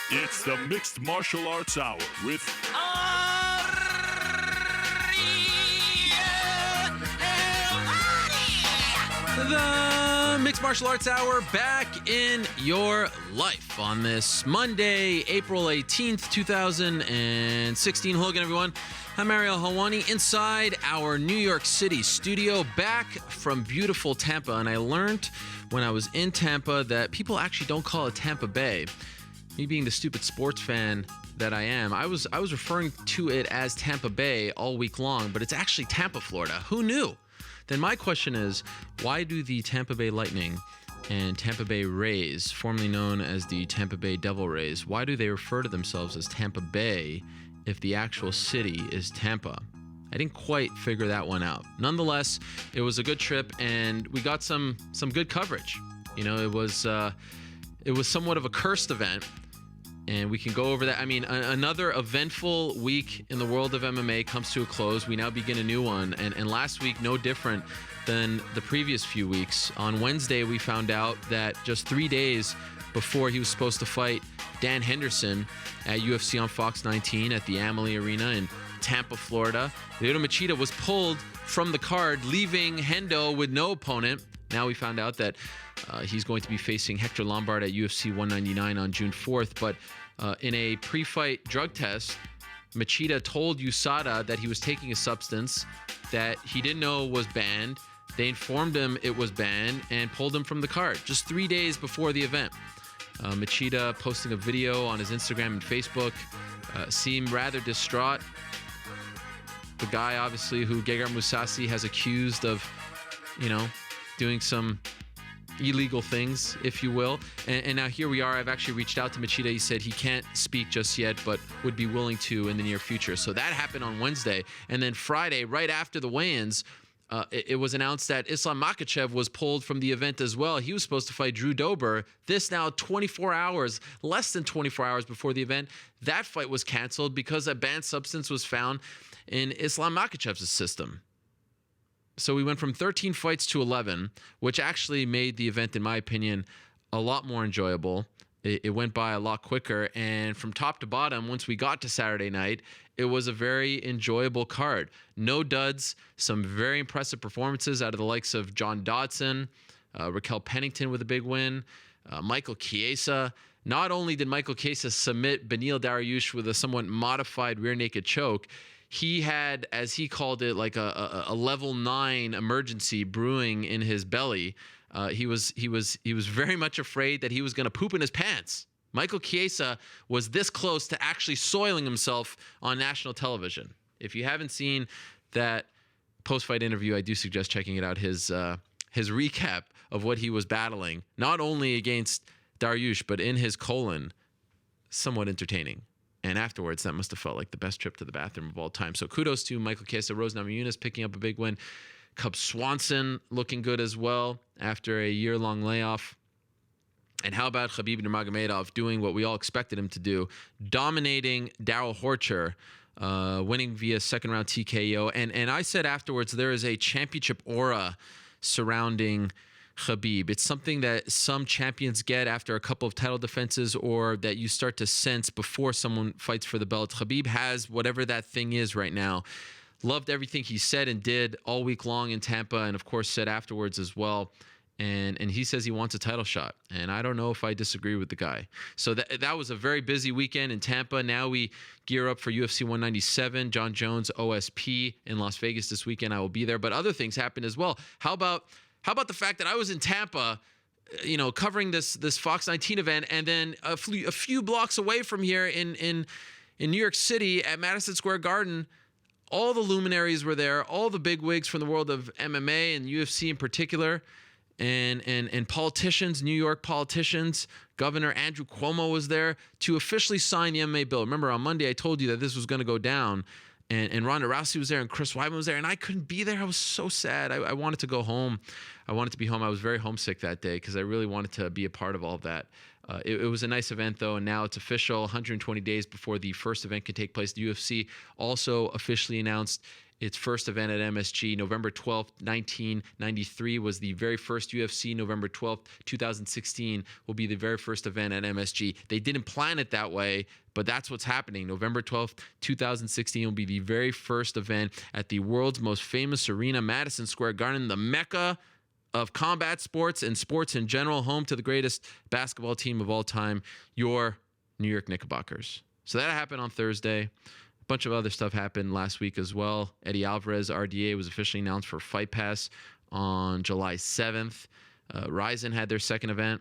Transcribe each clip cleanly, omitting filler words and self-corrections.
It's the Mixed Martial Arts Hour with The Mixed Martial Arts Hour back in your life on this Monday, April 18th, 2016. Hello again, everyone. I'm Ariel Helwani inside our New York City studio, back from beautiful Tampa. And I learned when I was in Tampa that people actually don't call it Tampa Bay. Me being the stupid sports fan that I am, I was referring to it as Tampa Bay all week long, but it's actually Tampa, Florida. Who knew? Then my question is, why do the Tampa Bay Lightning and Tampa Bay Rays, formerly known as the Tampa Bay Devil Rays, why do they refer to themselves as Tampa Bay if the actual city is Tampa? I didn't quite figure that one out. Nonetheless, it was a good trip, and we got some good coverage. You know, it was somewhat of a cursed event, and we can go over that. I mean, another eventful week in the world of MMA comes to a close. We now begin a new one, and last week, no different than the previous few weeks. On Wednesday, we found out that just 3 days before he was supposed to fight Dan Henderson at UFC on Fox 19 at the Amalie Arena in Tampa, Florida, Lyoto Machida was pulled from the card, leaving Hendo with no opponent. Now we found out that he's going to be facing Hector Lombard at UFC 199 on June 4th. But in a pre-fight drug test, Machida told USADA that he was taking a substance that he didn't know was banned. They informed him it was banned and pulled him from the card just 3 days before the event. Machida posting a video on his Instagram and Facebook seemed rather distraught. The guy, obviously, who Gegard Mousasi has accused of, doing some illegal things, if you will. And now here we are. I've actually reached out to Machida. He said he can't speak just yet, but would be willing to in the near future. So that happened on Wednesday. And then Friday, right after the weigh-ins, it was announced that Islam Makhachev was pulled from the event as well. He was supposed to fight Drew Dober. This now 24 hours, less than 24 hours before the event. That fight was canceled because a banned substance was found in Islam Makhachev's system. So we went from 13 fights to 11, which actually made the event, in my opinion, a lot more enjoyable. It went by a lot quicker. And from top to bottom, once we got to Saturday night, it was a very enjoyable card. No duds, some very impressive performances out of the likes of John Dodson, Raquel Pennington with a big win, Michael Chiesa. Not only did Michael Chiesa submit Beneil Dariush with a somewhat modified rear naked choke, he had, as he called it, like a level 9 emergency brewing in his belly. He was very much afraid that he was going to poop in his pants. Michael Chiesa was this close to actually soiling himself on national television. If you haven't seen that post-fight interview, I do suggest checking it out. His recap of what he was battling, not only against Dariush, but in his colon, somewhat entertaining. And afterwards, that must have felt like the best trip to the bathroom of all time. So kudos to Michael Chiesa. Rose Namajunas picking up a big win. Cub Swanson looking good as well after a year-long layoff. And how about Khabib Nurmagomedov doing what we all expected him to do, dominating Darrell Horcher, winning via second-round TKO. And I said afterwards, there is a championship aura surrounding Khabib. It's something that some champions get after a couple of title defenses, or that you start to sense before someone fights for the belt. Khabib has whatever that thing is right now. Loved everything he said and did all week long in Tampa, and of course said afterwards as well. And he says he wants a title shot, and I don't know if I disagree with the guy. So that was a very busy weekend in Tampa. Now we gear up for UFC 197, John Jones OSP in Las Vegas this weekend. I will be there, but other things happened as well. How about the fact that I was in Tampa, covering this Fox 19 event, and then a few blocks away from here in New York City at Madison Square Garden, all the luminaries were there, all the bigwigs from the world of MMA and UFC in particular, and politicians, New York politicians. Governor Andrew Cuomo was there to officially sign the MMA bill. Remember, on Monday I told you that this was going to go down. And Ronda Rousey was there, and Chris Weidman was there, and I couldn't be there. I was so sad. I wanted to go home. I wanted to be home. I was very homesick that day because I really wanted to be a part of all of that. It was a nice event, though, and now it's official. 120 days before the first event can take place, the UFC also officially announced its first event at MSG. November 12th, 1993 was the very first UFC. November 12th, 2016 will be the very first event at MSG. They didn't plan it that way, but that's what's happening. November 12th, 2016 will be the very first event at the world's most famous arena, Madison Square Garden, the mecca of combat sports and sports in general, home to the greatest basketball team of all time, your New York Knickerbockers. So that happened on Thursday. A bunch of other stuff happened last week as well. Eddie Alvarez, RDA, was officially announced for Fight Pass on July 7th. Ryzen had their second event,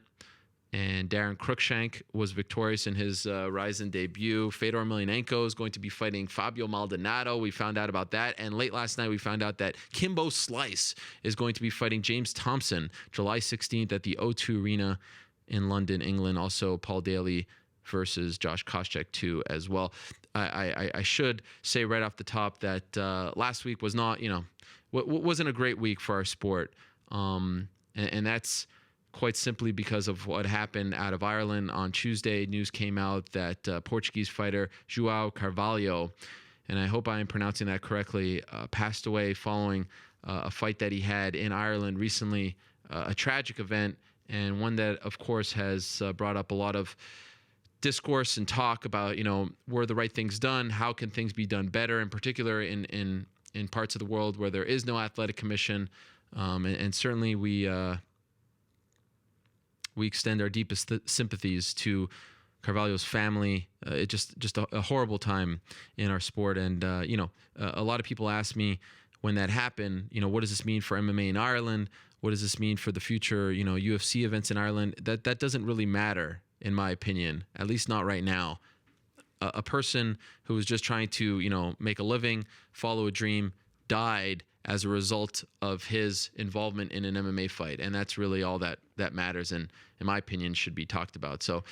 and Darren Cruikshank was victorious in his Ryzen debut. Fedor Emelianenko is going to be fighting Fabio Maldonado. We found out about that. And late last night, we found out that Kimbo Slice is going to be fighting James Thompson July 16th at the O2 Arena in London, England. Also, Paul Daly versus Josh Koscheck too as well. I should say right off the top that last week was not, wasn't a great week for our sport. And that's quite simply because of what happened out of Ireland on Tuesday. News came out that Portuguese fighter João Carvalho, and I hope I am pronouncing that correctly, passed away following a fight that he had in Ireland recently, a tragic event, and one that, of course, has brought up a lot of discourse and talk about, were the right things done? How can things be done better, in particular in parts of the world where there is no athletic commission? And certainly we extend our deepest sympathies to Carvalho's family. It just a horrible time in our sport. And, a lot of people ask me when that happened, what does this mean for MMA in Ireland? What does this mean for the future, UFC events in Ireland? That doesn't really matter, in my opinion, at least not right now. A person who was just trying to, make a living, follow a dream, died as a result of his involvement in an MMA fight. And that's really all that matters, and in my opinion should be talked about. So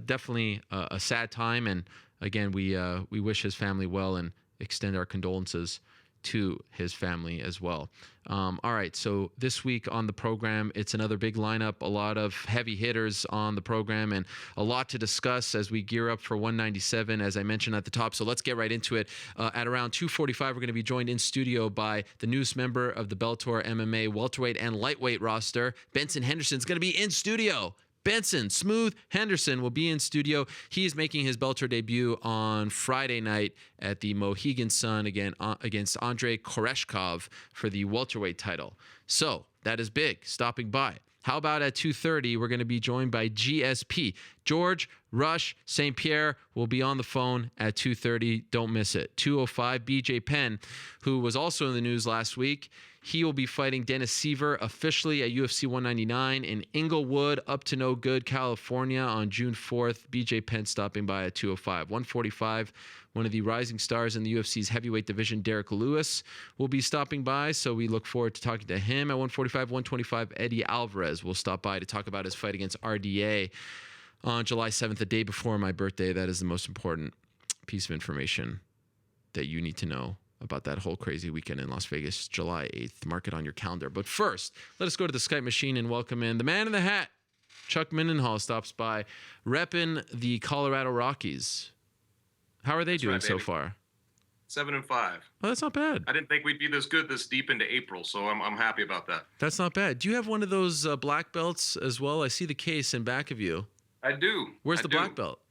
definitely a sad time. And again, we wish his family well and extend our condolences to his family as well. All right, so this week on the program, it's another big lineup, a lot of heavy hitters on the program, and a lot to discuss as we gear up for 197, as I mentioned at the top. So let's get right into it. At around 2:45, we're going to be joined in studio by the newest member of the Bellator MMA welterweight and lightweight roster. Benson Henderson's going to be in studio. Benson Smooth Henderson will be in studio. He is making his Bellator debut on Friday night at the Mohegan Sun against Andrei Koreshkov for the welterweight title. So that is big, stopping by. How about at 2:30, we're going to be joined by GSP. George Rush St. Pierre will be on the phone at 2:30. Don't miss it. 2:05, BJ Penn, who was also in the news last week. He will be fighting Dennis Seaver officially at UFC 199 in Inglewood, up to no good, California on June 4th. BJ Penn stopping by at 2:05. 1:45, one of the rising stars in the UFC's heavyweight division, Derek Lewis, will be stopping by. So we look forward to talking to him at 1:45. 1:25, Eddie Alvarez will stop by to talk about his fight against RDA on July 7th, the day before my birthday. That is the most important piece of information that you need to know about that whole crazy weekend in Las Vegas, July 8th. Mark it on your calendar. But first, let us go to the Skype machine and welcome in the man in the hat. Chuck Mindenhall stops by, repping the Colorado Rockies. How are they doing so far? 7-5. Oh, that's not bad. I didn't think we'd be this good this deep into April, so I'm happy about that. That's not bad. Do you have one of those black belts as well? I see the case in back of you. I do. Where's the black belt?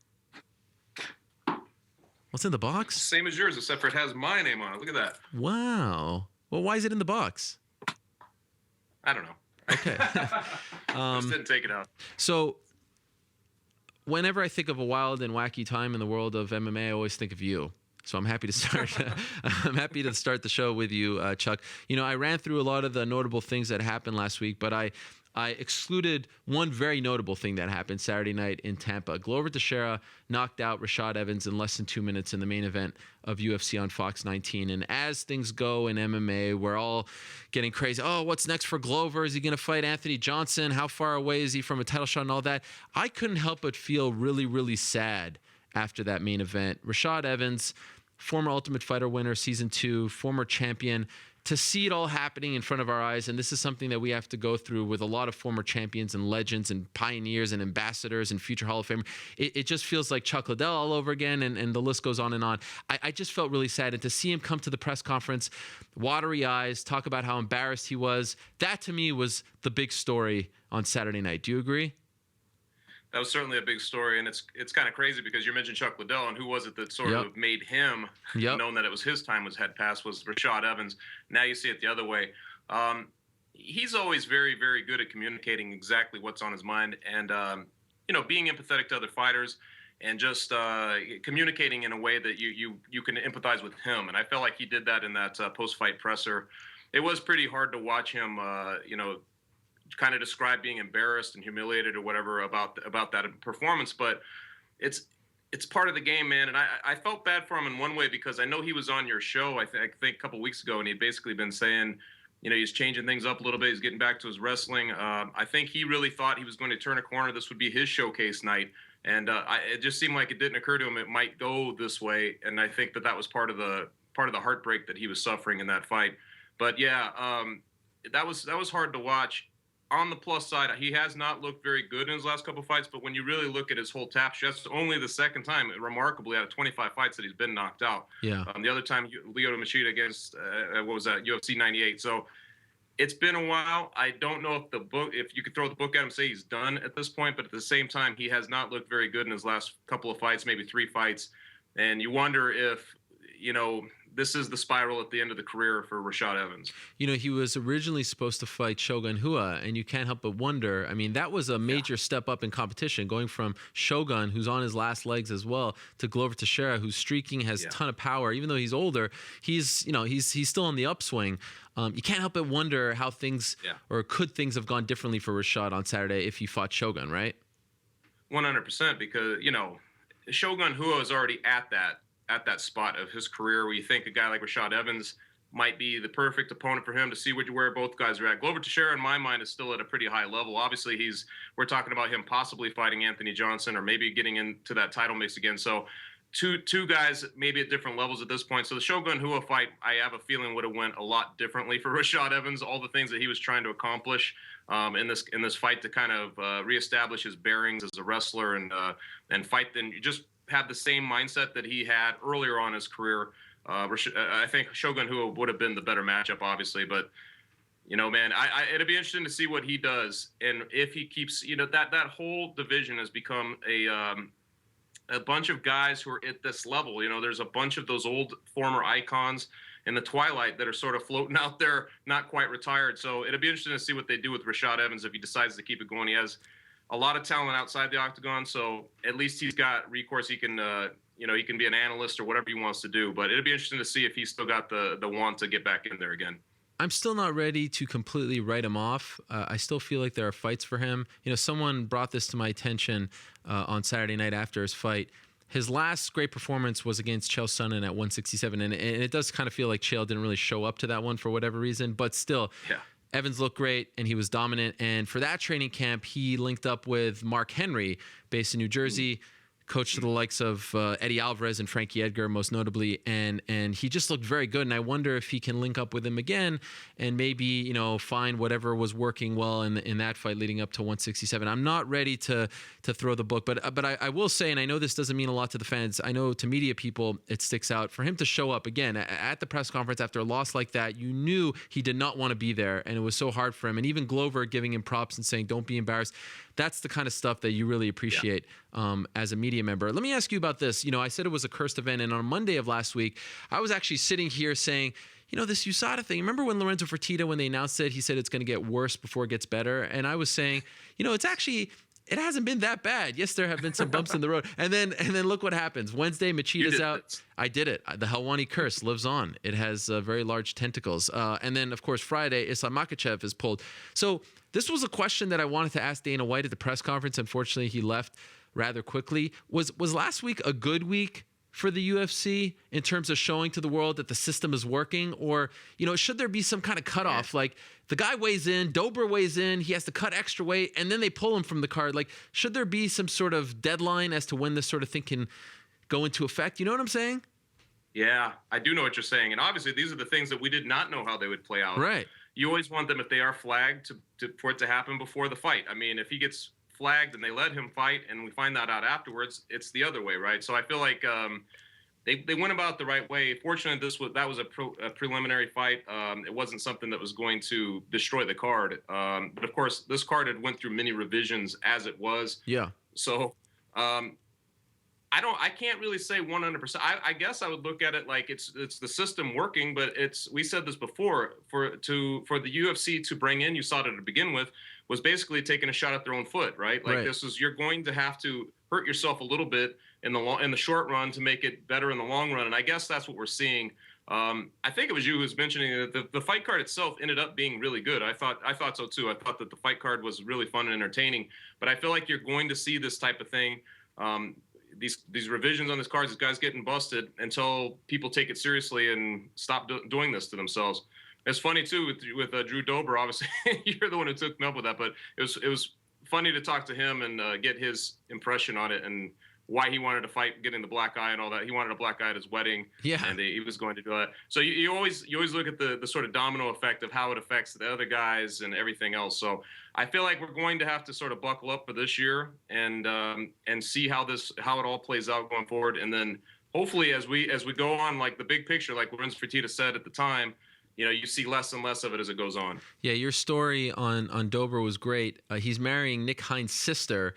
What's in the box? Same as yours, except for it has my name on it. Look at that. Wow. Well, why is it in the box? I don't know. Okay. Just didn't take it out. So whenever I think of a wild and wacky time in the world of MMA, I always think of you. So I'm happy to start. I'm happy to start the show with you, Chuck. I ran through a lot of the notable things that happened last week, but I excluded one very notable thing that happened Saturday night in Tampa. Glover Teixeira knocked out Rashad Evans in less than 2 minutes in the main event of UFC on Fox 19. And as things go in MMA, we're all getting crazy. Oh, what's next for Glover? Is he going to fight Anthony Johnson? How far away is he from a title shot and all that? I couldn't help but feel really, really sad after that main event. Rashad Evans, former Ultimate Fighter winner, Season 2, former champion, to see it all happening in front of our eyes, and this is something that we have to go through with a lot of former champions and legends and pioneers and ambassadors and future Hall of Famer. It just feels like Chuck Liddell all over again, and the list goes on and on. I just felt really sad. And to see him come to the press conference, watery eyes, talk about how embarrassed he was, that to me was the big story on Saturday night. Do you agree? That was certainly a big story, and it's kind of crazy because you mentioned Chuck Liddell, and who was it that sort of made him known that it was his time had passed was Rashad Evans. Now you see it the other way. He's always very, very good at communicating exactly what's on his mind, and being empathetic to other fighters, and just communicating in a way that you can empathize with him. And I felt like he did that in that post-fight presser. It was pretty hard to watch him, kind of describe being embarrassed and humiliated or whatever about that performance, but it's part of the game, man. And I felt bad for him in one way because I know he was on your show, I think a couple weeks ago, and he'd basically been saying, he's changing things up a little bit. He's getting back to his wrestling. I think he really thought he was going to turn a corner. This would be his showcase night, and it just seemed like it didn't occur to him it might go this way. And I think that was part of the heartbreak that he was suffering in that fight. But yeah, that was hard to watch. On the plus side, he has not looked very good in his last couple of fights, but when you really look at his whole tapestry, that's only the second time, remarkably, out of 25 fights that he's been knocked out. Yeah. The other time, Lyoto Machida against, what was that, UFC 98. So it's been a while. I don't know if you could throw the book at him and say he's done at this point, but at the same time, he has not looked very good in his last couple of fights, maybe 3 fights. And you wonder if, this is the spiral at the end of the career for Rashad Evans. He was originally supposed to fight Shogun Rua, and you can't help but wonder. I mean, that was a major step up in competition, going from Shogun, who's on his last legs as well, to Glover Teixeira, who's streaking, has a ton of power. Even though he's older, he's still on the upswing. You can't help but wonder how things, or could things have gone differently for Rashad on Saturday if he fought Shogun, right? 100%, because, Shogun Rua is already at that spot of his career where you think a guy like Rashad Evans might be the perfect opponent for him to see where both guys are at. Glover Teixeira, in my mind, is still at a pretty high level. Obviously, we're talking about him possibly fighting Anthony Johnson or maybe getting into that title mix again. So two guys maybe at different levels at this point. So the Shogun Rua fight, I have a feeling would have went a lot differently for Rashad Evans. All the things that he was trying to accomplish in this fight to kind of reestablish his bearings as a wrestler and fight, then you just have the same mindset that he had earlier on in his career. I think Shogun Rua would have been the better matchup, obviously, but man, it'll be interesting to see what he does, and if he keeps, that whole division has become a bunch of guys who are at this level. There's a bunch of those old former icons in the twilight that are sort of floating out there, not quite retired. So it'll be interesting to see what they do with Rashad Evans if he decides to keep it going. He has a lot of talent outside the octagon, so at least he's got recourse. He can, he can be an analyst or whatever he wants to do. But it'll be interesting to see if he's still got the want to get back in there again. I'm still not ready to completely write him off. I still feel like there are fights for him. Someone brought this to my attention on Saturday night after his fight. His last great performance was against Chael Sonnen at 167, and it does kind of feel like Chael didn't really show up to that one for whatever reason, but still. Yeah. Evans looked great, and he was dominant. And for that training camp, he linked up with Mark Henry, based in New Jersey, coach to the likes of Eddie Alvarez and Frankie Edgar, most notably. And he just looked very good. And I wonder if he can link up with him again and maybe, find whatever was working well in that fight leading up to 167. I'm not ready to throw the book, but I will say, and I know this doesn't mean a lot to the fans, I know to media people it sticks out, for him to show up again at the press conference after a loss like that. You knew he did not want to be there, and it was so hard for him. And even Glover giving him props and saying, don't be embarrassed. That's the kind of stuff that you really appreciate as a media member. Let me ask you about this. I said it was a cursed event, and on Monday of last week, I was actually sitting here saying, this USADA thing. Remember when Lorenzo Fertitta, when they announced it, he said it's going to get worse before it gets better? And I was saying, it hasn't been that bad. Yes, there have been some bumps in the road. And then look what happens. Wednesday, Machida's out. I did it. The Helwani curse lives on. It has very large tentacles. And then, of course, Friday, Islam Makhachev is pulled. So this was a question that I wanted to ask Dana White at the press conference. Unfortunately, he left rather quickly. Was last week a good week for the UFC in terms of showing to the world that the system is working? Or, should there be some kind of cutoff? Like, the guy weighs in, Dober weighs in, he has to cut extra weight, and then they pull him from the card. Like, should there be some sort of deadline as to when this sort of thing can go into effect? You know what I'm saying? Yeah, I do know what you're saying, and obviously these are the things that we did not know how they would play out. Right. You always want them, if they are flagged, for it to happen before the fight. I mean, if he gets flagged and they let him fight, and we find that out afterwards, it's the other way, right? So I feel like they went about the right way. Fortunately, that was a preliminary fight. It wasn't something that was going to destroy the card. But of course, this card had went through many revisions as it was. Yeah. So I can't really say 100%. I guess I would look at it like it's the system working, but we said this before, for the UFC to bring in USADA to begin with was basically taking a shot at their own foot, right? Like Right. you're going to have to hurt yourself a little bit in the short run to make it better in the long run, and I guess that's what we're seeing. I think it was you who was mentioning that the fight card itself ended up being really good. I thought so too. I thought that the fight card was really fun and entertaining, but I feel like you're going to see this type of thing. These revisions on this card, this guy's getting busted until people take it seriously and stop doing this to themselves. It's funny too with Drew Dober. Obviously, you're the one who took me up with that, but it was funny to talk to him and get his impression on it and why he wanted to fight getting the black eye and all that. He wanted a black eye at his wedding, Yeah. and he was going to do that. So you always look at the sort of domino effect of how it affects the other guys and everything else. So I feel like we're going to have to sort of buckle up for this year and see how it all plays out going forward. And then hopefully as we go on, like the big picture, like Lorenz Fertitta said at the time, you see less and less of it as it goes on. Yeah, your story on Dober was great. He's marrying Nick Hines' sister,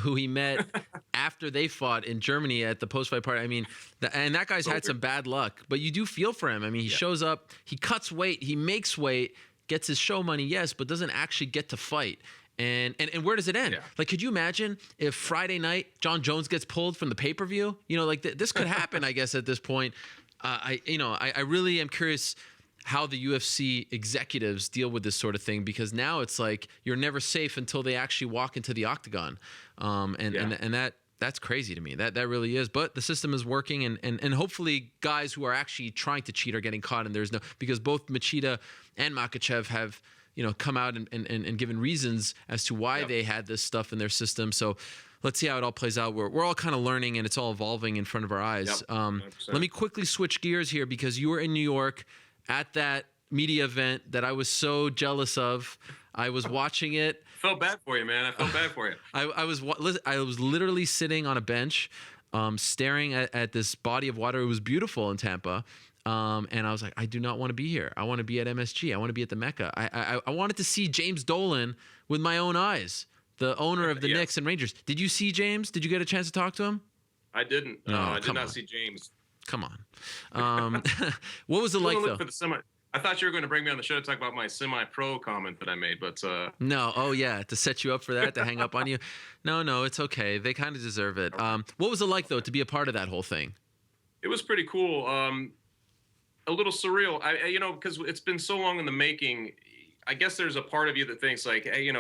who he met after they fought in Germany at the post-fight party. I mean, and that guy's had some bad luck, but you do feel for him. I mean, he shows up, he cuts weight, he makes weight, gets his show money, yes, but doesn't actually get to fight. And where does it end? Yeah. Like, could you imagine if Friday night John Jones gets pulled from the pay-per-view? Like this could happen, I guess, at this point. I really am curious how the UFC executives deal with this sort of thing, because now it's like you're never safe until they actually walk into the octagon. And that's crazy to me. That really is. But the system is working, and hopefully guys who are actually trying to cheat are getting caught, and because both Machida and Makhachev have come out and given reasons as to why they had this stuff in their system. So let's see how it all plays out. We're all kind of learning, and it's all evolving in front of our eyes. Let me quickly switch gears here, because you were in New York at that media event that I was so jealous of. I was watching it. Felt bad for you, man. I felt bad for you. I was literally sitting on a bench, staring at this body of water. It was beautiful in Tampa. And I was like, I do not want to be here. I want to be at MSG. I want to be at the Mecca. I wanted to see James Dolan with my own eyes, the owner of the Knicks and Rangers. Did you see James? Did you get a chance to talk to him? I didn't. I did not see James. Come on. What was it like, though? I thought you were going to bring me on the show to talk about my semi-pro comment that I made, but no. Oh yeah, to set you up for that, to hang up on you. No, it's okay. They kind of deserve it. What was it like, though, to be a part of that whole thing? It was pretty cool. A little surreal. Because it's been so long in the making. I guess there's a part of you that thinks like, hey,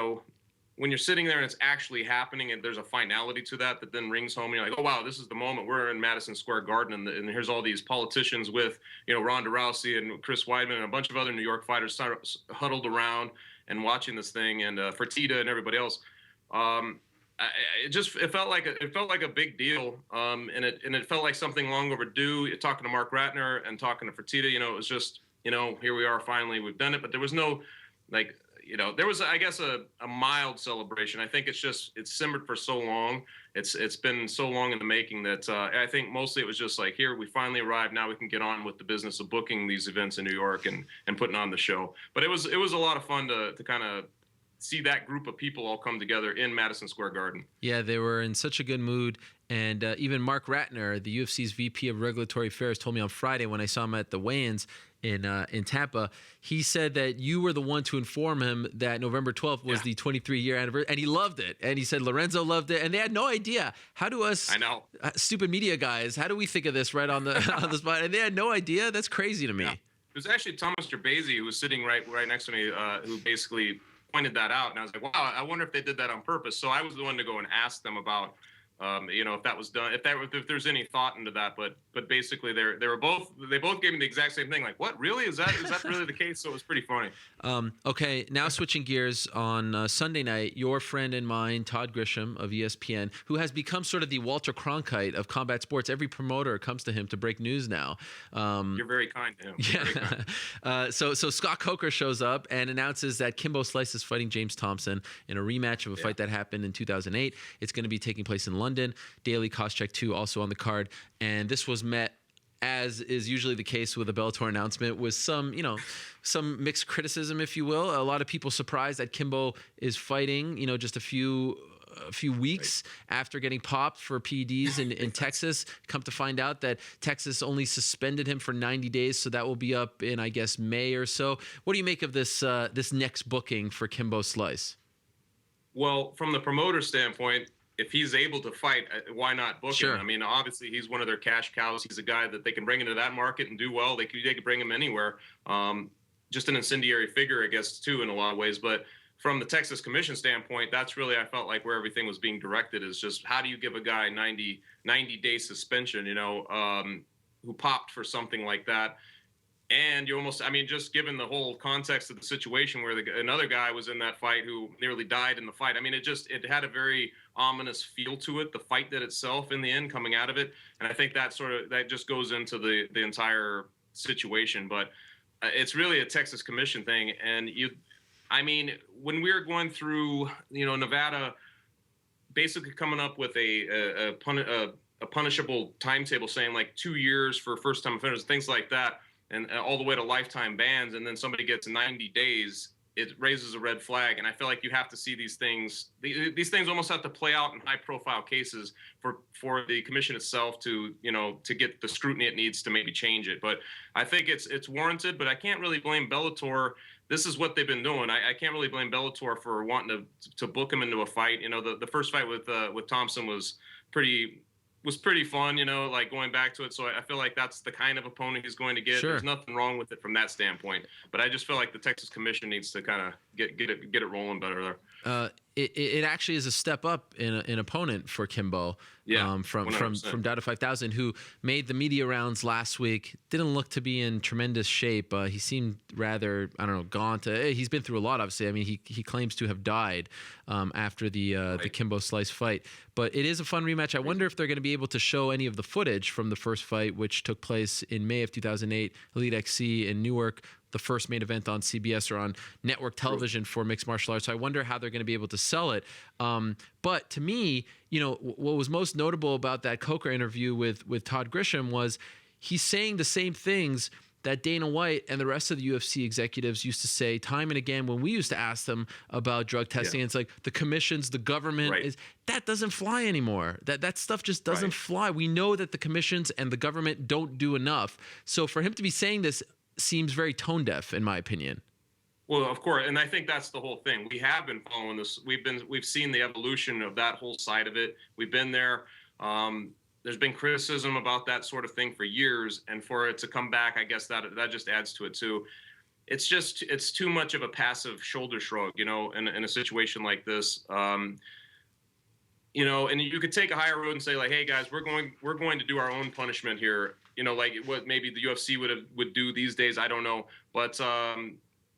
when you're sitting there and it's actually happening, and there's a finality to that then rings home, and you're like, oh wow, this is the moment. We're in Madison Square Garden, and here's all these politicians with Ronda Rousey and Chris Weidman and a bunch of other New York fighters huddled around and watching this thing, and Fertitta and everybody else. It felt like a big deal, and it felt like something long overdue. Talking to Mark Ratner and talking to Fertitta, it was just here we are, finally, we've done it. But there was no there was, I guess, a mild celebration. I think it's simmered for so long. It's been so long in the making that I think mostly it was just like, here, we finally arrived. Now we can get on with the business of booking these events in New York and putting on the show. But it was a lot of fun to kind of see that group of people all come together in Madison Square Garden. Yeah, they were in such a good mood. And even Mark Ratner, the UFC's VP of Regulatory Affairs, told me on Friday when I saw him at the weigh-ins in Tampa, he said that you were the one to inform him that November 12th was the 23-year anniversary, and he loved it. And he said Lorenzo loved it, and they had no idea. How do us stupid media guys, how do we think of this right on the spot? And they had no idea. That's crazy to me. Yeah. It was actually Thomas Gerbasi, who was sitting right next to me, who basically pointed that out, and I was like, wow, I wonder if they did that on purpose. So I was the one to go and ask them about If that was done, if there's any thought into that, but basically they both gave me the exact same thing. Like, what, really? Is that really the case? So it was pretty funny. Okay, now switching gears, on Sunday night, your friend and mine, Todd Grisham of ESPN, who has become sort of the Walter Cronkite of combat sports. Every promoter comes to him to break news now. You're very kind to him. Yeah. So Scott Coker shows up and announces that Kimbo Slice is fighting James Thompson in a rematch of a fight that happened in 2008. It's going to be taking place in London. Daily Koscheck 2 also on the card. And this was met, as is usually the case with a Bellator announcement, with some mixed criticism, if you will. A lot of people surprised that Kimbo is fighting, just a few weeks after getting popped for PEDs in Texas. Come to find out that Texas only suspended him for 90 days, so that will be up in, I guess, May or so. What do you make of this next booking for Kimbo Slice? Well, from the promoter standpoint, if he's able to fight, why not book Sure. him? I mean, obviously he's one of their cash cows. He's a guy that they can bring into that market and do well. They could bring him anywhere. Just an incendiary figure, I guess, too, in a lot of ways. But from the Texas Commission standpoint, that's really, I felt like, where everything was being directed, is just how do you give a guy 90-day suspension, who popped for something like that. And you almost, just given the whole context of the situation where another guy was in that fight who nearly died in the fight. I mean, it had a very ominous feel to it, the fight that itself in the end coming out of it. And I think that just goes into the entire situation. But it's really a Texas Commission thing. And when we were going through, Nevada, basically coming up with a punishable timetable, saying like 2 years for first-time offenders, things like that, and all the way to lifetime bans, and then somebody gets 90 days, it raises a red flag. And I feel like you have to see these things almost have to play out in high-profile cases for the commission itself to get the scrutiny it needs to maybe change it. But I think it's warranted, but I can't really blame Bellator. This is what they've been doing. I can't really blame Bellator for wanting to book him into a fight. The first fight with Thompson was pretty fun, like going back to it. So I feel like that's the kind of opponent he's going to get. Sure. There's nothing wrong with it from that standpoint. But I just feel like the Texas Commission needs to kind of get it rolling better there. It actually is a step up in an opponent for Kimbo. From Data 5000, who made the media rounds last week. Didn't look to be in tremendous shape. He seemed rather, gaunt. He's been through a lot, obviously. I mean, he claims to have died after the Kimbo Slice fight. But it is a fun rematch. I wonder if they're going to be able to show any of the footage from the first fight, which took place in May of 2008, Elite XC in Newark, the first main event on CBS or on network television for mixed martial arts. So I wonder how they're going to be able to sell it. But to me, what was most notable about that Coker interview with Todd Grisham was he's saying the same things that Dana White and the rest of the UFC executives used to say time and again when we used to ask them about drug testing. Yeah. It's like the commissions, the government, that doesn't fly anymore. That stuff just doesn't fly. We know that the commissions and the government don't do enough. So for him to be saying this seems very tone deaf, in my opinion. Well, of course, and I think that's the whole thing. We have been following this. We've seen the evolution of that whole side of it. We've been there. There's been criticism about that sort of thing for years, and for it to come back, I guess that just adds to it too. It's too much of a passive shoulder shrug, in a situation like this. And you could take a higher road and say like, hey guys, we're going to do our own punishment here. Like what maybe the UFC would do these days. I don't know, but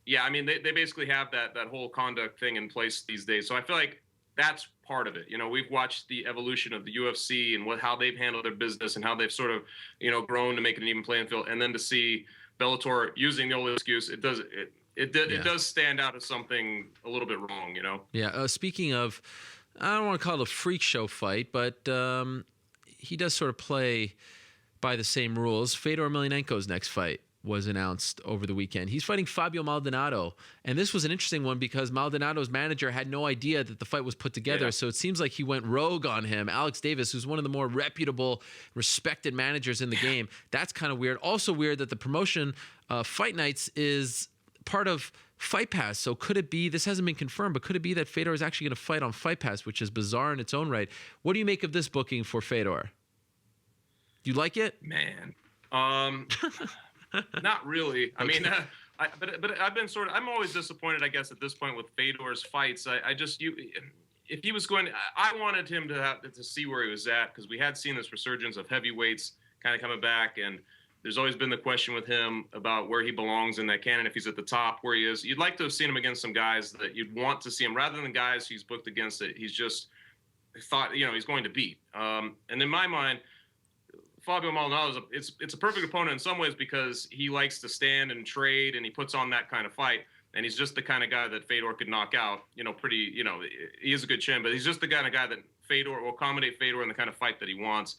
they basically have that whole conduct thing in place these days. So I feel like that's part of it. We've watched the evolution of the UFC and how they've handled their business and how they've sort of grown to make it an even playing field. And then to see Bellator using the old excuse, it does stand out as something a little bit wrong. Yeah. Speaking of, I don't want to call it a freak show fight, but he does sort of play by the same rules. Fedor Emelianenko's next fight was announced over the weekend. He's fighting Fabio Maldonado. And this was an interesting one because Maldonado's manager had no idea that the fight was put together. Yeah. So it seems like he went rogue on him. Alex Davis, who's one of the more reputable, respected managers in the game. That's kind of weird. Also weird that the promotion, Fight Nights, is part of Fight Pass. So could it be, this hasn't been confirmed, but could it be that Fedor is actually going to fight on Fight Pass, which is bizarre in its own right? What do you make of this booking for Fedor? Do you like it? Man. Not really. I mean, but I've been I'm always disappointed, I guess, at this point with Fedor's fights. if he was going, I wanted him to see where he was at, because we had seen this resurgence of heavyweights kind of coming back, and there's always been the question with him about where he belongs in that canon, if he's at the top, where he is. You'd like to have seen him against some guys that you'd want to see him, rather than guys he's booked against that he's just thought, he's going to beat. And in my mind, Fabio Maldonado it's a perfect opponent in some ways, because he likes to stand and trade, and he puts on that kind of fight. And he's just the kind of guy that Fedor could knock out, he is a good chin, but he's just the kind of guy that Fedor will accommodate Fedor in the kind of fight that he wants.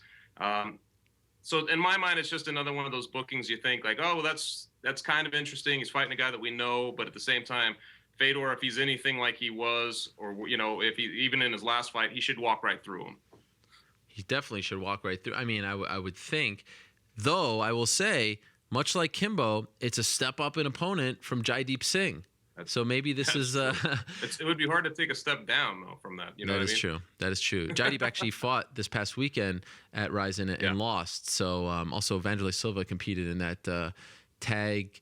So in my mind, it's just another one of those bookings you think like, oh, well, that's kind of interesting. He's fighting a guy that we know, but at the same time, Fedor, if he's anything like he was, or, if he, even in his last fight, he should walk right through him. He definitely should walk right through. I mean, I would think, though, I will say, much like Kimbo, it's a step up in opponent from Jaideep Singh. So maybe this is. It would be hard to take a step down though from that. That is true. That is true. Jaideep actually fought this past weekend at Ryzen and lost. So also Vanderlei Silva competed in that tag team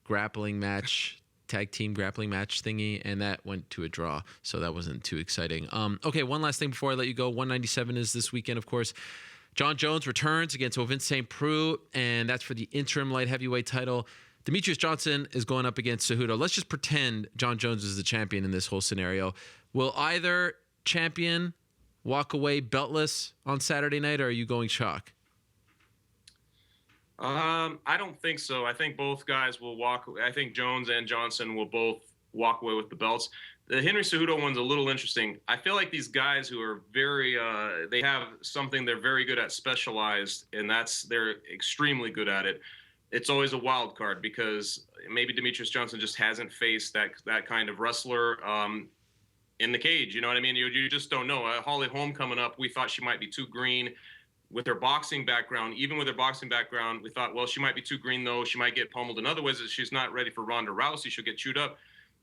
grappling match thingy, and that went to a draw. So that wasn't too exciting. Okay, one last thing before I let you go. 197 is this weekend, of course. John Jones returns against Ovin St. Preux, and that's for the interim light heavyweight title. Demetrius Johnson is going up against Cejudo. Let's just pretend John Jones is the champion in this whole scenario. Will either champion walk away beltless on Saturday night, or are you going chalk? I don't think so. I think both guys will walk. I think Jones and Johnson will both walk away with the belts. The Henry Cejudo one's a little interesting. I feel like these guys who are very, they have something they're very good at, specialized, and they're extremely good at it. It's always a wild card, because maybe Demetrius Johnson just hasn't faced that kind of wrestler in the cage. You know what I mean? You just don't know. Holly Holm coming up, we thought she might be too green with her boxing background. Even with her boxing background, we thought, well, she might be too green, though. She might get pummeled in other ways. She's not ready for Ronda Rousey. She'll get chewed up.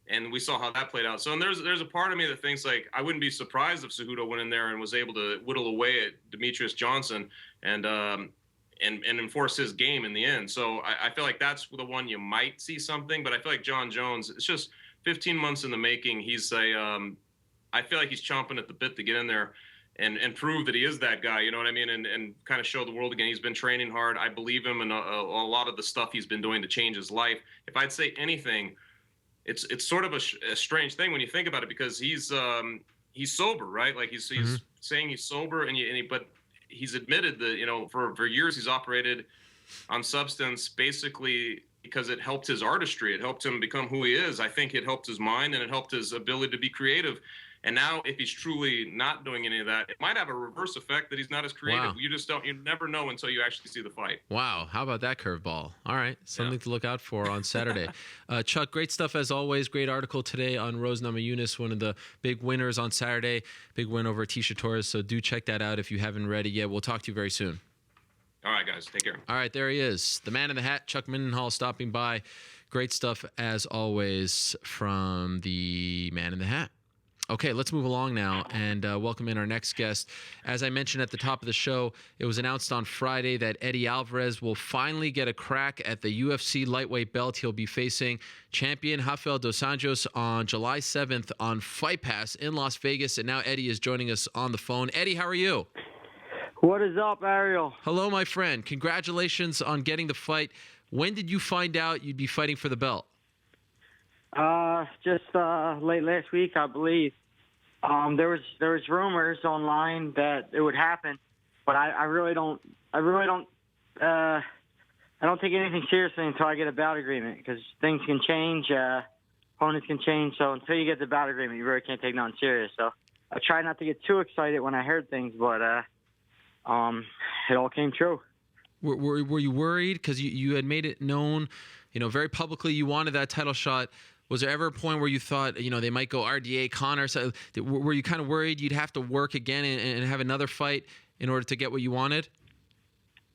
And we saw how that played out. So, and there's a part of me that thinks, like, I wouldn't be surprised if Cejudo went in there and was able to whittle away at Demetrius Johnson and enforce his game in the end. So I feel like that's the one you might see something. But I feel like John Jones, it's just 15 months in the making. I feel like he's chomping at the bit to get in there and prove that he is that guy, you know what I mean? And kind of show the world again. He's been training hard. I believe him in a lot of the stuff he's been doing to change his life. If I'd say anything, it's sort of a strange thing when you think about it, because he's sober, right? Like he's saying he's sober, but he's admitted that, for years he's operated on substance, basically because it helped his artistry. It helped him become who he is. I think it helped his mind, and it helped his ability to be creative. And now if he's truly not doing any of that, it might have a reverse effect that he's not as creative. Wow. You never know until you actually see the fight. Wow. How about that curveball? All right. Something to look out for on Saturday. Chuck, great stuff as always. Great article today on Rose Namajunas, one of the big winners on Saturday. Big win over Tisha Torres. So do check that out if you haven't read it yet. We'll talk to you very soon. All right, guys. Take care. All right. There he is. The man in the hat, Chuck Mindenhall, stopping by. Great stuff as always from the man in the hat. Okay, let's move along now and welcome in our next guest. As I mentioned at the top of the show, it was announced on Friday that Eddie Alvarez will finally get a crack at the UFC lightweight belt. He'll be facing champion Rafael dos Anjos on July 7th on Fight Pass in Las Vegas. And now Eddie is joining us on the phone. Eddie, how are you? What is up, Ariel? Hello, my friend. Congratulations on getting the fight. When did you find out you'd be fighting for the belt? Just late last week, I believe. There was rumors online that it would happen, but I don't take anything seriously until I get a bout agreement, because things can change, opponents can change. So until you get the bout agreement, you really can't take nothing serious. So I try not to get too excited when I heard things, but it all came true. Were you worried because you had made it known, very publicly you wanted that title shot? Was there ever a point where you thought, they might go RDA, Conor? So were you kind of worried you'd have to work again and have another fight in order to get what you wanted?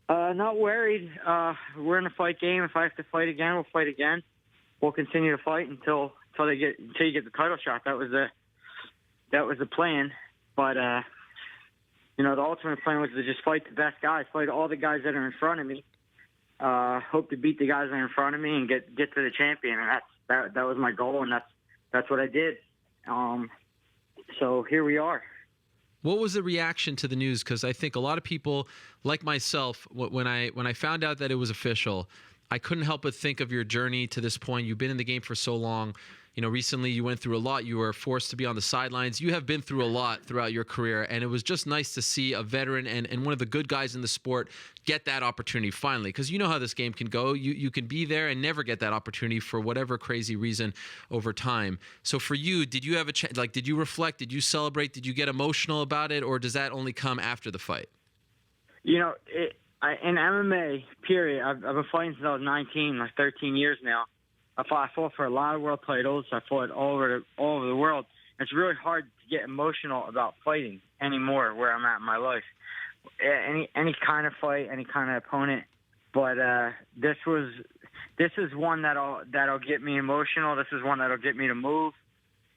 Not worried. We're in a fight game. If I have to fight again, we'll fight again. We'll continue to fight until you get the title shot. That was the plan. But the ultimate plan was to just fight the best guys, fight all the guys that are in front of me. Hope to beat the guys that are in front of me and get to the champion. And that was my goal, and that's what I did. So here we are. What was the reaction to the news? Because I think a lot of people, like myself, when I found out that it was official, I couldn't help but think of your journey to this point. You've been in the game for so long. You know, recently you went through a lot. You were forced to be on the sidelines. You have been through a lot throughout your career, and it was just nice to see a veteran and one of the good guys in the sport get that opportunity finally. Because you know how this game can go. You can be there and never get that opportunity for whatever crazy reason over time. So for you, did you have a chance? Like, did you reflect? Did you celebrate? Did you get emotional about it, or does that only come after the fight? You know, in MMA, period, I've been fighting since I was 19, like 13 years now. I fought for a lot of world titles. I fought all over the world. It's really hard to get emotional about fighting anymore where I'm at in my life. Any kind of fight, any kind of opponent, but this is one that'll get me emotional. This is one that'll get me to move,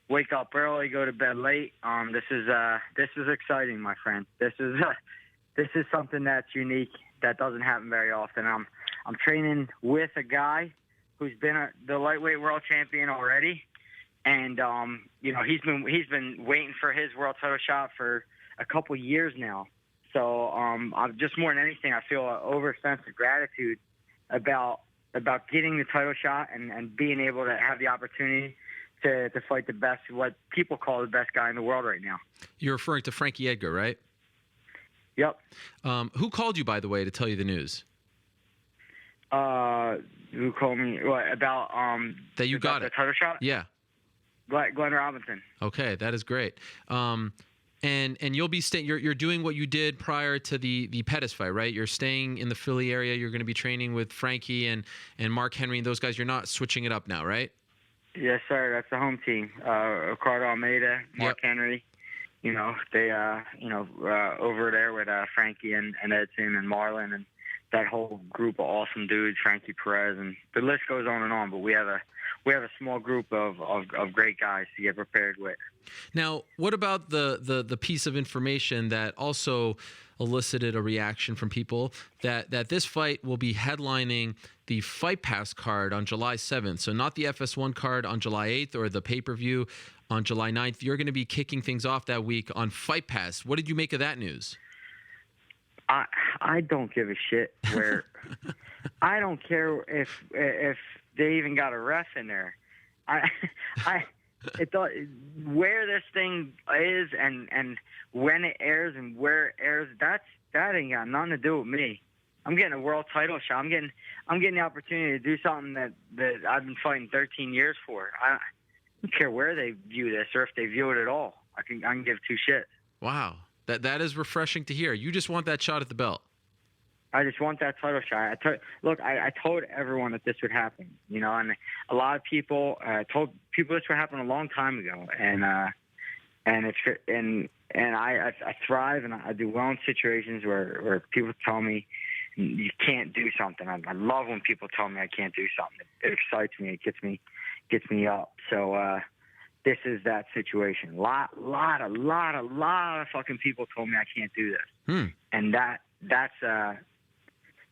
wake up early, go to bed late. This is exciting, my friend. This is something that's unique that doesn't happen very often. I'm training with a guy who's been the lightweight world champion already, and you know, he's been waiting for his world title shot for a couple years now. So I'm just, more than anything, I feel an over sense of gratitude about getting the title shot and being able to have the opportunity to fight the best, what people call the best guy in the world right now. You're referring to Frankie Edgar, right? Yep. Who called you, by the way, to tell you the news? Who called me? What, about that you got the title shot? Yeah. Glenn Robinson. Okay, that is great. And you'll be staying. You're doing what you did prior to the Pettis fight, right? You're staying in the Philly area. You're going to be training with Frankie and Mark Henry and those guys. You're not switching it up now, right? Yes, sir. That's the home team. Ricardo Almeida, Mark Henry. You know, they over there with Frankie and Edson and Marlon and that whole group of awesome dudes, Frankie Perez, and the list goes on and on. But we have a small group of great guys to get prepared with. Now, what about the piece of information that also elicited a reaction from people that this fight will be headlining the Fight Pass card on July 7th? So not the FS1 card on July 8th or the pay-per-view on July 9th. You're going to be kicking things off that week on Fight Pass. What did you make of that news? I don't give a shit where. I don't care if they even got a ref in there. Where this thing is and when it airs and where it airs, that ain't got nothing to do with me. I'm getting a world title shot. I'm getting the opportunity to do something that I've been fighting 13 years for. I don't care where they view this or if they view it at all. I can give two shits. Wow. That is refreshing to hear. You just want that shot at the belt. I just want that title shot. I told everyone that this would happen, you know, and a lot of people told people this would happen a long time ago, and I thrive and I do well in situations where people tell me you can't do something. I love when people tell me I can't do something. It excites me. It gets me up. So this is that situation. A lot of fucking people told me I can't do this, and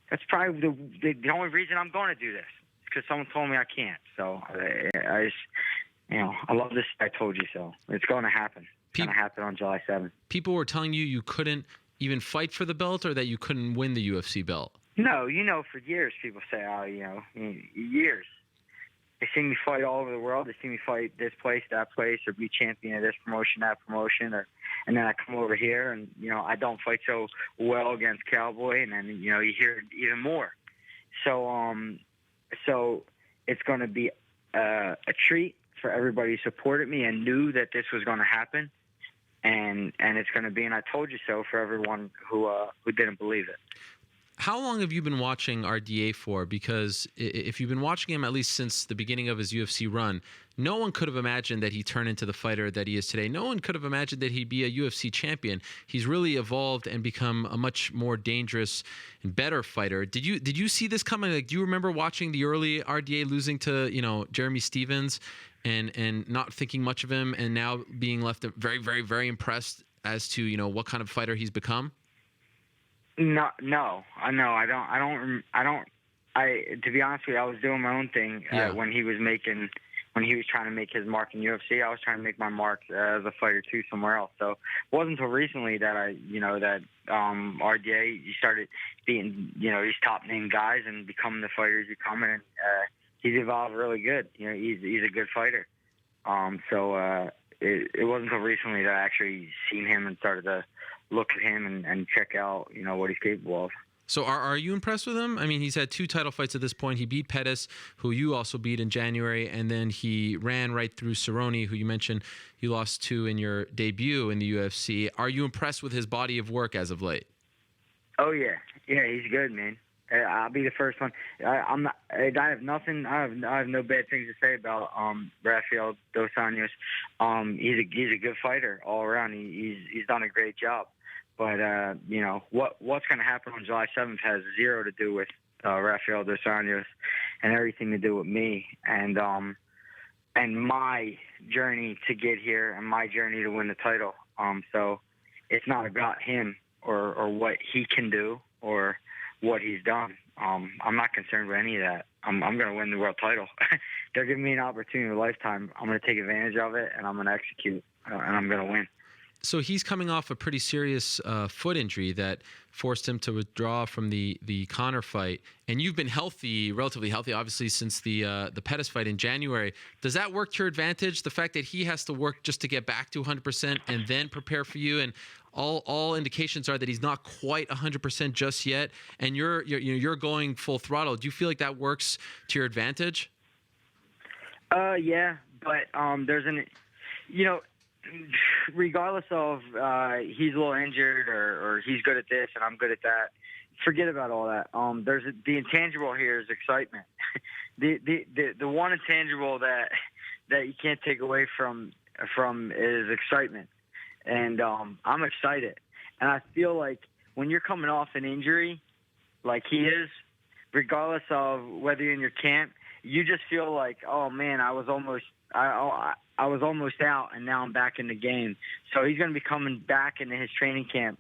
that's probably the only reason I'm going to do this, because someone told me I can't. So I just, you know, I love this. I told you so. It's going to happen. It's going to happen on July 7th. People were telling you couldn't even fight for the belt, or that you couldn't win the UFC belt. No, you know, for years people say, oh, you know, years. They see me fight all over the world. They see me fight this place, that place, or be champion of this promotion, that promotion, and then I come over here and, you know, I don't fight so well against Cowboy, and then, you know, you hear it even more. So, so it's going to be a treat for everybody who supported me and knew that this was going to happen, and it's going to be, and I told you so, for everyone who didn't believe it. How long have you been watching RDA for? Because if you've been watching him at least since the beginning of his UFC run, no one could have imagined that he'd turn into the fighter that he is today. No one could have imagined that he'd be a UFC champion. He's really evolved and become a much more dangerous and better fighter. Did you see this coming? Like, do you remember watching the early RDA losing to, you know, Jeremy Stevens and not thinking much of him, and now being left very, very, very impressed as to, you know, what kind of fighter he's become? No, I don't. To be honest with you, I was doing my own thing when he was when he was trying to make his mark in UFC, I was trying to make my mark as a fighter too somewhere else. So it wasn't until recently that RDA started being, these top name guys and becoming the fighter he's becoming. And he's evolved really good. He's a good fighter. It wasn't until recently that I actually seen him and started to look at him and check out, what he's capable of. So are you impressed with him? I mean, he's had 2 title fights at this point. He beat Pettis, who you also beat in January, and then he ran right through Cerrone, who you mentioned you lost to in your debut in the UFC. Are you impressed with his body of work as of late? Oh, yeah. Yeah, he's good, man. I'll be the first one. I have nothing. I have no bad things to say about Rafael Dos Anjos. He's a good fighter all around. He's done a great job. But what's going to happen on July 7th has zero to do with Rafael Dos Anjos and everything to do with me and my journey to get here and my journey to win the title. So it's not about him or what he can do or what he's done. I'm not concerned with any of that. I'm going to win the world title. They're giving me an opportunity of a lifetime. I'm going to take advantage of it, and I'm going to execute, and I'm going to win. So he's coming off a pretty serious foot injury that forced him to withdraw from the Conor fight. And you've been relatively healthy, obviously, since the Pettis fight in January. Does that work to your advantage, the fact that he has to work just to get back to 100% and then prepare for you? And all indications are that he's not quite 100% just yet, and you're going full throttle. Do you feel like that works to your advantage? Yeah, but there's regardless of he's a little injured or he's good at this and I'm good at that, forget about all that. The intangible here is excitement. the one intangible that you can't take away from is excitement. And I'm excited. And I feel like when you're coming off an injury like he is, regardless of whether you're in your camp, you just feel like, oh man, I was almost out, and now I'm back in the game. So he's going to be coming back into his training camp,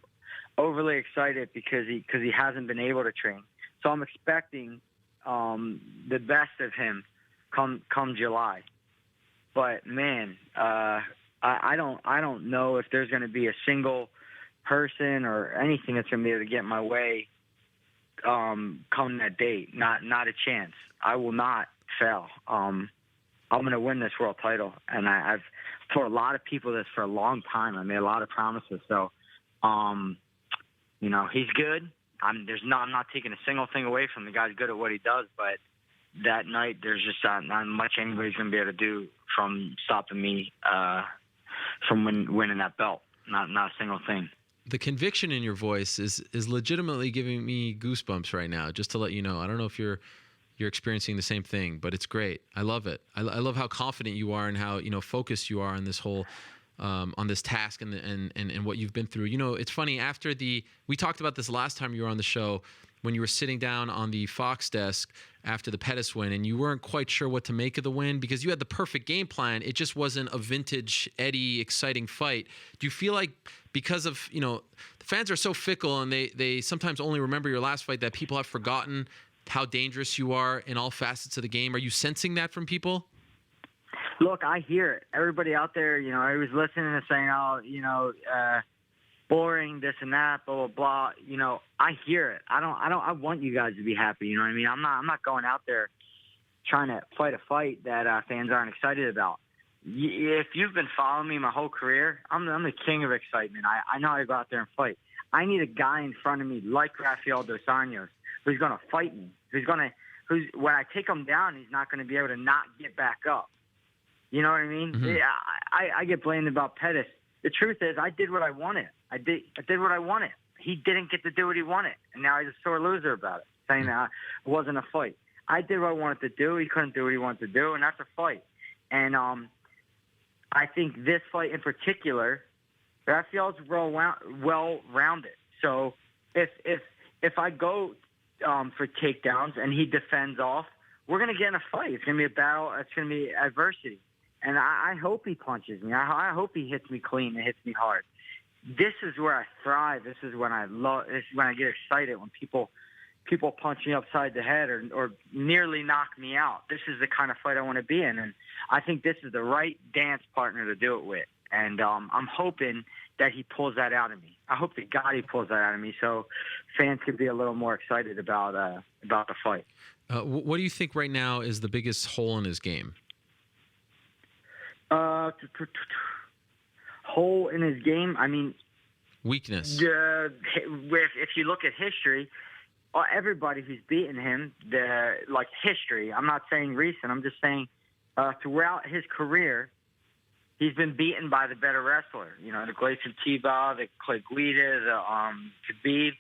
overly excited because he hasn't been able to train. So I'm expecting the best of him come July. But man, I don't know if there's going to be a single person or anything that's going to be able to get in my way come that date. Not a chance. I will not fail. I'm going to win this world title, and I've told a lot of people this for a long time. I made a lot of promises. So, he's good. I'm not taking a single thing away from the guy's good at what he does, but that night there's just not much anybody's going to be able to do from stopping me from winning that belt. Not a single thing. The conviction in your voice is legitimately giving me goosebumps right now, just to let you know. I don't know if you're experiencing the same thing, but it's great. I love it. I love how confident you are and how focused you are on this whole on this task and what you've been through. It's funny, we talked about this last time you were on the show, when you were sitting down on the Fox desk after the Pettis win, and you weren't quite sure what to make of the win because you had the perfect game plan. It just wasn't a vintage Eddie exciting fight. Do you feel like because of, the fans are so fickle and they sometimes only remember your last fight, that people have forgotten how dangerous you are in all facets of the game? Are you sensing that from people? Look, I hear it. Everybody out there, I was listening and saying, boring, this and that, blah, blah, blah. I hear it. I want you guys to be happy. You know what I mean? I'm not going out there trying to fight a fight that fans aren't excited about. If you've been following me my whole career, I'm the king of excitement. I know how to go out there and fight. I need a guy in front of me like Rafael Dos Anjos who's going to fight me, who's when I take him down, he's not going to be able to not get back up. You know what I mean? Mm-hmm. I get blamed about Pettis. The truth is, I did what I wanted. I did what I wanted. He didn't get to do what he wanted, and now he's a sore loser about it, saying that it wasn't a fight. I did what I wanted to do. He couldn't do what he wanted to do, and that's a fight. And I think this fight in particular, Rafael's well-rounded. So if I go for takedowns and he defends off, we're going to get in a fight. It's going to be a battle. It's going to be adversity. And I hope he punches me. I hope he hits me clean and hits me hard. This is where I thrive. This is when I love. This is when I get excited, when people people punch me upside the head or nearly knock me out. This is the kind of fight I want to be in, and I think this is the right dance partner to do it with. And I'm hoping that he pulls that out of me. I hope to God he pulls that out of me, so fans could be a little more excited about the fight. What do you think right now is the biggest hole in his game? Hole in his game? I mean, weakness. If you look at history, everybody who's beaten him, history, I'm not saying recent, I'm just saying throughout his career, he's been beaten by the better wrestler. You know, the Gleison Tebow, the Clay Guida, the Khabib.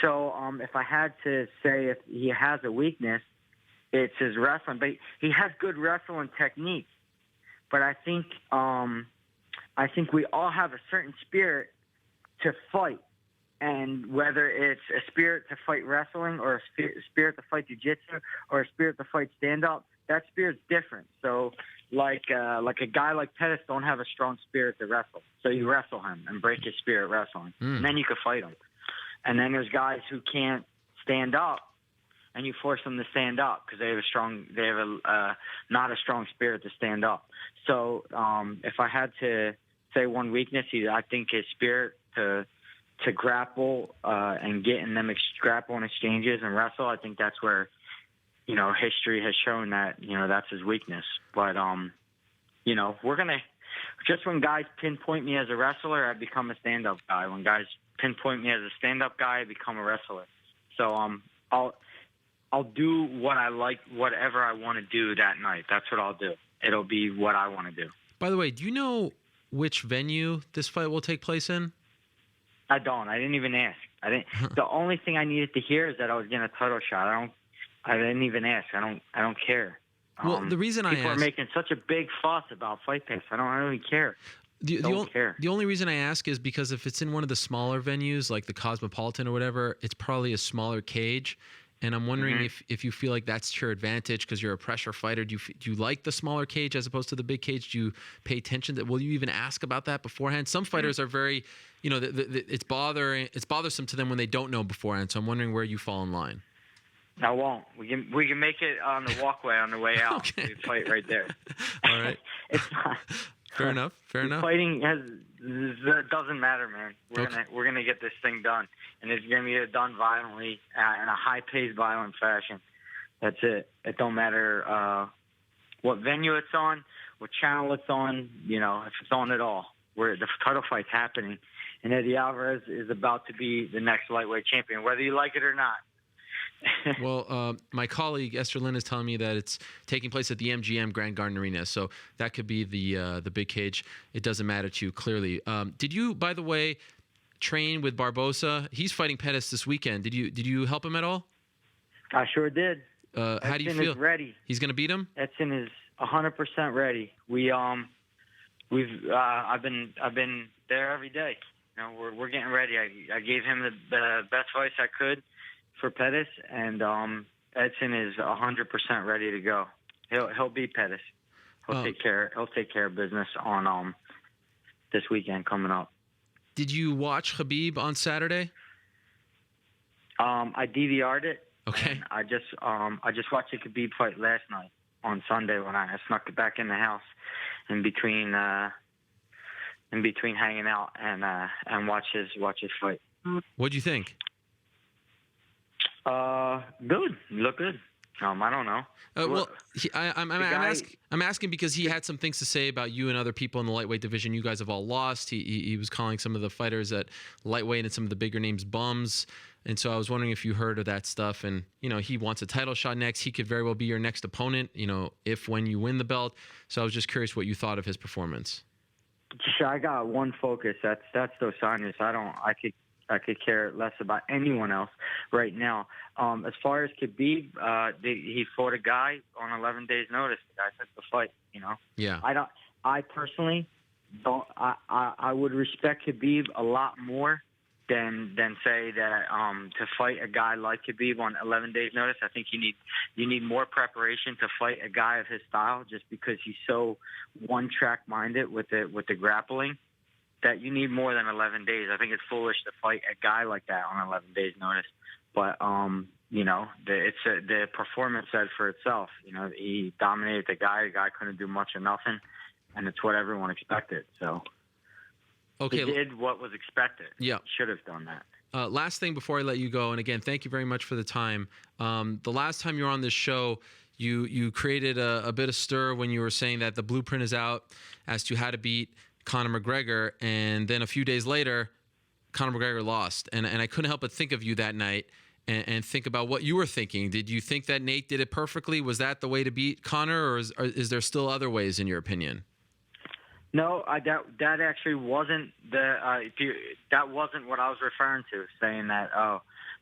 So if I had to say if he has a weakness, it's his wrestling. But he has good wrestling technique. But I think we all have a certain spirit to fight. And whether it's a spirit to fight wrestling or a spirit to fight jiu-jitsu or a spirit to fight stand-up, that spirit's different. So like a guy like Pettis don't have a strong spirit to wrestle. So you wrestle him and break his spirit wrestling. And then you can fight him. And then there's guys who can't stand up, and you force them to stand up because they have not a strong spirit to stand up. So if I had to say one weakness, I think his spirit to grapple and get in them grappling exchanges and wrestle. I think that's where, you know, history has shown that, you know, that's his weakness. But you know, when guys pinpoint me as a wrestler, I become a stand-up guy. When guys pinpoint me as a stand-up guy, I become a wrestler. So I'll do what I like, whatever I want to do that night. That's what I'll do. It'll be what I want to do. By the way, do you know which venue this fight will take place in? I don't. I didn't even ask. The only thing I needed to hear is that I was getting a title shot. I didn't even ask. I don't care. Well, the reason I asked, people are making such a big fuss about Fight Pass. I don't really care. Don't care. The only reason I ask is because if it's in one of the smaller venues, like the Cosmopolitan or whatever, it's probably a smaller cage. And I'm wondering if you feel like that's to your advantage because you're a pressure fighter. Do you like the smaller cage as opposed to the big cage? Do you pay attention to? Will you even ask about that beforehand? Some fighters are very, you know, it's bothersome to them when they don't know beforehand. So I'm wondering where you fall in line. I won't. We can make it on the walkway on the way out. Okay. We fight right there. All right. It's not. Fair enough. Fighting doesn't matter, man. We're gonna get this thing done, and it's gonna be done violently in a high-paced, violent fashion. That's it. It don't matter what venue it's on, what channel it's on. You know, if it's on at all, where the title fight's happening, and Eddie Alvarez is about to be the next lightweight champion, whether you like it or not. Well, my colleague Esther Lynn is telling me that it's taking place at the MGM Grand Garden Arena, so that could be the big cage. It doesn't matter to you, clearly. Did you, by the way, train with Barbosa? He's fighting Pettis this weekend. Did you help him at all? I sure did. How do you feel? Ready. He's going to beat him? Edson is 100% ready. I've been there every day. You know, we're getting ready. I gave him the best advice I could for Pettis, and Edson is 100% ready to go. He'll beat Pettis. He'll take care of business on this weekend coming up. Did you watch Khabib on Saturday? I DVR'd it. Okay. I just watched the Khabib fight last night on Sunday when I snuck it back in the house in between hanging out and watch his fight. What'd you think? Good. Look good. I don't know. I'm asking because he had some things to say about you and other people in the lightweight division. You guys have all lost. He was calling some of the fighters at lightweight and some of the bigger names bums. And so I was wondering if you heard of that stuff. And, you know, he wants a title shot next. He could very well be your next opponent, you know, when you win the belt. So I was just curious what you thought of his performance. I got one focus. That's Dos Anjos. I could care less about anyone else right now. As far as Khabib, he fought a guy on 11 days' notice. The guy took the fight. You know. Yeah. I personally don't. I would respect Khabib a lot more than say that to fight a guy like Khabib on 11 days' notice. I think you need more preparation to fight a guy of his style, just because he's so one-track minded with the grappling. That you need more than 11 days. I think it's foolish to fight a guy like that on 11 days' notice. But the performance said for itself. He dominated the guy. The guy couldn't do much of nothing, and it's what everyone expected. So Okay. he did what was expected. Yeah. Should have done that. Last thing before I let you go, and again, thank you very much for the time. The last time you were on this show, you created a bit of stir when you were saying that the blueprint is out as to how to beat Conor McGregor, and then a few days later, Conor McGregor lost. And I couldn't help but think of you that night and think about what you were thinking. Did you think that Nate did it perfectly? Was that the way to beat Conor, or is there still other ways in your opinion? No, that actually wasn't that wasn't what I was referring to, saying that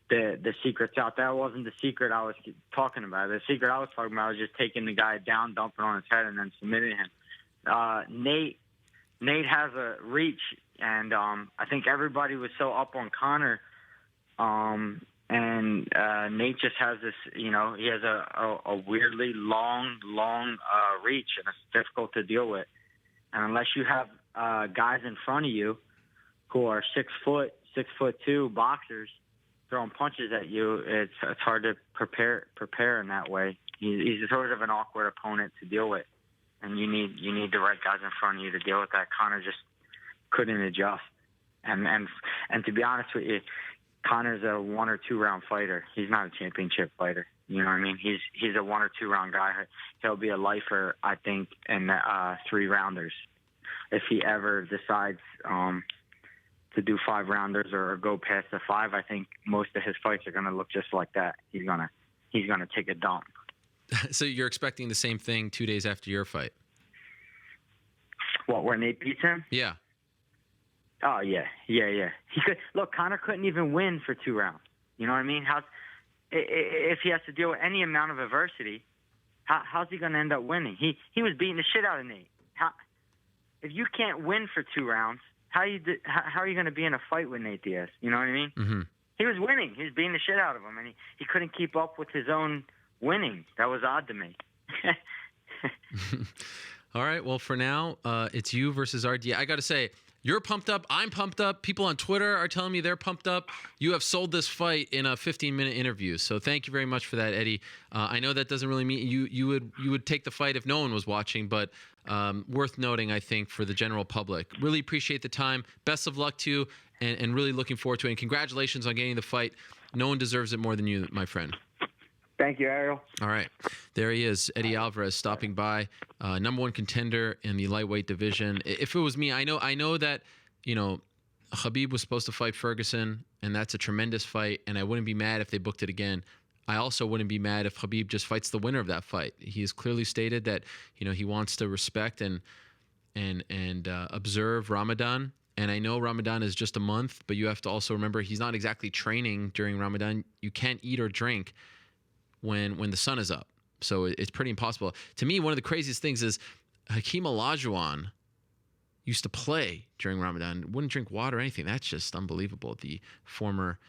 the secret's out. That wasn't the secret I was talking about. The secret I was talking about was just taking the guy down, dumping on his head, and then submitting him. Nate has a reach, and I think everybody was so up on Conor, and Nate just has this. He has a weirdly long reach, and it's difficult to deal with. And unless you have guys in front of you who are 6'2" boxers throwing punches at you, it's hard to prepare in that way. He's sort of an awkward opponent to deal with, and you need the right guys in front of you to deal with that. Conor just couldn't adjust, and to be honest with you, Conor's a 1 or 2 round fighter. He's not a championship fighter. You know what I mean? He's a 1 or 2 round guy. He'll be a lifer, I think, in 3 rounders. If he ever decides to do 5 rounders or go past the 5, I think most of his fights are going to look just like that. He's gonna take a dump. So you're expecting the same thing 2 days after your fight? What, where Nate beats him? Yeah. Oh yeah. He could look. Conor couldn't even win for 2 rounds. You know what I mean? If he has to deal with any amount of adversity, how's he going to end up winning? He was beating the shit out of Nate. If you can't win for 2 rounds, how are you going to be in a fight with Nate Diaz? You know what I mean? Mm-hmm. He was winning. He was beating the shit out of him, and he couldn't keep up with his own winning. That was odd to me. All right. Well, for now, it's you versus RDA. I got to say, you're pumped up. I'm pumped up. People on Twitter are telling me they're pumped up. You have sold this fight in a 15-minute interview. So thank you very much for that, Eddie. I know that doesn't really mean you would take the fight if no one was watching, but worth noting, I think, for the general public. Really appreciate the time. Best of luck to you, and really looking forward to it. And congratulations on getting the fight. No one deserves it more than you, my friend. Thank you, Ariel. All right. There he is, Eddie Alvarez, stopping by, number 1 contender in the lightweight division. If it was me, I know that, Khabib was supposed to fight Ferguson, and that's a tremendous fight, and I wouldn't be mad if they booked it again. I also wouldn't be mad if Khabib just fights the winner of that fight. He has clearly stated that, he wants to respect and observe Ramadan. And I know Ramadan is just a month, but you have to also remember he's not exactly training during Ramadan. You can't eat or drink when the sun is up. So it's pretty impossible. To me, one of the craziest things is Hakeem Olajuwon used to play during Ramadan, wouldn't drink water or anything. That's just unbelievable. The former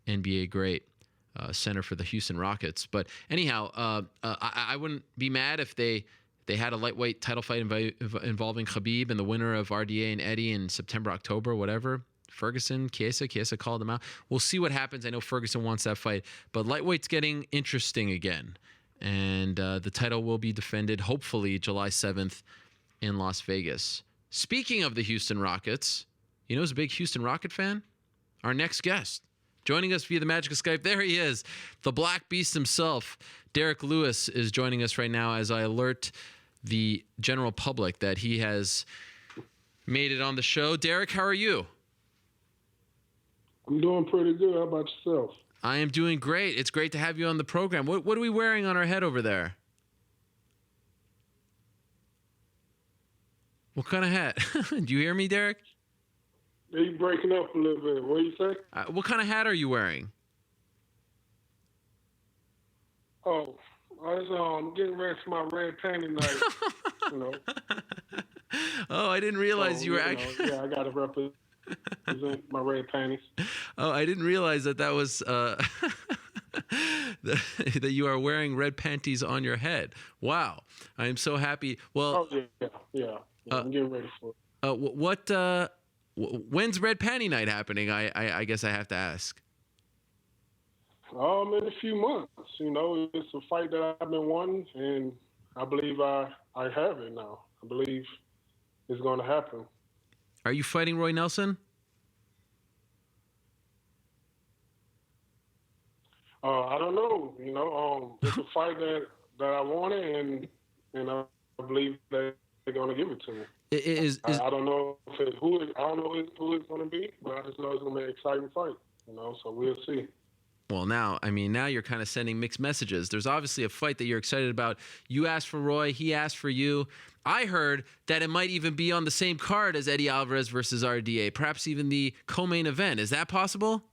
NBA great, center for the Houston Rockets. But anyhow, I wouldn't be mad if they had a lightweight title fight involving Khabib and the winner of RDA and Eddie in September, October, whatever. Ferguson, Chiesa called him out. We'll see what happens. I know Ferguson wants that fight, but lightweight's getting interesting again. And the title will be defended, hopefully, July 7th in Las Vegas. Speaking of the Houston Rockets, who's a big Houston Rocket fan? Our next guest. Joining us via the magic of Skype, there he is, the Black Beast himself. Derek Lewis is joining us right now as I alert the general public that he has made it on the show. Derek, how are you? I'm doing pretty good. How about yourself? I am doing great. It's great to have you on the program. What are we wearing on our head over there? What kind of hat? Do you hear me, Derek? Yeah, you breaking up a little bit. What do you say? What kind of hat are you wearing? Oh, I'm getting ready for my red panty night. Oh, I didn't realize you were actually. Yeah, I got to represent my red panties. Oh, I didn't realize that was that you are wearing red panties on your head. Wow, I am so happy. Well, yeah. I'm getting ready for it. When's Red Panty Night happening? I guess I have to ask. In a few months. It's a fight that I've been wanting, and I believe I have it now. I believe it's going to happen. Are you fighting Roy Nelson? I don't know. It's a fight that I wanted, and I believe that they're going to give it to me. I don't know I don't know who it's going to be, but I just know it's going to be an exciting fight. So we'll see. Well, now you're kind of sending mixed messages. There's obviously a fight that you're excited about. You asked for Roy, he asked for you. I heard that it might even be on the same card as Eddie Alvarez versus RDA, perhaps even the co-main event. Is that possible?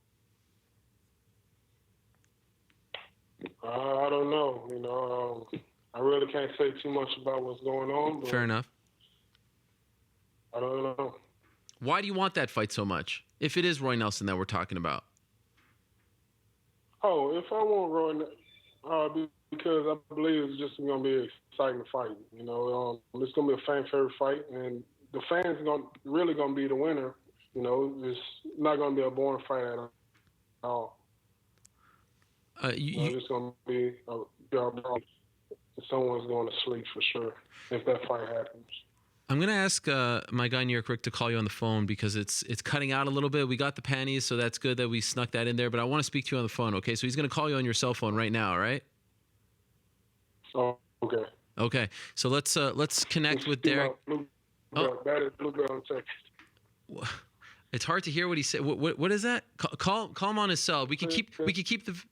I don't know. I really can't say too much about what's going on. But fair enough. I don't know. Why do you want that fight so much, if it is Roy Nelson that we're talking about? Oh, if I want Roy, because I believe it's just going to be an exciting fight. It's going to be a fan favorite fight, and the fans really going to be the winner. It's not going to be a boring fight at all. It's going to be someone's going to sleep for sure if that fight happens. I'm going to ask my guy, New York Rick, to call you on the phone because it's cutting out a little bit. We got the panties, so that's good that we snuck that in there. But I want to speak to you on the phone, okay? So he's going to call you on your cell phone right now, all right? Oh, okay. Okay. So let's connect with Derek. That is Bluebell in Texas. It's hard to hear what he said. What is that? Call him on his cell. We could keep the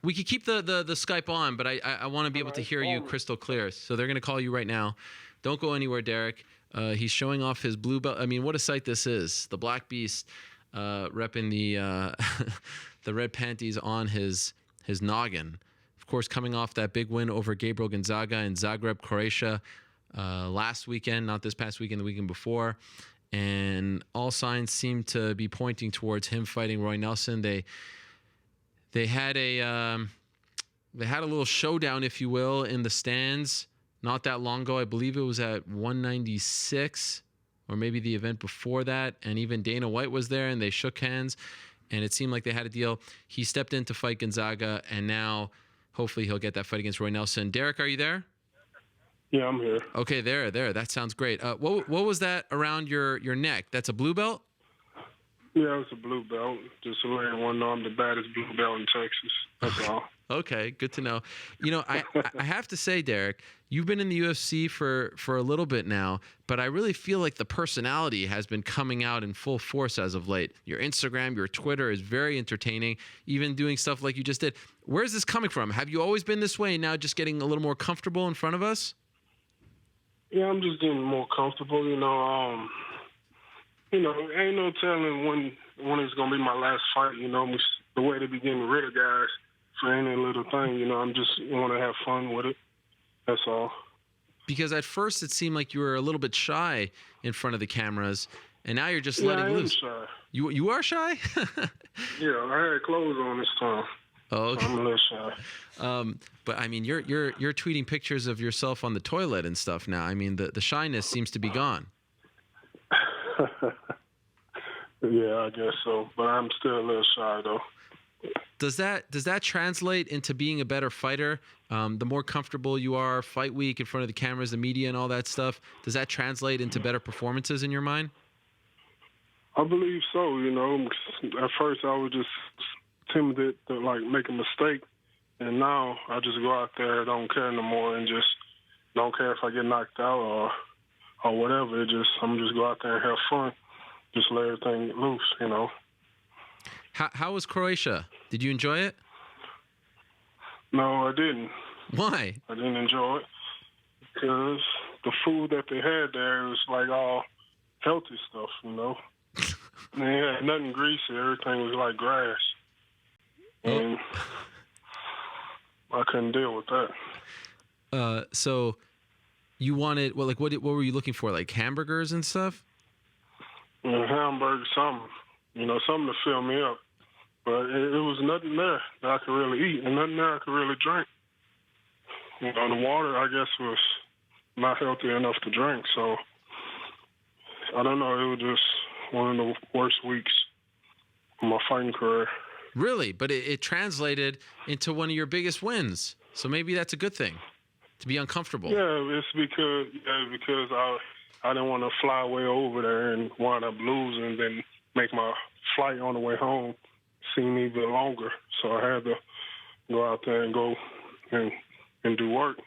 Skype on, but I want to be able to hear you crystal clear. So they're going to call you right now. Don't go anywhere, Derek. He's showing off his blue belt. I mean, what a sight this is. The Black Beast repping the the red panties on his noggin. Of course, coming off that big win over Gabriel Gonzaga in Zagreb, Croatia last weekend, not this past weekend, the weekend before. And all signs seem to be pointing towards him fighting Roy Nelson. They had a little showdown, if you will, in the stands not that long ago. I believe it was at 196, or maybe the event before that. And even Dana White was there, and they shook hands, and it seemed like they had a deal. He stepped in to fight Gonzaga, and now hopefully he'll get that fight against Roy Nelson. Derek, are you there? Yeah, I'm here. Okay, there. That sounds great. What was that around your neck? That's a blue belt? Yeah, it's a blue belt. Just to let everyone know I'm the baddest blue belt in Texas. That's all. Okay, good to know. I have to say, Derek, you've been in the UFC for a little bit now, but I really feel like the personality has been coming out in full force as of late. Your Instagram, your Twitter is very entertaining, even doing stuff like you just did. Where's this coming from? Have you always been this way and now just getting a little more comfortable in front of us? Yeah, I'm just getting more comfortable, ain't no telling when it's going to be my last fight, the way they be getting rid of guys for any little thing, I'm just want to have fun with it. That's all. Because at first it seemed like you were a little bit shy in front of the cameras, and now you're just letting loose. Shy. You are shy? Yeah, I had clothes on this time. Oh, okay. So I'm a little shy. But I mean, you're tweeting pictures of yourself on the toilet and stuff now. I mean, the shyness seems to be gone. Yeah, I guess so. But I'm still a little shy, though. Does that translate into being a better fighter? The more comfortable you are, fight week in front of the cameras, the media, and all that stuff, does that translate into better performances in your mind? I believe so. At first I was just timid to make a mistake, and now I just go out there, don't care no more, and just don't care if I get knocked out or whatever. I'm just go out there and have fun, just let everything loose, How was Croatia? Did you enjoy it? No, I didn't. Why? I didn't enjoy it because the food that they had there was like all healthy stuff, They had nothing greasy. Everything was like grass. And I couldn't deal with that. So you wanted, what were you looking for? Like hamburgers and stuff? Hamburgers, something to fill me up. But it was nothing there that I could really eat and nothing there I could really drink. The water, I guess, was not healthy enough to drink. So, I don't know. It was just one of the worst weeks of my fighting career. Really? But it translated into one of your biggest wins. So maybe that's a good thing, to be uncomfortable. Yeah, it's because I didn't want to fly way over there and wind up losing, then make my flight on the way home seem even longer. So I had to go out there and go and do work.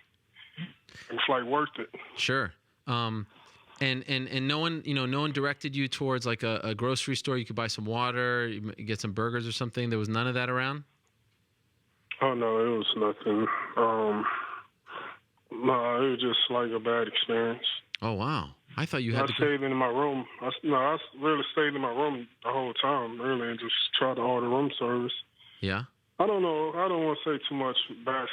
And flight worth it. Sure. And no one directed you towards like a grocery store. You could buy some water, you get some burgers or something. There was none of that around? Oh, no, it was nothing. No, it was just like a bad experience. Oh, wow. I thought you had to stayed in my room. I really stayed in my room the whole time, really, and just tried to order room service. Yeah? I don't know. I don't want to say too much bad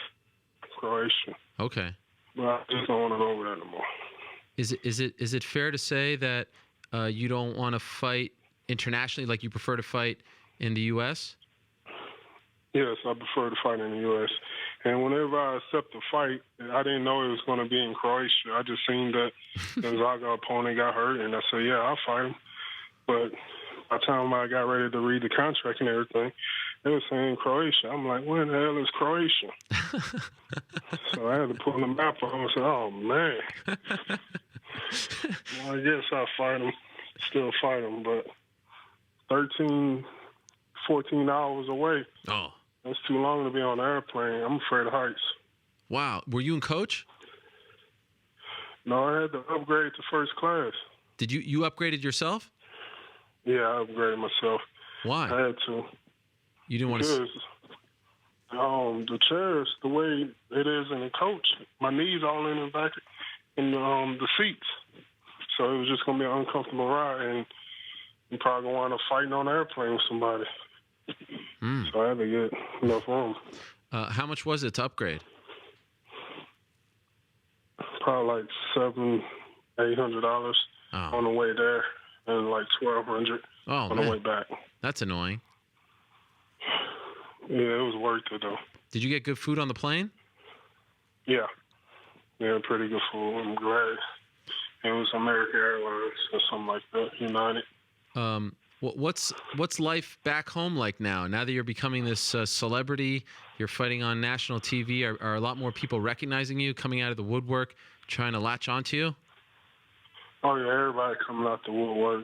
Croatia. Okay. But I just don't want to go over there no more. Is it fair to say that you don't want to fight internationally, like you prefer to fight in the U.S.? Yes, I prefer to fight in the U.S. And whenever I accept a fight, I didn't know it was going to be in Croatia. I just seen that the Zaga opponent got hurt, and I said, yeah, I'll fight him. But by the time I got ready to read the contract and everything, they were saying Croatia. I'm like, where the hell is Croatia? So I had to pull the map up and say, oh, man. Well, I guess I'll still fight him, but 13, 14 hours away. Oh. That's too long to be on an airplane. I'm afraid of heights. Wow. Were you in coach? No, I had to upgrade to first class. Did you upgraded yourself? Yeah, I upgraded myself. Why? I had to. You didn't want to... the chairs, the way it is in the coach, my knees all in the back in the seats. So it was just going to be an uncomfortable ride, and you probably going to wind up fighting on an airplane with somebody. So I had to get enough room. How much was it to upgrade? Probably like $700-800 on the way there, and like $1,200 on the way back. That's annoying. Yeah, it was worth it though. Did you get good food on the plane? Yeah, pretty good food. I'm glad it was American Airlines or something like that. United. What's life back home like now? Now that you're becoming this celebrity, you're fighting on national TV. Are a lot more people recognizing you, coming out of the woodwork, trying to latch onto you? Oh yeah, everybody coming out the woodwork.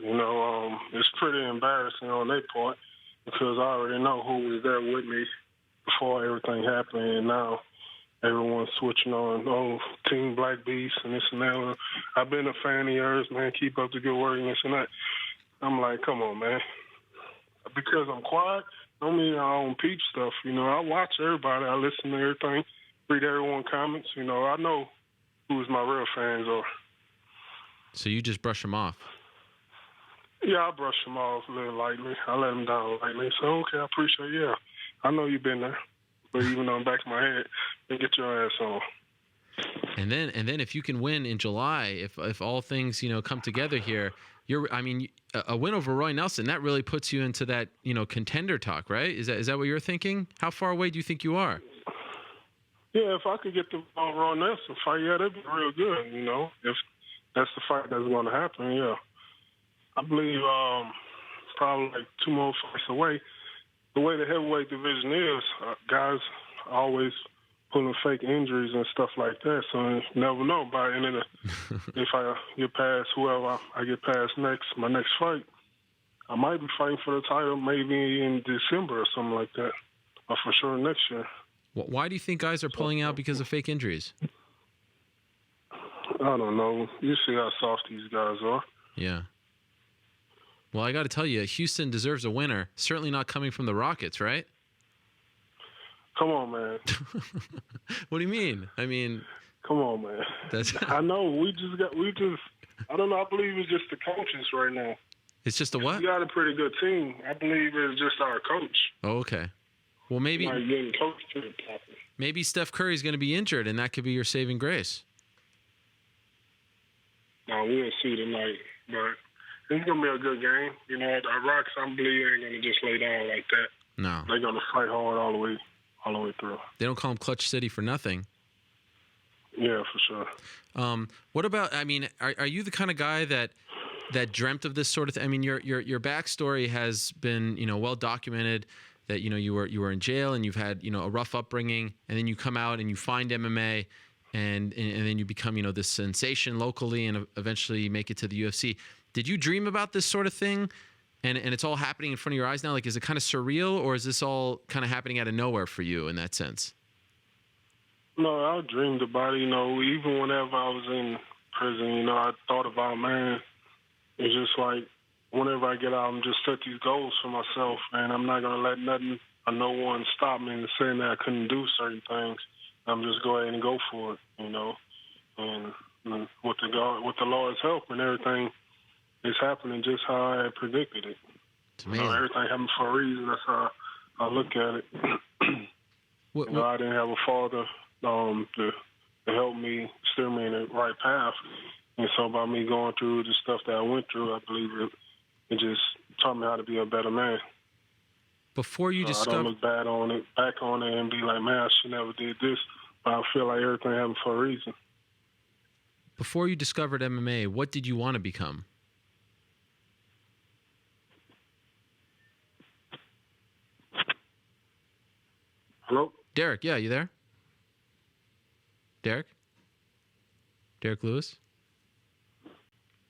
It's pretty embarrassing on their part because I already know who was there with me before everything happened, and now everyone's switching on, Team Black Beast and this and that. I've been a fan of yours, man. Keep up the good work and this and that. I'm like, come on, man. Because I'm quiet, don't mean I don't peep stuff. I watch everybody. I listen to everything, read everyone's comments. I know who's my real fans are. So you just brush them off? Yeah, I brush them off a little lightly. I let them down lightly. So, okay, I appreciate it. Yeah, I know you've been there. But even on the back of my head, then get your ass on. And then if you can win in July, if all things, come together here, a win over Roy Nelson, that really puts you into that, contender talk, right? Is that what you're thinking? How far away do you think you are? Yeah, if I could get the Roy Nelson fight, yeah, that'd be real good, if that's the fight that's going to happen, yeah. I believe probably like 2 more fights away. The way the heavyweight division is, guys always pulling fake injuries and stuff like that, so you never know. By the end of if I get past whoever I get past next, my next fight, I might be fighting for the title maybe in December or something like that, or for sure next year. Why do you think guys are pulling out because of fake injuries? I don't know. You see how soft these guys are. Yeah. Well, I got to tell you, Houston deserves a winner. Certainly not coming from the Rockets, right? Come on, man. What do you mean? Come on, man. I know. I don't know. I believe it's just the coaches right now. It's just a what? We got a pretty good team. I believe it's just our coach. Oh, okay. Well, maybe maybe Steph Curry's going to be injured, and that could be your saving grace. No, we'll see tonight, but it's going to be a good game. The Rockets, I believe, ain't going to just lay down like that. No. They're going to fight hard all the way through. They don't call them Clutch City for nothing. Yeah, for sure. What about, are you the kind of guy that dreamt of this sort of thing? Your backstory has been, well documented. that you were in jail and you've had a rough upbringing, and then you come out and you find MMA, and then you become this sensation locally, and eventually make it to the UFC. Did you dream about this sort of thing, and it's all happening in front of your eyes now? Like, is it kind of surreal, or is this all kind of happening out of nowhere for you in that sense? No, I dreamed about it. Even whenever I was in prison, I thought about, man, it's just like whenever I get out, I'm just set these goals for myself, and I'm not gonna let nothing or no one stop me and saying that I couldn't do certain things. I'm just go ahead and go for it, and with the Lord's help and everything, it's happening just how I had predicted it. It's amazing. Everything happened for a reason. That's how I look at it. I didn't have a father to help me, steer me in the right path. And so by me going through the stuff that I went through, I believe it just taught me how to be a better man. Before you I don't look back on it and be like, man, I should never did this. But I feel like everything happened for a reason. Before you discovered MMA, what did you want to become? Hello? Derek, yeah, you there? Derek Lewis?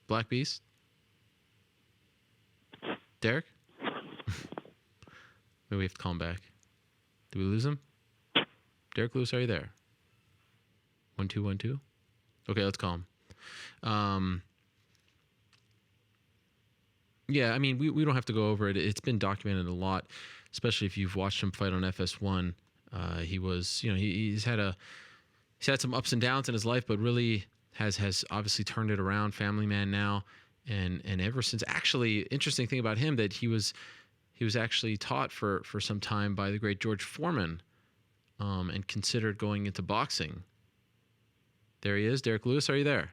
Black Beast? Derek? Maybe we have to call him back. Did we lose him? Derek Lewis, are you there? 1212? Okay, let's call him. Yeah, I mean, we don't have to go over it. It's been documented a lot, especially if you've watched him fight on FS1. He was, he's had some ups and downs in his life, but really has obviously turned it around. Family man now, and ever since. Actually, interesting thing about him that he was actually taught for some time by the great George Foreman, and considered going into boxing. There he is, Derek Lewis. Are you there?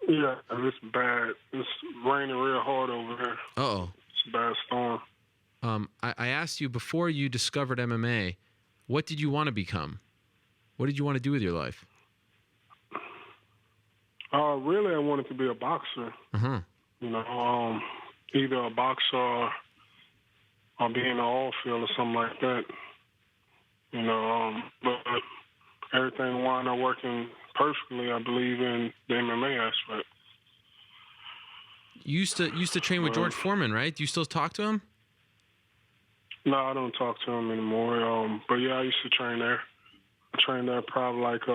Yeah, it's bad. It's raining real hard over here. Uh-oh. It's a bad storm. I asked you before you discovered MMA, what did you want to become? What did you want to do with your life? Really, I wanted to be a boxer. Uh-huh. Either a boxer or be in the oil field or something like that. But everything wound up working perfectly, I believe, in the MMA aspect. You used to train with George Foreman, right? Do you still talk to him? No, I don't talk to him anymore. But yeah, I used to train there. I trained there probably like 2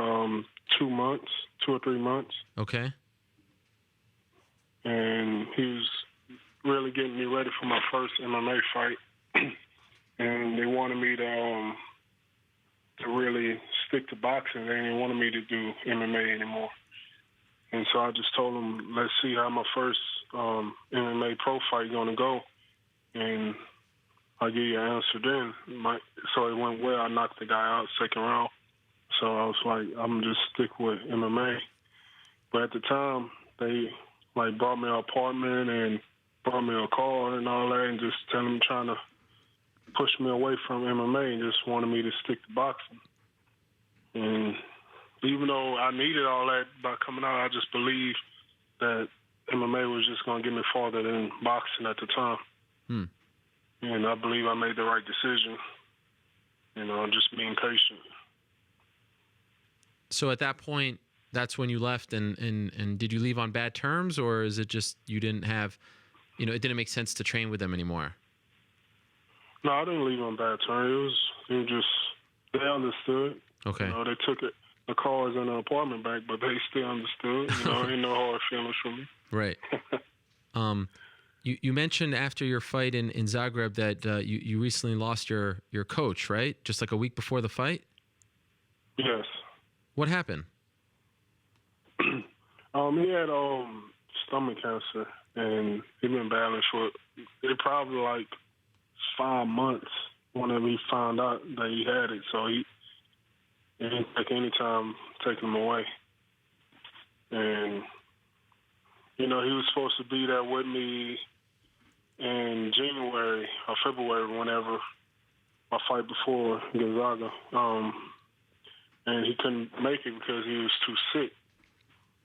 or 3 months. Okay. And he was really getting me ready for my first MMA fight. And they wanted me to really stick to boxing. They didn't want me to do MMA anymore. And so I just told them, let's see how my first MMA pro fight going to go. And I'll give you an answer then. So it went well. I knocked the guy out second round. So I was like, I'm just stick with MMA. But at the time, they brought me an apartment and brought me a car and all that, and just trying to push me away from MMA and just wanted me to stick to boxing. And even though I needed all that by coming out, I just believed that MMA was just going to get me farther than boxing at the time. And I believe I made the right decision, just being patient. So at that point, that's when you left, and did you leave on bad terms, or is it just you didn't have, it didn't make sense to train with them anymore? No, I didn't leave on bad terms. It was just, they understood. Okay. They took the cars and the apartment back, but they still understood. Ain't no hard feelings for me. Right. You mentioned after your fight in Zagreb that you recently lost your coach, right? Just like a week before the fight? Yes. What happened? He had stomach cancer, and he'd been battling for it probably like 5 months whenever he found out that he had it. So he didn't take any time taking him away. And, he was supposed to be there with me in January or February, whenever my fight before Gonzaga. And he couldn't make it because he was too sick.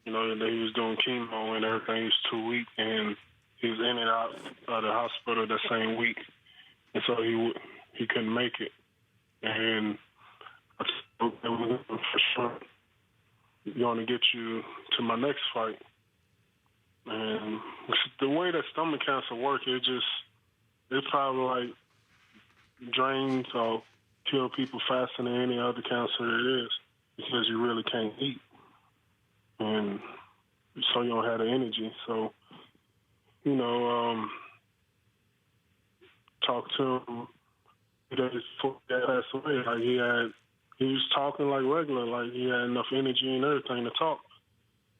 He was doing chemo and everything. He was too weak, and he was in and out of the hospital that same week. And so he couldn't make it. And I told him for sure, going to get you to my next fight. And the way that stomach cancer works, it's probably like drains or kill people faster than any other cancer there is, because you really can't eat. And so you don't have the energy. So, talked to him 2 days before he passed away. Like he was talking like regular, like he had enough energy and everything to talk.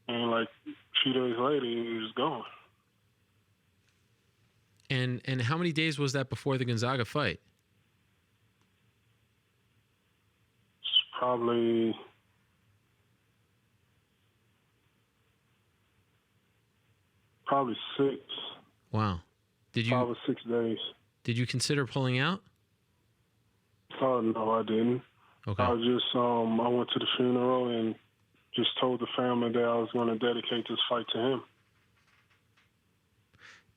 And like a few days later, he was gone. And how many days was that before the Gonzaga fight? It's probably six. Wow. Probably 6 days. Did you consider pulling out? Oh, no, I didn't. Okay. I was just, I went to the funeral and just told the family that I was going to dedicate this fight to him.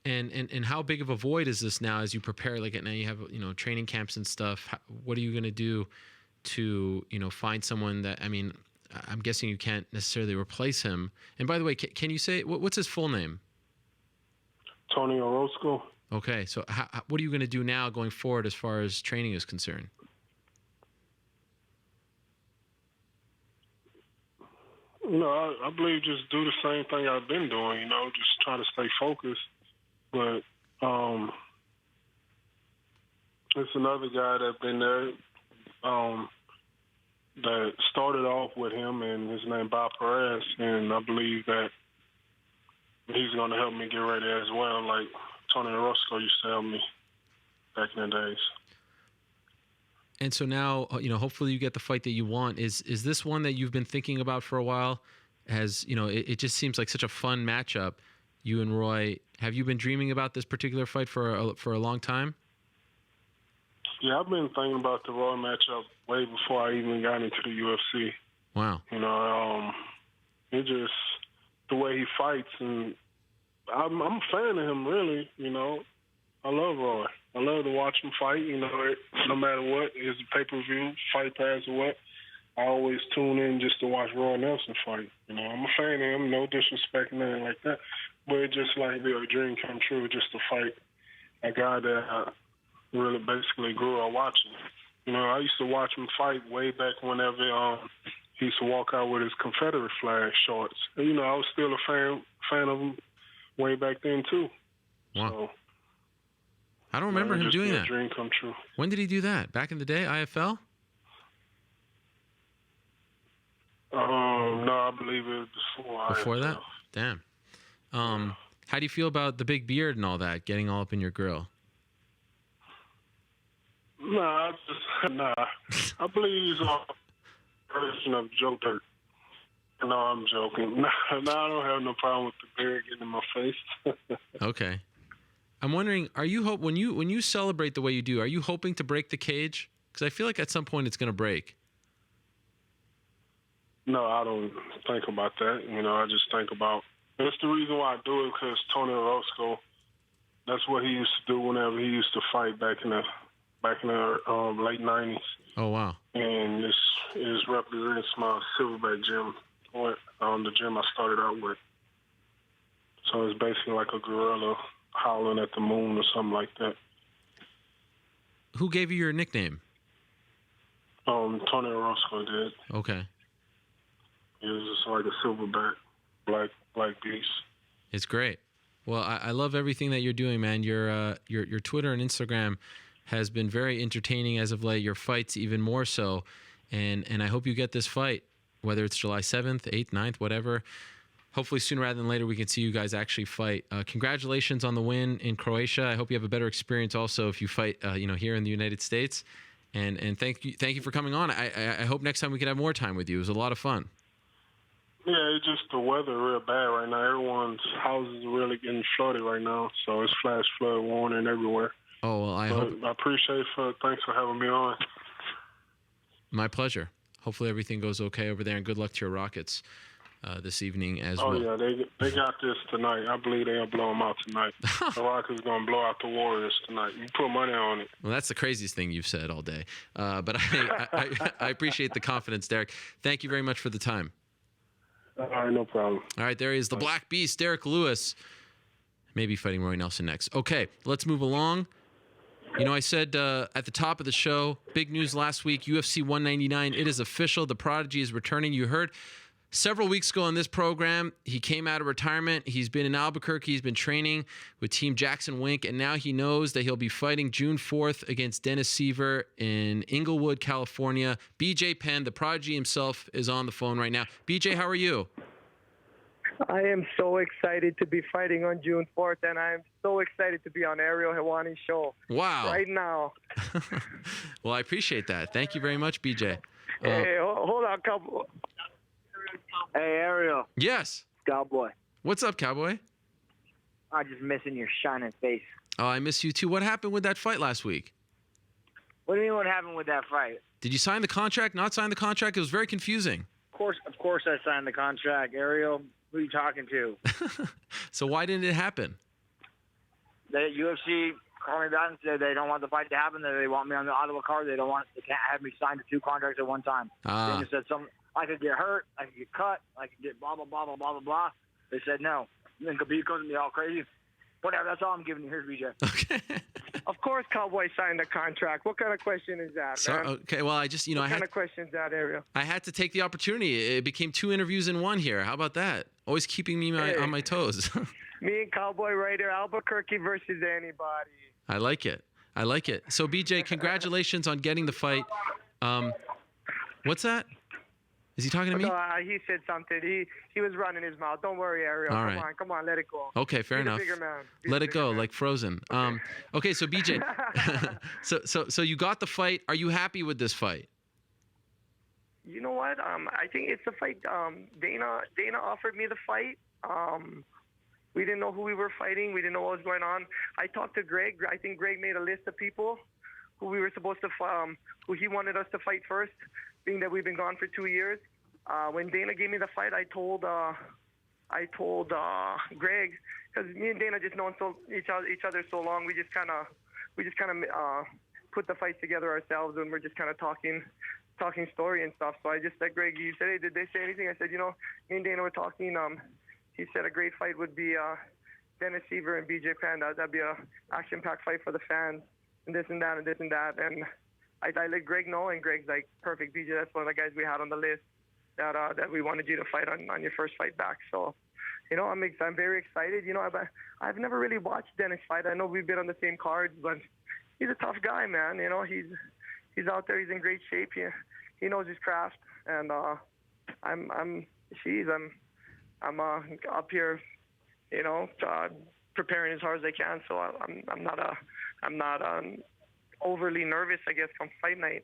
And how big of a void is this now as you prepare? Like now you have, training camps and stuff. What are you going to do to, find someone that, I mean, I'm guessing you can't necessarily replace him. And by the way, can you say, what's his full name? Tony Orozco. Okay. So what are you going to do now going forward as far as training is concerned? I believe just do the same thing I've been doing, just try to stay focused. But it's another guy that's been there that started off with him, and his name Alvarez, and I believe that he's going to help me get ready as well, like Tony Orozco used to help me back in the days. And so now, hopefully you get the fight that you want. Is this one that you've been thinking about for a while? It just seems like such a fun matchup. You and Roy, have you been dreaming about this particular fight for a long time? Yeah, I've been thinking about the Roy matchup way before I even got into the UFC. Wow. It just the way he fights, and I'm a fan of him, really. I love Roy. I love to watch him fight. No matter what, his pay-per-view, Fight Pass or what, I always tune in just to watch Roy Nelson fight. I'm a fan of him, no disrespect, nothing like that. But it's just like a dream come true just to fight a guy that I really basically grew up watching. I used to watch him fight way back whenever he used to walk out with his Confederate flag shorts. And, I was still a fan of him way back then too. Wow. So, I don't remember him doing that. Dream come true. When did he do that? Back in the day, IFL? No, I believe it was before IFL. That? Damn. How do you feel about the big beard and all that getting all up in your grill? Nah. I believe he's a version of Joe Dirt. No, I'm joking. No, I don't have no problem with the beard getting in my face. Okay. I'm wondering, are you when you celebrate the way you do, are you hoping to break the cage? Because I feel like at some point it's going to break. No, I don't think about that. I just think about that's the reason why I do it, because Tony Orozco, that's what he used to do whenever he used to fight back in the late 90s. Oh, wow. And this represents my silverback gym, the gym I started out with. So it's basically like a gorilla howling at the moon or something like that. Who gave you your nickname? Tony Orozco did. Okay. It was just like a silverback, black beast. It's great. Well, I love everything that you're doing, man. Your Twitter and Instagram has been very entertaining as of late. Your fights even more so. And I hope you get this fight, whether it's July 7th, 8th, 9th, whatever. Hopefully sooner rather than later we can see you guys actually fight. Congratulations on the win in Croatia. I hope you have a better experience also if you fight here in the United States. And thank you for coming on. I hope next time we can have more time with you. It was a lot of fun. Yeah, it's just the weather real bad right now. Everyone's houses are really getting flooded right now, so it's flash flood warning everywhere. Oh, well, I appreciate it. Thanks for having me on. My pleasure. Hopefully everything goes okay over there, and good luck to your Rockets. this evening as Oh, well. yeah, they got this tonight. I believe they'll blow them out tonight. The Rockets going to blow out the Warriors tonight. You put money on it. Well, that's the craziest thing you've said all day. But I appreciate the confidence, Derek. Thank you very much for the time. All right, no problem. All right, there he is, the Black Beast, Derek Lewis. Maybe fighting Roy Nelson next. Okay, let's move along. You know, I said at the top of the show, big news last week, UFC 199. It is official. The Prodigy is returning. You heard several weeks ago on this program, he came out of retirement. He's been in Albuquerque. He's been training with Team Jackson Wink, and now he knows that he'll be fighting June 4th against Dennis Seaver in Inglewood, California. BJ Penn, the Prodigy himself, is on the phone right now. BJ, how are you? I am so excited to be fighting on June 4th, and I am so excited to be on Ariel Helwani's show. Wow. Right now. Well, I appreciate that. Thank you very much, BJ. Hey, hold on, Cowboy. Hey, Ariel. Yes. Cowboy. What's up, Cowboy? I'm just missing your shining face. Oh, I miss you too. What happened with that fight last week? What do you mean what happened with that fight? Did you sign the contract, not sign the contract? It was very confusing. Of course I signed the contract. Ariel, who are you talking to? So why didn't it happen? The UFC called me back and said they don't want the fight to happen. That they want me on the Ottawa card. They can't have me sign the two contracts at one time. Ah. They said I could get hurt, I could get cut, I could get blah, blah, blah, blah, blah, blah, blah. They said no. And then Khabib comes to me all crazy. Whatever, that's all I'm giving you. Here's BJ. Okay. Of course Cowboy signed the contract. What kind of question is that, man? Okay, well, I just, What kind of question is that, Ariel? I had to take the opportunity. It became 2 interviews in one here. How about that? Always keeping me on my toes. Me and Cowboy right here, Albuquerque versus anybody. I like it. So, BJ, congratulations on getting the fight. What's that? Is he talking to me? No, he said something. He was running his mouth. Don't worry, Ariel. All right. Come on, let it go. Okay, fair enough. Bigger man. Let it go, like Frozen. Okay, so BJ, so you got the fight. Are you happy with this fight? You know what? I think it's a fight. Dana offered me the fight. We didn't know who we were fighting. We didn't know what was going on. I talked to Greg. I think Greg made a list of people who we were supposed to, who he wanted us to fight first, being that we've been gone for 2 years. When Dana gave me the fight, I told Greg, because me and Dana just known each other so long. We just kind of put the fight together ourselves, and we're just kind of talking story and stuff. So I just said, Greg, you said, hey, did they say anything? I said, me and Dana were talking. He said a great fight would be Dennis Seaver and BJ Penn. That'd be a action-packed fight for the fans, and this and that and this and that. And I let Greg know, and Greg's like, perfect, BJ. That's one of the guys we had on the list that we wanted you to fight on your first fight back. So, I'm very excited. I've never really watched Dennis fight. I know we've been on the same cards, but he's a tough guy, man. He's out there. He's in great shape. He knows his craft, and I'm up here, preparing as hard as I can. So I'm not overly nervous, I guess, come fight night,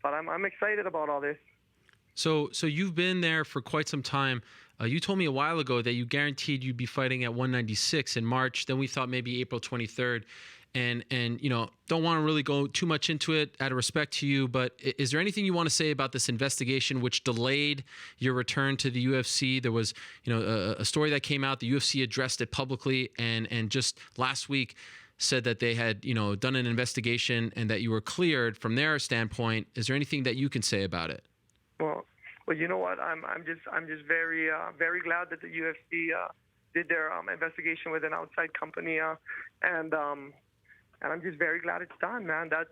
but I'm excited about all this. So you've been there for quite some time. You told me a while ago that you guaranteed you'd be fighting at 196 in March. Then we thought maybe April 23rd. And don't want to really go too much into it out of respect to you, but is there anything you want to say about this investigation which delayed your return to the UFC? There was, a story that came out. The UFC addressed it publicly, and just last week said that they had, done an investigation and that you were cleared from their standpoint. Is there anything that you can say about it? Well, you know what? I'm just very very glad that the UFC did their investigation with an outside company, and I'm just very glad it's done, man. That's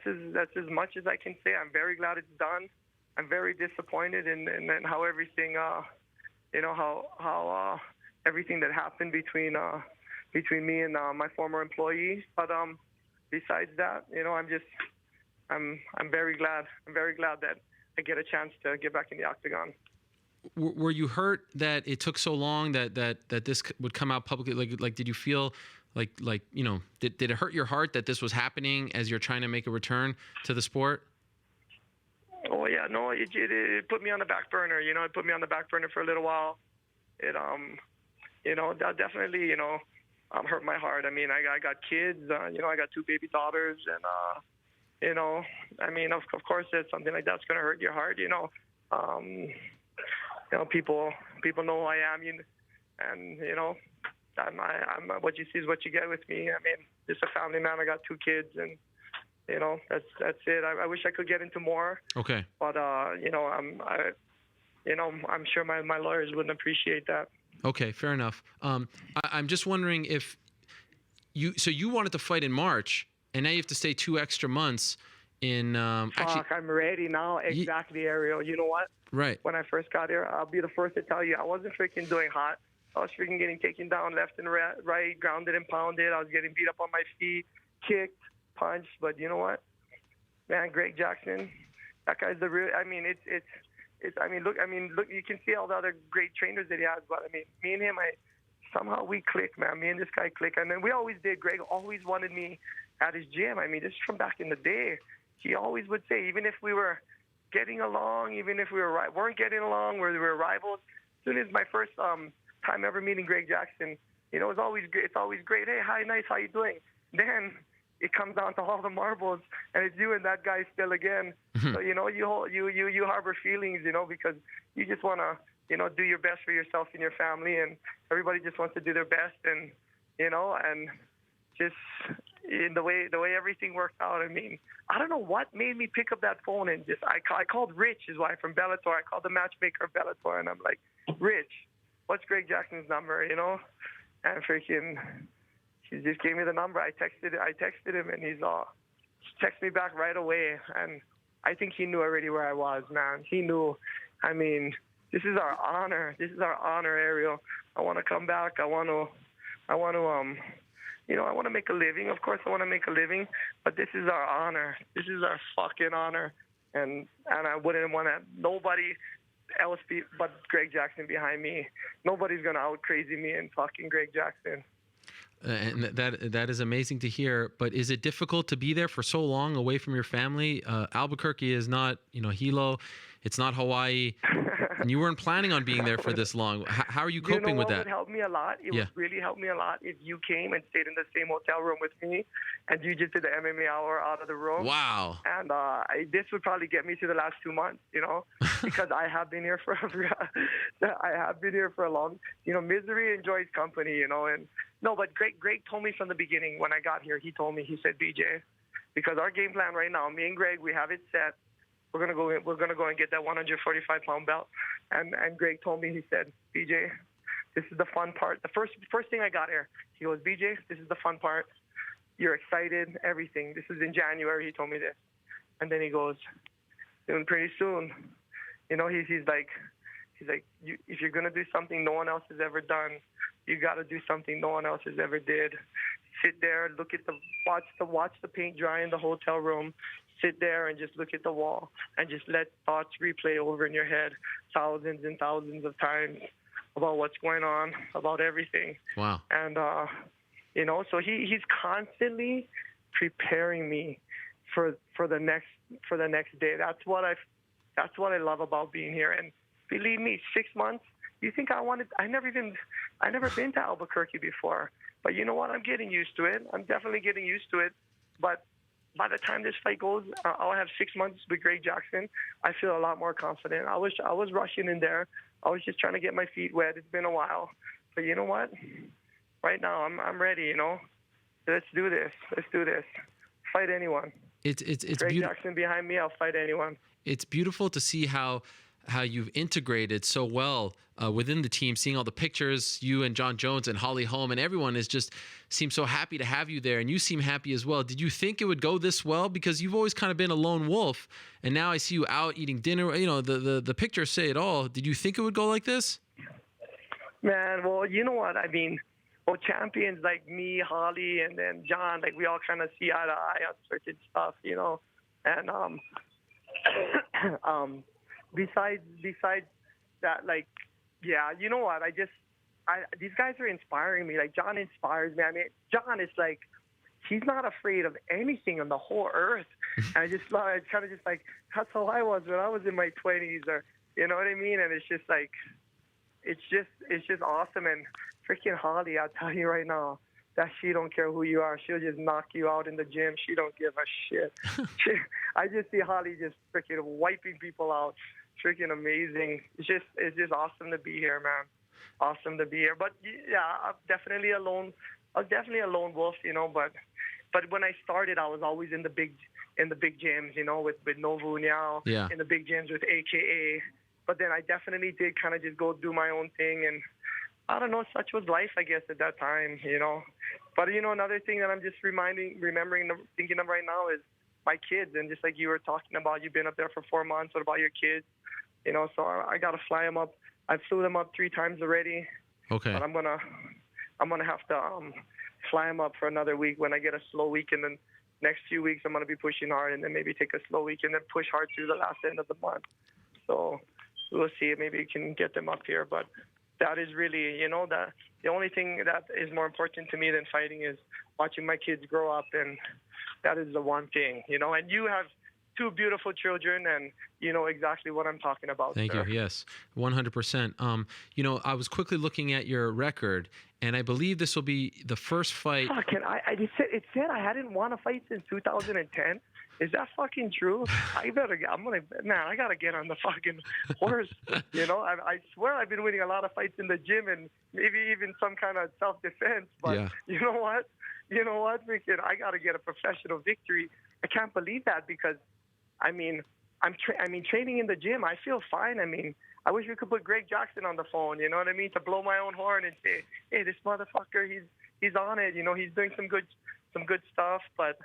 as much as I can say. I'm very glad it's done. I'm very disappointed in how everything, how everything that happened between me and my former employee. But besides that, I'm very glad. I'm very glad that I get a chance to get back in the octagon. Were you hurt that it took so long that this would come out publicly? Like did you feel like did it hurt your heart that this was happening as you're trying to make a return to the sport? Oh yeah, no, it put me on the back burner. It put me on the back burner for a little while. It that definitely hurt my heart. I mean, I got kids. I got 2 baby daughters, and of course, that something like that's gonna hurt your heart. people know who I am, and I'm what you see is what you get with me. I mean, just a family man. I got 2 kids, and that's it. I wish I could get into more. Okay. But I'm sure my lawyers wouldn't appreciate that. Okay, fair enough. I'm just wondering if you wanted to fight in March, and now you have to stay 2 extra months in. Fuck, I'm ready now. Exactly, Ariel. You know what? Right. When I first got here, I'll be the first to tell you, I wasn't freaking doing hot. I was freaking getting taken down left and right, grounded and pounded. I was getting beat up on my feet, kicked, punched. But you know what? Man, Greg Jackson, that guy's the real. I mean, look. You can see all the other great trainers that he has. But I mean, me and him, somehow we click, man. Me and this guy click. And then we always did. Greg always wanted me at his gym. I mean, this is from back in the day. He always would say, even if we were getting along, even if we weren't getting along, where we were rivals. As soon as my first time ever meeting Greg Jackson, it's always great. It's always great. Hey, hi, nice. How you doing? Then it comes down to all the marbles, and it's you and that guy still again. So you harbor feelings, because you just want to do your best for yourself and your family, and everybody just wants to do their best, and and just in the way everything worked out. I mean, I don't know what made me pick up that phone and just I called Rich, his wife from Bellator. I called the matchmaker of Bellator, and I'm like, Rich, what's Greg Jackson's number? And freaking, he just gave me the number. I texted him, and he's texted me back right away. And I think he knew already where I was, man. He knew. I mean, this is our honor. This is our honor, Ariel. I want to come back. I want to I want to make a living. Of course, I want to make a living, but this is our honor. This is our fucking honor, and I wouldn't want nobody else but Greg Jackson behind me. Nobody's gonna out crazy me and fucking Greg Jackson. And that is amazing to hear. But is it difficult to be there for so long away from your family? Albuquerque is not, Hilo. It's not Hawaii. And you weren't planning on being there for this long. How are you coping with that? It would help me a lot. It would really help me a lot if you came and stayed in the same hotel room with me, and you just did the MMA Hour out of the room. Wow. And this would probably get me to the last 2 months, because I have been here for a long. Misery enjoys company, and no, but Greg told me from the beginning when I got here. He told me, he said, BJ, because our game plan right now, me and Greg, we have it set. We're gonna go and get that 145-pound belt. And Greg told me, he said, BJ, this is the fun part. The first thing I got here, he goes, BJ, this is the fun part. You're excited, everything. This is in January. He told me this, and then he goes, soon, pretty soon, he's like, if you're gonna do something no one else has ever done, you got to do something no one else has ever did. Sit there, watch the paint dry in the hotel room. Sit there and just look at the wall and just let thoughts replay over in your head thousands and thousands of times about what's going on, about everything. Wow. And so he's constantly preparing me for the next day. That's what I love about being here. And believe me, 6 months. You think I never been to Albuquerque before. But you know what? I'm getting used to it. I'm definitely getting used to it. But by the time this fight goes, I'll have 6 months with Greg Jackson. I feel a lot more confident. I was rushing in there. I was just trying to get my feet wet. It's been a while. But you know what? Right now, I'm ready, Let's do this. Let's do this. Fight anyone. It's Greg Jackson behind me, I'll fight anyone. It's beautiful to see how you've integrated so well within the team, seeing all the pictures, you and John Jones and Holly Holm, and everyone seems so happy to have you there, and you seem happy as well. Did you think it would go this well? Because you've always kind of been a lone wolf, and now I see you out eating dinner. The pictures say it all. Did you think it would go like this? Man, well, you know what? I mean, champions like me, Holly, and then John, we all kind of see eye to eye on certain stuff, and besides that, you know what? These guys are inspiring me. John inspires me. I mean, John is he's not afraid of anything on the whole earth. And it's kind of just that's how I was when I was in my 20s, or you know what I mean? And it's just it's just awesome. And freaking Holly, I'll tell you right now, that she don't care who you are. She'll just knock you out in the gym. She don't give a shit. I just see Holly just freaking wiping people out. freaking amazing. It's just awesome to be here, man. Awesome to be here. But yeah, I'm definitely a lone. I was definitely a lone wolf, you know. But when I started, I was always in the big gyms, you know, with Novu now, in the big gyms with AKA. But then I definitely did kind of just go do my own thing, and I don't know, such was life, I guess, at that time, you know. But, you know, another thing that I'm just thinking of right now is my kids. And just like you were talking about, you've been up there for 4 months. What about your kids? You know, so I got to fly them up. I flew them up 3 times already. Okay. But I'm gonna have to fly them up for another week when I get a slow week. And then next few weeks, I'm going to be pushing hard, and then maybe take a slow week and then push hard through the last end of the month. So we'll see. Maybe we can get them up here. But that is really, you know, that the only thing that is more important to me than fighting is watching my kids grow up, and that is the one thing, you know. And you have 2 beautiful children, and you know exactly what I'm talking about. Thank you. Yes, 100%. You know, I was quickly looking at your record, and I believe this will be the first fight. Fuck, it said I hadn't won a fight since 2010. Is that fucking true? I gotta get on the fucking horse. You know, I swear I've been winning a lot of fights in the gym and maybe even some kind of self-defense. But you know what? Freaking, I gotta get a professional victory. I can't believe that because, I mean, training in the gym. I feel fine. I mean, I wish we could put Greg Jackson on the phone. You know what I mean? To blow my own horn and say, hey, this motherfucker, he's on it. You know, he's doing some good stuff. But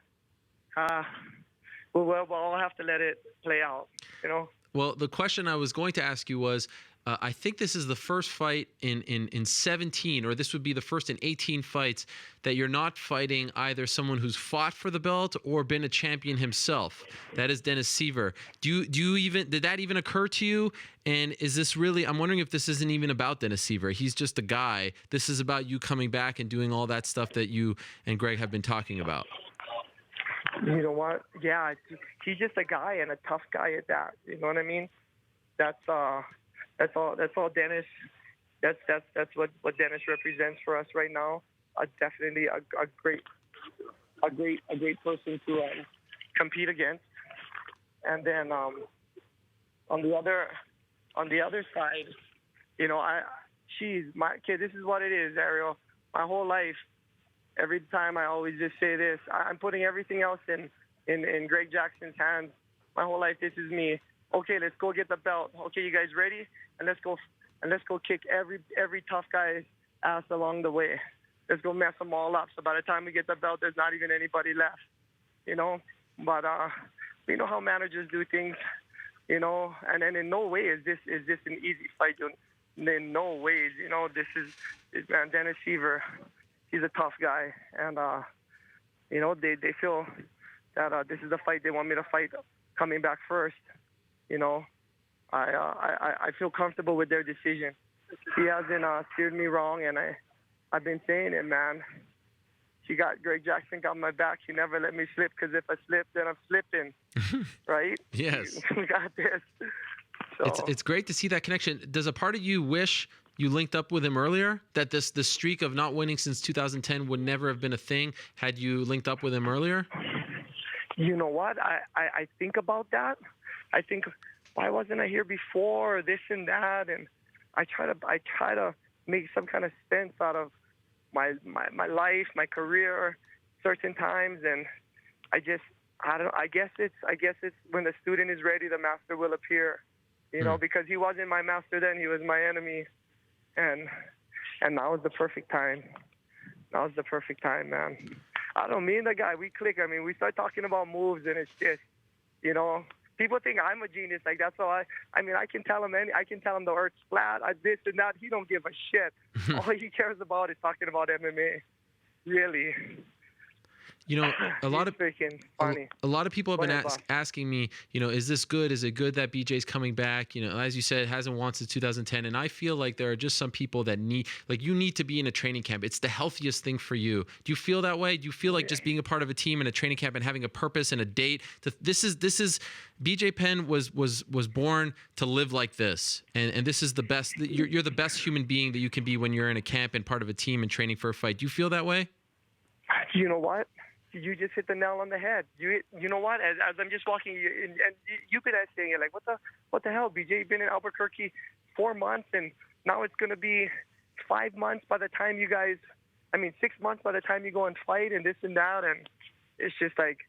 well, I'll have to let it play out, you know? Well, the question I was going to ask you was, I think this is the first fight in 17, or this would be the first in 18 fights that you're not fighting either someone who's fought for the belt or been a champion himself. That is Dennis Siver. Did that even occur to you? And is this really, I'm wondering if this isn't even about Dennis Siver. He's just a guy. This is about you coming back and doing all that stuff that you and Greg have been talking about. You know what? Yeah, he's just a guy, and a tough guy at that. You know what I mean? That's all Dennis. That's what Dennis represents for us right now. Definitely a great person to compete against. And then on the other side, you know, my kid. This is what it is, Ariel. My whole life. Every time I always just say this, I'm putting everything else in Greg Jackson's hands. My whole life, this is me. Okay, let's go get the belt. Okay, you guys ready? And let's go kick every tough guy's ass along the way. Let's go mess them all up. So by the time we get the belt, there's not even anybody left, you know. But we know how managers do things, you know. And then in no way is this an easy fight. In no ways, you know. This is man, Dennis Siver. He's a tough guy, and you know, they feel that this is the fight they want me to fight coming back first. You know, I feel comfortable with their decision. He hasn't steered me wrong, and I've been saying it, man. Greg Jackson got my back. He never let me slip, because if I slip, then I'm slipping, right? Yes. We got this. So. It's great to see that connection. Does a part of you wish you linked up with him earlier? That the streak of not winning since 2010 would never have been a thing had you linked up with him earlier? You know what? I think about that. I think, why wasn't I here before? This and that, and I try to make some kind of sense out of my life, my career, certain times, and I guess it's when the student is ready, the master will appear. You know, because he wasn't my master then; he was my enemy. And now is the perfect time. Now is the perfect time, man. I don't know, me and the guy, we click. I mean, we start talking about moves, and it's just, you know, people think I'm a genius. Like, that's all I mean, I can tell him the earth's flat, this and that. He don't give a shit. All he cares about is talking about MMA. Really. You know, a lot of people have been asking me, you know, is this good? Is it good that BJ's coming back? You know, as you said, hasn't won since 2010. And I feel like there are just some people that you need to be in a training camp. It's the healthiest thing for you. Do you feel that way? Do you feel like just being a part of a team in a training camp and having a purpose and a date? This is BJ Penn was born to live like this. And this is the best. You're the best human being that you can be when you're in a camp and part of a team and training for a fight. Do you feel that way? You know what? you just hit the nail on the head. You know what? As I'm just walking, and you've been saying it, like, what the hell, BJ? You've been in Albuquerque 4 months, and now it's going to be 5 months by the time 6 months by the time you go and fight and this and that. And it's just like,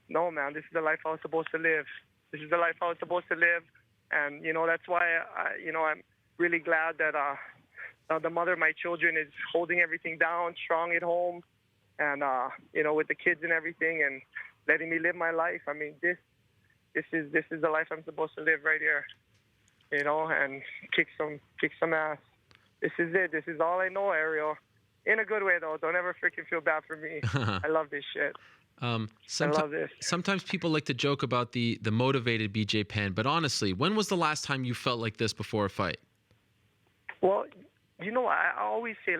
no, man, this is the life I was supposed to live. This is the life I was supposed to live. And, that's why, I'm really glad that the mother of my children is holding everything down, strong at home, and, with the kids and everything, and letting me live my life. I mean, this is the life I'm supposed to live right here, and kick some ass. This is it. This is all I know, Ariel. In a good way, though. Don't ever freaking feel bad for me. I love this shit. I love this. Sometimes people like to joke about the motivated BJ Penn, but honestly, when was the last time you felt like this before a fight? Well, I always say,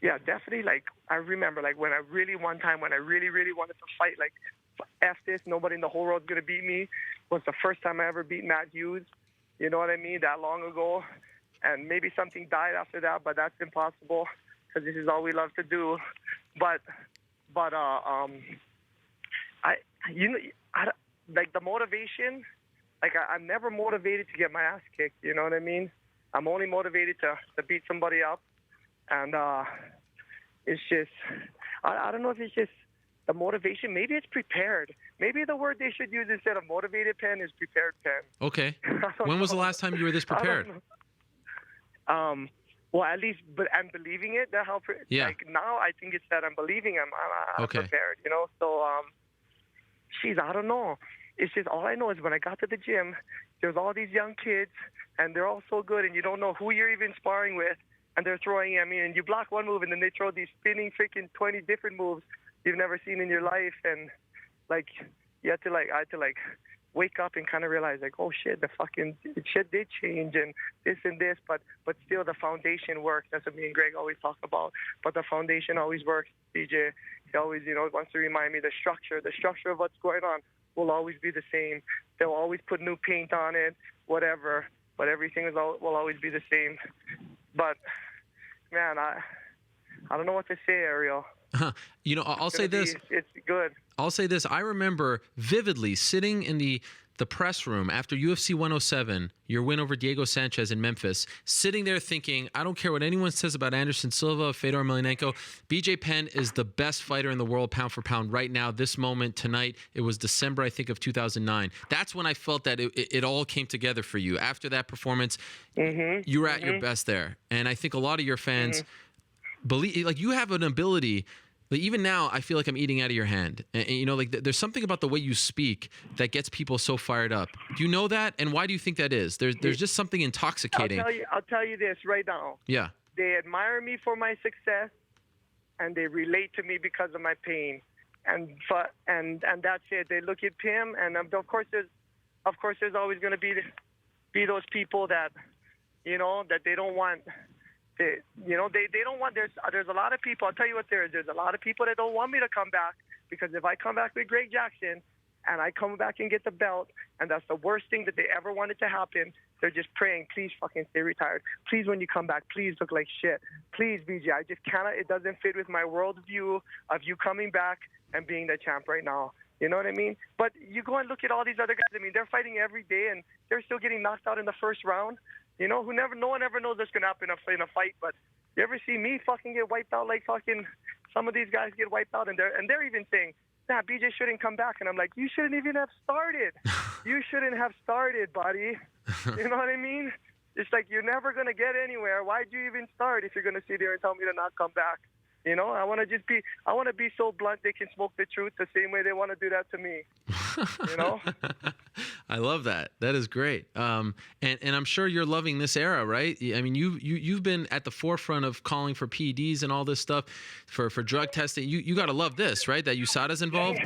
yeah, definitely. Like, I remember, when I really wanted to fight, F this, nobody in the whole world's going to beat me, was the first time I ever beat Matt Hughes. You know what I mean? That long ago. And maybe something died after that, but that's impossible because this is all we love to do. But the motivation, I'm never motivated to get my ass kicked. You know what I mean? I'm only motivated to beat somebody up. And it's just, I don't know if it's just the motivation. Maybe it's prepared. Maybe the word they should use instead of motivated Penn is prepared Penn. Okay. When was the last time you were this prepared? Well, at least, I'm believing it. That how, yeah. Now I think it's that I'm believing I'm okay. prepared, So, I don't know. It's just all I know is when I got to the gym, there's all these young kids, and they're all so good, and you don't know who you're even sparring with, and they're throwing. I mean, and you block one move, and then they throw these spinning freaking 20 different moves you've never seen in your life, and I had to wake up and kind of realize, oh shit, the fucking shit did change and this, but still the foundation works. That's what me and Greg always talk about. But the foundation always works. DJ, he always, wants to remind me the structure of what's going on will always be the same. They'll always put new paint on it, whatever, but everything will always be the same. But man, I don't know what to say, Ariel. I'll say this. It's good. I'll say this. I remember vividly sitting in the press room after UFC 107, your win over Diego Sanchez in Memphis, sitting there thinking, I don't care what anyone says about Anderson Silva, Fedor Emelianenko. BJ Penn is the best fighter in the world, pound for pound, right now, this moment, tonight. It was December, I think, of 2009. That's when I felt that it all came together for you. After that performance, you were at your best there. And I think a lot of your fans believe, you have an ability. Even now, I feel like I'm eating out of your hand. And there's something about the way you speak that gets people so fired up. Do you know that? And why do you think that is? There's just something intoxicating. I'll tell you this right now. Yeah. They admire me for my success, and they relate to me because of my pain. And that's it. They look at Pim, and of course there's always going to be those people that, that they don't want. They don't want. There's a lot of people. I'll tell you what there is. There's a lot of people that don't want me to come back because if I come back with Greg Jackson and I come back and get the belt, and that's the worst thing that they ever wanted to happen, they're just praying, please fucking stay retired. Please, when you come back, please look like shit. Please, BJ, I just cannot. It doesn't fit with my worldview of you coming back and being the champ right now. You know what I mean? But you go and look at all these other guys. I mean, they're fighting every day, and they're still getting knocked out in the first round. No one ever knows what's going to happen in a fight. But you ever see me fucking get wiped out like fucking some of these guys get wiped out, and they're even saying, nah, BJ shouldn't come back. And I'm like, you shouldn't even have started. You shouldn't have started, buddy. You know what I mean? It's like you're never going to get anywhere. Why'd you even start if you're going to sit there and tell me to not come back? I want to be so blunt they can smoke the truth the same way they want to do that to me. I love that. That is great. And I'm sure you're loving this era, right? I mean, you've been at the forefront of calling for PEDs and all this stuff for drug testing. You got to love this, right? That USADA's involved.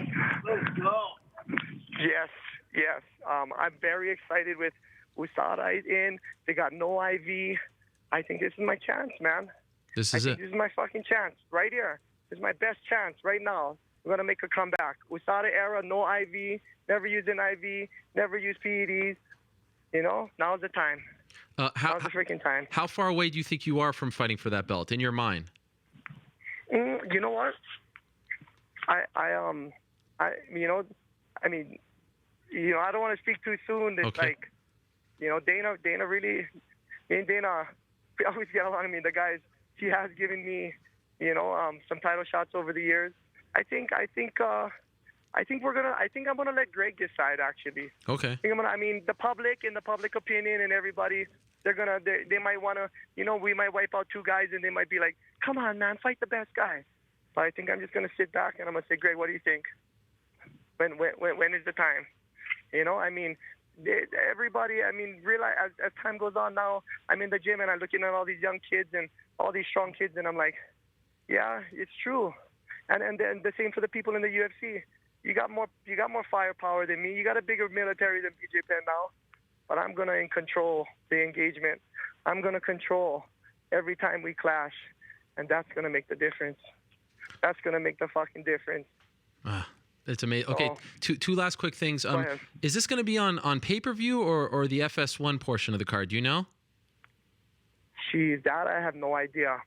Let's go. Yes. I'm very excited with USADA in. They got no IV. I think this is my chance, man. This is my fucking chance right here. This is my best chance right now. We're going to make a comeback. USADA era, no IV, never use an IV, never use PEDs. Now's the time. Now's the freaking time. How far away do you think you are from fighting for that belt in your mind? You know what? I don't want to speak too soon. It's Okay. like, Dana really, me and Dana, we always get along. I mean, the guys, he has given me, some title shots over the years. I think I'm gonna let Greg decide, actually. Okay. The public opinion and everybody, they might want to, we might wipe out two guys and they might be like, come on, man, fight the best guy. But I think I'm just going to sit back and I'm going to say, Greg, what do you think? When is the time? Everybody, realize as time goes on now, I'm in the gym and I'm looking at all these young kids and all these strong kids and I'm like, yeah, it's true. And then the same for the people in the UFC. You got more firepower than me. You got a bigger military than BJ Penn now. But I'm going to control the engagement. I'm going to control every time we clash. And that's going to make the difference. That's going to make the fucking difference. It's amazing. Okay, two last quick things. Go ahead. Is this going to be on pay-per-view or the FS1 portion of the card? Do you know? Jeez, that I have no idea.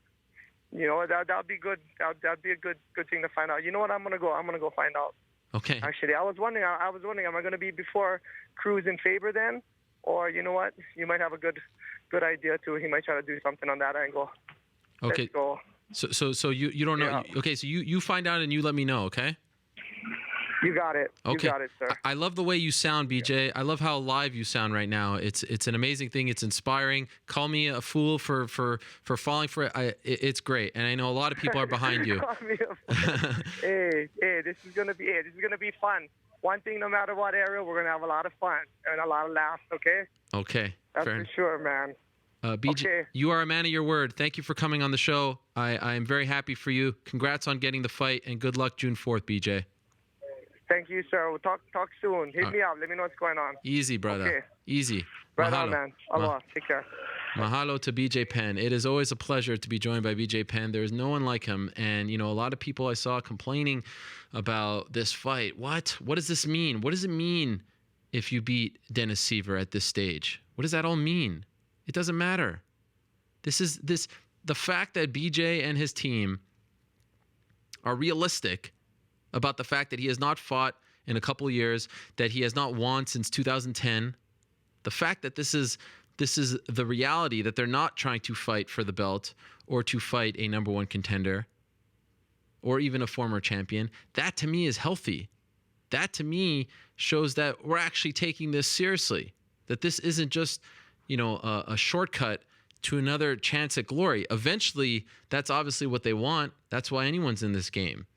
That'll be good. That'd be a good thing to find out. You know what? I'm going to go find out. Okay. Actually, I was wondering, am I going to be before Cruz in favor then? Or you know what? You might have a good idea too. He might try to do something on that angle. Okay. Let's go. So you don't know. Yeah. Okay, so you find out and you let me know, okay? You got it. Okay. You got it, sir. I love the way you sound, BJ. I love how alive you sound right now. It's an amazing thing. It's inspiring. Call me a fool for falling for it. It's great, and I know a lot of people are behind you. Hey, this is gonna be fun. One thing, no matter what area, we're gonna have a lot of fun and a lot of laughs. Okay. Okay. That's fair. for sure, man. BJ, Okay. you are a man of your word. Thank you for coming on the show. I am very happy for you. Congrats on getting the fight, and good luck June 4th, BJ. Thank you, sir. We'll talk soon. Hit me up. Let me know what's going on. Easy, brother. Okay. Easy. Right Mahalo. on, man. Aloha. Take care. Mahalo to BJ Penn. It is always a pleasure to be joined by BJ Penn. There is no one like him. And, a lot of people I saw complaining about this fight. What does this mean? What does it mean if you beat Dennis Siver at this stage? What does that all mean? It doesn't matter. The fact that BJ and his team are realistic about the fact that he has not fought in a couple of years, that he has not won since 2010, the fact that this is the reality, that they're not trying to fight for the belt or to fight a number one contender or even a former champion, that to me is healthy. That to me shows that we're actually taking this seriously, that this isn't just, a shortcut to another chance at glory. Eventually, that's obviously what they want. That's why anyone's in this game.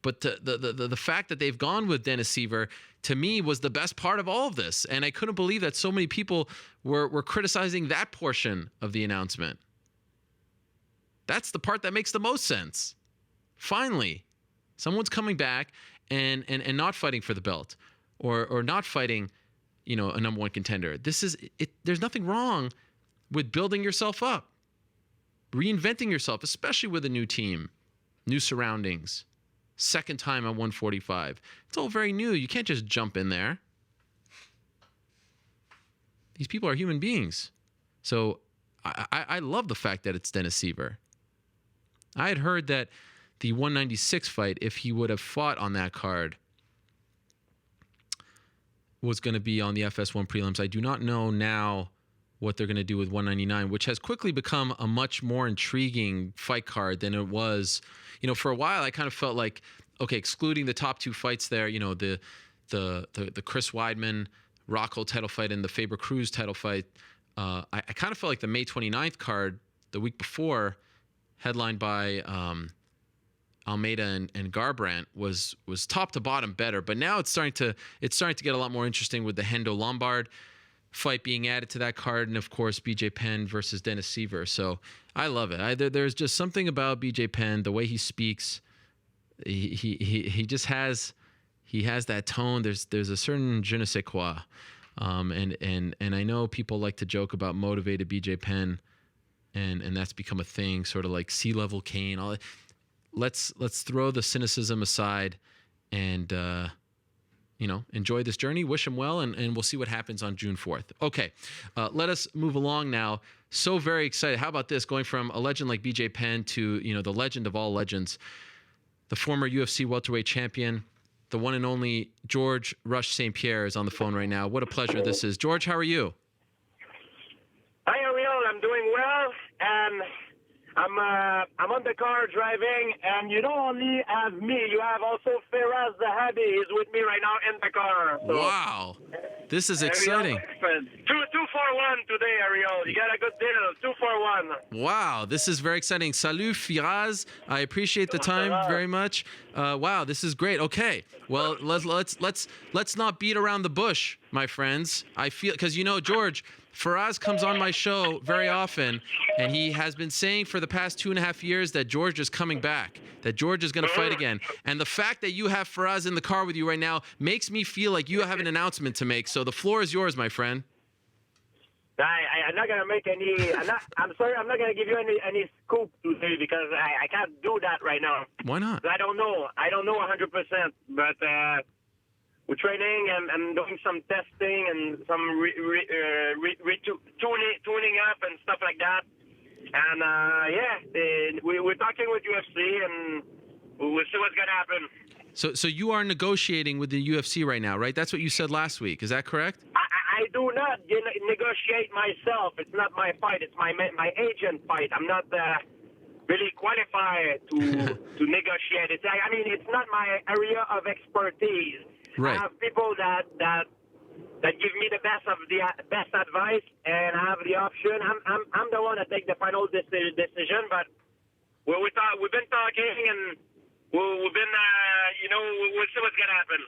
But the fact that they've gone with Dennis Siver, to me, was the best part of all of this. And I couldn't believe that so many people were criticizing that portion of the announcement. That's the part that makes the most sense. Finally, someone's coming back and not fighting for the belt or not fighting, a number one contender. There's nothing wrong with building yourself up, reinventing yourself, especially with a new team, new surroundings. Second time at 145. It's all very new. You can't just jump in there. These people are human beings. So I love the fact that it's Dennis Siver. I had heard that the 196 fight, if he would have fought on that card, was going to be on the FS1 prelims. I do not know now what they're going to do with 199, which has quickly become a much more intriguing fight card than it was. For a while, I kind of felt like, okay, excluding the top two fights there, the Chris Weidman Rockhold title fight and the Faber Cruz title fight, I kind of felt like the May 29th card the week before, headlined by Almeida and Garbrandt, was top to bottom better. But now it's starting to get a lot more interesting with the Hendo Lombard fight being added to that card, and of course BJ Penn versus Dennis Siver. So I love it. There's just something about BJ Penn, the way he speaks. He just has that tone. There's a certain je ne sais quoi, and I know people like to joke about motivated BJ Penn, and that's become a thing, sort of like sea-level Kane. Let's throw the cynicism aside, and enjoy this journey. Wish him well, and we'll see what happens on June 4th. Okay, let us move along now. So very excited. How about this? Going from a legend like BJ Penn to, the legend of all legends, the former UFC welterweight champion, the one and only George Rush St. Pierre is on the phone right now. What a pleasure this is. George, how are you? Hi, Ariel. I'm doing well, and I'm on the car driving, and you don't only have me, you have also Firas Zahabi. He's with me right now in the car. So. Wow. This is exciting. Ariel, 2-for-1 today, Ariel. You got a good deal. 2-for-1. Wow, this is very exciting. Salut, Firas. I appreciate the time very much. Wow, this is great. Okay, well, let's not beat around the bush, my friends. I feel, because George, Firas comes on my show very often, and he has been saying for the past 2.5 years that George is coming back, that George is going to fight again. And the fact that you have Firas in the car with you right now makes me feel like you have an announcement to make. So the floor is yours, my friend. I'm not gonna make any. I'm sorry. I'm not gonna give you any scoop today because I can't do that right now. Why not? I don't know 100%, but we're training and doing some testing and some tuning up and stuff like that. And we're talking with UFC, and we'll see what's gonna happen. So you are negotiating with the UFC right now, right? That's what you said last week. Is that correct? I do not negotiate myself. It's not my fight. It's my agent fight. I'm not really qualified to negotiate it. I mean, it's not my area of expertise. Right. I have people that give me the best advice, and I have the option. I'm the one that take the final decision. But we've been talking, and we've been we'll see what's gonna happen.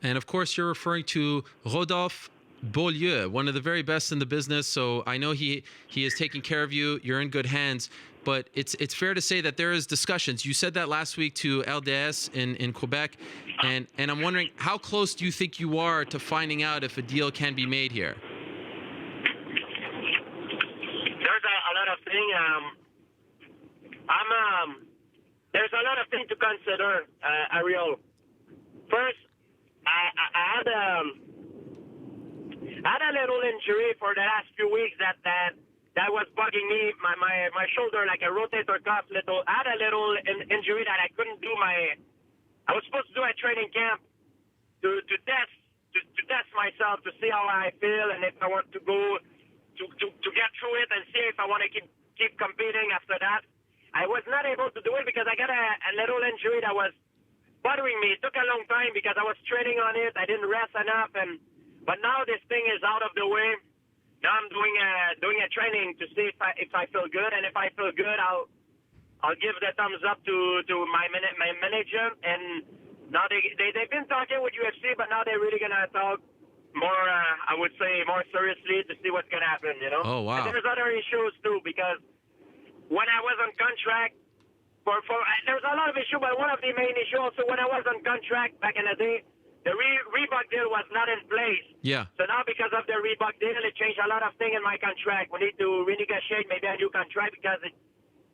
And of course, you're referring to Rodolphe Beaulieu, one of the very best in the business. So I know he is taking care of you. You're in good hands. But it's fair to say that there is discussions. You said that last week to LDS in Quebec, and I'm wondering, how close do you think you are to finding out if a deal can be made here? There's a lot of things. There's a lot of things to consider, Ariel. First, I had a little injury for the last few weeks that was bugging me, my shoulder, like a rotator cuff little. I had a little injury that I couldn't do I was supposed to do a training camp to test myself, to see how I feel, and if I want to go to get through it and see if I want to keep competing after that. I was not able to do it because I got a little injury that was bothering me. It took a long time because I was training on it. I didn't rest enough, but now this thing is out of the way. Now I'm doing a training to see if I feel good, and if I feel good, I'll give the thumbs up to my manager. And now they've been talking with UFC, but now they're really gonna talk more. I would say more seriously to see what's gonna happen. Oh wow. And there's other issues too, because when I was on contract there's a lot of issues, but one of the main issues also when I was on contract back in the day. The Reebok deal was not in place. Yeah. So now because of the Reebok deal, it changed a lot of things in my contract. We need to renegotiate maybe a new contract because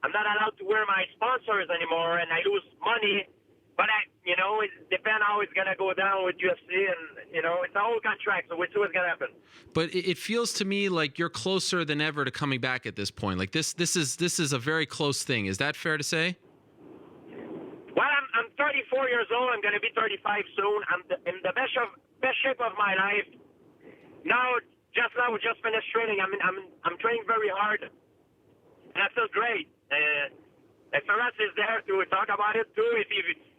I'm not allowed to wear my sponsors anymore, and I lose money. But it depends how it's gonna go down with UFC, and it's a whole contract, so we'll see what's gonna happen. But it feels to me like you're closer than ever to coming back at this point. Like this is a very close thing. Is that fair to say? Well, I'm 34 years old. I'm going to be 35 soon. I'm in the best shape of my life. We just finished training. I'm training very hard, and I feel great. And Firas is there to talk about it too.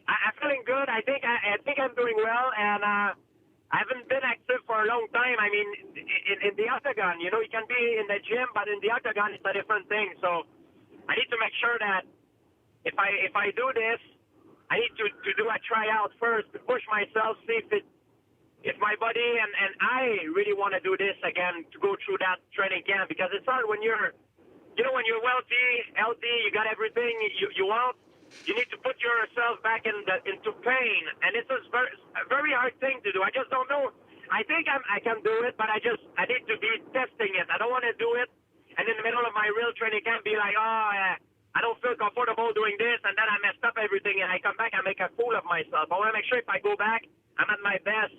I'm feeling good. I think I'm doing well, and I haven't been active for a long time. I mean, in the octagon, you can be in the gym, but in the octagon, it's a different thing. So I need to make sure that if I do this, I need to do a tryout first to push myself, see if my body and I really want to do this again, to go through that training camp, because it's hard when you're wealthy, healthy, you got everything you want. You need to put yourself back into pain, and it's a very hard thing to do. I just don't know. I think I can do it, but I need to be testing it. I don't want to do it, and in the middle of my real training camp, be like, I don't feel comfortable doing this, and then I messed up everything, and I come back, I make a fool of myself. I want to make sure if I go back, I'm at my best,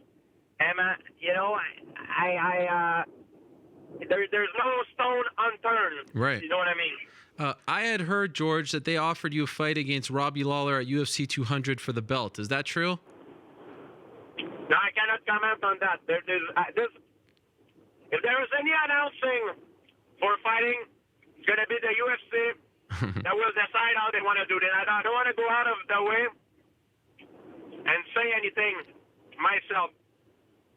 And there's no stone unturned. Right. You know what I mean? I had heard, George, that they offered you a fight against Robbie Lawler at UFC 200 for the belt. Is that true? No, I cannot comment on that. If there is any announcing for fighting, it's going to be the UFC that will decide how they want to do that. I don't want to go out of the way and say anything myself.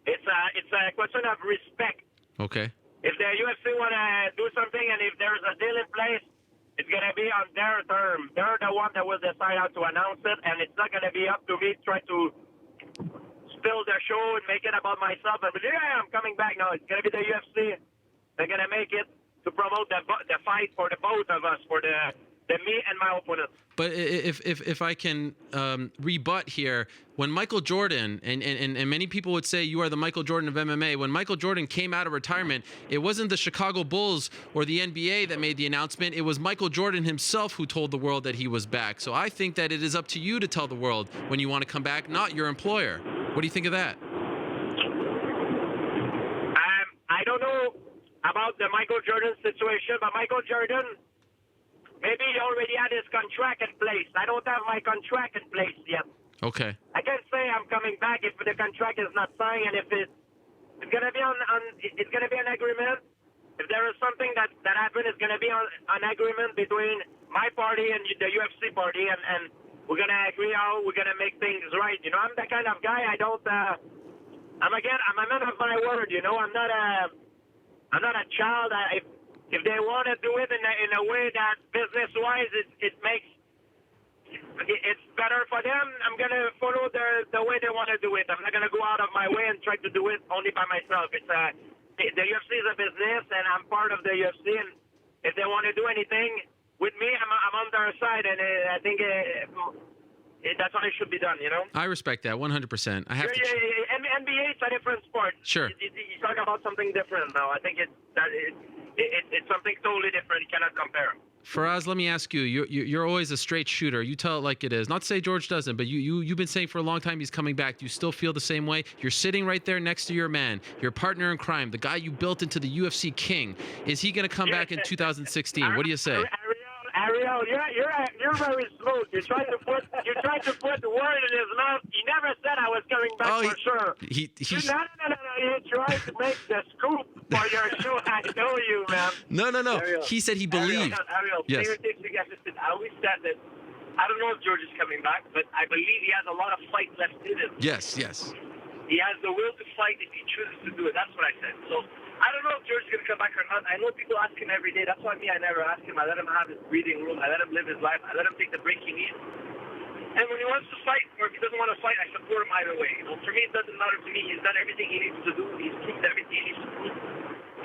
It's a question of respect. Okay. If the UFC want to do something and if there's a deal in place, it's going to be on their term. They're the one that will decide how to announce it, and it's not going to be up to me to try to spill the show and make it about myself. But yeah, I'm coming back now. It's going to be the UFC. They're going to make it to promote the fight for the both of us, for the me and my opponent. But if I can rebut here, when Michael Jordan, and many people would say you are the Michael Jordan of MMA, when Michael Jordan came out of retirement, it wasn't the Chicago Bulls or the NBA that made the announcement. It was Michael Jordan himself who told the world that he was back. So I think that it is up to you to tell the world when you want to come back, not your employer. What do you think of that? I don't know about the Michael Jordan situation, but Michael Jordan, maybe he already had his contract in place. I don't have my contract in place yet. Okay. I can't say I'm coming back if the contract is not signed, and if it's gonna be it's gonna be an agreement. If there is something that happened, it's gonna be an agreement between my party and the UFC party, and we're gonna agree how we're gonna make things right. You know, I'm the kind of guy. I'm a man of my word. You know, I'm not a child. If they want to do it in a way that business-wise it's better for them, I'm going to follow the way they want to do it. I'm not going to go out of my way and try to do it only by myself. The UFC is a business, and I'm part of the UFC, and if they want to do anything with me, I'm on their side, and I think that's how it should be done, you know? I respect that 100%. I have to. NBA is a different sport. Sure. You talk about something different now. I think it's something totally different. You cannot compare. Faraz, let me ask you. You're always a straight shooter. You tell it like it is. Not to say George doesn't, but you've been saying for a long time he's coming back. Do you still feel the same way? You're sitting right there next to your man, your partner in crime, the guy you built into the UFC king. Is he going to come back in 2016? What do you say? Ariel, you're very smooth. You tried to put the word in his mouth. He never said I was coming back for sure. No. You tried to make the scoop for your show. I know you, man. No. Ariel, he said he believed. Ariel, yes. I always said that. I don't know if George is coming back, but I believe he has a lot of fight left in him. Yes. He has the will to fight if he chooses to do it. That's what I said. So I don't know if George is going to come back or not. I know people ask him every day. That's why I never ask him. I let him have his breathing room. I let him live his life. I let him take the break he needs. And when he wants to fight or if he doesn't want to fight, I support him either way. You know, for me, it doesn't matter to me. He's done everything he needs to do. He's proved everything he needs to prove.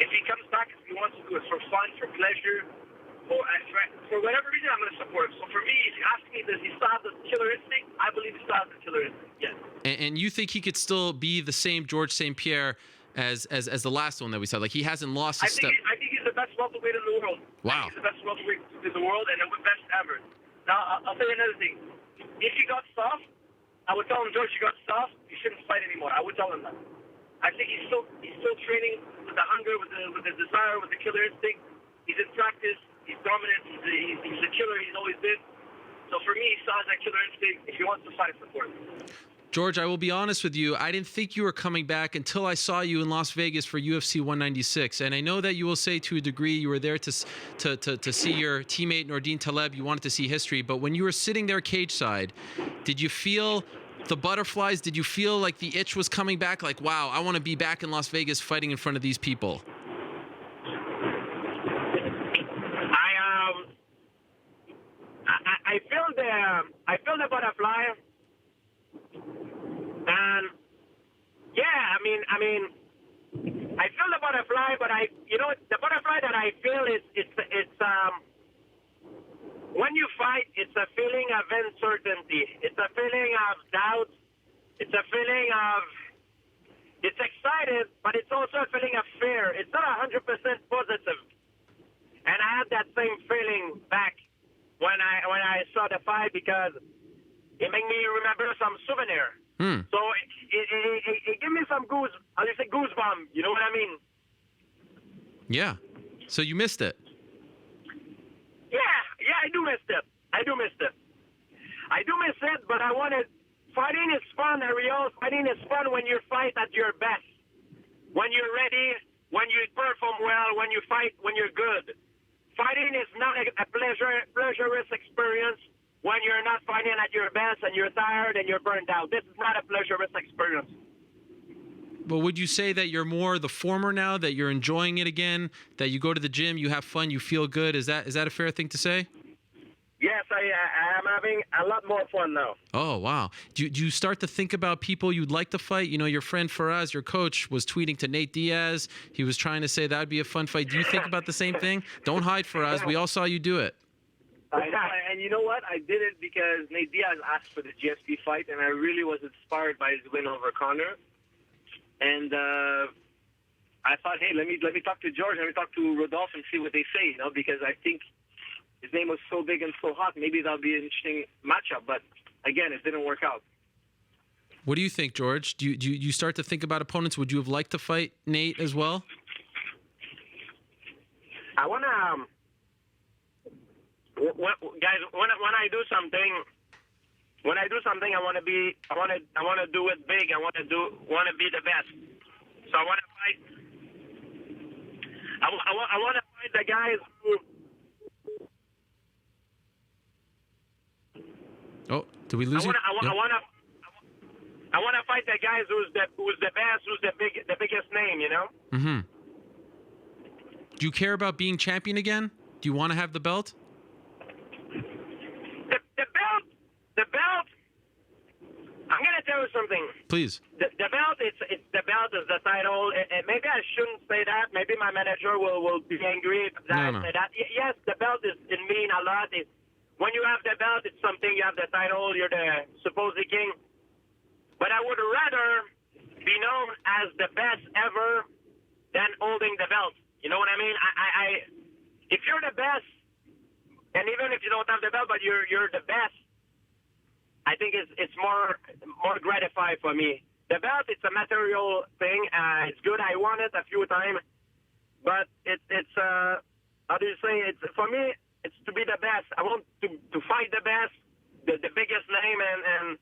If he comes back, if he wants to do it for fun, for pleasure, for whatever reason, I'm going to support him. So for me, if you ask me, does he still have the killer instinct? I believe he still has the killer instinct, yes. And you think he could still be the same George St. Pierre as the last one that we saw? Like, he hasn't lost a step. I think he's the best welterweight in the world. Wow. He's the best welterweight in the world and the best ever. Now, I'll tell you another thing. If he got soft, I would tell him, George, you got soft, you shouldn't fight anymore. I would tell him that. I think he's still training with the hunger, with the desire, with the killer instinct. He's in practice. He's dominant. He's a killer. He's always been. So for me, he still has that killer instinct. If he wants to fight, support him. George, I will be honest with you. I didn't think you were coming back until I saw you in Las Vegas for UFC 196. And I know that you will say to a degree you were there to see your teammate Nordine Taleb. You wanted to see history. But when you were sitting there cage side, did you feel the butterflies? Did you feel like the itch was coming back? Like, wow, I want to be back in Las Vegas fighting in front of these people. I feel the butterfly. And yeah, I mean, I feel the butterfly, but the butterfly that I feel is it's when you fight, it's a feeling of uncertainty. It's a feeling of doubt. It's a feeling of it's excited, but it's also a feeling of fear. It's not 100% positive. And I had that same feeling back when I saw the fight because it made me remember some souvenir. So it gave me some goosebump. You know what I mean? Yeah. So you missed it. Yeah, I do miss it. I do miss it, but I wanted... Fighting is fun, Ariel. Fighting is fun when you fight at your best. When you're ready, when you perform well, when you fight, when you're good. Fighting is not a pleasurous experience when you're not fighting at your best and you're tired and you're burned out. This is not a pleasurous experience. But would you say that you're more the former now, that you're enjoying it again, that you go to the gym, you have fun, you feel good? Is that a fair thing to say? Yes, I am having a lot more fun now. Oh, wow. Do you start to think about people you'd like to fight? You know, your friend Faraz, your coach, was tweeting to Nate Diaz. He was trying to say that would be a fun fight. Do you think about the same thing? Don't hide, Faraz. We all saw you do it. And you know what? I did it because Nate Diaz asked for the GSP fight, and I really was inspired by his win over Conor. And I thought, hey, let me talk to George, let me talk to Rodolphe and see what they say, you know, because I think his name was so big and so hot. Maybe that'll be an interesting matchup. But, again, it didn't work out. What do you think, George? Do you start to think about opponents? Would you have liked to fight Nate as well? I want to... guys, when I do something... When I do something, I want to do it big. I want to be the best. So I want to fight. I want to fight the guys who... Oh, did we lose you? I want to fight the guys who's the best, who's the biggest name, you know? Mm-hmm. Do you care about being champion again? Do you want to have the belt? The belt. I'm gonna tell you something. Please. The belt. It's the belt is the title. Maybe I shouldn't say that. Maybe my manager will be angry that I say that. Yes, the belt it mean a lot. When you have the belt, it's something. You have the title. You're the supposed king. But I would rather be known as the best ever than holding the belt. You know what I mean? If you're the best, and even if you don't have the belt, but you're the best, I think it's more gratifying for me. The belt, it's a material thing. It's good. I won it a few times, but it's how do you say? It's for me. It's to be the best. I want to fight the best, the biggest name, and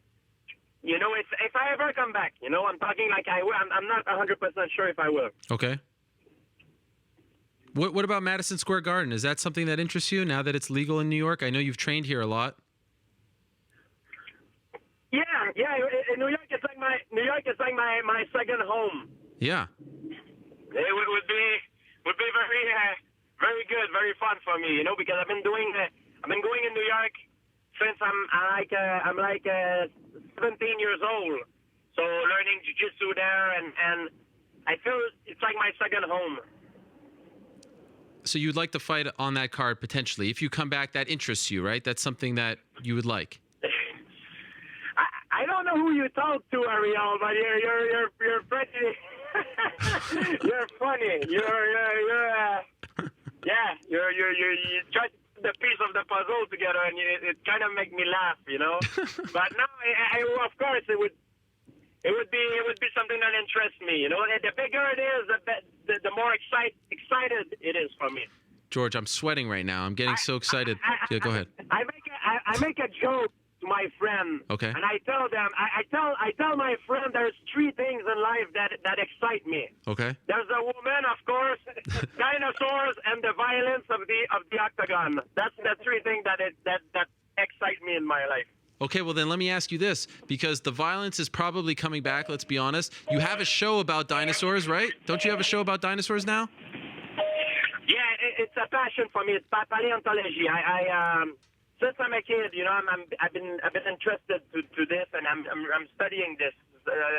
you know, if I ever come back, you know, I'm talking like I will. I'm not 100% sure if I will. Okay. What about Madison Square Garden? Is that something that interests you now that it's legal in New York? I know you've trained here a lot. Yeah. New York is like my second home. Yeah. It would be very good, very fun for me, you know, because I've been going in New York since I'm 17 years old. So learning jiu-jitsu there, and I feel it's like my second home. So you'd like to fight on that card potentially. If you come back, that interests you, right? That's something that you would like. I don't know who you talk to, Ariel, but you're pretty. You're funny. You try to put the piece of the puzzle together, and it kind of make me laugh, you know. But no, of course it would be something that interests me, you know. And the bigger it is, the more excited it is for me. George, I'm sweating right now. I'm getting so excited. Yeah, go ahead. I make a joke to my friend. Okay. And I tell them, I tell my friend, there's three things in life that excite me. Okay. There's a woman, of course, dinosaurs, and the violence of the octagon. That's the three things that excite me in my life. Okay, well then let me ask you this, because the violence is probably coming back, let's be honest. You have a show about dinosaurs, right? Don't you have a show about dinosaurs now? Yeah, it's a passion for me. It's paleontology. Since I'm a kid, you know, I've been interested to this, and I'm studying this.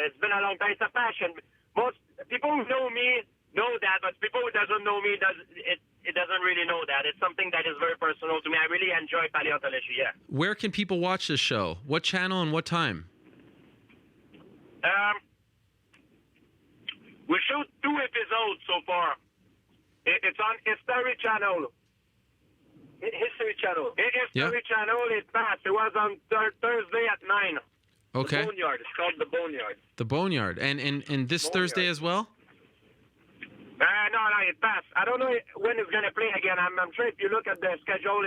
It's been a long time. It's a passion. Most people who know me know that, but people who doesn't know me it doesn't really know that. It's something that is very personal to me. I really enjoy paleontology. Yeah. Where can people watch this show? What channel and what time? We shoot 2 episodes so far. It's on History Channel. History Channel. History Channel. It passed. It was on Thursday at 9. Okay. The Boneyard. It's called the Boneyard. The Boneyard. And this Thursday as well? No, it passed. I don't know when it's gonna play again. I'm sure if you look at the schedule,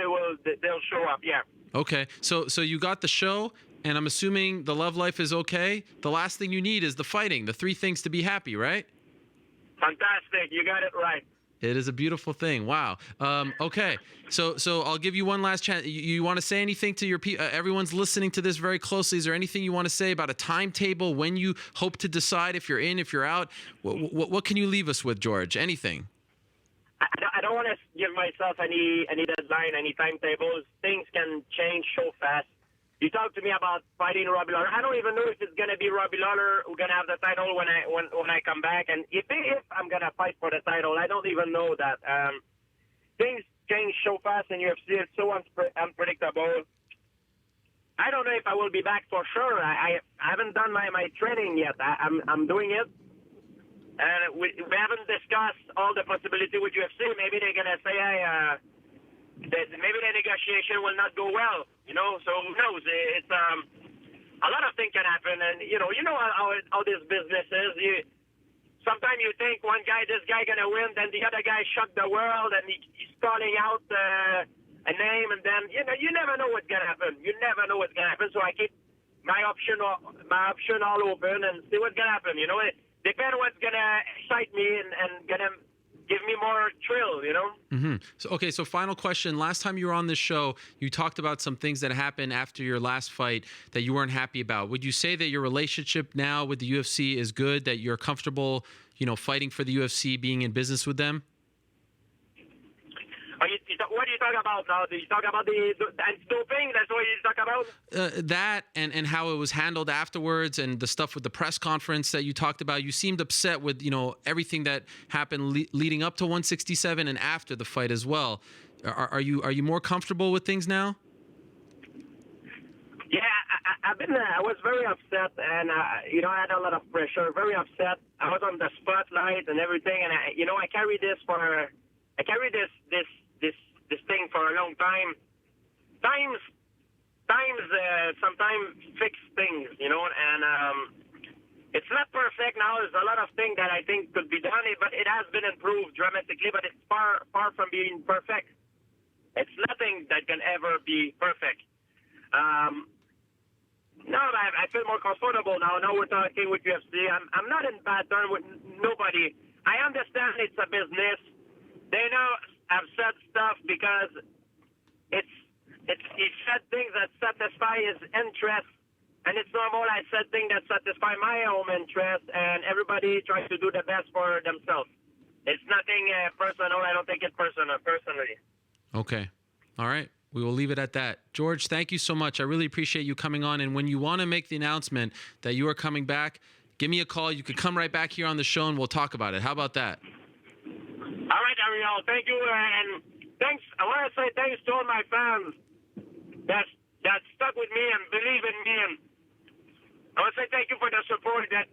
they'll show up. Yeah. Okay. So you got the show, and I'm assuming the love life is okay. The last thing you need is the fighting. The 3 things to be happy, right? Fantastic. You got it right. It is a beautiful thing. Wow. Okay. So I'll give you one last chance. You want to say anything to your people? Everyone's listening to this very closely. Is there anything you want to say about a timetable, when you hope to decide if you're in, if you're out? What can you leave us with, George? Anything? I don't want to give myself any deadline, any timetables. Things can change so fast. You talked to me about fighting Robbie Lawler. I don't even know if it's gonna be Robbie Lawler who's gonna have the title when I come back, and if I'm gonna fight for the title, I don't even know that. Things change so fast in UFC. It's so unpredictable. I don't know if I will be back for sure. I haven't done my training yet. I'm doing it, and we haven't discussed all the possibility with UFC. Maybe they're gonna say, maybe the negotiation will not go well, so who knows? It's a lot of things can happen, and you know how this business is. Sometimes you think this guy gonna win, then the other guy shocked the world, and he's calling out a name, and then you never know what's gonna happen. You never know what's gonna happen. So I keep my option all open and see what's gonna happen. It depends what's gonna excite me and gonna give me more thrill, Mm-hmm. So final question. Last time you were on this show, you talked about some things that happened after your last fight that you weren't happy about. Would you say that your relationship now with the UFC is good, that you're comfortable, fighting for the UFC, being in business with them? What do you talk about now? Do you talk about the anti-doping? That's what you talk about? That and how it was handled afterwards, and the stuff with the press conference that you talked about. You seemed upset with everything that happened leading up to 167 and after the fight as well. Are you more comfortable with things now? Yeah, I was very upset, and I had a lot of pressure. Very upset. I was on the spotlight and everything, and I carry this this thing for a long time. Sometimes fix things, and it's not perfect now. There's a lot of things that I think could be done, but it has been improved dramatically, but it's far from being perfect. It's nothing that can ever be perfect. Now I feel more comfortable now. Now we're talking with UFC. I'm not in bad terms with nobody. I understand it's a business. They know I've said stuff because he said things that satisfy his interest, and it's normal. I said things that satisfy my own interest, and everybody tries to do the best for themselves. It's nothing personal. I don't take it personally. Okay. All right. We will leave it at that. George, thank you so much. I really appreciate you coming on, and when you want to make the announcement that you are coming back, give me a call. You could come right back here on the show, and we'll talk about it. How about that? All right, Ariel, thank you, and thanks. I want to say thanks to all my fans that stuck with me and believe in me, and I want to say thank you for the support that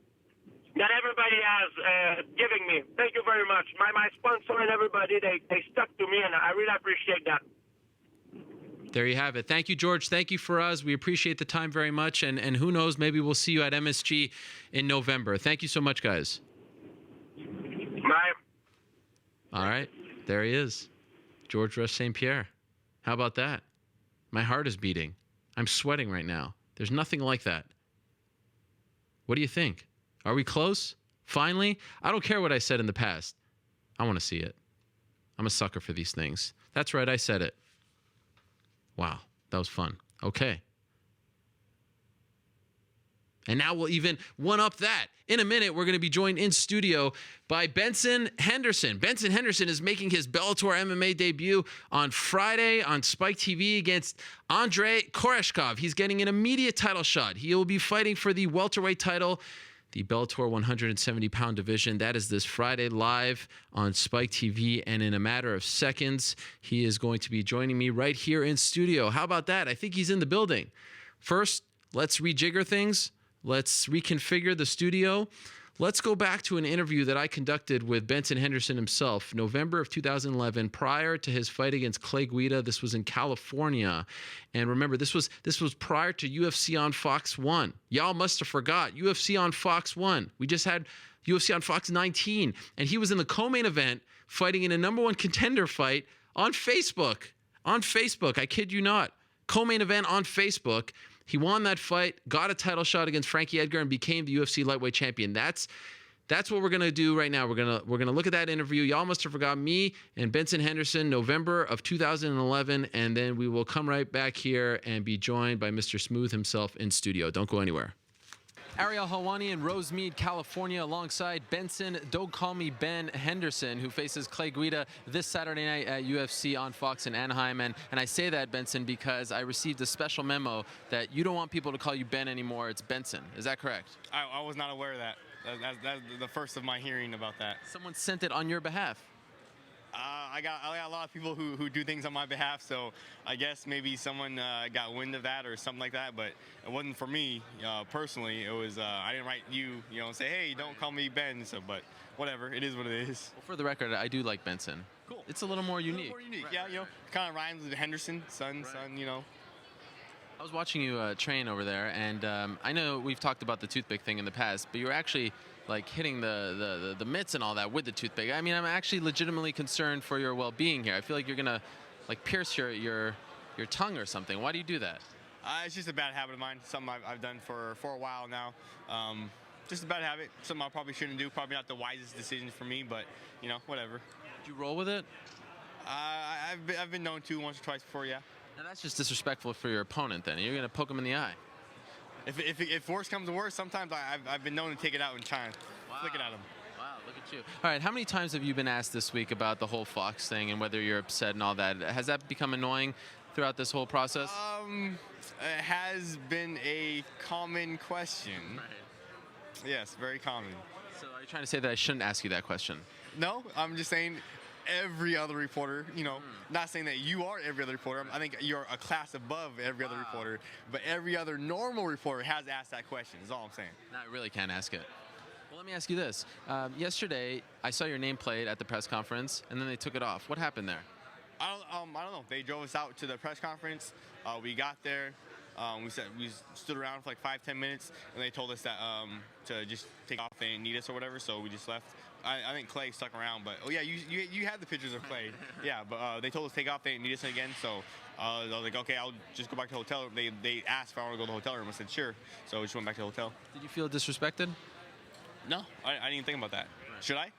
everybody has given me. Thank you very much. My sponsor and everybody, they stuck to me, and I really appreciate that. There you have it. Thank you, George. Thank you for us. We appreciate the time very much, and who knows, maybe we'll see you at MSG in November. Thank you so much, guys. Bye. All right. There he is. George Rush St. Pierre. How about that? My heart is beating. I'm sweating right now. There's nothing like that. What do you think? Are we close? Finally? I don't care what I said in the past. I want to see it. I'm a sucker for these things. That's right. I said it. Wow. That was fun. Okay. And now we'll even one-up that. In a minute, we're going to be joined in studio by Benson Henderson. Benson Henderson is making his Bellator MMA debut on Friday on Spike TV against Andrei Koreshkov. He's getting an immediate title shot. He will be fighting for the welterweight title, the Bellator 170-pound division. That is this Friday live on Spike TV. And in a matter of seconds, he is going to be joining me right here in studio. How about that? I think he's in the building. First, let's rejigger things. Let's reconfigure the studio. Let's go back to an interview that I conducted with Benson Henderson himself, November of 2011, prior to his fight against Clay Guida. This was in California. And remember, this was prior to UFC on Fox 1. Y'all must have forgot. UFC on Fox 1. We just had UFC on Fox 19. And he was in the co-main event fighting in a number one contender fight on Facebook. On Facebook. I kid you not. Co-main event on Facebook. He won that fight, got a title shot against Frankie Edgar, and became the UFC lightweight champion. That's what we're gonna do right now. We're gonna look at that interview. Y'all must have forgot me and Benson Henderson, November of 2011, and then we will come right back here and be joined by Mr. Smooth himself in studio. Don't go anywhere. Ariel Helwani in Rosemead, California, alongside Benson, Don't Call Me Ben Henderson, who faces Clay Guida this Saturday night at UFC on Fox in Anaheim. And I say that, Benson, because I received a special memo that you don't want people to call you Ben anymore. It's Benson. Is that correct? I was not aware of that. That's the first of my hearing about that. Someone sent it on your behalf. I got a lot of people who do things on my behalf, so I guess maybe someone got wind of that or something like that, but it wasn't for me personally. It was I didn't write you and say, hey, don't call me Ben. So, but whatever, it is what it is. Well, for the record, I do like Benson. Cool. It's a little more unique. A little more unique, right. Yeah. Kind of rhymes with Henderson, son. I was watching you train over there, and I know we've talked about the toothpick thing in the past, but you were actually like hitting the mitts and all that with the toothpick. I mean, I'm actually legitimately concerned for your well-being here. I feel like you're gonna like pierce your tongue or something. Why do you do that? It's just a bad habit of mine. Something I've done for a while now. Just a bad habit. Something I probably shouldn't do. Probably not the wisest decision for me, but whatever. Did you roll with it? I've been known to once or twice before, yeah. Now that's just disrespectful for your opponent. Then you're gonna poke him in the eye. If worse comes to worse, sometimes I've been known to take it out and try and flick it at him. Wow, look at you. All right, how many times have you been asked this week about the whole Fox thing and whether you're upset and all that? Has that become annoying throughout this whole process? It has been a common question. Right. Yes, very common. So are you trying to say that I shouldn't ask you that question? No, I'm just saying every other reporter, not saying that you are every other reporter. I think you're a class above every other reporter, but every other normal reporter has asked that question, is all I'm saying. No, I really can't ask it. Well, let me ask you this. Yesterday, I saw your nameplate at the press conference, and then they took it off. What happened there? I don't know. They drove us out to the press conference. We got there. We stood around for like 5-10 minutes, and they told us that to just take off. They didn't need us or whatever, so we just left. I think Clay stuck around, but you had the pictures of Clay. Yeah, but they told us to take off. They didn't need us again, so I was like, okay, I'll just go back to the hotel. They asked if I want to go to the hotel room. I said sure, so we just went back to the hotel. Did you feel disrespected? No, I didn't even think about that. Right. Should I?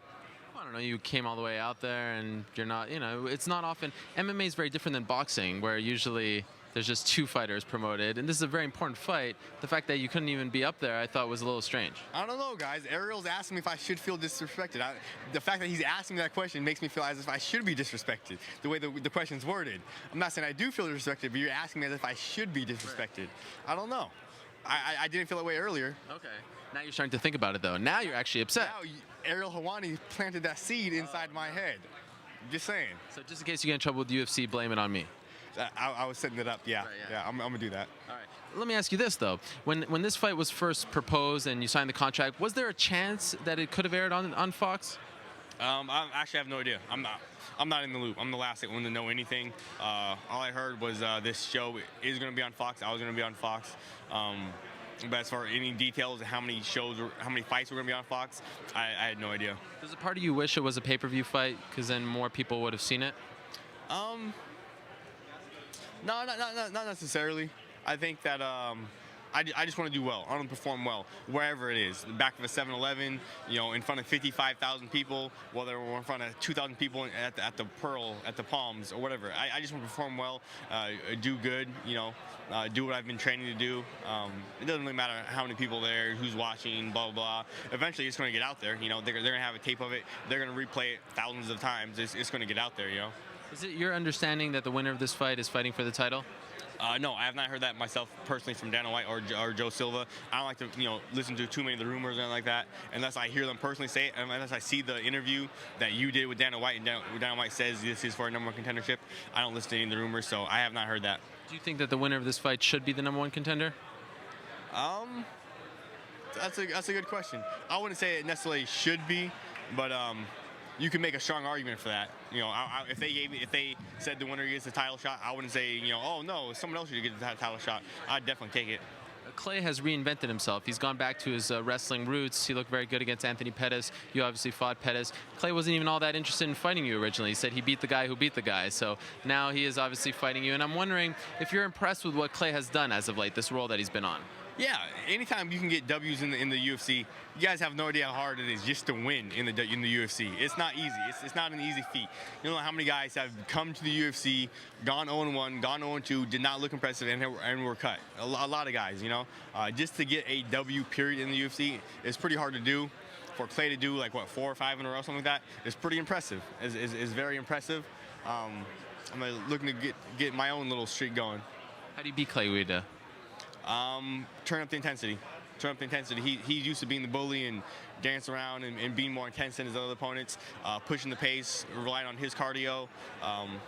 I don't know. You came all the way out there, and you're not. It's not often. MMA is very different than boxing, where usually there's just two fighters promoted, and this is a very important fight. The fact that you couldn't even be up there, I thought was a little strange. I don't know, guys. Ariel's asking me if I should feel disrespected. The fact that he's asking me that question makes me feel as if I should be disrespected, the way the question's worded. I'm not saying I do feel disrespected, but you're asking me as if I should be disrespected. Right. I don't know. I didn't feel that way earlier. Okay. Now you're starting to think about it, though. Now you're actually upset. Now Ariel Helwani planted that seed inside my head. Just saying. So just in case you get in trouble with UFC, blame it on me. I was setting it up, yeah. Right, yeah, I'm going to do that. All right. Let me ask you this, though. When this fight was first proposed and you signed the contract, was there a chance that it could have aired on Fox? I actually have no idea. I'm not in the loop. I'm the last one to know anything. All I heard was this show is going to be on Fox. I was going to be on Fox. But as far as any details of how many fights were going to be on Fox, I had no idea. Does a part of you wish it was a pay-per-view fight because then more people would have seen it? No, not necessarily. I think that I just want to do well. I want to perform well wherever it is. The back of a 7-Eleven, in front of 55,000 people, whether we're in front of 2,000 people at the Pearl, at the Palms, or whatever. I just want to perform well, do good, do what I've been training to do. It doesn't really matter how many people there, who's watching, blah, blah, blah. Eventually, it's going to get out there. They're going to have a tape of it. They're going to replay it thousands of times. It's going to get out there, Is it your understanding that the winner of this fight is fighting for the title? No, I have not heard that myself personally from Dana White or Joe Silva. I don't like to, listen to too many of the rumors or anything like that unless I hear them personally say it, and unless I see the interview that you did with Dana White, and Dana White says this is for a number one contendership. I don't listen to any of the rumors, so I have not heard that. Do you think that the winner of this fight should be the number one contender? That's a good question. I wouldn't say it necessarily should be, but you can make a strong argument for that. You know, if they said the winner gets the title shot, I wouldn't say, you know, oh no, someone else should get the title shot. I'd definitely take it. Clay has reinvented himself. He's gone back to his wrestling roots. He looked very good against Anthony Pettis. You obviously fought Pettis. Clay wasn't even all that interested in fighting you originally. He said he beat the guy who beat the guy. So now he is obviously fighting you. And I'm wondering if you're impressed with what Clay has done as of late, this role that he's been on. Yeah, anytime you can get W's in the UFC, you guys have no idea how hard it is just to win in the UFC. It's not easy. It's not an easy feat. You don't know how many guys have come to the UFC, gone 0-1, gone 0-2, did not look impressive, and were cut. A lot of guys, you know. Just to get a W period in the UFC is pretty hard to do. For Clay to do like what 4 or 5 in a row, something like that, is pretty impressive. Is very impressive. I'm looking to get my own little streak going. How do you beat Clay Guida? Turn up the intensity. Turn up the intensity. He's used to being the bully and dance around and being more intense than his other opponents, pushing the pace, relying on his cardio. I'm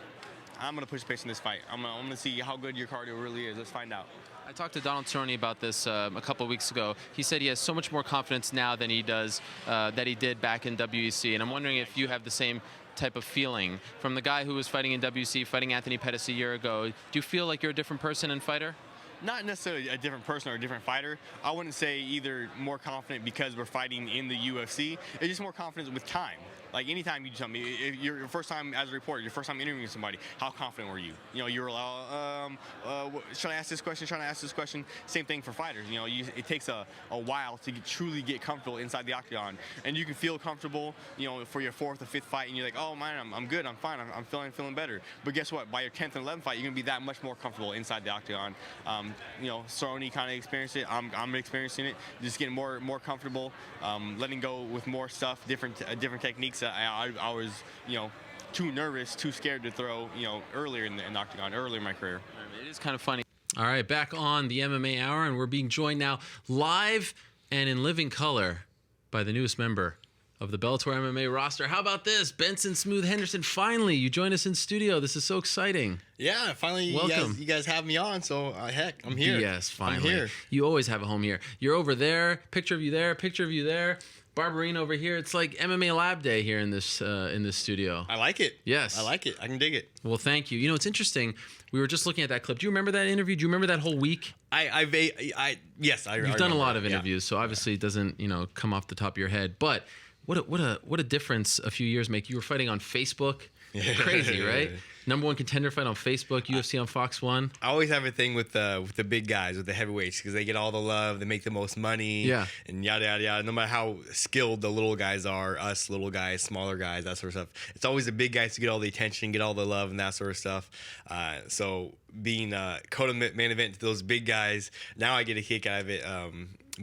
going to push the pace in this fight. I'm going to see how good your cardio really is. Let's find out. I talked to Donald Cerrone about this a couple of weeks ago. He said he has so much more confidence now than he did back in WEC. And I'm wondering if you have the same type of feeling from the guy who was fighting in WEC, fighting Anthony Pettis a year ago. Do you feel like you're a different person and fighter? Not necessarily a different person or a different fighter. I wouldn't say either more confident because we're fighting in the UFC. It's just more confidence with time. Like anytime you tell me, if your first time as a reporter, your first time interviewing somebody, how confident were you? You know, you were should I ask this question? Trying to ask this question. Same thing for fighters. You know, it takes a while to truly get comfortable inside the octagon, and you can feel comfortable, you know, for your 4th or 5th fight, and you're like, oh man, I'm good, I'm fine, I'm feeling better. But guess what? By your 10th and 11th fight, you're gonna be that much more comfortable inside the octagon. You know, Cerrone kind of experienced it. I'm experiencing it. Just getting more comfortable, letting go with more stuff, different techniques. I was, you know, too nervous, too scared to throw, you know, earlier in the octagon, earlier in my career. It is kind of funny. All right, back on the MMA Hour, and we're being joined now live and in living color by the newest member of the Bellator MMA roster. How about this? Benson Smooth Henderson, finally, you join us in studio. This is so exciting. Yeah, finally Welcome. you guys have me on, so heck, I'm here. Yes, finally. I'm here. You always have a home here. You're over there, picture of you there, picture of you there. Barbarine over here. It's like MMA Lab Day here in this studio. I like it. Yes. I like it. I can dig it. Well, thank you. You know, it's interesting. We were just looking at that clip. Do you remember that interview? Do you remember that whole week? Yes, I You've done a lot of interviews, so obviously it doesn't, you know, come off the top of your head. But what a difference a few years make. You were fighting on Facebook. Crazy, right? #1 contender fight on Facebook, UFC on Fox 1. I always have a thing with the big guys, with the heavyweights, because they get all the love, they make the most money, and yada yada yada. No matter how skilled the little guys are, us little guys, smaller guys, that sort of stuff. It's always the big guys to get all the attention, get all the love, and that sort of stuff. So being co-main event to those big guys, now I get a kick out of it.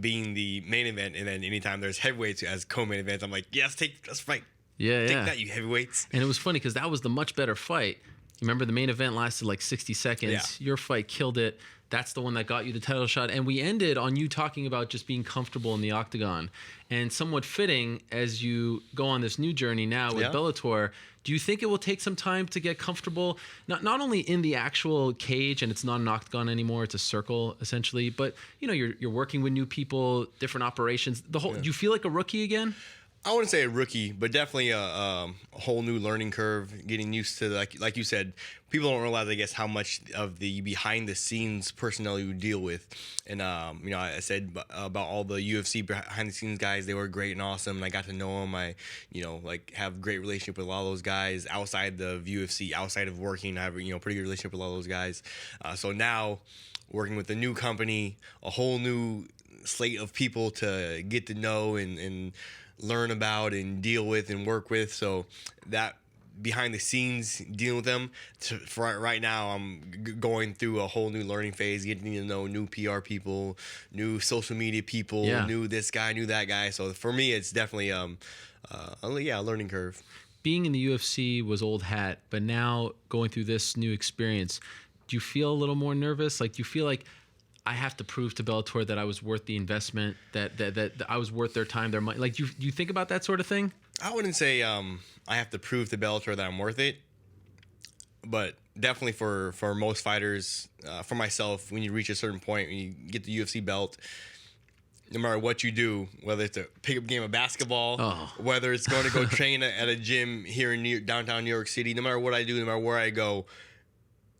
Being the main event, and then anytime there's heavyweights as co-main events, I'm like, yes, let's fight. Yeah, Take that, you heavyweights. And it was funny because that was the much better fight. Remember, the main event lasted like 60 seconds. Yeah. Your fight killed it. That's the one that got you the title shot. And we ended on you talking about just being comfortable in the octagon. And somewhat fitting as you go on this new journey now with Bellator, do you think it will take some time to get comfortable, not only in the actual cage, and it's not an octagon anymore, it's a circle essentially, but you know, you're working with new people, different operations. Do you feel like a rookie again? I wouldn't say a rookie, but definitely a whole new learning curve, getting used to, like you said, people don't realize, I guess, how much of the behind-the-scenes personnel you deal with. And, you know, I said about all the UFC behind-the-scenes guys, they were great and awesome, and I got to know them. I, you know, like, have a great relationship with a lot of those guys outside the UFC, outside of working. I have, you know, pretty good relationship with all those guys. So now, working with a new company, a whole new slate of people to get to know and learn about and deal with and work with. So that behind the scenes dealing with them, for right now, I'm going through a whole new learning phase, getting to know new PR people, new social media people, new this guy, new that guy. So for me, it's definitely a learning curve. Being in the UFC was old hat, but now going through this new experience, do you feel a little more nervous? Like, do you feel like I have to prove to Bellator that I was worth the investment, that I was worth their time, their money? Like, do you think about that sort of thing? I wouldn't say I have to prove to Bellator that I'm worth it, but definitely for most fighters, for myself, when you reach a certain point, when you get the UFC belt, no matter what you do, whether it's a pickup game of basketball, whether it's going to go train at a gym here in downtown New York City, no matter what I do, no matter where I go,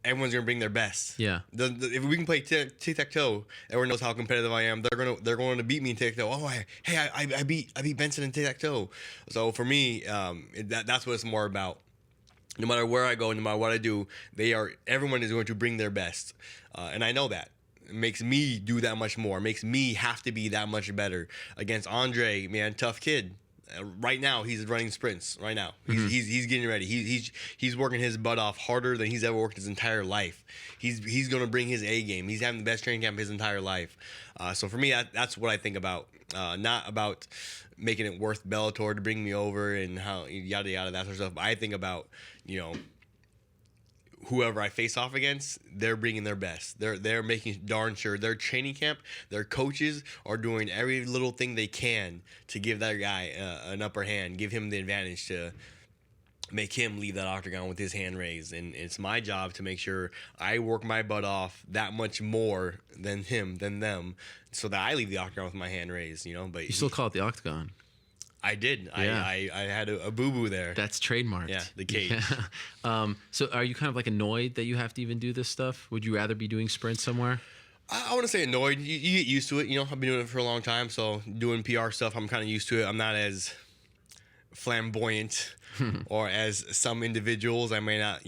everyone's gonna bring their best. Yeah. If we can play tic-tac-toe, everyone knows how competitive I am. They're going to beat me in tic-tac-toe. Oh, I beat Benson in tic-tac-toe. So for me, that's what it's more about. No matter where I go, no matter what I do, everyone is going to bring their best, and I know that. It makes me do that much more. It makes me have to be that much better. Against Andre, man, tough kid. Right now, he's running sprints. Right now, he's getting ready. He's working his butt off harder than he's ever worked his entire life. He's going to bring his A game. He's having the best training camp his entire life. So for me, that's what I think about. Not about making it worth Bellator to bring me over and how yada yada that sort of stuff. But I think about whoever I face off against, they're bringing their best. They're making darn sure their training camp, their coaches are doing every little thing they can to give that guy an upper hand, give him the advantage to make him leave that octagon with his hand raised. And it's my job to make sure I work my butt off that much more than them, so that I leave the octagon with my hand raised. But you still call it the octagon. I did. Yeah. I had a boo-boo there. That's trademarked. Yeah, the cage. Yeah. So are you kind of like annoyed that you have to even do this stuff? Would you rather be doing sprints somewhere? I want to say annoyed. You get used to it. I've been doing it for a long time, so doing PR stuff, I'm kind of used to it. I'm not as flamboyant or as some individuals. I may not,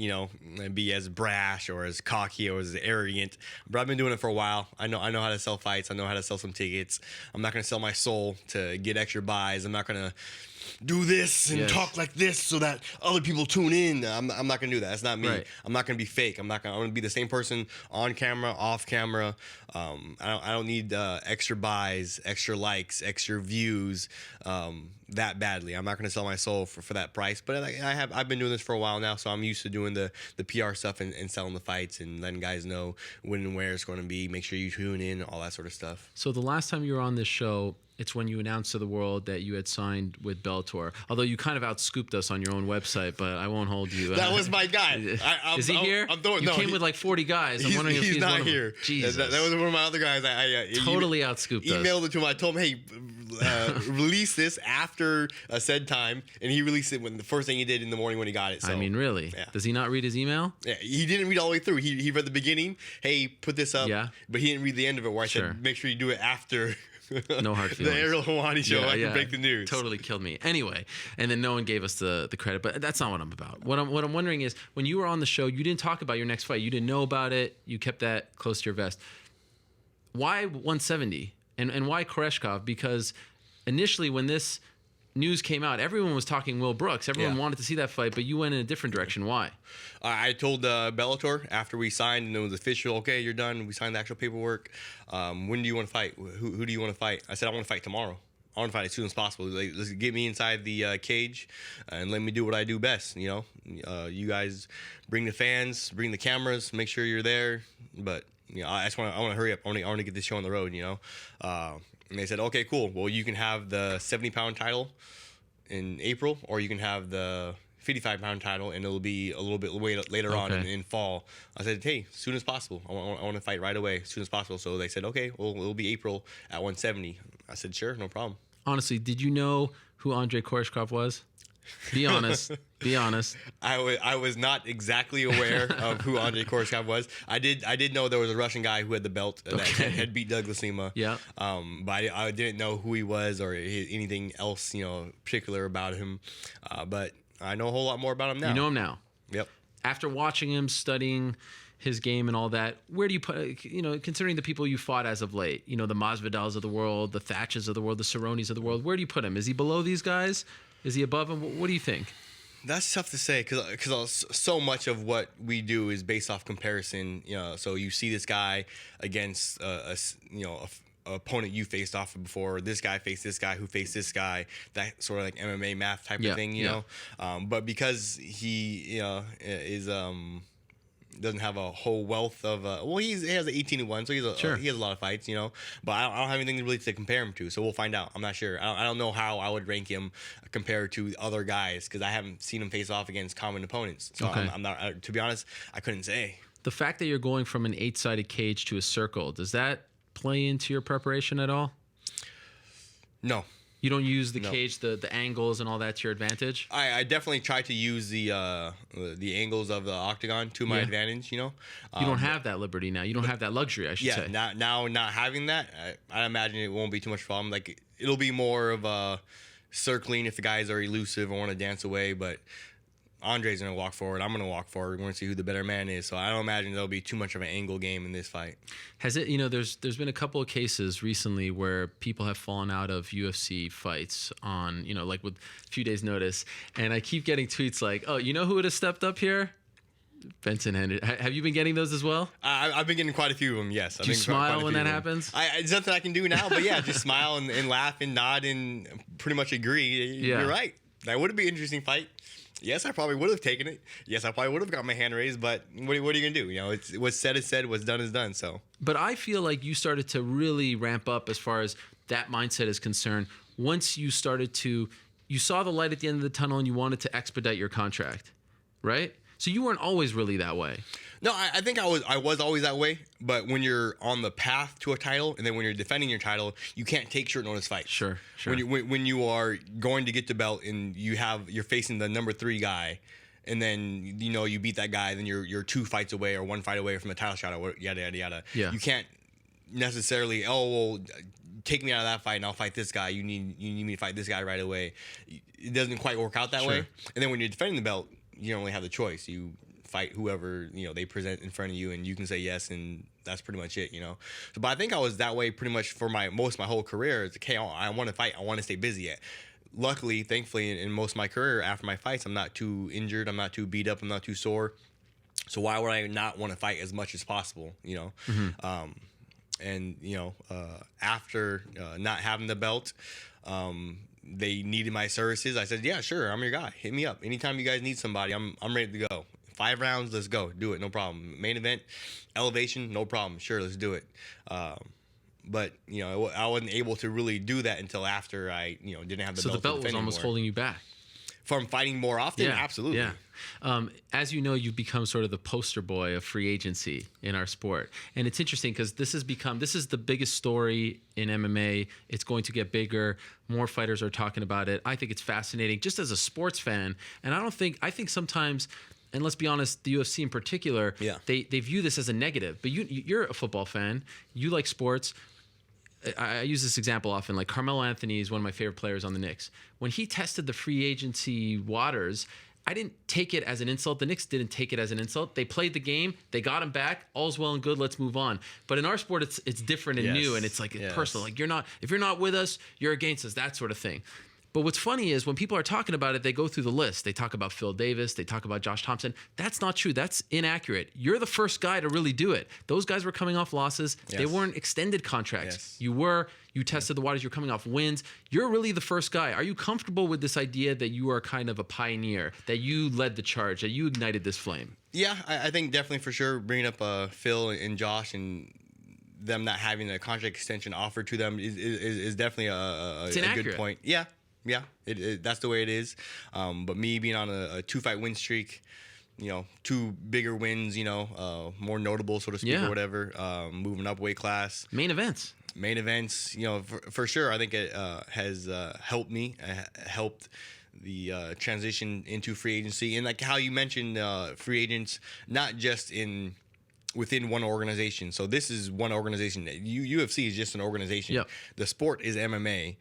be as brash or as cocky or as arrogant, but I've been doing it for a while. I know how to sell fights. I know how to sell some tickets. I'm not going to sell my soul to get extra buys. I'm not going to do this and talk like this so that other people tune in. I'm not going to do that. That's not me. Right. I'm not going to be fake. I'm going to be the same person on camera, off camera. I don't need extra buys, extra likes, extra views that badly. I'm not going to sell my soul for that price. But I've been doing this for a while now, so I'm used to doing the PR stuff and selling the fights and letting guys know when and where it's going to be. Make sure you tune in, all that sort of stuff. So the last time you were on this show, it's when you announced to the world that you had signed with Bellator. Although you kind of outscooped us on your own website, but I won't hold you. That was my guy. Is he here? You came with like 40 guys. I'm wondering if he's not one of them. here. Jesus. That was one of my other guys. I totally outscooped us. Emailed it to him. I told him, hey, release this after a said time, and he released it when the first thing he did in the morning when he got it. So, I mean, really? Yeah. Does he not read his email? Yeah, he didn't read all the way through. He read the beginning. Hey, put this up. Yeah. But he didn't read the end of it where I said, make sure you do it after. No hard feelings. The Ariel Helwani show. I can break the news. Totally killed me. Anyway, and then no one gave us the credit, but that's not what I'm about. What I'm wondering is, when you were on the show, you didn't talk about your next fight. You didn't know about it. You kept that close to your vest. Why 170? And why Koreshkov? Because initially when this news came out, everyone was talking Will Brooks. Everyone wanted to see that fight, but you went in a different direction. Why? I told Bellator after we signed and it was official, okay, you're done. We signed the actual paperwork. When do you want to fight? Who do you want to fight? I said, I want to fight tomorrow. I want to fight as soon as possible. Like, let's get me inside the cage and let me do what I do best. You guys bring the fans, bring the cameras, make sure you're there. But I want to hurry up. I want to get this show on the road. And they said, okay, cool. Well, you can have the 70-pound title in April, or you can have the 55-pound title, and it'll be a little bit later on in fall. I said, hey, as soon as possible. I want to fight right away, as soon as possible. So they said, okay, well, it'll be April at 170. I said, sure, no problem. Honestly, did you know who Andre Koreshkov was? Be honest. Be honest. I was not exactly aware of who Andre Koreshkov was. I did know there was a Russian guy who had the belt that had beat Douglas Lima. Yeah. But I didn't know who he was or anything else, particular about him. But I know a whole lot more about him now. You know him now. Yep. After watching him, studying his game and all that, where do you put, considering the people you fought as of late, the Masvidals of the world, the Thatches of the world, the Cerrones of the world, where do you put him? Is he below these guys? Is he above him? What do you think? That's tough to say because so much of what we do is based off comparison. So you see this guy against a opponent you faced off of before. This guy faced this guy who faced this guy. That sort of like MMA math type of thing, know. But because he is doesn't have a whole wealth of he has an 18-1, so he has a lot of fights, but I don't have anything really to compare him to, so we'll find out. I'm not sure. I don't know how I would rank him compared to other guys because I haven't seen him face off against common opponents, so I'm not, to be honest, I couldn't say. The fact that you're going from an 8-sided cage to a circle, does that play into your preparation at all? No. You don't use the cage, the angles and all that to your advantage? I definitely try to use the angles of the octagon to my advantage, you know. You don't have that liberty now. You don't have that luxury, I should say. Yeah, now not having that, I imagine it won't be too much problem. Like, it'll be more of a circling if the guys are elusive or want to dance away, but Andre's going to walk forward. I'm going to walk forward. We're going to see who the better man is. So I don't imagine there'll be too much of an angle game in this fight. Has it, there's been a couple of cases recently where people have fallen out of UFC fights on, like with a few days notice. And I keep getting tweets like, oh, you know who would have stepped up here? Benson Henry. Have you been getting those as well? I've been getting quite a few of them, yes. Do you smile when that happens? It's nothing I can do now, but yeah, just smile and laugh and nod and pretty much agree. You're right. That would be an interesting fight. Yes, I probably would have taken it. Yes, I probably would have got my hand raised, but what are you going to do? It's what's said is said, what's done is done, so. But I feel like you started to really ramp up as far as that mindset is concerned once you started to, you saw the light at the end of the tunnel and you wanted to expedite your contract, right? So you weren't always really that way. No, I think I was always that way. But when you're on the path to a title, and then when you're defending your title, you can't take short notice fights. Sure. When you are going to get the belt and you're facing the number 3 guy, and then you beat that guy, then you're 2 fights away or 1 fight away from a title shot, or yada yada yada. Yeah. You can't necessarily take me out of that fight and I'll fight this guy. You need me to fight this guy right away. It doesn't quite work out that way. And then when you're defending the belt, you don't really have the choice. You fight whoever they present in front of you, and you can say yes, and that's pretty much it. So, but I think I was that way pretty much for my whole career. It's okay, I want to fight. I want to stay busy. Luckily, thankfully, in most of my career after my fights, I'm not too injured. I'm not too beat up. I'm not too sore. So why would I not want to fight as much as possible? Mm-hmm. After not having the belt, they needed my services. I said, yeah, sure, I'm your guy. Hit me up. Anytime you guys need somebody, I'm ready to go. 5 rounds, let's go. Do it, no problem. Main event, elevation, no problem. Sure, let's do it. But, I wasn't able to really do that until after I, didn't have the belt. So the belt was almost holding you back. From fighting more often? Yeah, absolutely. Yeah. As you know, you've become sort of the poster boy of free agency in our sport. And it's interesting because this is the biggest story in MMA. It's going to get bigger. More fighters are talking about it. I think it's fascinating just as a sports fan. And I think sometimes, and let's be honest, the UFC in particular, they view this as a negative. But you're a football fan. You like sports. I use this example often. Like Carmelo Anthony is one of my favorite players on the Knicks. When he tested the free agency waters, I didn't take it as an insult. The Knicks didn't take it as an insult. They played the game. They got him back. All's well and good. Let's move on. But in our sport, it's different and new, and it's like personal. Like if you're not with us, you're against us. That sort of thing. But what's funny is when people are talking about it, they go through the list. They talk about Phil Davis. They talk about Josh Thompson. That's not true. That's inaccurate. You're the first guy to really do it. Those guys were coming off losses. Yes. They weren't extended contracts. Yes. You tested the waters. You're coming off wins. You're really the first guy. Are you comfortable with this idea that you are kind of a pioneer, that you led the charge, that you ignited this flame? Yeah, I think definitely for sure bringing up Phil and Josh and them not having a contract extension offered to them is definitely a good point. Yeah. Yeah, that's the way it is. But me being on a 2-fight win streak, 2 bigger wins, more notable, so to speak, or whatever, moving up weight class. Main events, for sure. I think it has helped me, helped the transition into free agency. And like how you mentioned free agents, not just within one organization. So this is one organization. UFC is just an organization. Yep. The sport is MMA.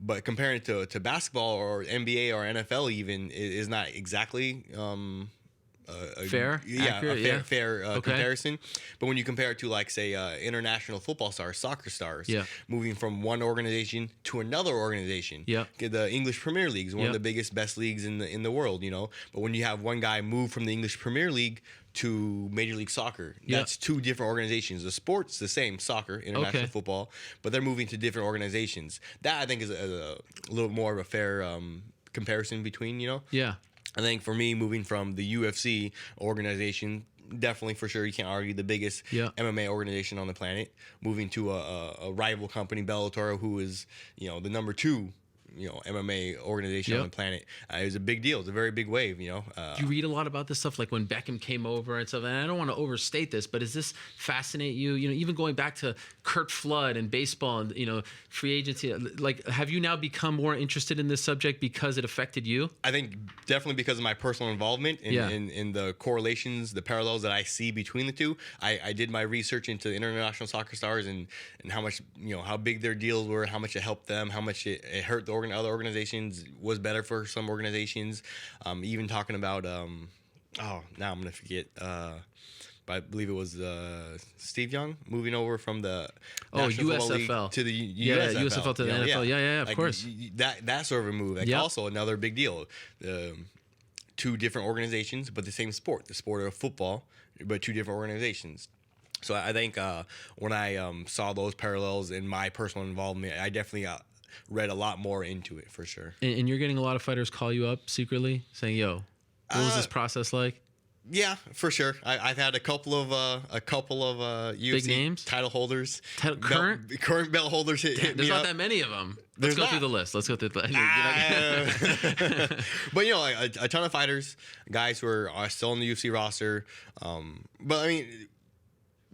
But comparing it to basketball or NBA or NFL even is not exactly fair, comparison. But when you compare it to like say international football stars, soccer stars, moving from one organization to another organization, the English Premier League is one of the biggest, best leagues in the world, But when you have one guy move from the English Premier League to Major League Soccer, that's 2 different organizations. The sport's the same, soccer, international football, but they're moving to different organizations. That I think is a little more of a fair comparison between, Yeah. I think for me, moving from the UFC organization, definitely for sure, you can't argue the biggest MMA organization on the planet, moving to a rival company, Bellator, who is, the number 2 MMA organization on the planet. It was a big deal. It was a very big wave. Do you read a lot about this stuff, like when Beckham came over and stuff? And I don't want to overstate this, but does this fascinate you? Even going back to Kurt Flood and baseball and free agency. Like, have you now become more interested in this subject because it affected you? I think definitely because of my personal involvement in the correlations, the parallels that I see between the two. I did my research into the international soccer stars and how much how big their deals were, how much it helped them, how much it hurt the other organizations, was better for some organizations. Even talking about now I'm gonna forget. But I believe it was Steve Young moving over from the National USFL League to the USFL. USFL to the NFL. Yeah, of course. That sort of a move. Also another big deal. Two different organizations, but the same sport, the sport of football, but two different organizations. So I think when I saw those parallels in my personal involvement, I definitely read a lot more into it for sure. And you're getting a lot of fighters call you up secretly saying, "Yo, what was this process like?" Yeah, for sure. I've had a couple of UFC big names, title holders, current belt holders hit me up. There's not that many of them. Let's go through the list. But a ton of fighters, guys who are still on the UFC roster. But I mean,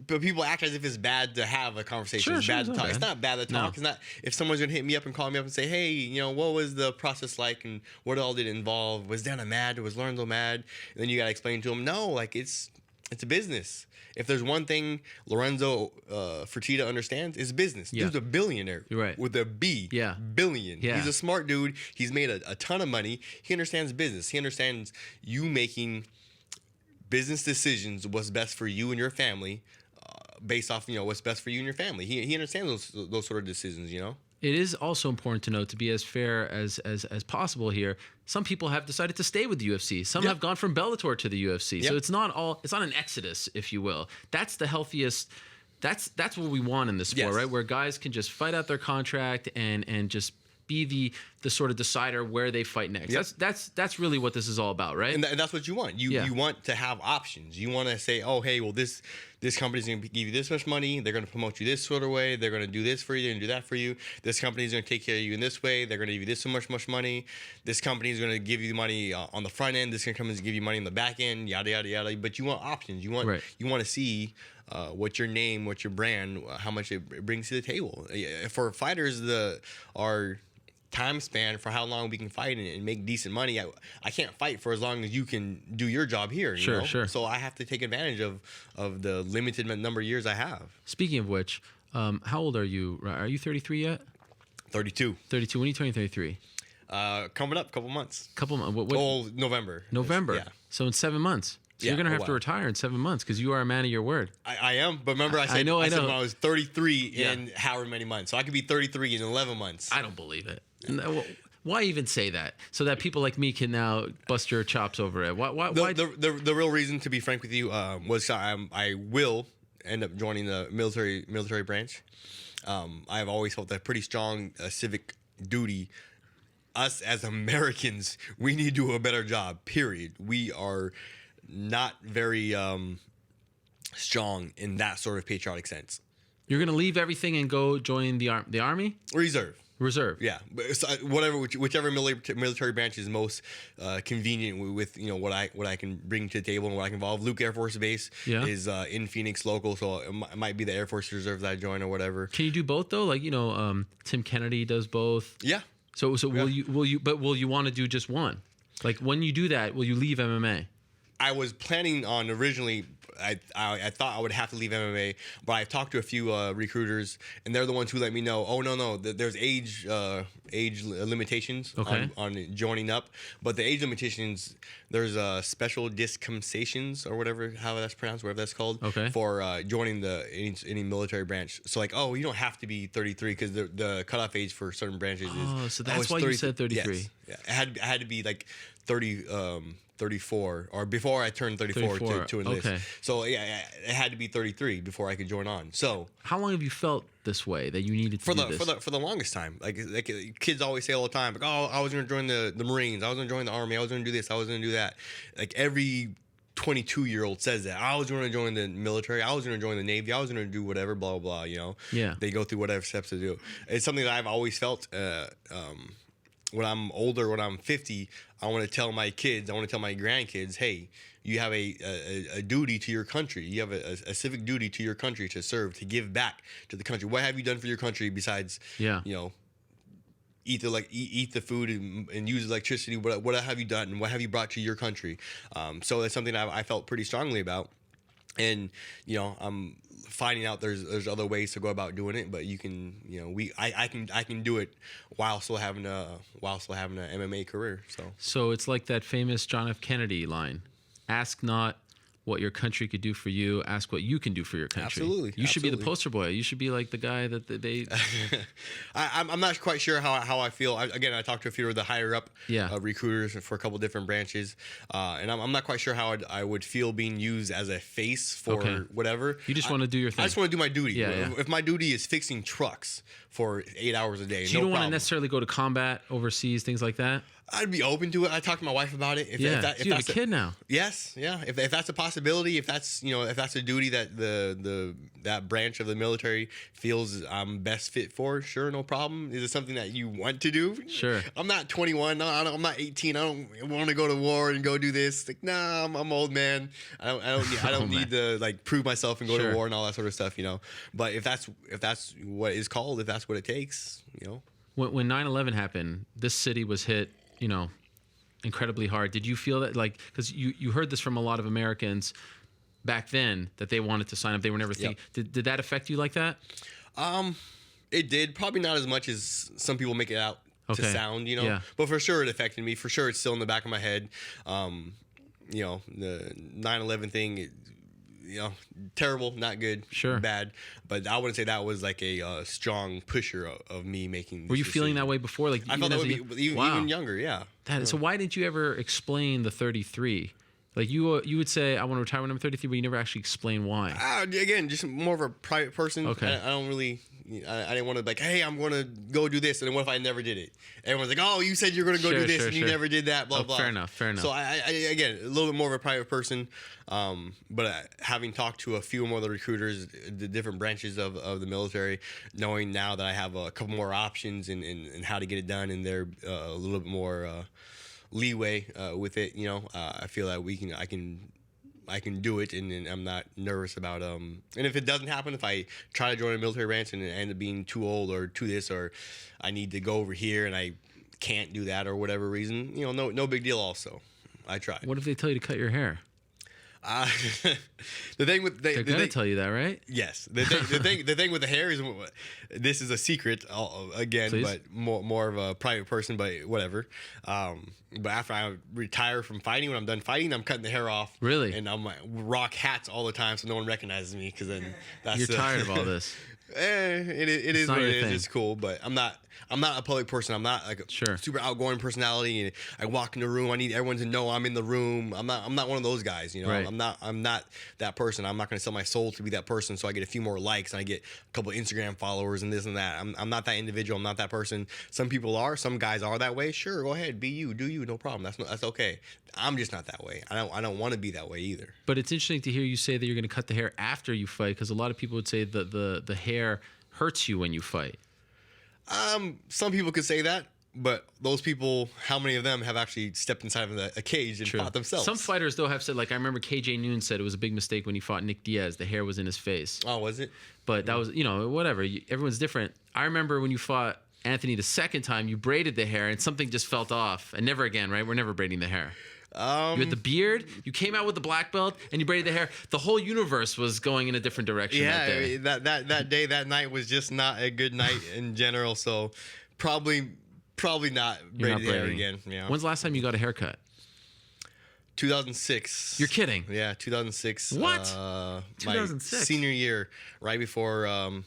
but people act as if it's bad to have a conversation. It's bad to talk. It's not bad to talk. No. It's not. If someone's gonna hit me up and call me up and say, "Hey, what was the process like, and what all did it involve? Was Dana mad? Was Lorenzo mad?" And then you gotta explain to them, no, like it's a business. If there's one thing Lorenzo Fertitta understands, it's business. Dude's a billionaire. Right. With a B. Yeah. Billion. Yeah. He's a smart dude. He's made a ton of money. He understands business. He understands you making business decisions, what's best for you and your family, based off what's best for you and your family. He understands those sort of decisions. It is also important to note, to be as fair as possible here, some people have decided to stay with the UFC. Some have gone from Bellator to the UFC. So it's not an exodus, if you will. That's the healthiest. That's what we want in this sport, right? Where guys can just fight out their contract and just be the sort of decider where they fight next. That's really what this is all about, right? And that's what you want. You want to have options. You want to say, oh, hey, well, this company's going to give you this much money. They're going to promote you this sort of way. They're going to do this for you and do that for you. This company's going to take care of you in this way. They're going to give you this so much money. This company's going to give you money on the front end. This company's going to give you money on the back end, yada, yada, yada. But you want options. You want to see what your name, what your brand, how much it brings to the table. For fighters, our time span for how long we can fight and make decent money. I can't fight for as long as you can do your job here. Sure. So I have to take advantage of the limited number of years I have. Speaking of which, how old are you? Are you 33 yet? 32. 32. When are you turning 33? Coming up, couple months. November. November. Yeah. So in 7 months. So you're going to have to retire in 7 months because you are a man of your word. I am. But remember I said, I said when I was 33 in however many months. So I could be 33 in 11 months. I don't believe it. Why even say that? So that people like me can now bust your chops over it. Why? The real reason, to be frank with you, was I will end up joining the military branch. I've always felt that pretty strong civic duty. Us as Americans, we need to do a better job, period. We are not very strong in that sort of patriotic sense. You're going to leave everything and go join the Army? Reserve. Yeah, whichever military branch is most convenient with what I can bring to the table and what I can involve. Luke Air Force Base is in Phoenix local, so it might be the Air Force Reserve that I join or whatever. Can you do both though? Like Tim Kennedy does both. Yeah. So will you want to do just one? Like when you do that, will you leave MMA? I was planning on originally. I thought I would have to leave MMA, but I talked to a few recruiters, and they're the ones who let me know. Oh no, there's age limitations on joining up, but the age limitations, there's special dispensations or whatever, how that's pronounced, whatever that's called, for joining any military branch. So like, you don't have to be 33 because the cutoff age for certain branches is. So that's why you said 33. Yes. Yeah. It had to be like 34 or before I turned 34 to enlist. Okay. So yeah, it had to be 33 before I could join on. So how long have you felt this way that you needed to do this? For the longest time. Like kids always say all the time, like, I was going to join the Marines, I was going to join the Army, I was going to do this, I was going to do that. Like every 22-year-old says that. I was going to join the military, I was going to join the Navy, I was going to do whatever, blah blah blah. Yeah. They go through whatever steps to do. It's something that I've always felt. when I'm older, when I'm 50, I want to tell my kids, I want to tell my grandkids, hey, you have a duty to your country. You have a civic duty to your country to serve, to give back to the country. What have you done for your country besides, eat the food and use electricity? What have you done, and what have you brought to your country? So that's something I felt pretty strongly about. And I'm finding out there's other ways to go about doing it, but you can I can do it while still having a MMA career. So it's like that famous John F. Kennedy line: "Ask not what your country could do for you, ask what you can do for your country." Absolutely. You should be the poster boy. You should be like the guy that they. I'm not quite sure how I feel. I talked to a few of the higher up recruiters for a couple different branches, and I'm not quite sure how I would feel being used as a face for whatever. You just want to do your thing. I just want to do my duty. Yeah. If my duty is fixing trucks for 8 hours a day, so you don't want to necessarily go to combat overseas, things like that. I'd be open to it. I talked to my wife about it. If you have a kid now. Yes, yeah. If that's a possibility, if that's a duty that that branch of the military feels I'm best fit for, sure, no problem. Is it something that you want to do? Sure. I'm not 21. No, I'm not 18. I don't want to go to war and go do this. Like, nah, I'm old man. I don't need to prove myself and go to war and all that sort of stuff. But if that's what it's called, if that's what it takes, When 9/11 happened, this city was hit, incredibly hard. Did you feel that, because you heard this from a lot of Americans back then, that they wanted to sign up, they were never thinking. Did that affect you like that? It did. Probably not as much as some people make it out to sound, But for sure it affected me. For sure it's still in the back of my head. The 9/11 thing, terrible, not good, bad. But I wouldn't say that was like a strong pusher of me making. Were you feeling that way before? I felt that would be even younger. Yeah. So why didn't you ever explain the 33? You would say, I want to retire when I'm 33, but you never actually explain why. Again, just more of a private person. Okay. I don't really. I didn't want to hey, I'm going to go do this, and then what if I never did it? Everyone's like, oh, you said you're going to go do this, and you never did that, blah, blah. Fair enough. So I again, a little bit more of a private person, but having talked to a few more of the recruiters, the different branches of the military, knowing now that I have a couple more options and how to get it done, and they're a little bit more leeway with it, I feel that I can do it, and I'm not nervous about and if it doesn't happen, if I try to join a military branch and it end up being too old or too this, or I need to go over here and I can't do that or whatever reason, no big deal. Also, I tried. What if they tell you to cut your hair? The thing with they're gonna tell you that, right? Yes. The thing with the hair is, this is a secret again. Please? But more of a private person, but whatever. But after I retire from fighting, when I'm done fighting, I'm cutting the hair off. Really? And I'm rock hats all the time, so no one recognizes me, because then that's you're tired of all this. It is what it is. It's cool, but I'm not a public person. I'm not like a super outgoing personality. And I walk in the room, I need everyone to know I'm in the room. I'm not one of those guys. Right. I'm not that person. I'm not going to sell my soul to be that person. So I get a few more likes and I get a couple of Instagram followers and this and that. I'm not that individual. I'm not that person. Some people are. Some guys are that way. Sure, go ahead, be you, do you, no problem. That's okay. I'm just not that way. I don't want to be that way either. But it's interesting to hear you say that you're going to cut the hair after you fight, because a lot of people would say that the hair hurts you when you fight. Some people could say that, but those people, how many of them have actually stepped inside of a cage and fought themselves? Some fighters, though, have said, I remember KJ Noon said it was a big mistake when he fought Nick Diaz. The hair was in his face. Oh, was it? But that was, whatever. Everyone's different. I remember when you fought Anthony the second time, you braided the hair and something just felt off. And never again, right? We're never braiding the hair. You had the beard, you came out with the black belt, and you braided the hair. The whole universe was going in a different direction that day. That day, that night was just not a good night in general, so probably not braided hair again. Yeah. When's the last time you got a haircut? 2006. You're kidding. Yeah, 2006. What? 2006? My 2006? Senior year, right before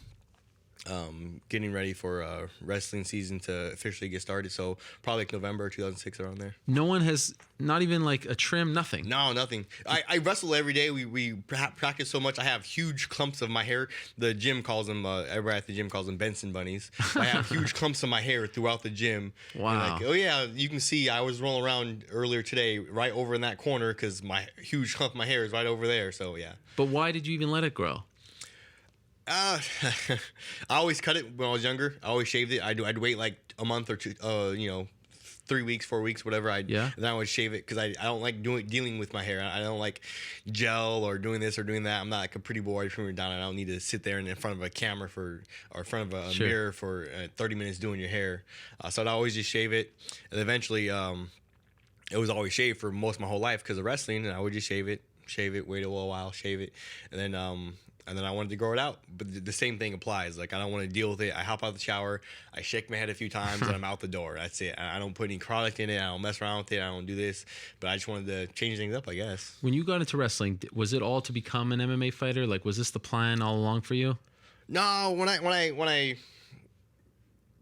getting ready for wrestling season to officially get started. So probably November 2006, around there. No one has, not even a trim, nothing. No, nothing. I wrestle every day. We practice so much. I have huge clumps of my hair. The gym calls them, everybody at the gym calls them Benson bunnies. I have huge clumps of my hair throughout the gym. Wow. Oh yeah, you can see I was rolling around earlier today right over in that corner because my huge clump of my hair is right over there. So yeah. But why did you even let it grow? I always cut it when I was younger. I always shaved it. I'd wait like a month or two, 3 weeks, 4 weeks, whatever. And then I would shave it because I don't like dealing with my hair. I don't like gel or doing this or doing that. I'm not like a pretty boy trimming it down. I don't need to sit there in front of a camera or in front of a mirror for 30 minutes doing your hair. So I'd always just shave it. And eventually, it was always shaved for most of my whole life because of wrestling, and I would just shave it, wait a little while, shave it, and then I wanted to grow it out. But the same thing applies. Like, I don't want to deal with it. I hop out of the shower, I shake my head a few times, and I'm out the door. That's it. I don't put any product in it. I don't mess around with it. I don't do this. But I just wanted to change things up, I guess. When you got into wrestling, was it all to become an MMA fighter? Like, was this the plan all along for you? No, when I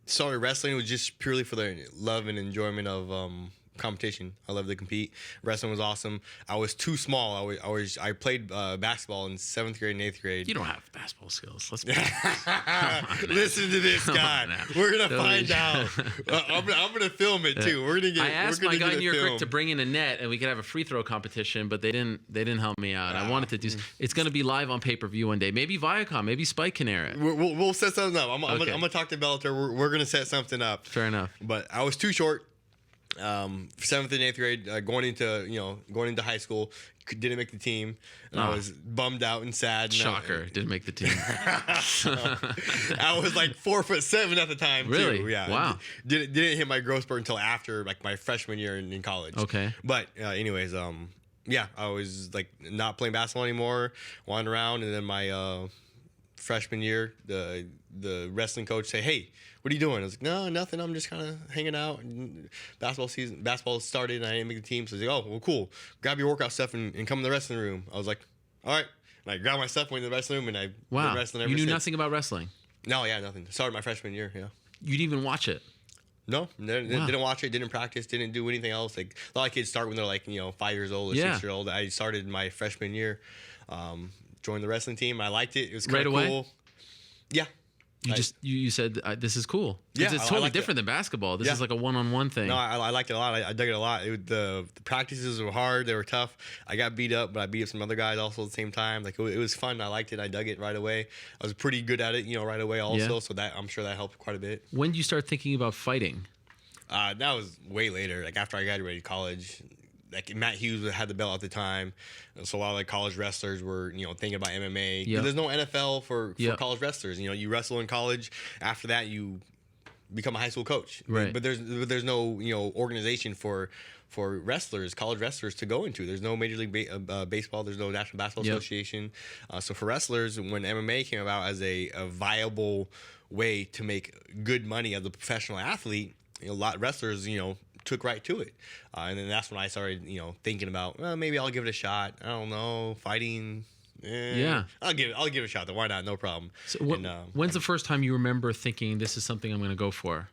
started wrestling, it was just purely for the love and enjoyment of competition. I love to compete. Wrestling was awesome. I was too small. I played basketball in 7th grade and 8th grade. You don't have basketball skills. Let's be Listen to this guy. We're gonna find out. I'm gonna film it too. We're gonna get. I asked my guy New York Rick to bring in a net and we could have a free throw competition, but they didn't help me out. I wanted to do. It's gonna be live on pay-per-view one day. Maybe Viacom. Maybe Spike can air it. We'll set something up. I'm gonna talk to Bellator. We're gonna set something up. Fair enough. But I was too short. 7th and 8th grade, going into high school, didn't make the team, and I was bummed out and sad. Shocker, didn't make the team. I was like 4'7" at the time. Really? Too. Yeah. Wow. Didn't hit my growth spurt until after like my freshman year in college. Okay. But anyways, yeah, I was like not playing basketball anymore, wandering around, and then my freshman year, the wrestling coach say, "Hey, what are you doing?" I was like, "No, nothing. I'm just kind of hanging out." And basketball started, and I didn't make the team. So he's like, "Oh, well, cool. Grab your workout stuff and come in the wrestling room." I was like, "All right." And I grabbed my stuff, went to the wrestling room, and I've been wrestling ever You knew since. nothing about wrestling? No, yeah, nothing. Started my freshman year, yeah. You didn't even watch it? No, didn't watch it, didn't practice, didn't do anything else. Like, a lot of kids start when they're like, 5 years old or 6 years old. I started my freshman year, joined the wrestling team. I liked it. It was kind of cool. Yeah. You said this is cool. Yeah, it's totally different than basketball. This is like a one-on-one thing. No, I liked it a lot. I dug it a lot. The practices were hard. They were tough. I got beat up, but I beat up some other guys also at the same time. Like, it was fun. I liked it. I dug it right away. I was pretty good at it, right away also. So that I'm sure that helped quite a bit. When did you start thinking about fighting? That was way later. Like, after I graduated college. Like, Matt Hughes had the belt at the time, so a lot of like college wrestlers were thinking about MMA. Yep. There's no NFL for college wrestlers. You wrestle in college. After that, you become a high school coach. Right. But there's no organization for wrestlers, college wrestlers to go into. There's no Major League Baseball. There's no National Basketball Association. So for wrestlers, when MMA came about as a viable way to make good money as a professional athlete, a lot of wrestlers took right to it, and then that's when I started, thinking about, well, maybe I'll give it a shot. I don't know, fighting. I'll give it a shot. Then why not? No problem. So when's the first time you remember thinking this is something I'm going to go for?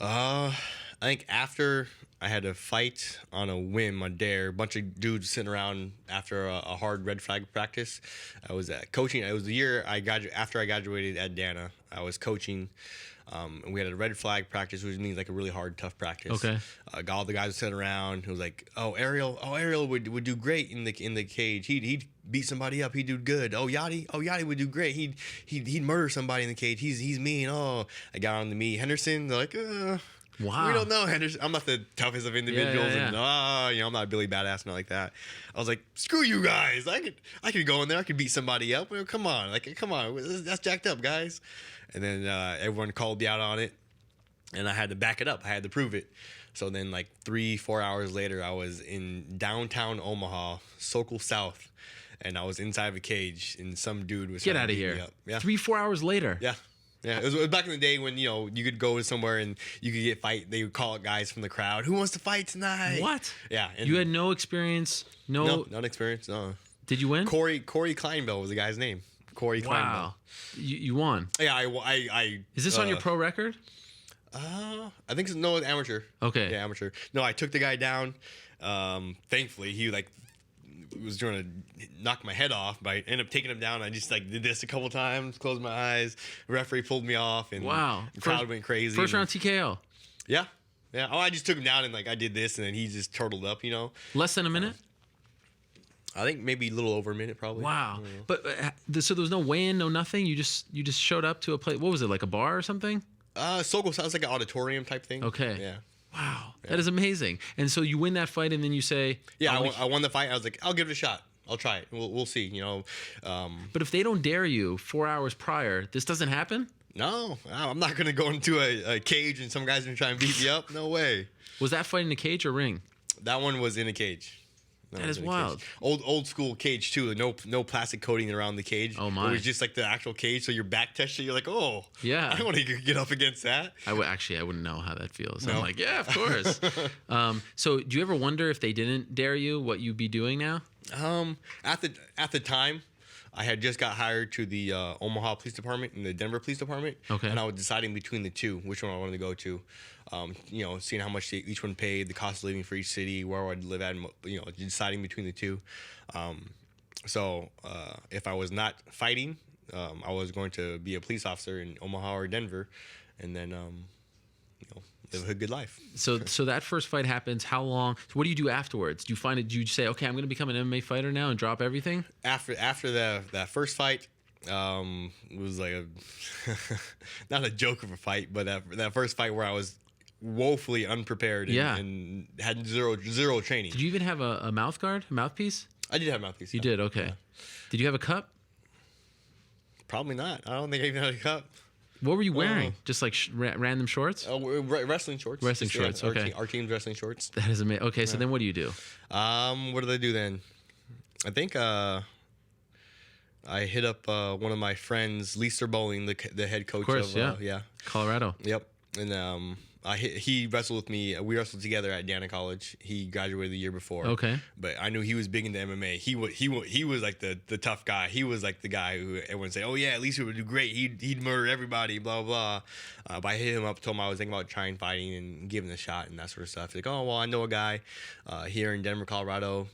I think after I had a fight on a whim, a dare, a bunch of dudes sitting around after a hard red flag practice. I was coaching. It was the year after I graduated at Dana. I was coaching. And we had a red flag practice, which means like a really hard, tough practice. Okay. Got all the guys sitting around. It was like, Ariel would do great in the cage. He'd beat somebody up. He'd do good. Yachty would do great. He'd murder somebody in the cage. He's mean. Oh, I got on to me, Henderson. They're like, wow. We don't know Henderson. I'm not the toughest of individuals, and I'm not Billy Badass, not like that. I was like, screw you guys. I could go in there. I could beat somebody up. Well, come on, that's jacked up, guys. And then everyone called me out on it, and I had to back it up. I had to prove it. So then, like 3-4 hours later, I was in downtown Omaha, Sokol South, and I was inside of a cage, and some dude was get out of here. Yeah. 3-4 hours later. Yeah. Yeah, it was back in the day when you could go somewhere and you could get fight. They would call it guys from the crowd. Who wants to fight tonight? What? Yeah. You had no experience. No experience. No. Did you win? Corey Kleinbell was the guy's name. Corey Kleinbell. Wow. You won. Yeah, I Is this on your pro record? I think so. No, amateur. Okay. Yeah, amateur. No, I took the guy down. Thankfully, he was trying to knock my head off, but I ended up taking him down. I just did this a couple times, closed my eyes. The referee pulled me off, and the crowd went crazy. First round TKO. Yeah. Oh, I just took him down and I did this, and then he just turtled up. Less than a minute. I think maybe a little over a minute, probably. Wow. But so there was no weigh-in, no nothing. You just showed up to a place. What was it, like a bar or something? Sokol sounds like an auditorium type thing. Okay. Yeah. Wow, that is amazing. And so you win that fight, and then you say, Yeah, I won the fight. I was like, I'll give it a shot. I'll try it. We'll see. You know. But if they don't dare you 4 hours prior, this doesn't happen? No, I'm not gonna go into a cage and some guy's gonna try and beat me up. No way. Was that fight in a cage or ring? That one was in a cage. That is wild. Old school cage too. No plastic coating around the cage. Oh my! It was just like the actual cage. So your back tested. You're like, oh yeah. I want to get up against that. I wouldn't know how that feels. No. I'm like, yeah, of course. So do you ever wonder if they didn't dare you, what you'd be doing now? At the time, I had just got hired to the Omaha Police Department and the Denver Police Department. Okay. And I was deciding between the two, which one I wanted to go to. You know, seeing how much each one paid, the cost of living for each city, where I'd live at, and, you know, deciding between the two. So if I was not fighting, I was going to be a police officer in Omaha or Denver, and then, you know, live a good life. So that first fight happens. How long? So what do you do afterwards? Do you say, okay, I'm going to become an MMA fighter now and drop everything? After that first fight, it was like not a joke of a fight, but that first fight where I was woefully unprepared and had zero training. Did you even have a mouthpiece? I did have a mouthpiece. You did, okay. Yeah. Did you have a cup? Probably not. I don't think I even had a cup. What were you wearing? Just like random shorts? Wrestling shorts. Wrestling shorts, okay. Our team's wrestling shorts. That is amazing. Okay, so then what do you do? What did I do then? I think I hit up one of my friends, Lisa Bowling, the head coach of Colorado. Yep. And he wrestled with me. We wrestled together at Dana College. He graduated the year before. Okay. But I knew he was big into MMA. He was like the tough guy. He was like the guy who everyone would say, oh yeah, at least he would do great. He'd murder everybody. Blah blah. But I hit him up, told him I was thinking about trying fighting and giving it a shot and that sort of stuff. He's like, oh well, I know a guy here in Denver, Colorado.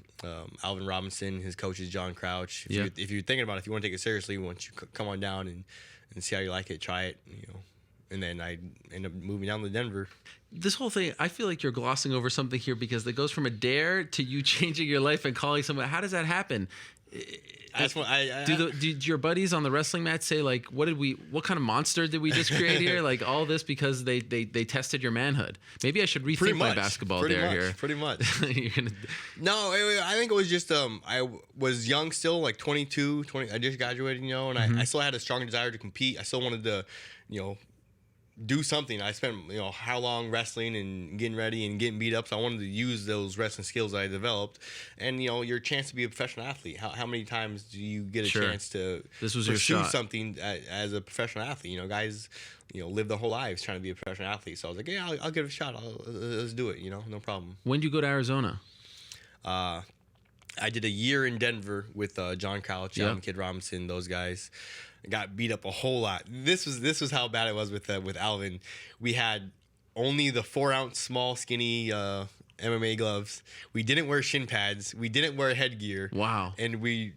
Alvin Robinson. His coach is John Crouch. If you're thinking about it, if you want to take it seriously, why don't you come on down and see how you like it, try it, you know. And then I ended up moving down to Denver. This whole thing, I feel like you're glossing over something here because it goes from a dare to you changing your life and calling someone. How does that happen? Do your buddies on the wrestling mat say like, what kind of monster did we just create here? Like all this because they tested your manhood. Maybe I should rethink my basketball dare here. Pretty much. No, I think it was just I was young still, like 22, 20. I just graduated, you know, and I still had a strong desire to compete. I still wanted to, you know, do something. I spent, you know, how long wrestling and getting ready and getting beat up. So I wanted to use those wrestling skills that I developed. And, you know, your chance to be a professional athlete. How many times do you get a chance to pursue something as a professional athlete? You know, guys, you know, live their whole lives trying to be a professional athlete. So I was like, yeah, I'll give it a shot. Let's do it. You know, no problem. When did you go to Arizona? I did a year in Denver with John Crouch, Alvin Kid Robinson, those guys. Got beat up a whole lot. This was how bad it was with Alvin. We had only the 4-ounce small skinny MMA gloves. We didn't wear shin pads. We didn't wear headgear. Wow. And we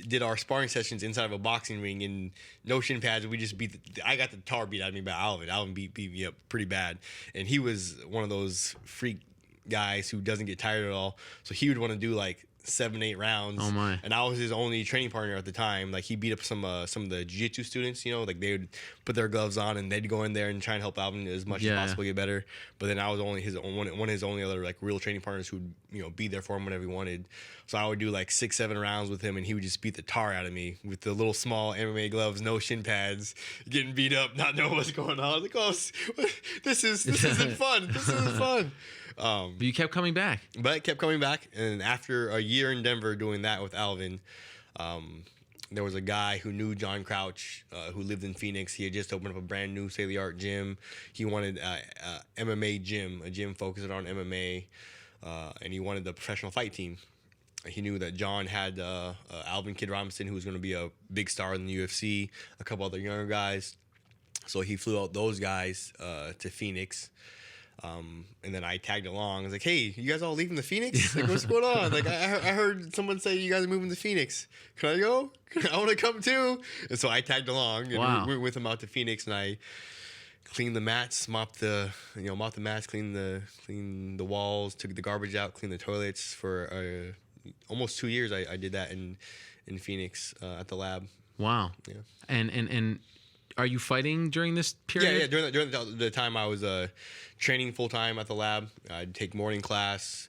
did our sparring sessions inside of a boxing ring and no shin pads. We just I got the tar beat out of me by Alvin. Alvin beat me up pretty bad. And he was one of those freak guys who doesn't get tired at all. So he would want to do like 7-8 rounds. Oh my. And I was his only training partner at the time. Like he beat up some of the jiu-jitsu students, you know, like they would put their gloves on and they'd go in there and try and help Alvin as much as possible get better. But then I was only one of his only other like real training partners who would, you know, be there for him whenever he wanted. So I would do like 6-7 rounds with him and he would just beat the tar out of me with the little small MMA gloves, no shin pads, getting beat up, not knowing what's going on. I was like, oh, this isn't fun. This isn't fun. But you kept coming back. But I kept coming back, and after a year in Denver doing that with Alvin, there was a guy who knew John Crouch who lived in Phoenix. He had just opened up a brand new state-of-the-art gym. He wanted MMA gym, a gym focused on MMA, and he wanted the professional fight team. He knew that John had Alvin Kid Robinson, who was going to be a big star in the UFC, a couple other younger guys. So he flew out those guys to Phoenix. And then I tagged along. I was like, hey, you guys all leaving the Phoenix? Like, what's going on? Like, I heard someone say you guys are moving to Phoenix. Can I go? I want to come too. And so I tagged along and we went with him out to Phoenix, and I cleaned the mats, mopped the mats, cleaned the walls, took the garbage out, cleaned the toilets for almost 2 years. I did that in Phoenix at the lab. Wow. Yeah. And are you fighting during this period? Yeah. During the time I was training full time at the lab, I'd take morning class.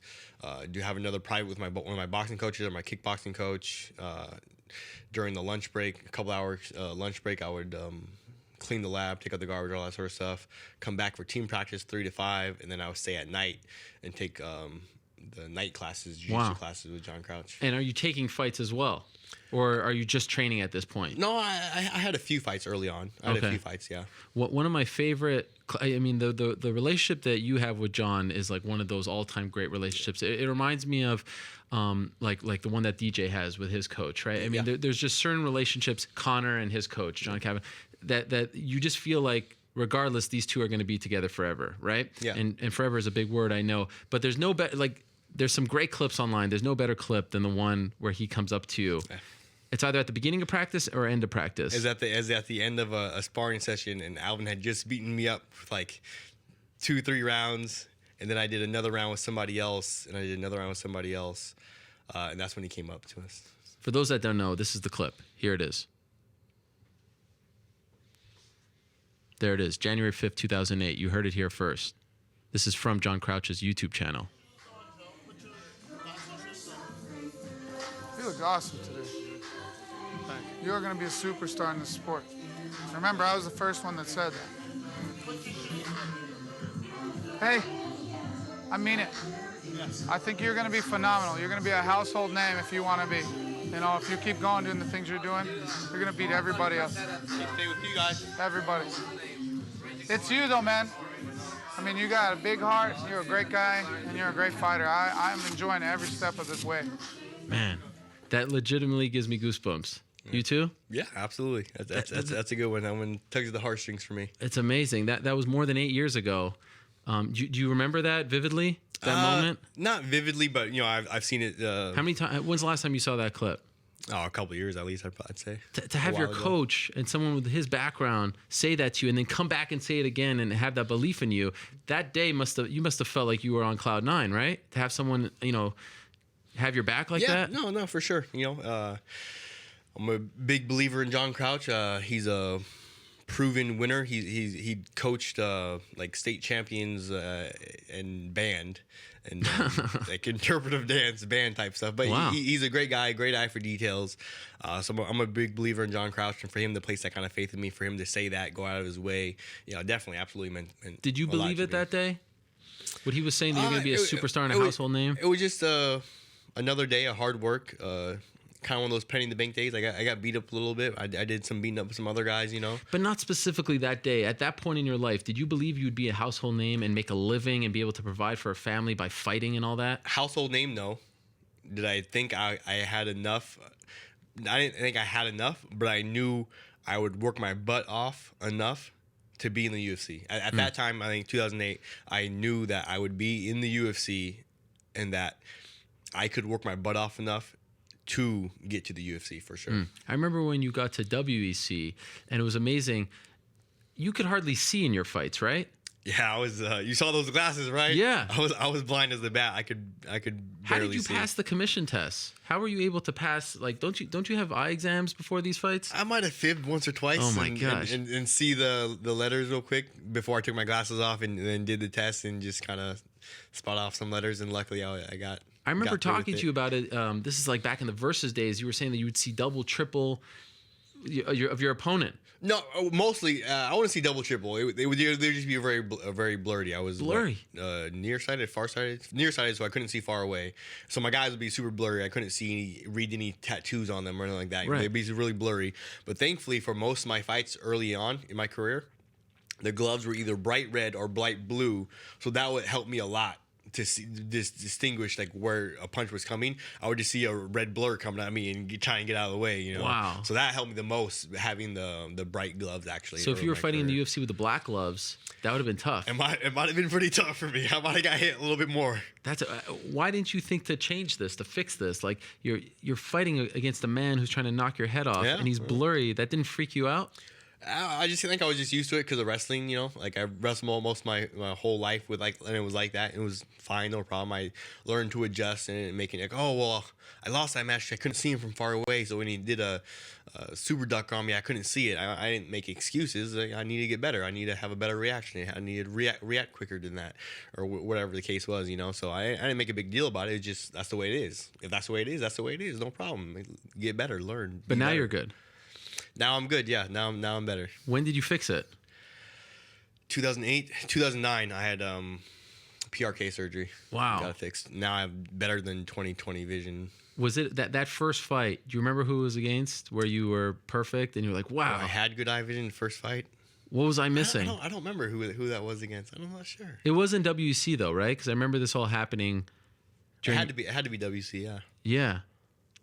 Do have another private with one of my boxing coaches or my kickboxing coach. During the lunch break, a couple hours lunch break, I would clean the lab, take out the garbage, all that sort of stuff. Come back for team practice 3 to 5, and then I would stay at night and take the night classes, jiu-jitsu classes with John Crouch. And are you taking fights as well, or are you just training at this point? No, I had a few fights early on. I had a few fights, yeah. One of my favorite, I mean, the relationship that you have with John is like one of those all-time great relationships. It reminds me of like the one that DJ has with his coach, right? I mean, there's just certain relationships, Connor and his coach, John Cabin, that you just feel like regardless, these two are going to be together forever, right? Yeah. And forever is a big word, I know. But there's no better, like, there's some great clips online. There's no better clip than the one where he comes up to you. It's either at the beginning of practice or end of practice. Is at the end of a sparring session, and Alvin had just beaten me up with like 2-3 rounds, and then I did another round with somebody else, and I did another round with somebody else, and that's when he came up to us. For those that don't know, this is the clip. Here it is. There it is, January 5th, 2008. You heard it here first. This is from John Crouch's YouTube channel. You look awesome today. You are going to be a superstar in this sport. Remember, I was the first one that said that. Hey, I mean it. Yes. I think you're going to be phenomenal. You're going to be a household name if you want to be. You know, if you keep going doing the things you're doing, you're going to beat everybody else. Stay with you guys. Everybody. It's you, though, man. I mean, you got a big heart, you're a great guy, and you're a great fighter. I'm enjoying every step of this way. Man, that legitimately gives me goosebumps. You too? Yeah, absolutely. That's a good one. That one tugs at the heartstrings for me. It's amazing. That was more than 8 years ago. Do you remember that vividly? That moment? Not vividly, but you know, I've seen it. How many times? When's the last time you saw that clip? Oh, a couple of years at least, I'd say. To have your coach and someone with his background say that to you, and then come back and say it again, and have that belief in you. That day you must have felt like you were on cloud 9, right? To have someone, you know, have your back like that. Yeah, no, for sure. You know, I'm a big believer in John Crouch. He's a proven winner. He coached like state champions and band and like interpretive dance band type stuff. But wow. he's a great guy, great eye for details. So I'm a big believer in John Crouch, and for him to place that kind of faith in me, for him to say that, go out of his way, you know, definitely, absolutely meant. Did you believe it that day? What he was saying, that you're going to be a superstar and a household name? It was just another day of hard work. Kind of one of those penny in the bank days. I got beat up a little bit. I did some beating up with some other guys, you know. But not specifically that day. At that point in your life, did you believe you would be a household name and make a living and be able to provide for a family by fighting and all that? Household name, no. Did I think I had enough? I didn't think I had enough, but I knew I would work my butt off enough to be in the UFC. At that time, I think 2008, I knew that I would be in the UFC and that I could work my butt off enough to get to the UFC for sure. I remember when you got to WEC, and it was amazing. You could hardly see in your fights, right? Yeah, I was. You saw those glasses, right? Yeah, I was blind as the bat. I could barely How did you see. pass the commission tests? How were you able to pass? Like, don't you have eye exams before these fights? I might have fibbed once or twice. Oh my gosh! And see the letters real quick before I took my glasses off and then did the test and just kind of spot off some letters, and luckily I got. I remember talking to you about it. This is like back in the Versus days. You were saying that you would see double, triple of your opponent. No, mostly I want to see double, triple. They would just be very blurry. I was blurry, nearsighted, farsighted, nearsighted, so I couldn't see far away. So my guys would be super blurry. I couldn't read any tattoos on them or anything like that. Right. They'd be really blurry. But thankfully, for most of my fights early on in my career, the gloves were either bright red or bright blue, so that would help me a lot to distinguish like where a punch was coming. I would just see a red blur coming at me and try and get out of the way, you know. Wow. So that helped me the most, having the bright gloves actually. So if you were fighting in the UFC with the black gloves, that would have been tough. It might have been pretty tough for me. I might have got hit a little bit more. Why didn't you think to change this, to fix this? Like you're fighting against a man who's trying to knock your head off, and he's blurry. That didn't freak you out? I just think I was just used to it because of wrestling, Like I wrestled most of my whole life with and it was like that. It was fine, no problem. I learned to adjust and making I lost that match. I couldn't see him from far away, so when he did a super duck on me, I couldn't see it. I didn't make excuses. I need to get better. I need to have a better reaction. I need to react quicker than that, or whatever the case was, So I didn't make a big deal about it. It's just that's the way it is. If that's the way it is, that's the way it is. No problem. Get better, learn. But now better. you're good. Now I'm good. Yeah. Now I'm better. When did you fix it? 2008, 2009. I had PRK surgery. Wow. Got it fixed. Now I have better than 20/20 vision. Was it that first fight? Do you remember who it was against? Where you were perfect and you were like, "Wow, I had good eye vision in the first fight." What was I missing? I don't remember who that was against. I'm not sure. It wasn't WC though, right? Because I remember this all happening. It had to be WC. Yeah. Yeah.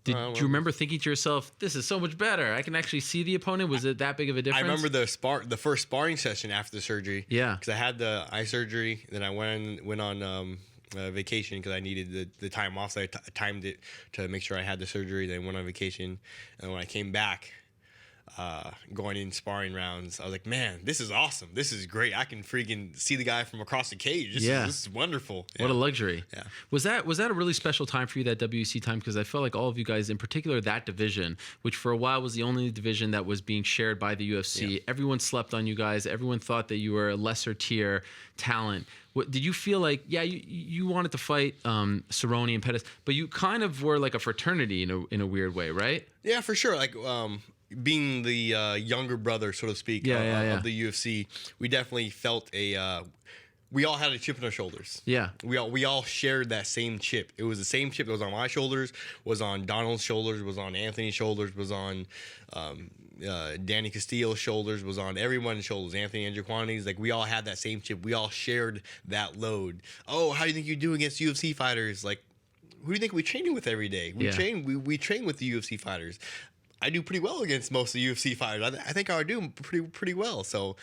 Do you remember thinking to yourself, "This is so much better. I can actually see the opponent"? Was it that big of a difference? I remember the first sparring session after the surgery. Yeah. Because I had the eye surgery, then I went on vacation because I needed the time off. So I timed it to make sure I had the surgery. Then went on vacation, and when I came back, going in sparring rounds, I was like, man, this is awesome. This is great. I can freaking see the guy from across the cage. This is wonderful. What a luxury. Yeah. Was that a really special time for you, that WC time? Because I felt like all of you guys, in particular that division, which for a while was the only division that was being shared by the UFC. Yeah. Everyone slept on you guys. Everyone thought that you were a lesser tier talent. Did you feel like, you wanted to fight Cerrone and Pettis, but you kind of were like a fraternity in a weird way, right? Yeah, for sure. Like, being the younger brother, so to speak, of the UFC, we definitely felt we all had a chip on our shoulders. Yeah. We all shared that same chip. It was the same chip that was on my shoulders, was on Donald's shoulders, was on Anthony's shoulders, was on Danny Castillo's shoulders, was on everyone's shoulders, Anthony Andrequani's. Like, we all had that same chip. We all shared that load. Oh, how do you think you do against UFC fighters? Like, who do you think we train with every day? We train with the UFC fighters. I do pretty well against most of the UFC fighters. I think I would do pretty well. So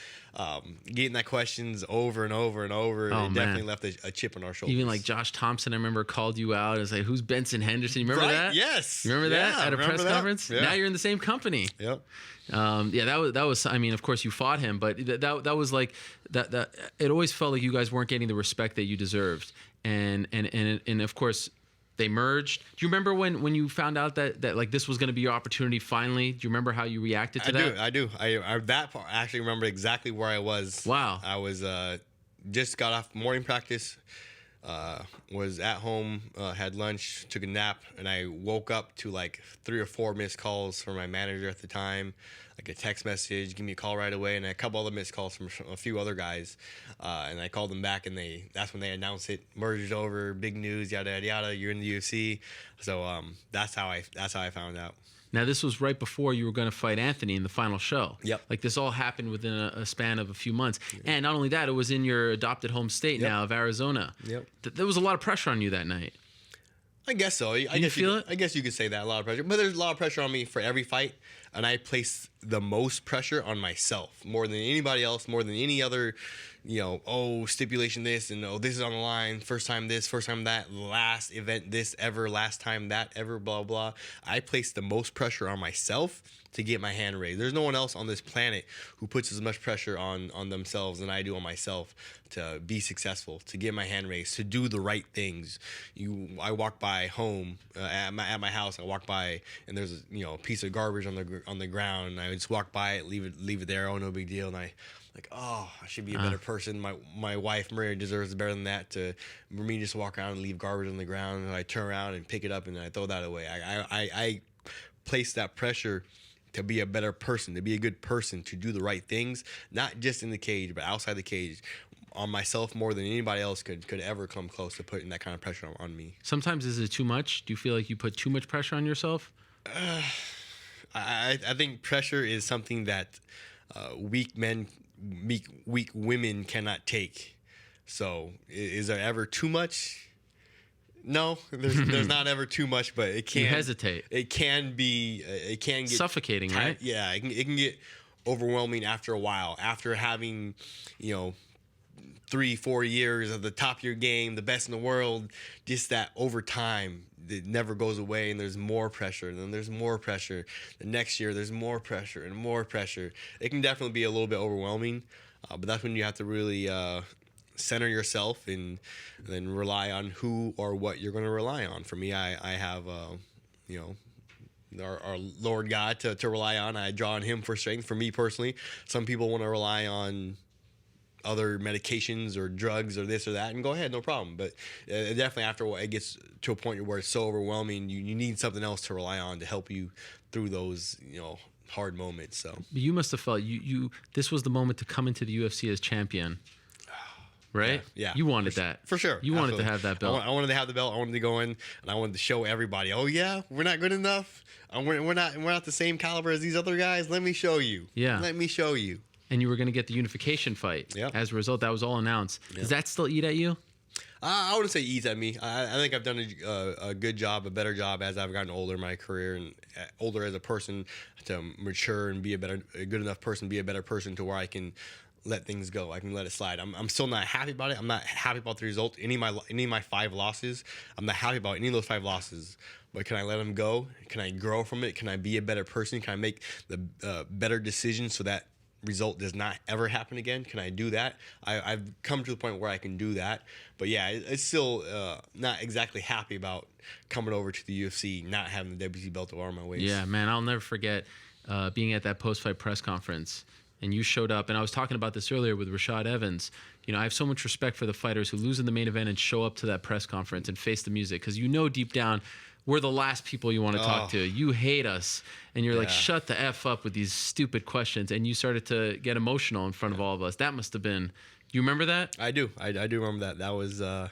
getting that questions over and over and over, it definitely left a chip on our shoulders. Even like Josh Thompson, I remember, called you out and say, "Who's Benson Henderson?" You remember that? Yes. You remember that at a press conference? Yeah. Now you're in the same company. Yep. That was. I mean, of course, you fought him, but that was like that. It always felt like you guys weren't getting the respect that you deserved, and of course, they merged. Do you remember when you found out that like this was going to be your opportunity finally? Do you remember how you reacted to that? I do. I that part, I actually remember exactly where I was. Wow. I was just got off morning practice, was at home, had lunch, took a nap, and I woke up to like 3 or 4 missed calls from my manager at the time, like a text message, give me a call right away, and a couple other missed calls from a few other guys, and I called them back, and that's when they announced it, merged over, big news, yada yada yada, you're in the UFC. So that's how I found out. Now, this was right before you were going to fight Anthony in the final show. Yep. Like, this all happened within a span of a few months. Yep. And not only that, it was in your adopted home state now of Arizona. Yep. There was a lot of pressure on you that night. I guess so. I guess you could say that, a lot of pressure. But there's a lot of pressure on me for every fight, and I place the most pressure on myself more than anybody else, more than any other, stipulation this, and this is on the line, first time this, first time that, last event this ever, last time that ever, blah, blah. I place the most pressure on myself to get my hand raised. There's no one else on this planet who puts as much pressure on themselves than I do on myself to be successful, to get my hand raised, to do the right things. I walk by home at my house. I walk by and there's a piece of garbage on the ground. And I just walk by it, leave it there. Oh, no big deal. And I I should be a better person. My wife Maria deserves better than that. For me just walk around and leave garbage on the ground. And I turn around and pick it up and I throw that away. I place that pressure to be a better person, to be a good person, to do the right things, not just in the cage, but outside the cage, on myself more than anybody else could ever come close to putting that kind of pressure on me. Sometimes is it too much? Do you feel like you put too much pressure on yourself? I think pressure is something that weak women cannot take. So is there ever too much? No, there's not ever too much, but it can. You hesitate. It can be. It can get suffocating, right? Yeah, it can get overwhelming after a while. After having, 3-4 years of the top of your game, the best in the world, just that over time, it never goes away, and there's more pressure, and then there's more pressure. The next year, there's more pressure and more pressure. It can definitely be a little bit overwhelming, but that's when you have to really center yourself and then rely on who or what you're going to rely on. For me, I have, our Lord God to rely on. I draw on Him for strength. For me personally, some people want to rely on other medications or drugs or this or that, and go ahead, no problem. But definitely after a while, it gets to a point where it's so overwhelming, you need something else to rely on to help you through those, hard moments. So You must have felt this was the moment to come into the UFC as champion. Right? Yeah. You wanted that. For sure. You wanted Absolutely. to have that belt. I wanted to have the belt. I wanted to go in, and I wanted to show everybody, oh, yeah, we're not good enough. We're not the same caliber as these other guys. Let me show you. Yeah. Let me show you. And you were going to get the unification fight. Yep. As a result, that was all announced. Yep. Does that still eat at you? I wouldn't say eats at me. I think I've done a good job, a better job as I've gotten older in my career and older as a person to mature and be a good enough person, be a better person to where I can let things go. I can let it slide. I'm still not happy about it. I'm not happy about the result. Any of my 5 losses, I'm not happy about any of those 5 losses. But can I let them go? Can I grow from it? Can I be a better person? Can I make the better decisions so that result does not ever happen again? Can I do that? I've come to the point where I can do that. But yeah, it's still not exactly happy about coming over to the UFC, not having the WC belt around my waist. Yeah, man, I'll never forget being at that post-fight press conference. And you showed up, and I was talking about this earlier with Rashad Evans. I have so much respect for the fighters who lose in the main event and show up to that press conference and face the music, because deep down we're the last people you want to talk to. You hate us, and you're like, shut the F up with these stupid questions, and you started to get emotional in front of all of us. That must have been, you remember that? I do. I do remember that. That was a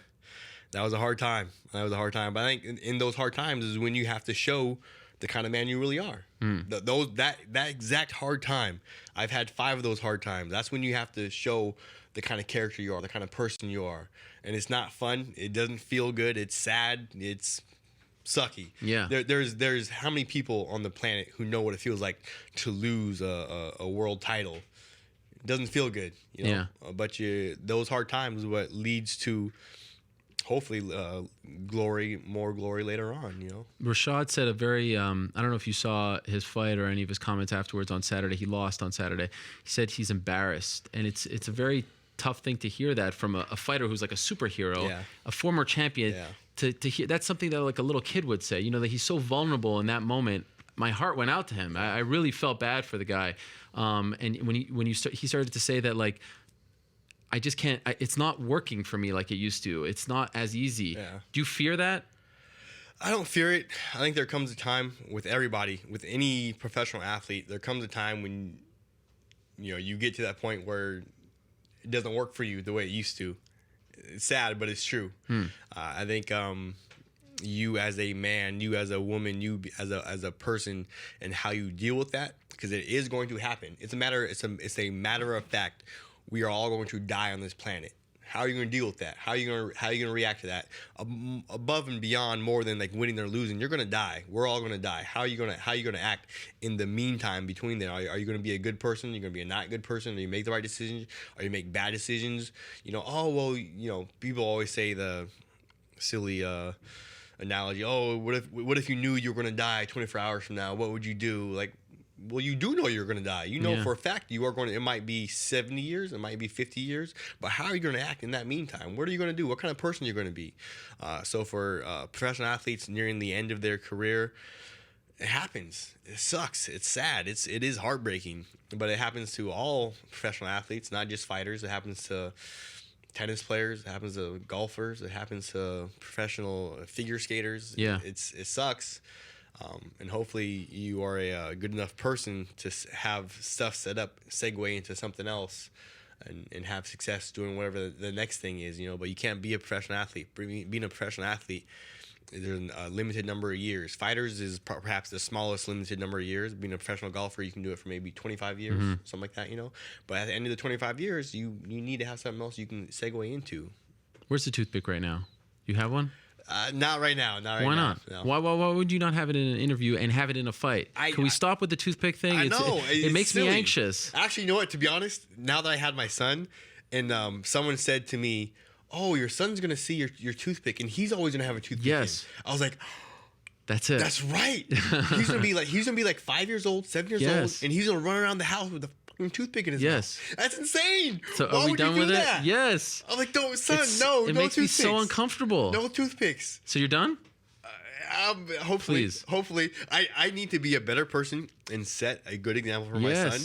hard time. But I think in those hard times is when you have to show the kind of man you really are. That exact hard time. I've had 5 of those hard times. That's when you have to show the kind of character you are, the kind of person you are. And it's not fun. It doesn't feel good. It's sad. It's sucky. Yeah. There's how many people on the planet who know what it feels like to lose a world title? It doesn't feel good. Yeah. But those hard times is what leads to hopefully more glory later on. Rashad said a very I don't know if you saw his fight or any of his comments afterwards on Saturday. He lost on Saturday. He said he's embarrassed, and it's a very tough thing to hear that from a fighter who's like a superhero, a former champion. To hear that's something that like a little kid would say. That he's so vulnerable in that moment. My heart went out to him. I really felt bad for the guy. And when he started to say that, like, I just can't. It's not working for me like it used to. It's not as easy. Yeah. Do you fear that? I don't fear it. I think there comes a time with everybody, with any professional athlete, there comes a time when you get to that point where it doesn't work for you the way it used to. It's sad, but it's true. I think you as a man, you as a woman, you as a person, and how you deal with that, because it is going to happen. It's a matter of fact. We are all going to die on this planet. How are you going to deal with that? How are you going to react to that? Above and beyond more than like winning or losing, you're going to die. We're all going to die. How are you going to act in the meantime between there? Are you going to be a good person? Are you going to be a not good person? Are you make the right decisions? Are you make bad decisions? People always say the silly analogy. Oh, what if you knew you were going to die 24 hours from now? What would you do? Like, well, you do know you're going to die. You know for a fact you are going to, it might be 70 years, it might be 50 years, but how are you going to act in that meantime? What are you going to do? What kind of person are you going to be? So for professional athletes nearing the end of their career, it happens. It sucks. It's sad. It is heartbreaking, but it happens to all professional athletes, not just fighters. It happens to tennis players. It happens to golfers. It happens to professional figure skaters. Yeah. It sucks. And hopefully you are a good enough person to have stuff set up, segue into something else, and have success doing whatever the next thing is, But you can't be a professional athlete. Being a professional athlete, there's a limited number of years. Fighters is perhaps the smallest limited number of years. Being a professional golfer, you can do it for maybe 25 years, something like that, But at the end of the 25 years, you need to have something else you can segue into. Where's the toothpick right now? You have one? Not right now. Why not? No. Why would you not have it in an interview and have it in a fight? Can we stop with the toothpick thing? I know. It makes silly. me anxious. Actually, you know what? To be honest, now that I had my son, And someone said to me, "Oh, your son's gonna see your toothpick, and he's always gonna have a toothpick." Yes. I was like, that's it. That's right. He's gonna be like 5 years old, 7 years old, and he's gonna run around the house with a fucking toothpick in his mouth. That's insane. So Why are we would done you with do it? that? Yes. I'm like, no, son, It no makes me toothpicks. so uncomfortable. No toothpicks. So you're done? Hopefully, I need to be a better person and set a good example for my son.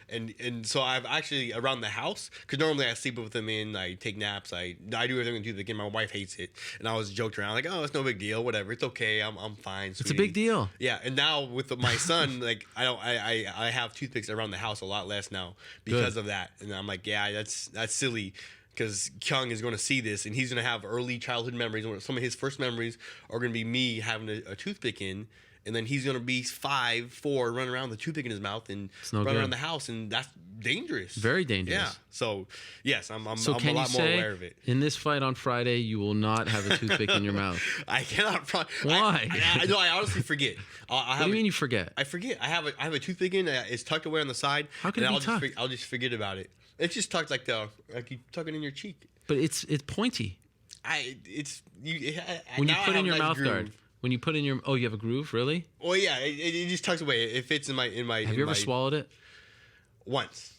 And so I've actually around the house, because normally I sleep with him in, I take naps, I do everything with toothpick, and my wife hates it. And I always joked around like, oh, it's no big deal, whatever, it's okay, I'm fine. Sweetie. It's a big deal. Yeah, and now with my son, like I have toothpicks around the house a lot less now because of that. And I'm like, yeah, that's silly. Because Kyung is going to see this, and he's going to have early childhood memories. Some of his first memories are going to be me having a toothpick in, and then he's going to be 5, 4, running around with a toothpick in his mouth and run around the house, and that's dangerous. Very dangerous. Yeah. So yes, I'm a can you lot more say, aware of it. In this fight on Friday, you will not have a toothpick in your mouth. I cannot. Why? I know. I honestly forget. What do you mean you forget? I forget. I have a toothpick in. It's tucked away on the side. How can it be tucked? I'll just forget about it. It's just tucked like you tuck it in your cheek. But it's pointy. When you put in your mouth guard. When you put in your you have a groove, really? Well, yeah, it just tucks away. It fits in my. Have you ever swallowed it? Once,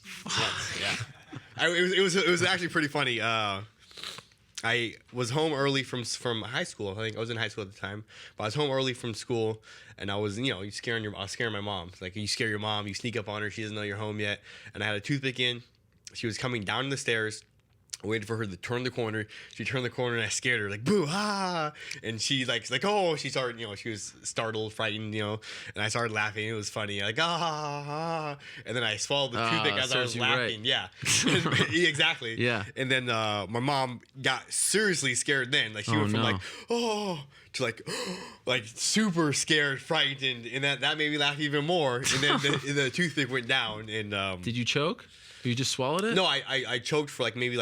yeah. It was actually pretty funny. I was home early from high school. I think I was in high school at the time, but I was home early from school, and I was I was scaring my mom. Like, you scare your mom, you sneak up on her, she doesn't know you're home yet. And I had a toothpick in. She was coming down the stairs. I waited for her to turn the corner. She turned the corner, and I scared her, like, boo, ah. And she's like, oh, she started, she was startled, frightened, and I started laughing. It was funny, like, ah. And then I swallowed the toothpick as I was laughing. Right. Yeah. Exactly. Yeah. And then my mom got seriously scared then. Like, she went from like, oh, to like super scared, frightened. And that made me laugh even more. And then the toothpick went down. And did you choke? Or you just swallowed it? No, I choked for maybe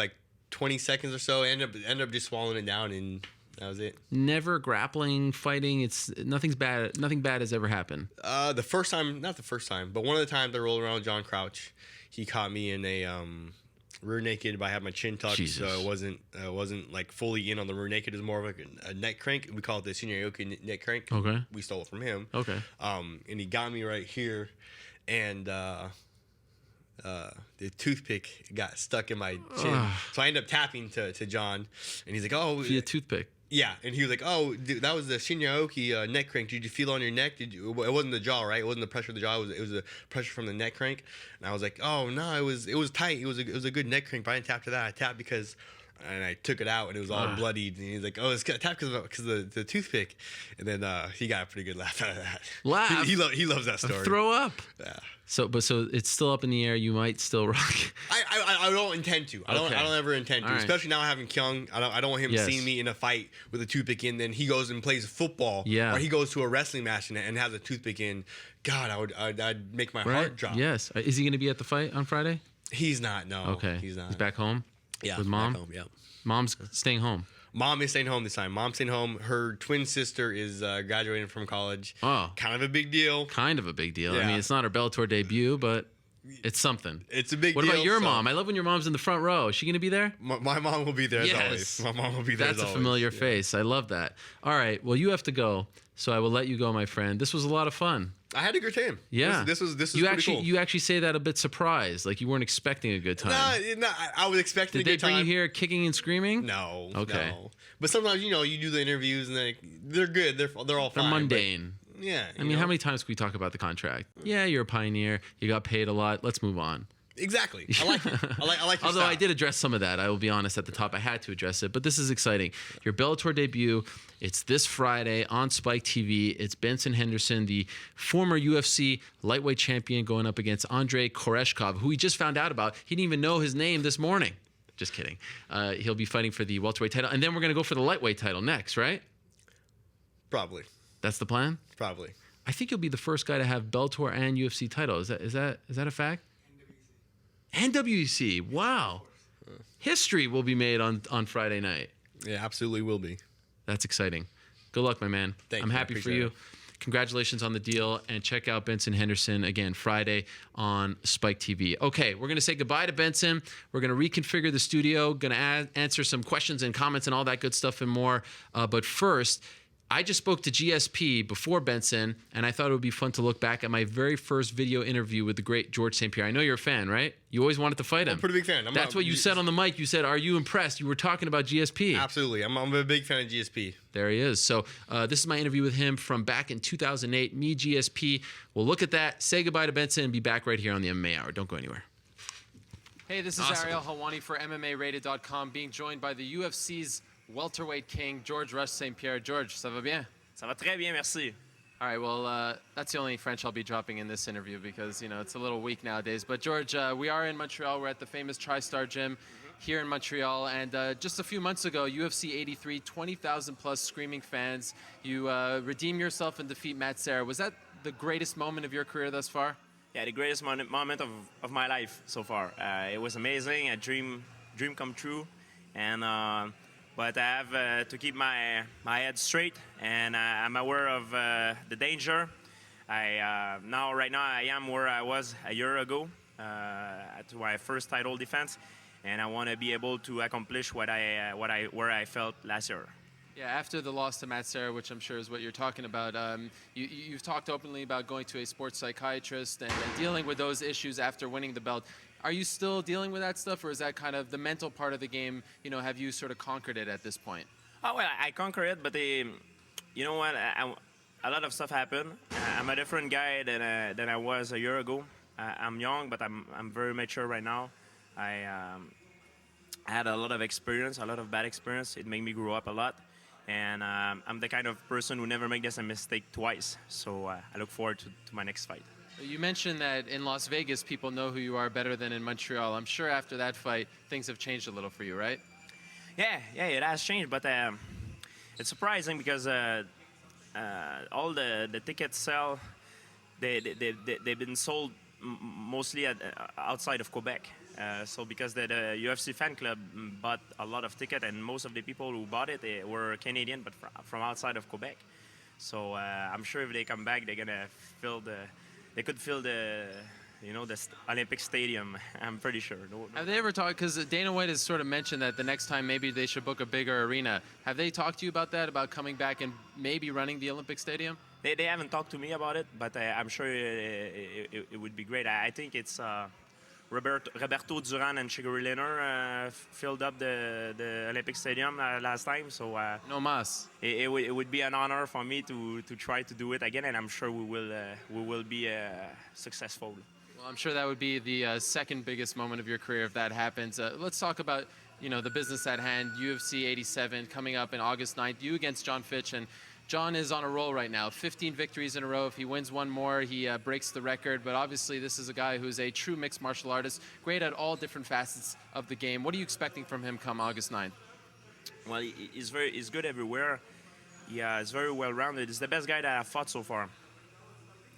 20 seconds or so. Ended up just swallowing it down, and that was it. Never grappling, fighting. It's nothing bad has ever happened. Not the first time, but one of the times I rolled around with John Crouch, he caught me in a rear naked, but I had my chin tucked, so it wasn't like fully in on the rear naked. It was more of like a neck crank. We call it the Shinyayoki neck crank. Okay. We stole it from him. Okay. And he got me right here, and the toothpick got stuck in my chin. So I ended up tapping to John, and he's like, oh. Via toothpick. Yeah, and he was like, oh, dude, that was the Shinyaoki neck crank. Did you feel it on your neck? It wasn't the jaw, right? It wasn't the pressure of the jaw. It was the pressure from the neck crank. And I was like, oh, no, it was tight. It was a good neck crank, but I didn't tap to that. I tapped because... And I took it out, and it was all bloodied. And he's like, "Oh, it's tapped because of the toothpick." And then he got a pretty good laugh out of that. Laugh. He loves that story. Throw up. Yeah. So it's still up in the air. You might still rock. I don't intend to. I don't ever intend to. All Especially now having Kyung. I don't want him seeing me in a fight with a toothpick in. Then he goes and plays football. Yeah. Or he goes to a wrestling match and has a toothpick in. God, I'd make my heart drop. Yes. Is he going to be at the fight on Friday? He's not. No. Okay. He's not. He's back home. Yeah. With mom. Back home, yeah. Mom's staying home. Mom is staying home this time. Mom's staying home. Her twin sister is graduating from college. Oh. Kind of a big deal. Yeah. I mean, it's not her Bellator debut, but it's something. It's a big deal. What about your mom? I love when your mom's in the front row. Is she going to be there? My mom will be there as always. My mom will be there as always. That's a familiar face. I love that. All right. Well, you have to go, so I will let you go, my friend. This was a lot of fun. I had a good time. Yeah. This was pretty cool. You actually say that a bit surprised, like you weren't expecting a good time. No, I was expecting a good time. Did they bring you here kicking and screaming? No. Okay. No. But sometimes, you do the interviews and they're good. They're all fine. They're mundane. Yeah. I mean, how many times can we talk about the contract? Yeah, you're a pioneer. You got paid a lot. Let's move on. Exactly. I like it. I like your Although style. I did address some of that. I will be honest, at the top I had to address it. But this is exciting. Your Bellator debut, it's this Friday on Spike TV. It's Benson Henderson, the former UFC lightweight champion, going up against Andrei Koreshkov, who we just found out about. He didn't even know his name this morning. Just kidding. He'll be fighting for the welterweight title. And then we're going to go for the lightweight title next, right? Probably. That's the plan? Probably. I think you'll be the first guy to have Bellator and UFC title. Is that a fact? NWC. Wow. History will be made on Friday night. Yeah, absolutely will be. That's exciting. Good luck, my man. Thank I'm you. happy for you. congratulations on the deal, and check out Benson Henderson again Friday on Spike TV. Okay, we're going to say goodbye to Benson. We're going to reconfigure the studio, going to answer some questions and comments and all that good stuff and more. But first, I just spoke to GSP before Benson, and I thought it would be fun to look back at my very first video interview with the great George St. Pierre. I know you're a fan, right? You always wanted to fight him. I'm a pretty big fan. That's what you said on the mic. You said, "Are you impressed?" You were talking about GSP. Absolutely. I'm a big fan of GSP. There he is. So this is my interview with him from back in 2008. Me, GSP. We'll look at that, say goodbye to Benson, and be back right here on the MMA Hour. Don't go anywhere. Hey, this is Ariel Helwani for MMARated.com, being joined by the UFC's welterweight king, George Rush St. Pierre. George, ça va bien? Ça va très bien, merci. All right, well, that's the only French I'll be dropping in this interview because, you know, it's a little weak nowadays. But, George, we are in Montreal. We're at the famous TriStar Gym here in Montreal. And just a few months ago, UFC 83, 20,000-plus screaming fans. You redeem yourself and defeat Matt Serra. Was that the greatest moment of your career thus far? Yeah, the greatest moment of my life so far. It was amazing, a dream come true. And... But I have to keep my head straight, and I'm aware of the danger. Right now I am where I was a year ago to my first title defense, and I want to be able to accomplish where I felt last year. Yeah, after the loss to Matt Serra, which I'm sure is what you're talking about, you've talked openly about going to a sports psychiatrist and dealing with those issues after winning the belt. Are you still dealing with that stuff, or is that kind of the mental part of the game? You know, have you sort of conquered it at this point? Oh, well, I conquered it, but you know what? A lot of stuff happened. I'm a different guy than I was a year ago. I'm young, but I'm very mature right now. I had a lot of experience, a lot of bad experience. It made me grow up a lot. And I'm the kind of person who never makes a mistake twice. So I look forward to my next fight. You mentioned that in Las Vegas, people know who you are better than in Montreal. I'm sure after that fight, things have changed a little for you, right? Yeah, it has changed, but it's surprising because all the tickets sell, they've been sold mostly outside of Quebec. So because the UFC fan club bought a lot of tickets, and most of the people who bought it were Canadian, but from outside of Quebec. So I'm sure if they come back, they're gonna they could fill the Olympic Stadium. I'm pretty sure. Have they ever talked? Because Dana White has sort of mentioned that the next time maybe they should book a bigger arena. Have they talked to you about that? About coming back and maybe running the Olympic Stadium? They haven't talked to me about it, but I'm sure it would be great. I think it's Roberto Duran and Sugar Ray Leonard filled up the Olympic Stadium last time, so no mas. It would be an honor for me to try to do it again, and I'm sure we will be successful. Well, I'm sure that would be the second biggest moment of your career if that happens. Let's talk about the business at hand. UFC 87 coming up in August 9th. You against John Fitch, and John is on a roll right now. 15 victories in a row. If he wins one more, he breaks the record. But obviously, this is a guy who's a true mixed martial artist, great at all different facets of the game. What are you expecting from him come August 9th? Well, he's good everywhere. Yeah, he's very well-rounded. He's the best guy that I've fought so far.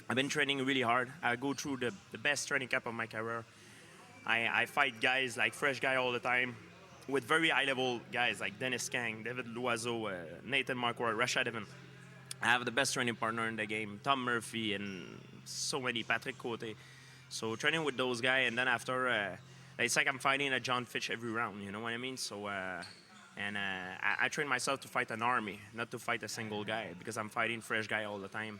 I've been training really hard. I go through the best training camp of my career. I fight guys like fresh guy all the time, with very high-level guys like Dennis Kang, David Loiseau, Nathan Marquardt, Rashad Evans. I have the best training partner in the game, Tom Murphy, and so many, Patrick Cote. So training with those guys, and then after, it's like I'm fighting a John Fitch every round, you know what I mean? So, I train myself to fight an army, not to fight a single guy, because I'm fighting fresh guy all the time.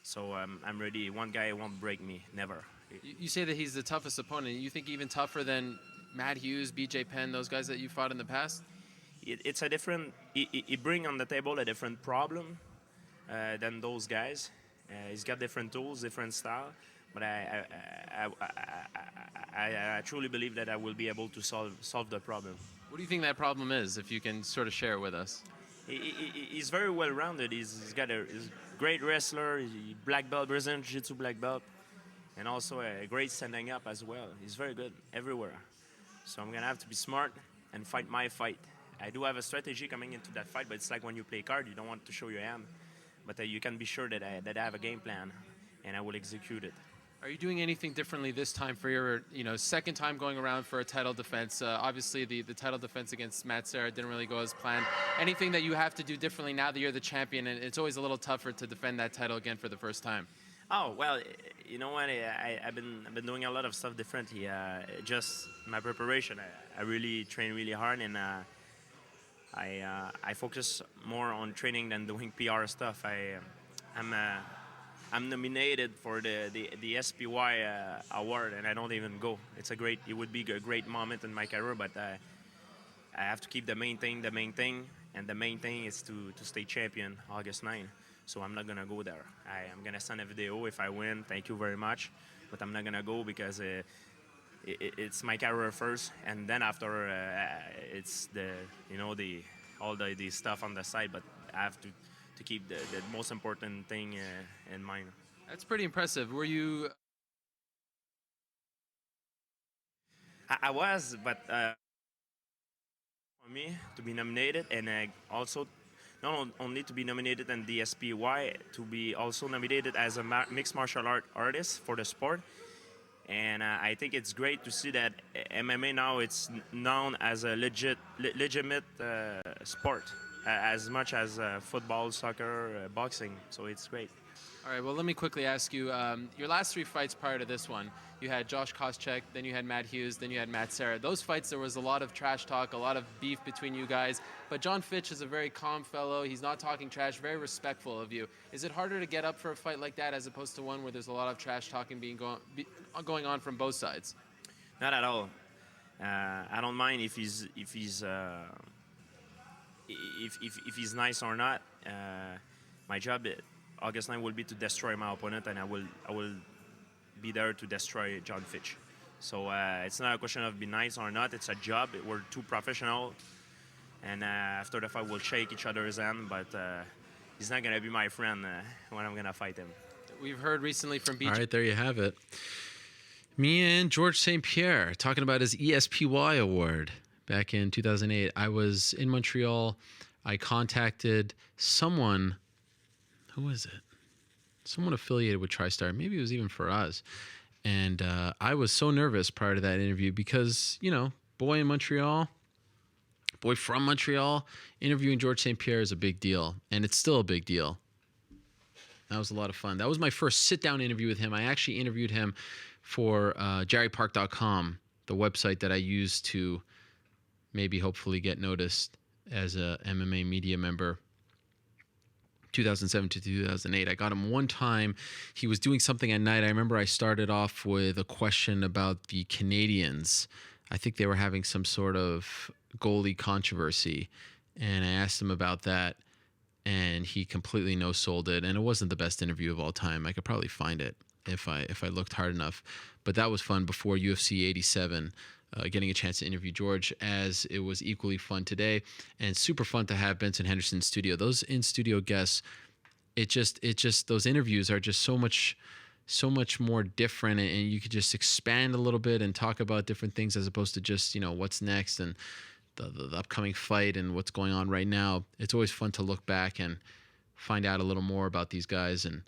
So I'm ready. One guy won't break me, never. You say that he's the toughest opponent. You think even tougher than Matt Hughes, BJ Penn, those guys that you fought in the past? It's a different. He bring on the table a different problem than those guys. He's got different tools, different style. But I truly believe that I will be able to solve the problem. What do you think that problem is, if you can sort of share it with us? He's very well-rounded. He's a great wrestler, black belt, Brazilian Jiu-Jitsu black belt, and also a great standing up as well. He's very good everywhere. So I'm going to have to be smart and fight my fight. I do have a strategy coming into that fight, but it's like when you play card, you don't want to show your hand. But you can be sure that I have a game plan, and I will execute it. Are you doing anything differently this time for your, second time going around for a title defense? Obviously, the title defense against Matt Serra didn't really go as planned. Anything that you have to do differently now that you're the champion, and it's always a little tougher to defend that title again for the first time? Oh well, you know what? I've been doing a lot of stuff differently. Just my preparation. I really train really hard, and I focus more on training than doing PR stuff. I'm nominated for the SPY award, and I don't even go. It would be a great moment in my career, but I have to keep the main thing, and the main thing is to stay champion August 9. So I'm not gonna go there. I'm gonna send a video if I win. Thank you very much, but I'm not gonna go because it's my career first, and then after it's all the stuff on the side. But I have to keep the most important thing in mind. That's pretty impressive. Were you? I was, but for me to be nominated, and also not only to be nominated in the SPY, to be also nominated as a mixed martial art artist for the sport. And I think it's great to see that MMA now it's known as a legitimate sport, as much as football, soccer, boxing. So it's great. All right, well, let me quickly ask you, your last 3 fights prior to this one, you had Josh Koscheck, then you had Matt Hughes, then you had Matt Serra. Those fights, there was a lot of trash talk, a lot of beef between you guys, but John Fitch is a very calm fellow. He's not talking trash, very respectful of you. Is it harder to get up for a fight like that as opposed to one where there's a lot of trash talking going on from both sides? Not at all. I don't mind if he's nice or not. My job August 9 will be to destroy my opponent, and I will be there to destroy John Fitch. So it's not a question of being nice or not. It's a job. We're two professional, and after the fight, we'll shake each other's hand. But he's not gonna be my friend when I'm gonna fight him. We've heard recently from BJ. All right, there you have it. Me and George St. Pierre talking about his ESPY award back in 2008. I was in Montreal. I contacted someone. Who was it? Someone affiliated with TriStar. Maybe it was even for us. And I was so nervous prior to that interview because, boy from Montreal, interviewing George St. Pierre is a big deal. And it's still a big deal. That was a lot of fun. That was my first sit-down interview with him. I actually interviewed him for jerrypark.com, the website that I use to maybe hopefully get noticed as a MMA media member. 2007 to 2008. I got him one time. He was doing something at night. I remember I started off with a question about the Canadians. I think they were having some sort of goalie controversy, and I asked him about that, and he completely no-sold it, and it wasn't the best interview of all time. I could probably find it if I looked hard enough, but that was fun before UFC 87. Getting a chance to interview George, as it was equally fun today, and super fun to have Benson Henderson in studio. Those in-studio guests, it just those interviews are just so much more different, and you could just expand a little bit and talk about different things as opposed to just what's next and the upcoming fight and what's going on right now. It's always fun to look back and find out a little more about these guys and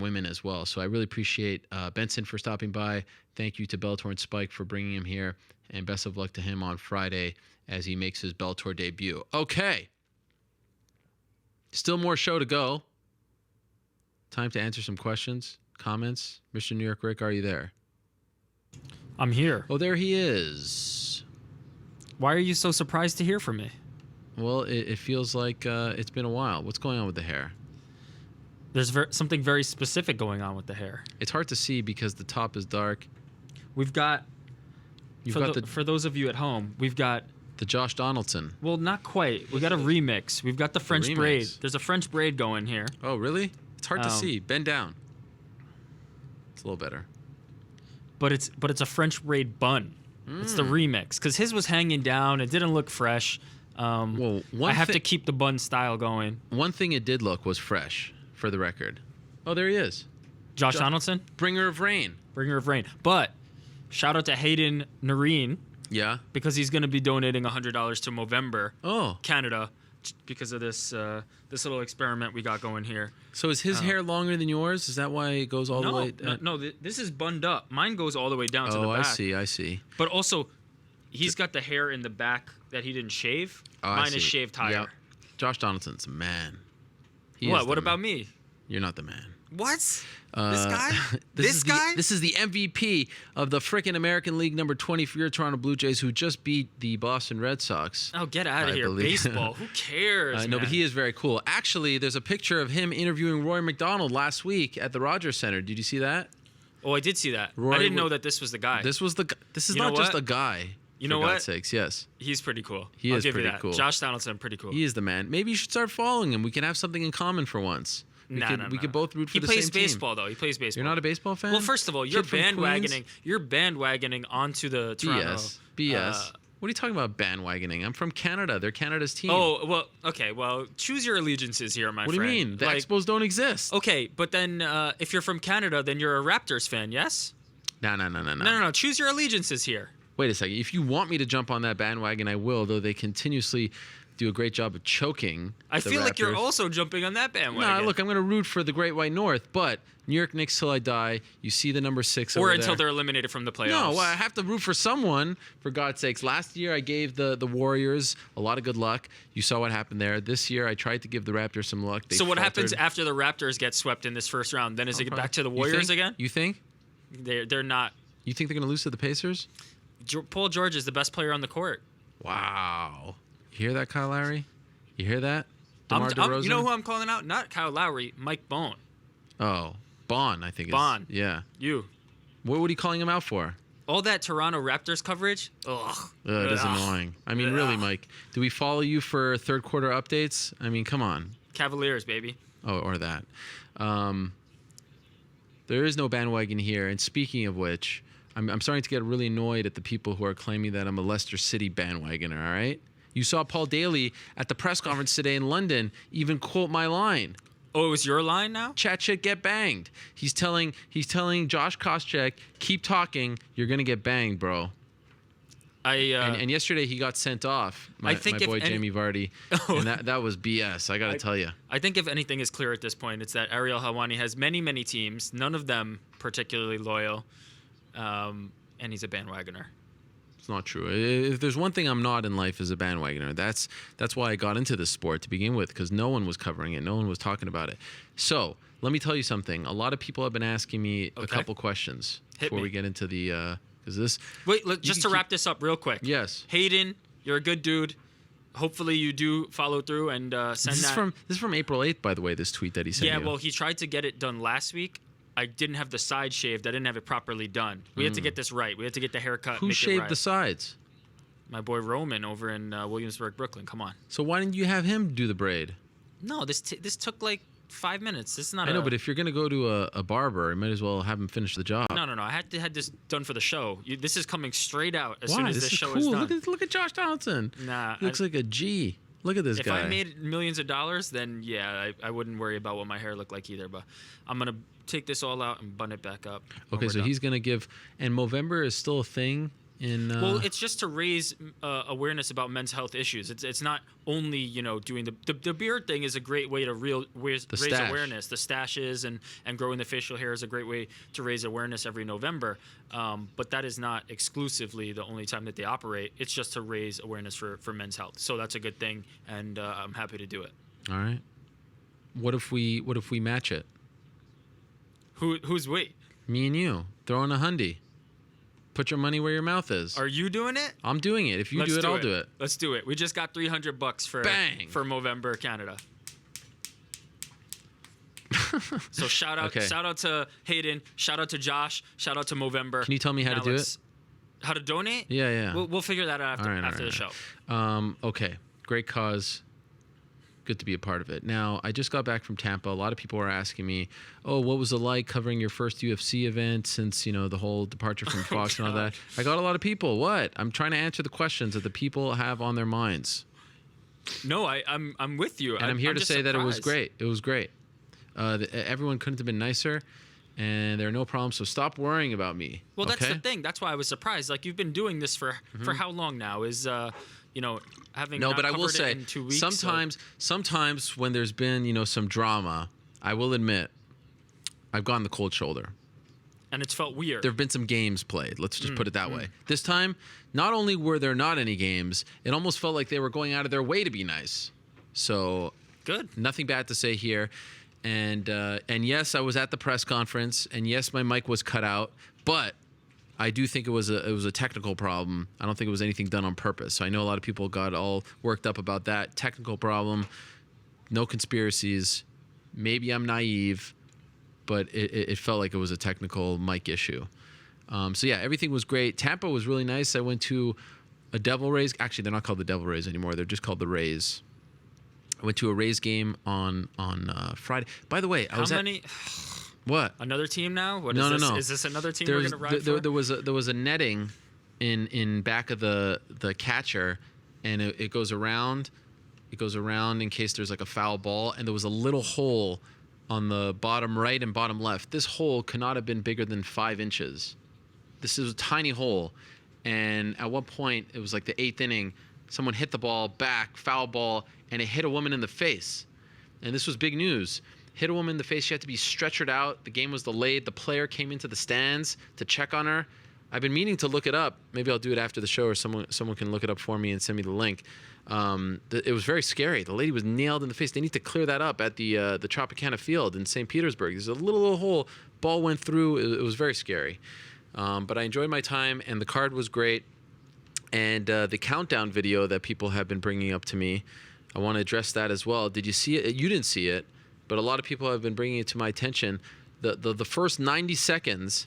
women as well. So I really appreciate Benson for stopping by. Thank you to Bellator and Spike for bringing him here, and best of luck to him on Friday as he makes his Bellator debut. Okay. Still more show to go. Time to answer some questions, comments. Mr. New York Rick, are you there? I'm here. Oh, there he is. Why are you so surprised to hear from me? Well, it feels like it's been a while. What's going on with the hair? There's something very specific going on with the hair. It's hard to see because the top is dark. We've got, for those of you at home, we've got the Josh Donaldson. Well, not quite. We got a remix. We've got the French braid. There's a French braid going here. Oh, really? It's hard to see. Bend down. It's a little better. But it's a French braid bun. It's the remix because his was hanging down. It didn't look fresh. I have to keep the bun style going. One thing it did look was fresh, for the record. Oh, there he is. Josh Donaldson? Bringer of rain. Bringer of rain. But shout out to Hayden Nareen. Yeah. Because he's going to be donating $100 to Movember, Canada, because of this this little experiment we got going here. So is his hair longer than yours? Is that why it goes all the way? No, this is bunned up. Mine goes all the way down to the back. I see. But also, he's got the hair in the back that he didn't shave. Mine is shaved higher. Yep. Josh Donaldson's a man. What about me? You're not the man. What? This guy? This guy? This is the MVP of the freaking American League number 20 for your Toronto Blue Jays, who just beat the Boston Red Sox. Oh, get out of here. believe. Baseball. Who cares? No, but he is very cool. Actually, there's a picture of him interviewing Roy McDonald last week at the Rogers Center. Did you see that? Oh, I did see that. I didn't know that this was the guy. This is not just a guy. You know for what? God's sakes, yes. He's pretty cool. He is I'll give pretty you that. cool. Josh Donaldson, pretty cool. He is the man. Maybe you should start following him. We can have something in common for once. We could both root for the same team. He plays baseball, though. He plays baseball. You're not a baseball fan? Well, first of all, you're Kid from Queens? bandwagoning onto the Toronto. BS. What are you talking about bandwagoning? I'm from Canada. They're Canada's team. Oh, well, okay. Well, choose your allegiances here, my friend. What do you mean? The Expos don't exist. Okay, but then if you're from Canada, then you're a Raptors fan, yes? No. Choose your allegiances here. Wait a second. If you want me to jump on that bandwagon, I will, though they continuously do a great job of choking. I feel like you're also jumping on that bandwagon. No, look, I'm going to root for the Great White North, but New York Knicks till I die. You see the number 6 over or there. until they're eliminated from the playoffs. No, well, I have to root for someone, for God's sakes. Last year, I gave the Warriors a lot of good luck. You saw what happened there. This year, I tried to give the Raptors some luck. So what happens after the Raptors get swept in this first round? Then is it back to the Warriors again? You think? They're not. You think they're going to lose to the Pacers? Paul George is the best player on the court. Wow. You hear that, Kyle Lowry? You hear that? DeMar DeRozan? You know who I'm calling out? Not Kyle Lowry, Mike Bone. Oh, Bond, I think. Bond. Yeah. You. What are you calling him out for? All that Toronto Raptors coverage. Ugh. It is annoying. I mean, really, Mike. Do we follow you for third quarter updates? I mean, come on. Cavaliers, baby. Oh, or that. There is no bandwagon here. And speaking of which, I'm starting to get really annoyed at the people who are claiming that I'm a Leicester City bandwagoner, all right? You saw Paul Daly at the press conference today in London even quote my line. Oh, it was your line now? Chat shit, get banged. He's telling Josh Koscheck, keep talking, you're going to get banged, bro. And yesterday he got sent off, my boy Jamie Vardy, and that was BS, I got to tell you. I think if anything is clear at this point, it's that Ariel Helwani has many, many teams, none of them particularly loyal, and he's a bandwagoner. It's not true. If there's one thing I'm not in life is a bandwagoner. That's why I got into this sport to begin with, because no one was covering it. No one was talking about it. So let me tell you something. A lot of people have been asking me a couple questions before we get into the because this. Wait, just to wrap this up real quick. Yes. Hayden, you're a good dude. Hopefully you do follow through and send that. This is from April 8th, by the way. This tweet that he sent. Yeah, well, he tried to get it done last week. I didn't have the side shaved. I didn't have it properly done. We had to get this right. We had to get the haircut. Who shaved the sides? My boy Roman over in Williamsburg, Brooklyn. Come on. So why didn't you have him do the braid? No, this took like 5 minutes. This is not. I know, but if you're gonna go to a barber, you might as well have him finish the job. No. I had this done for the show. This is coming straight out as Why? soon as this this is show cool. is done. Look at Josh Donaldson. Nah, he looks like a G. Look at this guy. If I made millions of dollars, then yeah, I wouldn't worry about what my hair looked like either. But I'm gonna take this all out and bun it back up. Okay, so he's gonna give, and Movember is still a thing in. Well, it's just to raise awareness about men's health issues. It's not only doing the beard thing is a great way to raise awareness. The stashes and growing the facial hair is a great way to raise awareness every November. But that is not exclusively the only time that they operate. It's just to raise awareness for men's health. So that's a good thing, and I'm happy to do it. All right. What if we match it? Who's we? Me and you. Throw in a hundy. Put your money where your mouth is. Are you doing it? I'm doing it. If you do it, I'll do it. Let's do it. We just got $300 for Movember Canada. So shout out to Hayden. Shout out to Josh. Shout out to Movember. Can you tell me how to do it? How to donate? Yeah. We'll figure that out after the show. Okay. Great cause. Good to be a part of it. Now, I just got back from Tampa. A lot of people are asking me, oh, what was it like covering your first UFC event since, the whole departure from Fox and all that? I got a lot of people. What? I'm trying to answer the questions that the people have on their minds. No, I'm with you. And I'm here to say that it was great. It was great. Everyone couldn't have been nicer, and there are no problems, so stop worrying about me. Well, that's the thing. That's why I was surprised. Like, you've been doing this for how long now? having no, not but I will covered it say in 2 weeks. sometimes when there's been some drama, I will admit I've gone the cold shoulder. And it's felt weird. There have been some games played. Let's just put it that way. This time, not only were there not any games, it almost felt like they were going out of their way to be nice. So good. Nothing bad to say here. And yes, I was at the press conference, and yes, my mic was cut out, but I do think it was a technical problem. I don't think it was anything done on purpose. So I know a lot of people got all worked up about that. Technical problem, no conspiracies. Maybe I'm naive, but it felt like it was a technical mic issue. So yeah, everything was great. Tampa was really nice. I went to a Devil Rays. Actually, they're not called the Devil Rays anymore. They're just called the Rays. I went to a Rays game on Friday. By the way, How many? What? Another team now? What No, is this? no, no. Is this another team we're going to ride for? There was a netting in back of the catcher, and it goes around. It goes around in case there's like a foul ball, and there was a little hole on the bottom right and bottom left. This hole could not have been bigger than 5 inches. This is a tiny hole, and at one point it was like the 8th inning. Someone hit the ball back, foul ball, and it hit a woman in the face. And this was big news. Hit a woman in the face. She had to be stretchered out. The game was delayed. The player came into the stands to check on her. I've been meaning to look it up. Maybe I'll do it after the show, or someone can look it up for me and send me the link. It was very scary. The lady was nailed in the face. They need to clear that up at the Tropicana Field in St. Petersburg. There's a little hole. Ball went through. It was very scary. But I enjoyed my time, and the card was great. And the countdown video that people have been bringing up to me, I want to address that as well. Did you see it? You didn't see it, but a lot of people have been bringing it to my attention. The first 90 seconds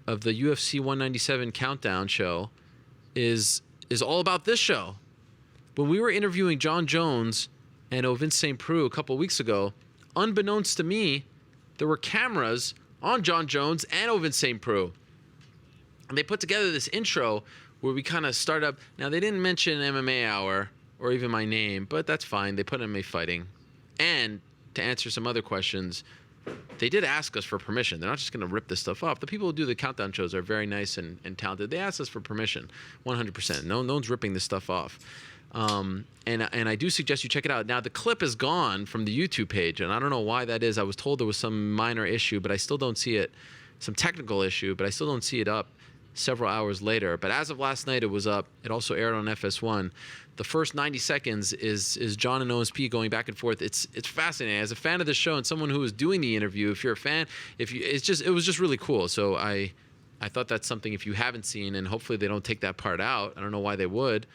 of the UFC 197 countdown show is all about this show. When we were interviewing John Jones and Ovince St. Preux a couple weeks ago, unbeknownst to me, there were cameras on John Jones and Ovince St. Preux. And they put together this intro where we kind of start up. Now, they didn't mention MMA Hour or even my name, but that's fine. They put MMA Fighting. And to answer some other questions, they did ask us for permission. They're not just going to rip this stuff off. The people who do the countdown shows are very nice and talented. They asked us for permission, 100%. No one's ripping this stuff off. And I do suggest you check it out. Now, the clip is gone from the YouTube page, and I don't know why that is. I was told there was some minor issue, but I still don't see it. Some technical issue, but I still don't see it up several hours later. But as of last night, it was up. It also aired on FS1. The first 90 seconds is John and OSP going back and forth. It's fascinating. As a fan of the show and someone who was doing the interview, if you're a fan, it was just really cool. So I thought that's something, if you haven't seen, and hopefully they don't take that part out. I don't know why they would.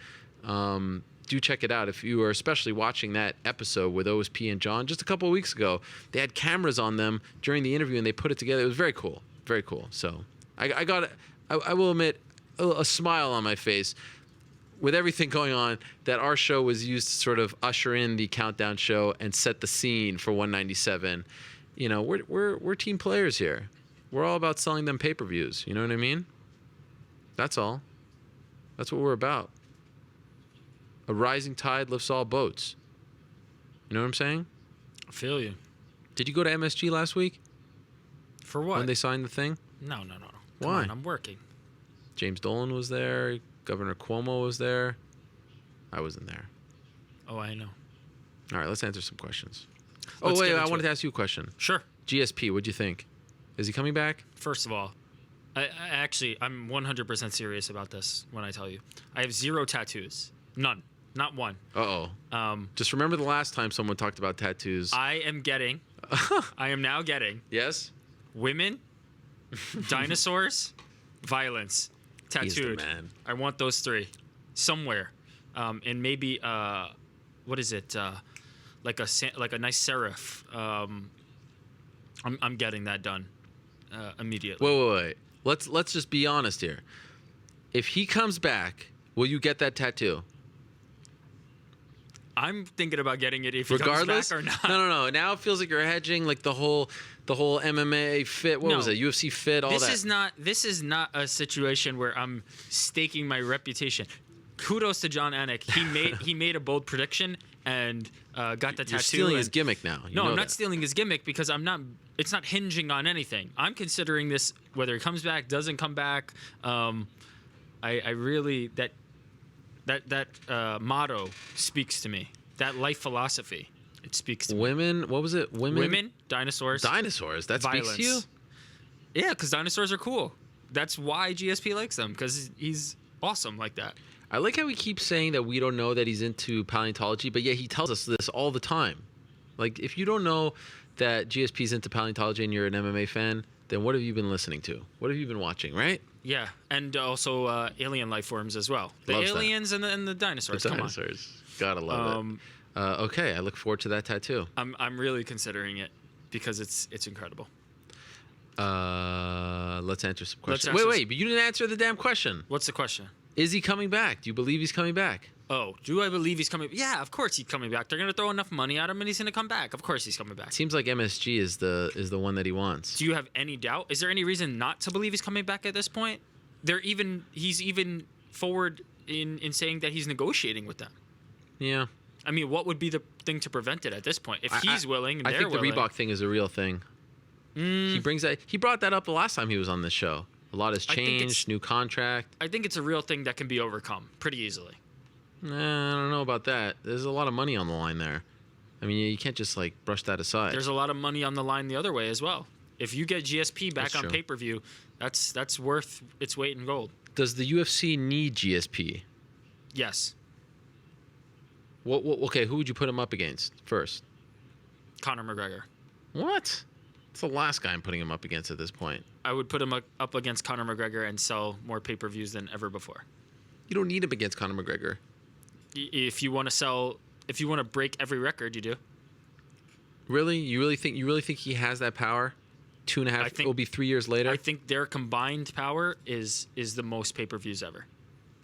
Do check it out. If you are especially watching that episode with OSP and John just a couple of weeks ago, they had cameras on them during the interview and they put it together. It was very cool. Very cool. So I will admit a smile on my face with everything going on, that our show was used to sort of usher in the countdown show and set the scene for 197. You know, we're team players here. We're all about selling them pay-per-views. You know what I mean? That's all. That's what we're about. A rising tide lifts all boats. You know what I'm saying? I feel you. Did you go to MSG last week? For what? When they signed the thing? No. Come Why? on, I'm working. James Dolan was there. Governor Cuomo was there. I wasn't there. Oh, I know. All right, let's answer some questions. Let's I wanted to ask you a question. Sure. GSP, what'd you think? Is he coming back? First of all, I'm 100% serious about this when I tell you. I have 0 tattoos. None. Not one. Uh-oh. Just remember the last time someone talked about tattoos. I am now getting. Yes? Women, dinosaurs, violence, tattooed. He's the man. I want those 3 somewhere, and maybe what is it? Like a nice serif. I'm getting that done immediately. Wait. Let's just be honest here. If he comes back, will you get that tattoo? I'm thinking about getting it if he regardless comes back or not. No. Now it feels like you're hedging, like the whole MMA fit. What was it? UFC fit. All that. This is not a situation where I'm staking my reputation. Kudos to John Anik. He made a bold prediction and got the tattoo. You're stealing his gimmick now. No, I'm not stealing his gimmick because I'm not. It's not hinging on anything. I'm considering this whether he comes back, doesn't come back. I really That motto speaks to me. That life philosophy, it speaks to me. Women, what was it? Women, dinosaurs. Dinosaurs. That violence. speaks to you? Yeah, because dinosaurs are cool. That's why GSP likes them, because he's awesome like that. I like how he keeps saying that we don't know that he's into paleontology, but yet he tells us this all the time. Like, if you don't know that GSP's into paleontology and you're an MMA fan, then what have you been listening to? What have you been watching, right? Yeah, and also alien life forms as well. The Loves aliens and the dinosaurs. The dinosaurs. Gotta love it. Okay, I look forward to that tattoo. I'm really considering it because it's incredible. Let's answer some questions. Wait, but you didn't answer the damn question. What's the question? Is he coming back? Do you believe he's coming back? Oh, do I believe he's coming? Yeah, of course he's coming back. They're gonna throw enough money at him, and he's gonna come back. Of course he's coming back. Seems like MSG is the one that he wants. Do you have any doubt? Is there any reason not to believe he's coming back at this point? He's even forward in saying that he's negotiating with them. Yeah. I mean, what would be the thing to prevent it at this point? If he's willing, and they're willing. I think the Reebok thing is a real thing. He brought that up the last time he was on this show. A lot has changed, new contract. I think it's a real thing that can be overcome pretty easily. I don't know about that. There's a lot of money on the line there. I mean, you can't just brush that aside. There's a lot of money on the line the other way as well. If you get GSP back on pay-per-view, that's worth its weight in gold. Does the UFC need GSP? Yes. Okay, who would you put him up against first? Conor McGregor. What? It's the last guy I'm putting him up against at this point. I would put him up against Conor McGregor and sell more pay-per-views than ever before. You don't need him against Conor McGregor. If you want to break every record, you do. Really? You really think he has that power? 2.5. It will be 3 years later. I think their combined power is the most pay-per-views ever.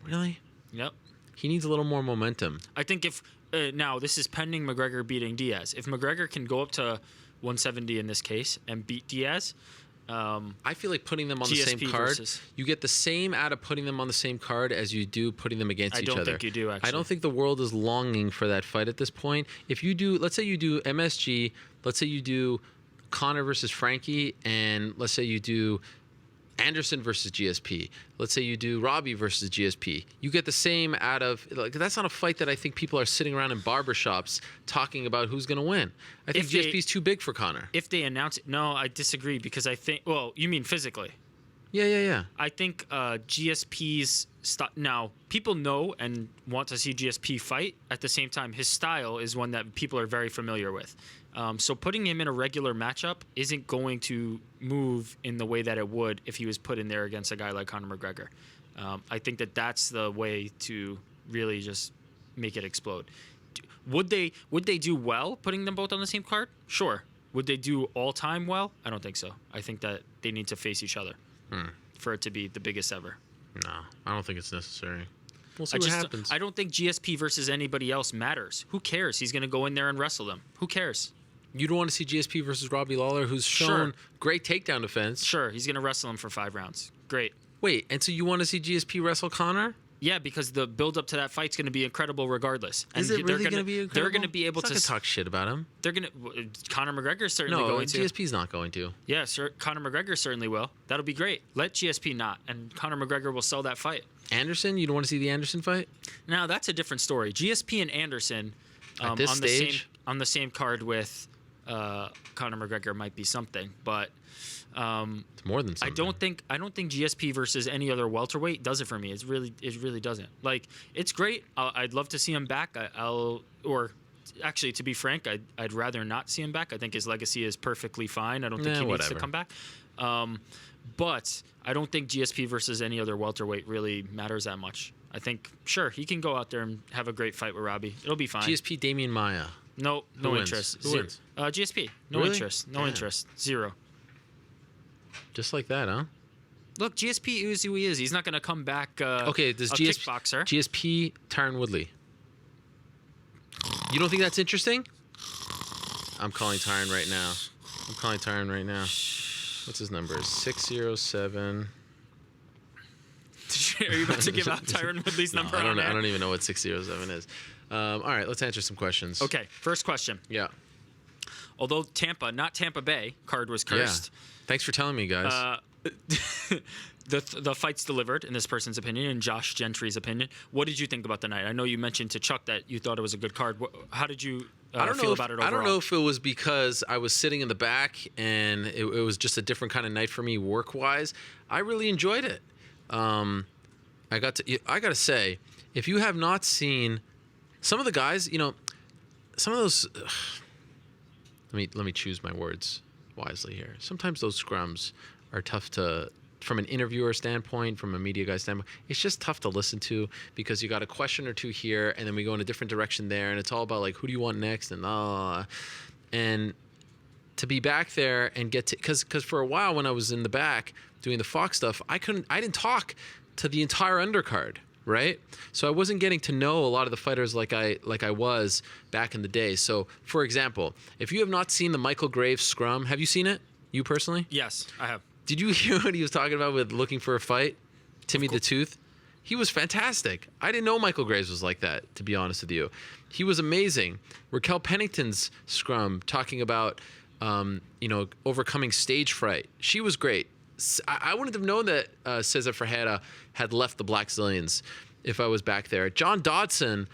Really? Yep. He needs a little more momentum. I think if now this is pending McGregor beating Diaz. If McGregor can go up to 170 in this case and beat Diaz. I feel like putting them on the same card. You get the same out of putting them on the same card as you do putting them against each other. I don't think you do, actually. I don't think the world is longing for that fight at this point. If you do, let's say you do MSG, let's say you do Conor versus Frankie, and let's say you do Anderson versus GSP. Let's say you do Robbie versus GSP. You get the same out of that's not a fight that I think people are sitting around in barbershops talking about who's going to win. I think GSP's too big for Conor. If they announce it, no, I disagree because I think. Well, you mean physically? Yeah. I think GSP's now people know and want to see GSP fight. At the same time, his style is one that people are very familiar with. So putting him in a regular matchup isn't going to move in the way that it would if he was put in there against a guy like Conor McGregor. I think that's the way to really just make it explode. Would they do well putting them both on the same card? Sure. Would they do all time well? I don't think so. I think that they need to face each other for it to be the biggest ever. No, I don't think it's necessary. We'll see what happens. I don't think GSP versus anybody else matters. Who cares? He's going to go in there and wrestle them. Who cares? You don't want to see GSP versus Robbie Lawler, who's shown great takedown defense. Sure, he's going to wrestle him for 5 rounds. Great. Wait, and so you want to see GSP wrestle Conor? Yeah, because the build-up to that fight's going to be incredible regardless. Is it really going to be incredible? They're going to be able to talk shit about him. They're going to. Conor McGregor certainly going to. No, GSP's not going to. Yeah, Conor McGregor certainly will. That'll be great. Let GSP not, and Conor McGregor will sell that fight. Anderson? You don't want to see the Anderson fight? Now that's a different story. GSP and Anderson at this stage on the same card with Conor McGregor might be something, but it's more than something. I don't think GSP versus any other welterweight does it for me. It really doesn't. Like, it's great. I'd love to see him back. Actually, to be frank, I'd rather not see him back. I think his legacy is perfectly fine. I don't think he needs to come back. But I don't think GSP versus any other welterweight really matters that much. I think, sure, he can go out there and have a great fight with Robbie. It'll be fine. GSP, Damian Maia. No interest. Who wins? GSP. No interest. No interest. Zero. Just like that, huh? Look, GSP is who he is. He's not going to come back okay, does kickboxer. GSP, Tyron Woodley. You don't think that's interesting? I'm calling Tyron right now. What's his number? 607. Are you about to give out Tyron Woodley's number? I don't even know what 607 is. All right, let's answer some questions. Okay, first question. Yeah. Although not Tampa Bay card was cursed. Yeah. Thanks for telling me, guys. the fight's delivered in this person's opinion, in Josh Gentry's opinion. What did you think about the night? I know you mentioned to Chuck that you thought it was a good card. How did you feel about it overall? I don't know if it was because I was sitting in the back and it was just a different kind of night for me work-wise. I really enjoyed it. I got to say, if you have not seen some of the guys, some of those. Let me choose my words wisely here. Sometimes those scrums are tough to, from an interviewer standpoint, from a media guy standpoint, it's just tough to listen to because you got a question or two here, and then we go in a different direction there, and it's all about like who do you want next, and to be back there and get to, because for a while when I was in the back doing the Fox stuff, I didn't talk to the entire undercard. Right? So I wasn't getting to know a lot of the fighters like I was back in the day. So, for example, if you have not seen the Michael Graves scrum, have you seen it? You personally? Yes, I have. Did you hear what he was talking about with looking for a fight? Timmy the Tooth? He was fantastic. I didn't know Michael Graves was like that, to be honest with you. He was amazing. Raquel Pennington's scrum talking about, overcoming stage fright. She was great. I wouldn't have known that Cesar Ferreira had left the Black Zillions if I was back there. John Dodson,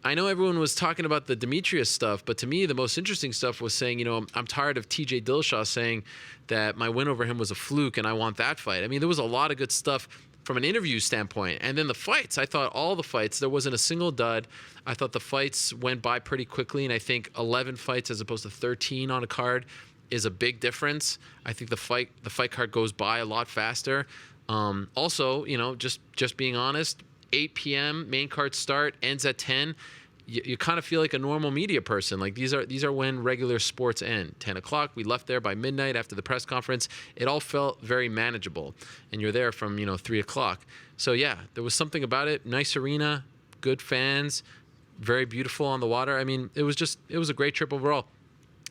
I know everyone was talking about the Demetrius stuff, but to me, the most interesting stuff was saying, I'm tired of TJ Dillashaw saying that my win over him was a fluke and I want that fight. I mean, there was a lot of good stuff from an interview standpoint. And then the fights, I thought all the fights, there wasn't a single dud. I thought the fights went by pretty quickly, and I think 11 fights as opposed to 13 on a card is a big difference. I think the fight card goes by a lot faster. Also, just being honest, 8 p.m. main card start, ends at 10. You kind of feel like a normal media person. Like these are when regular sports end. 10 o'clock. We left there by midnight after the press conference. It all felt very manageable, and you're there from 3 o'clock. So yeah, there was something about it. Nice arena, good fans, very beautiful on the water. I mean, it was a great trip overall.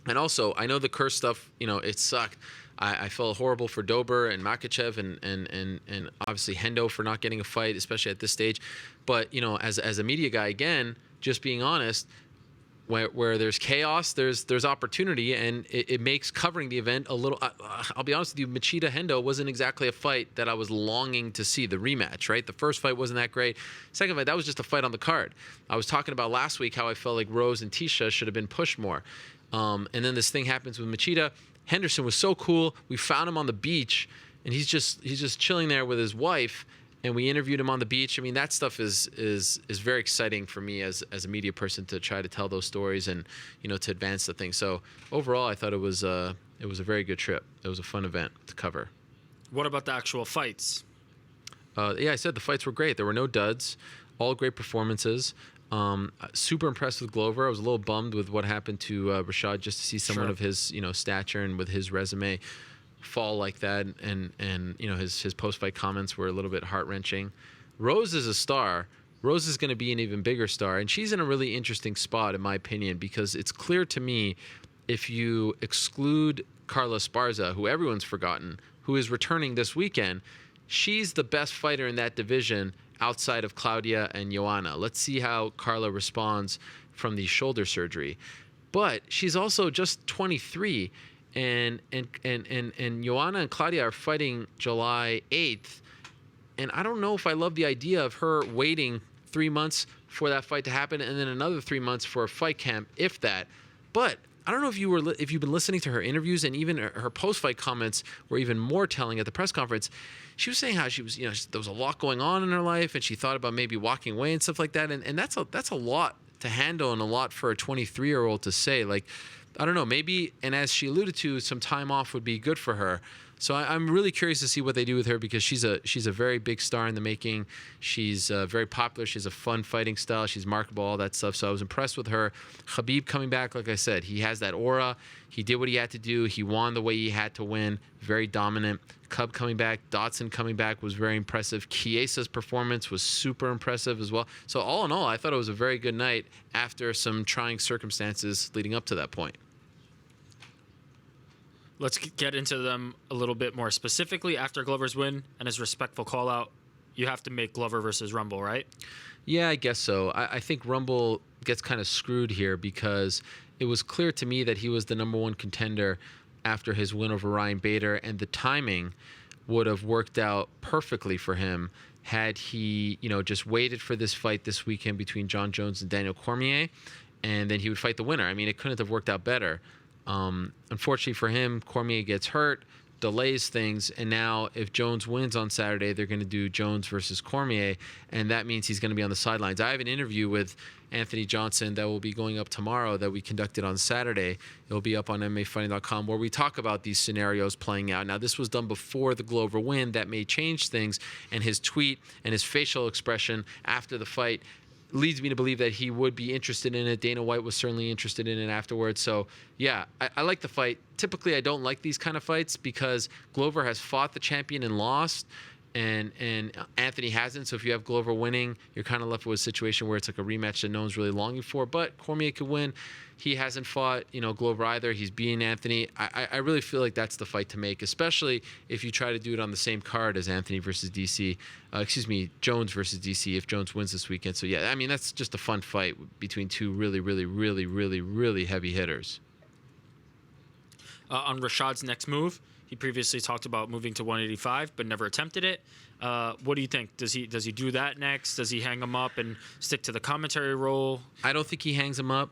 And also, I know the curse stuff, it sucked. I felt horrible for Dober and Makachev and obviously Hendo for not getting a fight, especially at this stage. But, as a media guy, again, just being honest, where there's chaos, there's opportunity, and it makes covering the event a little. I'll be honest with you, Machida Hendo wasn't exactly a fight that I was longing to see, the rematch, right? The first fight wasn't that great. Second fight, that was just a fight on the card. I was talking about last week how I felt like Rose and Tisha should have been pushed more. And then this thing happens with Machida. Henderson was so cool. We found him on the beach, and he's just chilling there with his wife, and we interviewed him on the beach. I mean, that stuff is very exciting for me as a media person to try to tell those stories and to advance the thing. So overall, I thought it was a very good trip. It was a fun event to cover. What about the actual fights? I said the fights were great. There were no duds. All great performances. Super impressed with Glover. I was a little bummed with what happened to Rashad, just to see someone of his stature and with his resume fall like that, and his post-fight comments were a little bit heart-wrenching. Rose is a star. Rose is going to be an even bigger star, and she's in a really interesting spot, in my opinion, because it's clear to me, if you exclude Carla Esparza, who everyone's forgotten, who is returning this weekend, she's the best fighter in that division outside of Claudia and Joanna. Let's see how Carla responds from the shoulder surgery. But she's also just 23, and Joanna and Claudia are fighting July 8th, and I don't know if I love the idea of her waiting 3 months for that fight to happen and then another 3 months for a fight camp, if that. But I don't know if you've been listening to her interviews, and even her post-fight comments were even more telling at the press conference. She was saying how she was, there was a lot going on in her life, and she thought about maybe walking away and stuff like that. And that's a lot to handle, and a lot for a 23-year-old to say. Like, I don't know, maybe, and as she alluded to, some time off would be good for her. So I'm really curious to see what they do with her, because she's a very big star in the making. She's very popular. She has a fun fighting style. She's marketable, all that stuff. So I was impressed with her. Khabib coming back, like I said, he has that aura. He did what he had to do. He won the way he had to win. Very dominant. Cub coming back, Dotson coming back was very impressive. Chiesa's performance was super impressive as well. So all in all, I thought it was a very good night after some trying circumstances leading up to that point. Let's get into them a little bit more specifically. After Glover's win and his respectful call-out, you have to make Glover versus Rumble, right? Yeah, I guess so. I think Rumble gets kind of screwed here, because it was clear to me that he was the number one contender after his win over Ryan Bader, and the timing would have worked out perfectly for him had he, just waited for this fight this weekend between John Jones and Daniel Cormier, and then he would fight the winner. I mean, it couldn't have worked out better. Unfortunately for him, Cormier gets hurt, delays things, and now if Jones wins on Saturday, they're going to do Jones versus Cormier, and that means he's going to be on the sidelines. I have an interview with Anthony Johnson that will be going up tomorrow that we conducted on Saturday. It'll be up on MMAfighting.com, where we talk about these scenarios playing out. Now, this was done before the Glover win. That may change things, and his tweet and his facial expression after the fight leads me to believe that he would be interested in it. Dana White was certainly interested in it afterwards. So, yeah, I like the fight. Typically, I don't like these kind of fights because Glover has fought the champion and lost, and Anthony hasn't. So if you have Glover winning, you're kind of left with a situation where it's like a rematch that no one's really longing for. But Cormier could win. He hasn't fought, Glover either. He's beating Anthony. I really feel like that's the fight to make, especially if you try to do it on the same card as Anthony versus DC. Jones versus DC if Jones wins this weekend. So, yeah, I mean, that's just a fun fight between two really, really, really, really, really heavy hitters. On Rashad's next move, he previously talked about moving to 185, but never attempted it. What do you think? Does he do that next? Does he hang him up and stick to the commentary role? I don't think he hangs him up.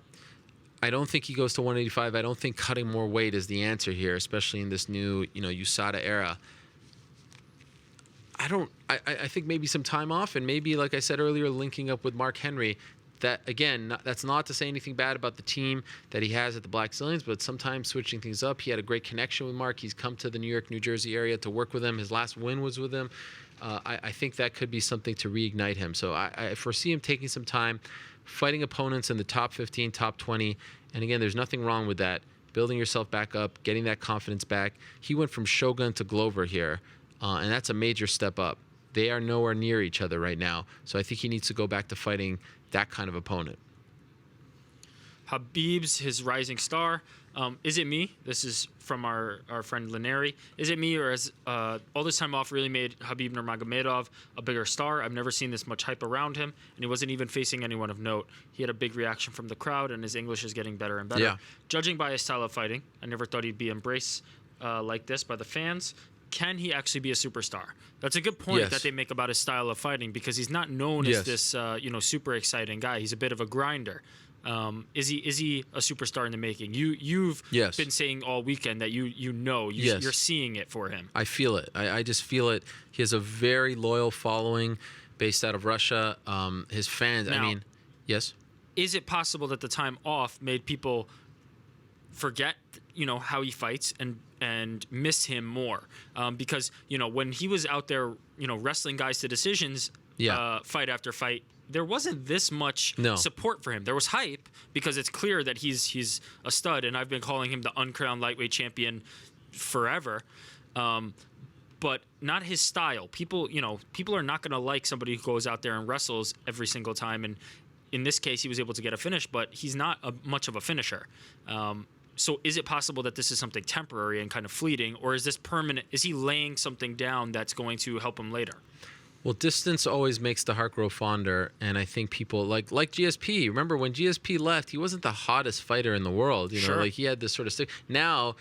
I don't think he goes to 185. I don't think cutting more weight is the answer here, especially in this new, USADA era. I think maybe some time off, and maybe, like I said earlier, linking up with Mark Henry. That, again, that's not to say anything bad about the team that he has at the Black Zillions, but sometimes switching things up. He had a great connection with Mark. He's come to the New York, New Jersey area to work with him. His last win was with him. I think that could be something to reignite him. So I foresee him taking some time, fighting opponents in the top 15, top 20. And again, there's nothing wrong with that. Building yourself back up, getting that confidence back. He went from Shogun to Glover here, and that's a major step up. They are nowhere near each other right now. So I think he needs to go back to fighting that kind of opponent. Khabib's his rising star. Is it me? This is from our friend Lineri. Is it me, or has all this time off really made Khabib Nurmagomedov a bigger star? I've never seen this much hype around him, and he wasn't even facing anyone of note. He had a big reaction from the crowd, and his English is getting better and better. Yeah. Judging by his style of fighting, I never thought he'd be embraced like this by the fans. Can he actually be a superstar? That's a good point that they make about his style of fighting, because he's not known as this super exciting guy. He's a bit of a grinder. Is he a superstar in the making? You've been saying all weekend that you're seeing it for him. I feel it. I just feel it. He has a very loyal following based out of Russia. His fans, now, yes. Is it possible that the time off made people forget how he fights and miss him more? Because when he was out there wrestling guys to decisions, fight after fight, there wasn't this much support for him. There was hype because it's clear that he's a stud, and I've been calling him the uncrowned lightweight champion forever. But not his style. People are not going to like somebody who goes out there and wrestles every single time. And in this case, he was able to get a finish, but he's not much of a finisher. So is it possible that this is something temporary and kind of fleeting, or is this permanent? Is he laying something down that's going to help him later? Well, distance always makes the heart grow fonder, and I think people like GSP. Remember when GSP left, he wasn't the hottest fighter in the world. He had this sort of stick. Now,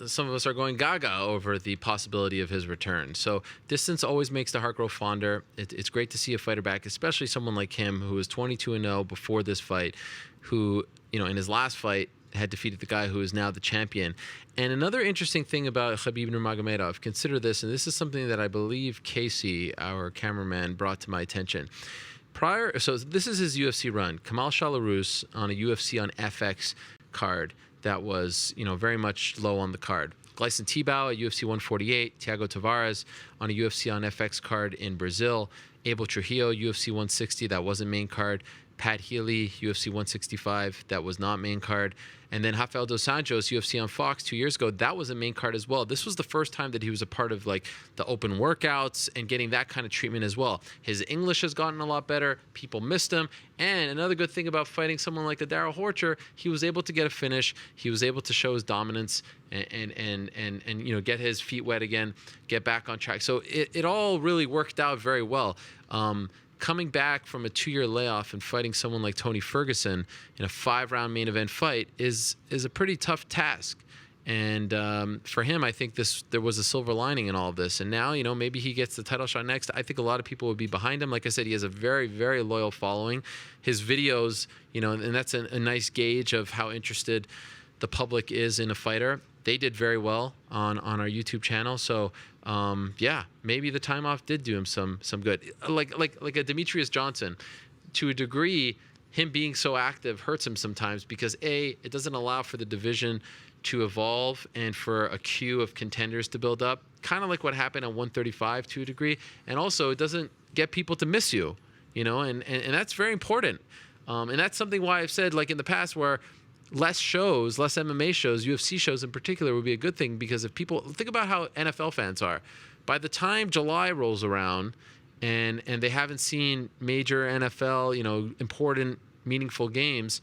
some of us are going gaga over the possibility of his return. So distance always makes the heart grow fonder. It's great to see a fighter back, especially someone like him who was 22-0 before this fight, who in his last fight had defeated the guy who is now the champion. And another interesting thing about Khabib Nurmagomedov, consider this, and this is something that I believe Casey, our cameraman, brought to my attention. So this is his UFC run. Kamal Shalarus on a UFC on FX card that was, very much low on the card. Gleison Tibau at UFC 148, Thiago Tavares on a UFC on FX card in Brazil, Abel Trujillo, UFC 160, that wasn't main card, Pat Healy, UFC 165, that was not main card. And then Rafael Dos Anjos, UFC on Fox 2 years ago, that was a main card as well. This was the first time that he was a part of the open workouts and getting that kind of treatment as well. His English has gotten a lot better. People missed him. And another good thing about fighting someone like the Darrell Horcher, he was able to get a finish. He was able to show his dominance and get his feet wet again, get back on track. So it all really worked out very well. Coming back from a 2-year layoff and fighting someone like Tony Ferguson in a 5-round main event fight is a pretty tough task. And for him, I think there was a silver lining in all of this. And now, maybe he gets the title shot next. I think a lot of people would be behind him. Like I said, he has a very, very loyal following. His videos, and that's a nice gauge of how interested the public is in a fighter. They did very well on our YouTube channel. So, maybe the time off did do him some good. Like a Demetrius Johnson, to a degree, him being so active hurts him sometimes because it doesn't allow for the division to evolve and for a queue of contenders to build up, kind of like what happened at 135 to a degree. And also, it doesn't get people to miss you, and that's very important. And that's something why I've said, like in the past, where less MMA shows, UFC shows in particular, would be a good thing, because if people think about how NFL fans are, by the time July rolls around and they haven't seen major NFL, important, meaningful games,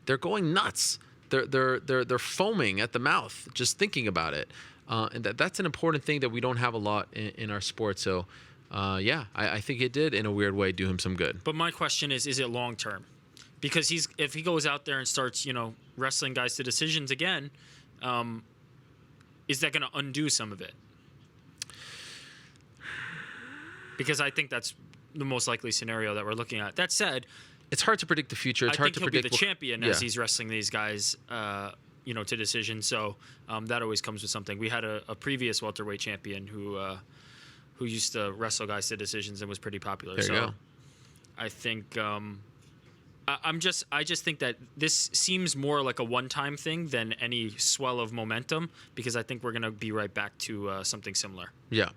they're going nuts. They're foaming at the mouth just thinking about it, and that's an important thing that we don't have a lot in our sport. So, I think it did in a weird way do him some good. But my question is it long term? Because if he goes out there and starts wrestling guys to decisions again, is that going to undo some of it? Because I think that's the most likely scenario that we're looking at. That said, it's hard to predict the future. It's hard to predict. He'll be the champion as he's wrestling these guys, to decision. So that always comes with something. We had a previous welterweight champion who used to wrestle guys to decisions and was pretty popular. There you go. I think I just think that this seems more like a one-time thing than any swell of momentum, because I think we're gonna be right back to something similar. Yeah.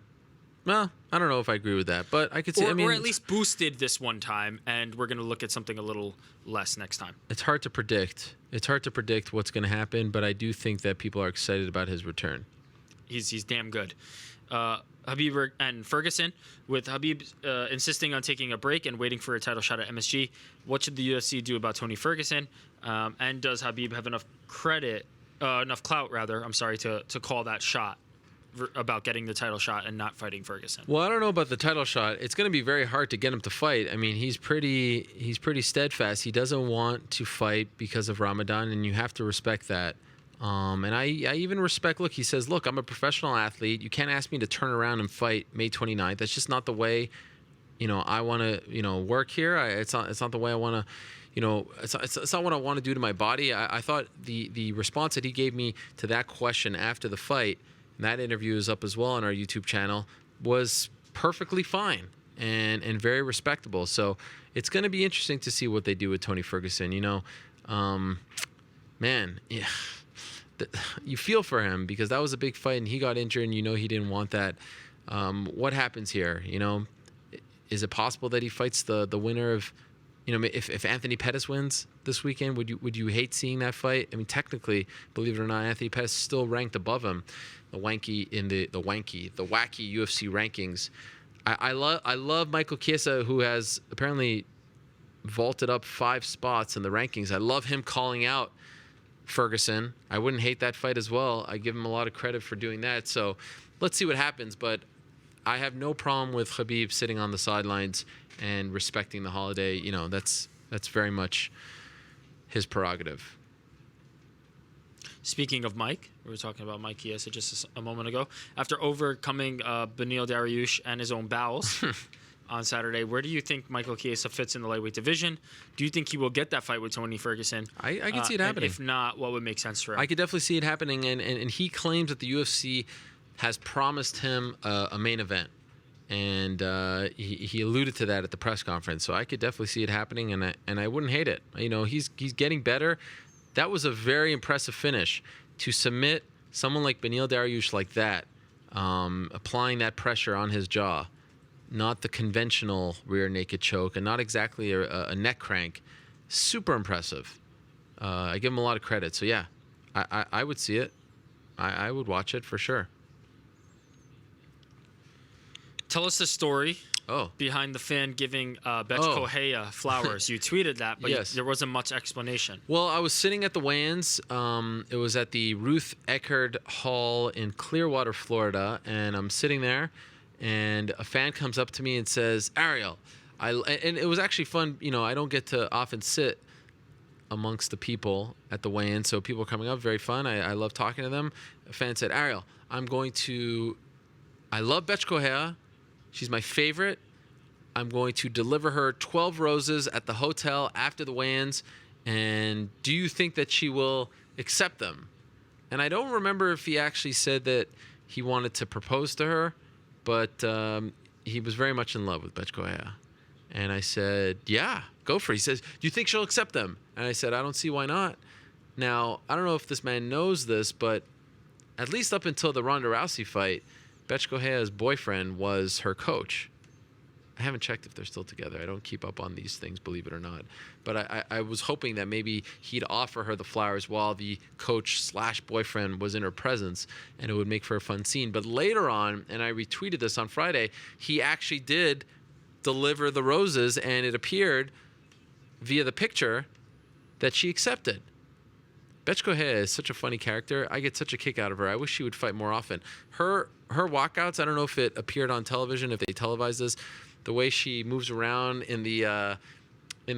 Well, I don't know if I agree with that, but I could see. Or at least boosted this one time, and we're going to look at something a little less next time. It's hard to predict. It's hard to predict what's going to happen, but I do think that people are excited about his return. He's damn good. Khabib and Ferguson, with Khabib insisting on taking a break and waiting for a title shot at MSG. What should the UFC do about Tony Ferguson? And does Khabib have enough clout, to call that shot about getting the title shot and not fighting Ferguson? Well, I don't know about the title shot. It's going to be very hard to get him to fight. I mean, he's pretty steadfast. He doesn't want to fight because of Ramadan, and you have to respect that. And I even respect, he says, look, I'm a professional athlete. You can't ask me to turn around and fight May 29th. That's just not the way, I want to, work here. It's not the way I want to, it's not what I want to do to my body. I thought the response that he gave me to that question after the fight, and that interview is up as well on our YouTube channel, was perfectly fine and very respectable. So it's going to be interesting to see what they do with Tony Ferguson. You feel for him because that was a big fight and he got injured and he didn't want that. What happens here? Is it possible that he fights the winner of, if Anthony Pettis wins this weekend, would you hate seeing that fight? I mean, technically, believe it or not, Anthony Pettis is still ranked above him, the wacky UFC rankings. I love Michael Chiesa, who has apparently vaulted up 5 spots in the rankings. I love him calling out Ferguson. I wouldn't hate that fight as well. I give him a lot of credit for doing that. So let's see what happens. But I have no problem with Khabib sitting on the sidelines and respecting the holiday. That's very much his prerogative. Speaking of Mike, we were talking about Mike Chiesa just a moment ago. After overcoming Beneil Dariush and his own bowels on Saturday, where do you think Michael Chiesa fits in the lightweight division? Do you think he will get that fight with Tony Ferguson? I can see it happening. If not, what would make sense for him? I could definitely see it happening, and he claims that the UFC has promised him a main event, and he alluded to that at the press conference. So I could definitely see it happening, and I wouldn't hate it. He's getting better. That was a very impressive finish to submit someone like Beneil Dariush like that, applying that pressure on his jaw, not the conventional rear naked choke, and not exactly a neck crank. Super impressive. I give him a lot of credit. So yeah, I would see it. I would watch it for sure. Tell us the story behind the fan giving Betch Correia flowers. You tweeted that, but yes. There wasn't much explanation. Well, I was sitting at the weigh-ins. It was at the Ruth Eckerd Hall in Clearwater, Florida, and I'm sitting there, and a fan comes up to me and says, Ariel, and it was actually fun. I don't get to often sit amongst the people at the weigh-in. So people coming up, very fun. I love talking to them. A fan said, Ariel, I love Betch Correa. She's my favorite. I'm going to deliver her 12 roses at the hotel after the weigh-ins. And do you think that she will accept them? And I don't remember if he actually said that he wanted to propose to her, but he was very much in love with Betch Correa. And I said, yeah, go for it. He says, do you think she'll accept them? And I said, I don't see why not. Now, I don't know if this man knows this, but at least up until the Ronda Rousey fight, Betch Correa's boyfriend was her coach. I haven't checked if they're still together. I don't keep up on these things, believe it or not. But I was hoping that maybe he'd offer her the flowers while the coach/boyfriend was in her presence, and it would make for a fun scene. But later on, and I retweeted this on Friday, he actually did deliver the roses, and it appeared via the picture that she accepted. Betch Correa is such a funny character. I get such a kick out of her. I wish she would fight more often. Her walkouts, I don't know if it appeared on television, if they televised this, the way she moves around in the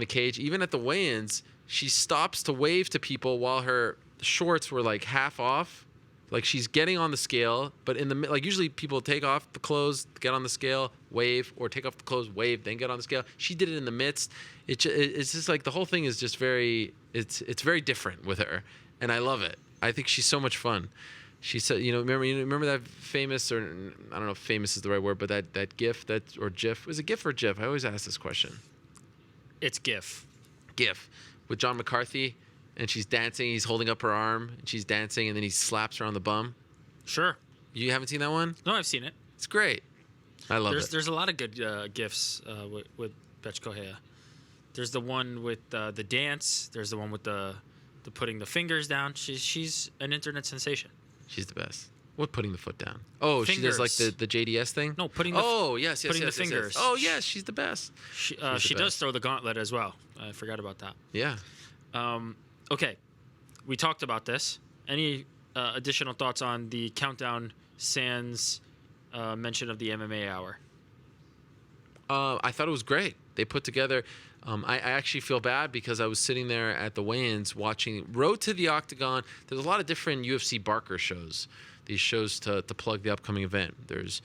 cage, even at the weigh-ins, she stops to wave to people while her shorts were like half off. Like she's getting on the scale, but usually people take off the clothes, get on the scale, wave, or take off the clothes, wave, then get on the scale. She did it in the midst. It's just like the whole thing is just it's very different with her, and I love it. I think she's so much fun. She said, remember that famous, or I don't know if famous is the right word, but that GIF or GIF, was it GIF or GIF? I always ask this question. It's GIF. GIF with John McCarthy, and she's dancing. He's holding up her arm, and she's dancing, and then he slaps her on the bum. Sure. You haven't seen that one? No, I've seen it. It's great. I love it. There's a lot of good GIFs with Betch Correa. There's the one with the dance. There's the one with the putting the fingers down. She's an internet sensation. She's the best. What, putting the foot down? Oh, fingers. She does like the JDS thing? No, putting yes, putting the fingers. Yes. Oh, yes, she's the best. She does throw the gauntlet as well. I forgot about that. Yeah. Okay. We talked about this. Any additional thoughts on the countdown sans mention of the MMA Hour? I thought it was great. They put together... I actually feel bad because I was sitting there at the weigh-ins watching Road to the Octagon. There's a lot of different UFC Barker shows, these shows to plug the upcoming event. There's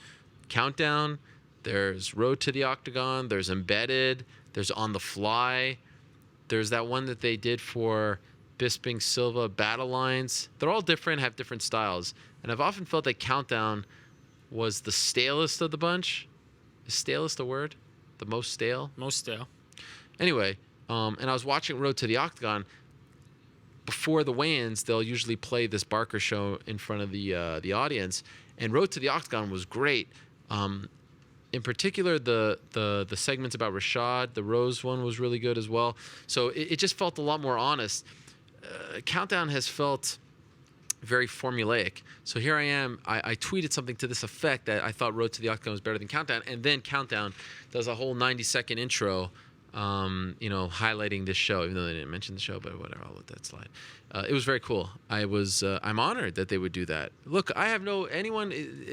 Countdown, there's Road to the Octagon, there's Embedded, there's On the Fly, there's that one that they did for Bisping Silva Battle Lines. They're all different, have different styles. And I've often felt that Countdown was the stalest of the bunch. Is stalest a word? The most stale? Most stale. Anyway, and I was watching Road to the Octagon. Before the weigh-ins, they'll usually play this Barker show in front of the audience, and Road to the Octagon was great. In particular, the segments about Rashad, the Rose one was really good as well. So it just felt a lot more honest. Countdown has felt very formulaic. So here I am. I tweeted something to this effect that I thought Road to the Octagon was better than Countdown, and then Countdown does a whole 90-second intro. Highlighting this show, even though they didn't mention the show, but whatever, I'll let that slide. It was very cool. I'm honored that they would do that. Look, I have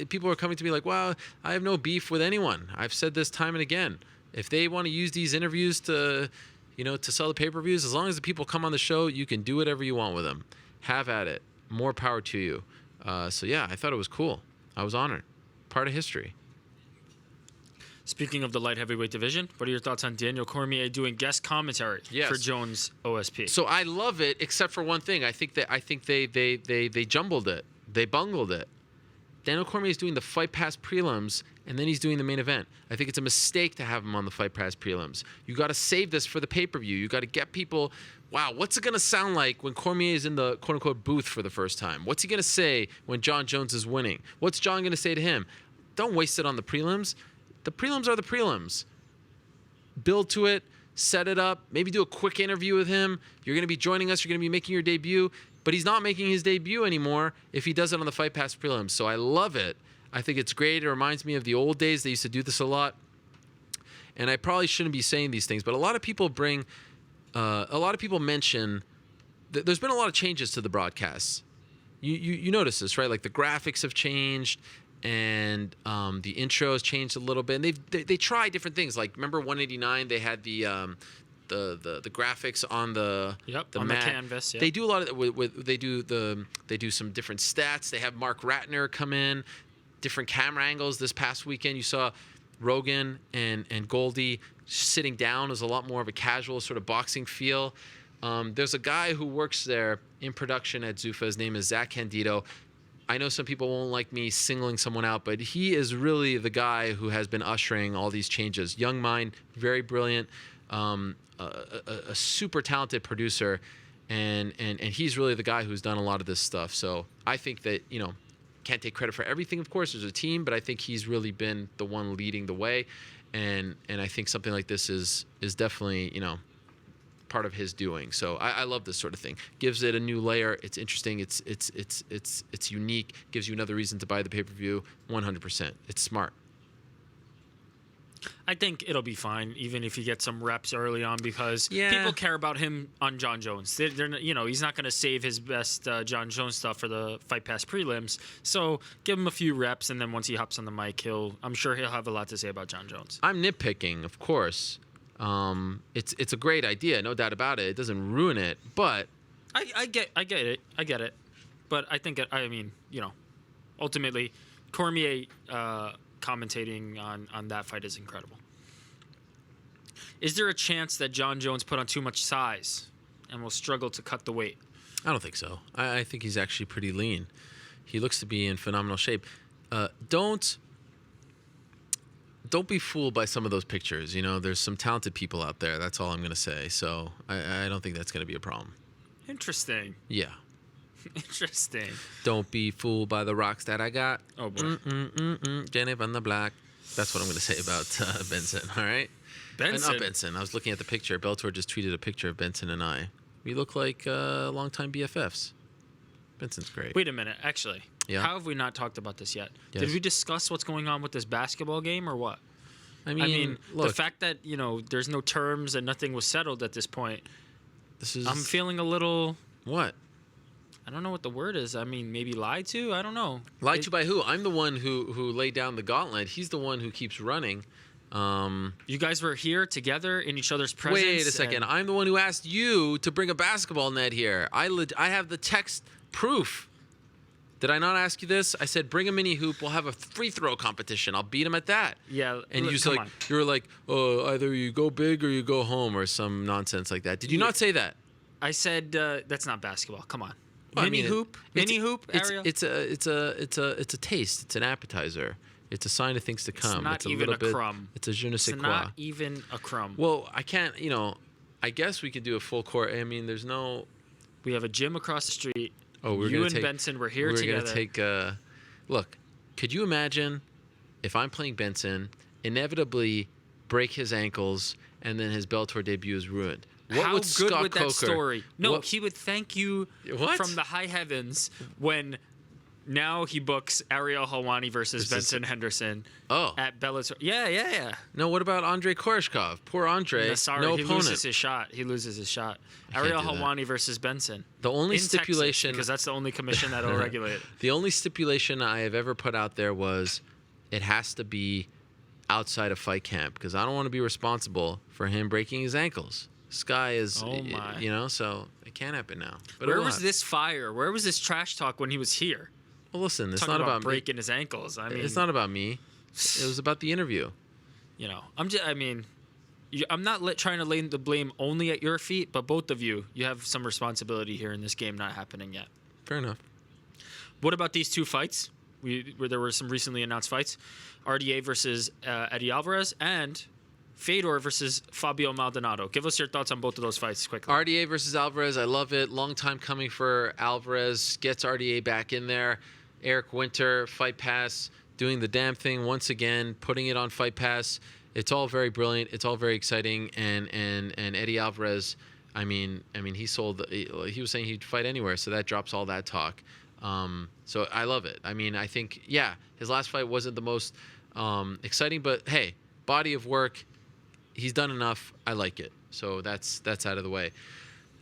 people are coming to me like, wow, I have no beef with anyone. I've said this time and again. If they want to use these interviews to sell the pay-per-views, as long as the people come on the show, you can do whatever you want with them. Have at it. More power to you. So yeah, I thought it was cool. I was honored. Part of history. Speaking of the light heavyweight division, what are your thoughts on Daniel Cormier doing guest commentary for Jones OSP? So I love it, except for one thing. I think they jumbled it. They bungled it. Daniel Cormier is doing the Fight Pass prelims, and then he's doing the main event. I think it's a mistake to have him on the Fight Pass prelims. You got to save this for the pay-per-view. You got to get people. Wow, what's it going to sound like when Cormier is in the quote-unquote booth for the first time? What's he going to say when John Jones is winning? What's John going to say to him? Don't waste it on the prelims. The prelims are the prelims. Build to it, set it up, maybe do a quick interview with him. You're going to be joining us. You're going to be making your debut. But he's not making his debut anymore if he does it on the Fight Pass prelims. So I love it. I think it's great. It reminds me of the old days. They used to do this a lot. And I probably shouldn't be saying these things, but a lot of people mention that there's been a lot of changes to the broadcasts. You notice this, right? Like the graphics have changed. And the intro has changed a little bit. And they try different things. Like, remember 189, they had the the graphics on the on mat. the canvas. Yep. They do a lot of they do some different stats. They have Mark Ratner come in, different camera angles. This past weekend, you saw Rogan and Goldie sitting down. Is a lot more of a casual sort of boxing feel. There's a guy who works there in production at Zuffa. His name is Zach Candido. I know some people won't like me singling someone out, but he is really the guy who has been ushering all these changes. Young mind, very brilliant, a super talented producer, and he's really the guy who's done a lot of this stuff. So I think that, can't take credit for everything, of course, there's a team, but I think he's really been the one leading the way, and I think something like this is definitely, part of his doing. So I love this sort of thing. Gives it a new layer. It's interesting. It's unique. Gives you another reason to buy the pay-per-view. 100%. It's smart. I think it'll be fine, even if you get some reps early on, because people care about him on John Jones. He's not going to save his best John Jones stuff for the Fight Pass prelims. So give him a few reps, and then once he hops on the mic, I'm sure he'll have a lot to say about John Jones. I'm nitpicking, of course. It's a great idea, no doubt about it. It doesn't ruin it, but I get it. But I think ultimately, Cormier commentating on that fight is incredible. Is there a chance that John Jones put on too much size and will struggle to cut the weight? I don't think so. I think he's actually pretty lean. He looks to be in phenomenal shape. Don't be fooled by some of those pictures. There's some talented people out there. That's all I'm going to say. So I don't think that's going to be a problem. Interesting. Yeah. Interesting. Don't be fooled by the rocks that I got. Oh, boy. Jenny Van the Black. That's what I'm going to say about Benson, all right? Benson? Not Benson. I was looking at the picture. Bellator just tweeted a picture of Benson and I. We look like longtime BFFs. Benson's great. Wait a minute. Actually, yeah? How have we not talked about this yet? Yes. Did we discuss what's going on with this basketball game or what? I mean look, the fact that, there's no terms and nothing was settled at this point, I'm feeling a little... What? I don't know what the word is. I mean, maybe lied to? I don't know. Lied to by who? I'm the one who laid down the gauntlet. He's the one who keeps running. You guys were here together in each other's presence? Wait a second. I'm the one who asked you to bring a basketball net here. I have the text proof. Did I not ask you this? I said, bring a mini hoop. We'll have a free throw competition. I'll beat him at that. Yeah. And you were like, oh, either you go big or you go home or some nonsense like that. Did you not say that? I said that's not basketball. Come on. Well, mini hoop, Ariel. It's a taste. It's an appetizer. It's a sign of things to come. It's not even a crumb. It's a je ne sais quoi. It's not even a crumb. Well, I can't. I guess we could do a full court. I mean, there's no. We have a gym across the street. Oh, Benson were here together. We're gonna take. Look, could you imagine if I'm playing Benson, inevitably break his ankles, and then his Bellator debut is ruined? What How would good Scott would that Coker, story? No, he would thank you from the high heavens when now he books Ariel Helwani versus Benson Henderson at Bellator. Yeah. No, what about Andrei Koreshkov? Poor Andrei. No, sorry, no he opponent. loses his shot. Ariel Helwani versus Benson. The only in stipulation, because that's the only commission that'll regulate it. The only stipulation I have ever put out there was it has to be outside of fight camp because I don't want to be responsible for him breaking his ankles. This guy is, so it can't happen now. But where was this fire? Where was this trash talk when he was here? Well, listen, it's talking not about breaking his ankles. I mean, it's not about me. It was about the interview. I'm not trying to lay the blame only at your feet, but both of you have some responsibility here in this game not happening yet. Fair enough. What about these two fights? Where there were some recently announced fights: RDA versus Eddie Alvarez and Fedor versus Fabio Maldonado. Give us your thoughts on both of those fights quickly. RDA versus Alvarez, I love it. Long time coming for Alvarez. Gets RDA back in there. Eric Winter, Fight Pass, doing the damn thing once again, putting it on Fight Pass. It's all very brilliant. It's all very exciting. And Eddie Alvarez, I mean, he was saying he'd fight anywhere, so that drops all that talk. So I love it. I mean, I think, his last fight wasn't the most exciting, but hey, body of work. He's done enough. I like it. So that's out of the way.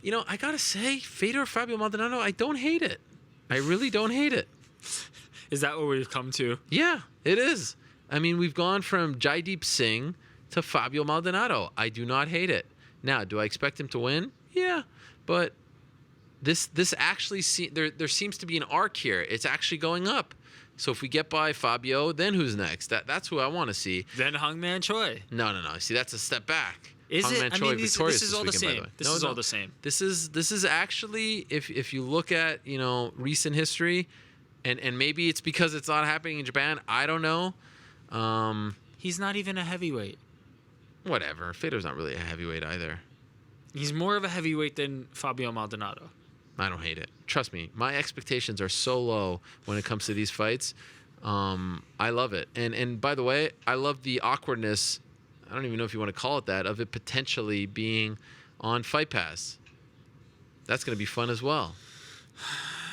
I got to say, Fedor Fabio Maldonado, I don't hate it. I really don't hate it. Is that what we've come to? Yeah, it is. I mean, we've gone from Jaideep Singh to Fabio Maldonado. I do not hate it. Now, do I expect him to win? Yeah, but this actually there seems to be an arc here. It's actually going up. So if we get by Fabio, then who's next? That's who I want to see. Then Hangman Choi. No. See, that's a step back. Is Hangman it? I Choi mean, victorious this is all the weekend, by same. way. This is all the same. This is actually, if you look at recent history, and maybe it's because it's not happening in Japan. I don't know. He's not even a heavyweight. Whatever. Fedor's not really a heavyweight either. He's more of a heavyweight than Fabio Maldonado. I don't hate it. Trust me, my expectations are so low when it comes to these fights. I love it. And by the way, I love the awkwardness, I don't even know if you want to call it that, of it potentially being on Fight Pass. That's going to be fun as well.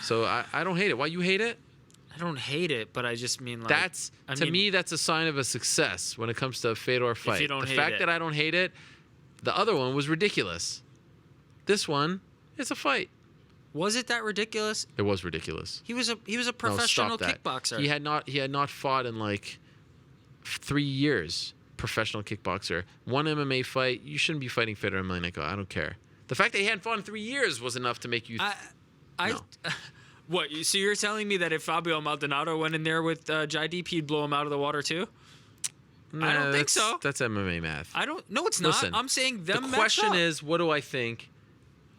So I don't hate it. Why, you hate it? I don't hate it, but I just mean to me, that's a sign of a success when it comes to a Fedor fight. If you don't the hate fact it. that I don't hate it, the other one was ridiculous. This one, it's a fight. Was it that ridiculous? It was ridiculous. He was a professional kickboxer. He had not fought in like 3 years. Professional kickboxer. One MMA fight. You shouldn't be fighting Fedor Emelianenko. I don't care. The fact that he hadn't fought in 3 years was enough to make you. No. What? So you're telling me that if Fabio Maldonado went in there with Jaideep, he'd blow him out of the water too? I don't think so. That's MMA math. I don't. No, it's not. Listen, I'm saying them. The question is, what do I think?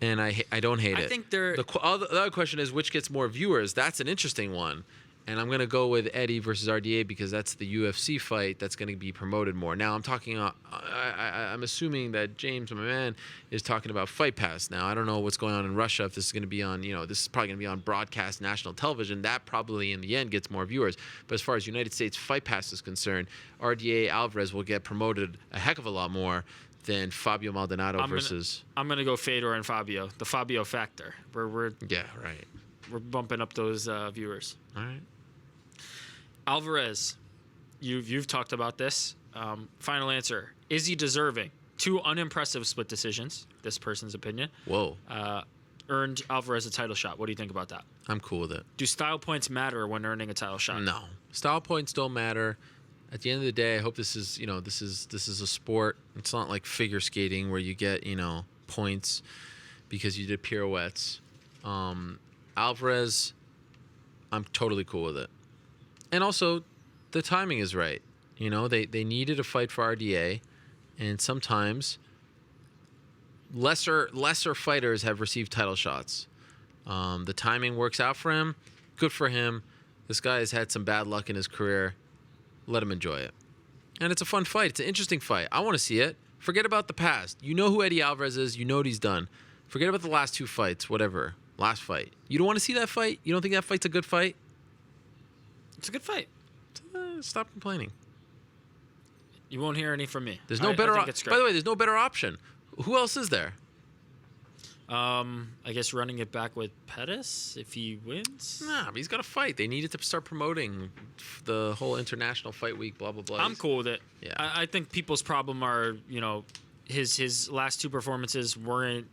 And I don't hate it. I think they're. The other question is, which gets more viewers? That's an interesting one. And I'm going to go with Eddie versus RDA because that's the UFC fight that's going to be promoted more. Now, I'm talking. I'm assuming that James, my man, is talking about Fight Pass. Now, I don't know what's going on in Russia. If this is going to be on, this is probably going to be on broadcast national television. That probably in the end gets more viewers. But as far as United States Fight Pass is concerned, RDA Alvarez will get promoted a heck of a lot more than Fabio Maldonado versus. I'm gonna go Fedor and Fabio. The Fabio factor. Yeah, right. We're bumping up those viewers. All right. Alvarez, you've talked about this. Final answer: is he deserving? 2 unimpressive split decisions. This person's opinion. Whoa. Earned Alvarez a title shot. What do you think about that? I'm cool with it. Do style points matter when earning a title shot? No, style points don't matter. At the end of the day, I hope this is a sport. It's not like figure skating where you get points because you did pirouettes. Alvarez, I'm totally cool with it. And also, the timing is right. They needed a fight for RDA, and sometimes lesser fighters have received title shots. The timing works out for him. Good for him. This guy has had some bad luck in his career. Let him enjoy it. And it's a fun fight. It's an interesting fight. I want to see it. Forget about the past. You know who Eddie Alvarez is. You know what he's done. Forget about the last 2 fights, whatever. Last fight. You don't want to see that fight? You don't think that fight's a good fight? It's a good fight. Stop complaining. You won't hear any from me. There's no better. By the way, there's no better option. Who else is there? I guess running it back with Pettis if he wins. Nah, but he's got to fight. They needed to start promoting the whole International Fight Week. Blah blah blah. I'm cool with it. Yeah. I think people's problem are his last 2 performances weren't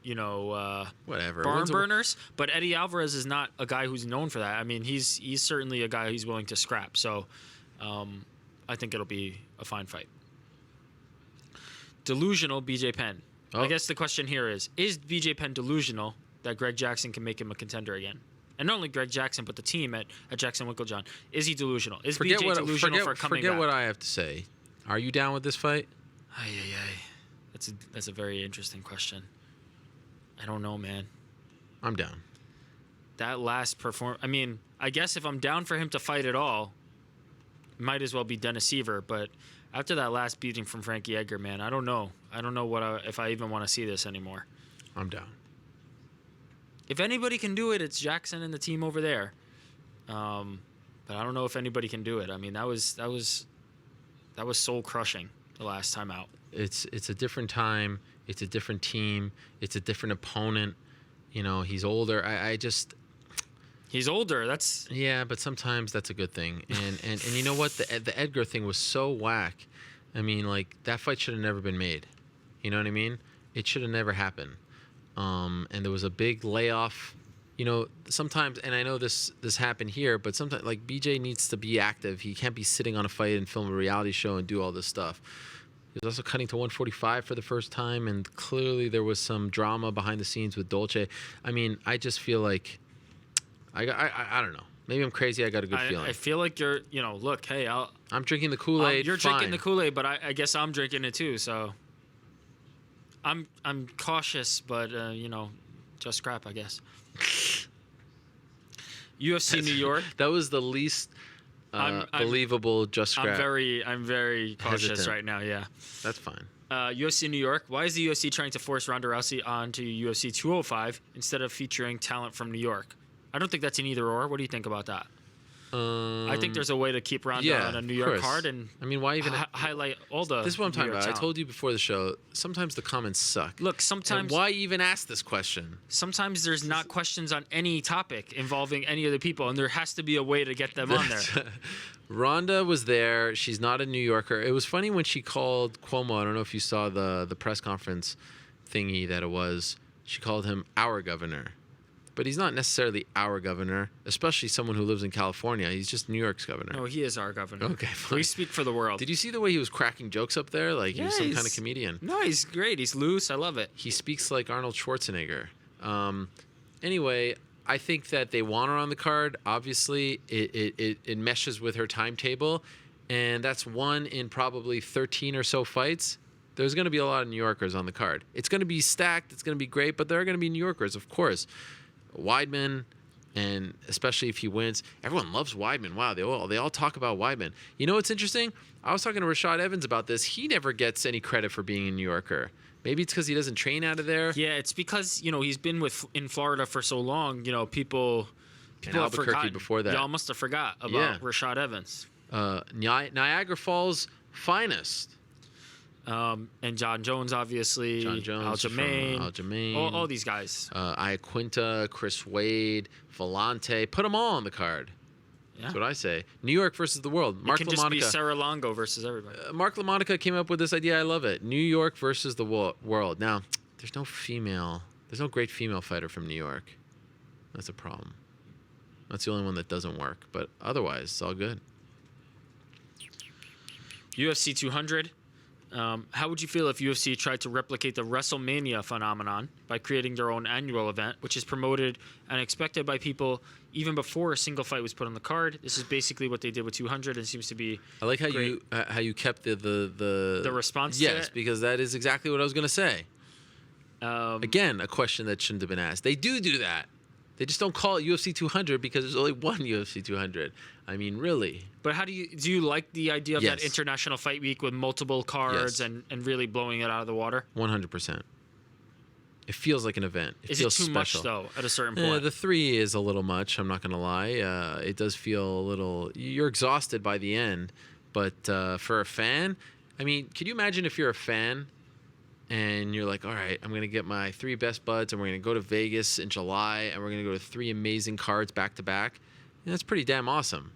whatever barn burners. But Eddie Alvarez is not a guy who's known for that. I mean, he's certainly a guy who's willing to scrap. So, I think it'll be a fine fight. Delusional BJ Penn. I guess the question here is BJ Penn delusional that Greg Jackson can make him a contender again? And not only Greg Jackson, but the team at Jackson Winklejohn. Is he delusional? Is BJ delusional for coming back? Forget what I have to say. Are you down with this fight? That's a very interesting question. I don't know, man. I'm down. That last I mean, I guess if I'm down for him to fight at all, might as well be Dennis Seaver, but after that last beating from Frankie Edgar, man, I don't know. I don't know if I even want to see this anymore. I'm down. If anybody can do it, it's Jackson and the team over there. But I don't know if anybody can do it. I mean, that was soul crushing the last time out. It's a different time. It's a different team. It's a different opponent. He's older. He's older. Yeah, but sometimes that's a good thing. And you know what? The Edgar thing was so whack. I mean, like, that fight should have never been made. You know what I mean? It should have never happened. And there was a big layoff. Sometimes, and I know this happened here, but sometimes, like, BJ needs to be active. He can't be sitting on a fight and film a reality show and do all this stuff. He was also cutting to 145 for the first time, and clearly there was some drama behind the scenes with Dolce. I mean, I just feel like I don't know. Maybe I'm crazy. I got a good feeling. I feel like you're, look, hey, I'm drinking the Kool-Aid. You're drinking the Kool-Aid, but I guess I'm drinking it too. So I'm cautious, but just crap, I guess. UFC New York. That was the least believable just scrap. I'm very cautious Hesitant. right now. Yeah, that's fine. UFC New York. Why is the UFC trying to force Ronda Rousey onto UFC 205 instead of featuring talent from New York? I don't think that's an either or. What do you think about that? I think there's a way to keep Ronda on a New York card, and I mean, why even highlight all the. This is what I'm talking about. Talent. I told you before the show. Sometimes the comments suck. Look, sometimes. And why even ask this question? Sometimes there's not questions on any topic involving any of the people, and there has to be a way to get them on there. Ronda was there. She's not a New Yorker. It was funny when she called Cuomo. I don't know if you saw the press conference thingy that it was. She called him our governor. But he's not necessarily our governor, especially someone who lives in California. He's just New York's governor. No, he is our governor. Okay, fine. We speak for the world. Did you see the way he was cracking jokes up there? Like he was some kind of comedian. No, he's great. He's loose. I love it. He speaks like Arnold Schwarzenegger. Anyway, I think that they want her on the card. Obviously, it meshes with her timetable. And that's one in probably 13 or so fights. There's going to be a lot of New Yorkers on the card. It's going to be stacked. It's going to be great. But there are going to be New Yorkers, of course. Weidman, and especially if he wins, everyone loves Weidman. Wow, they all talk about Weidman. You know what's interesting? I was talking to Rashad Evans about this. He never gets any credit for being a New Yorker. Maybe it's because he doesn't train out of there. Yeah, it's because he's been in Florida for so long. People and Albuquerque before that. Y'all must have forgot about Rashad Evans. Niagara Falls finest. And John Jones, obviously. John Jones, Aljamain. All these guys. Iaquinta, Chris Wade, Vellante. Put them all on the card. Yeah. That's what I say. New York versus the world. Mark it can just be Sarah Longo versus everybody. Mark LaMonica came up with this idea. I love it. New York versus the world. Now, there's no great female fighter from New York. That's a problem. That's the only one that doesn't work. But otherwise, it's all good. UFC 200. How would you feel if UFC tried to replicate the WrestleMania phenomenon by creating their own annual event, which is promoted and expected by people even before a single fight was put on the card? This is basically what they did with 200, and seems to be. I like how you kept the response. Yes, to it. Because that is exactly what I was going to say. Again, a question that shouldn't have been asked. They do that. They just don't call it UFC 200 because there's only one UFC 200. I mean, really. But do you like the idea of that international fight week with multiple cards and really blowing it out of the water? 100%. It feels like an event. It feels too special. much, though, at a certain point? The 3 is a little much, I'm not going to lie. It does feel a little... You're exhausted by the end. But for a fan... I mean, could you imagine if you're a fan... And you're like, all right, I'm going to get my 3 best buds, and we're going to go to Vegas in July, and we're going to go to 3 amazing cards back to back. And that's pretty damn awesome.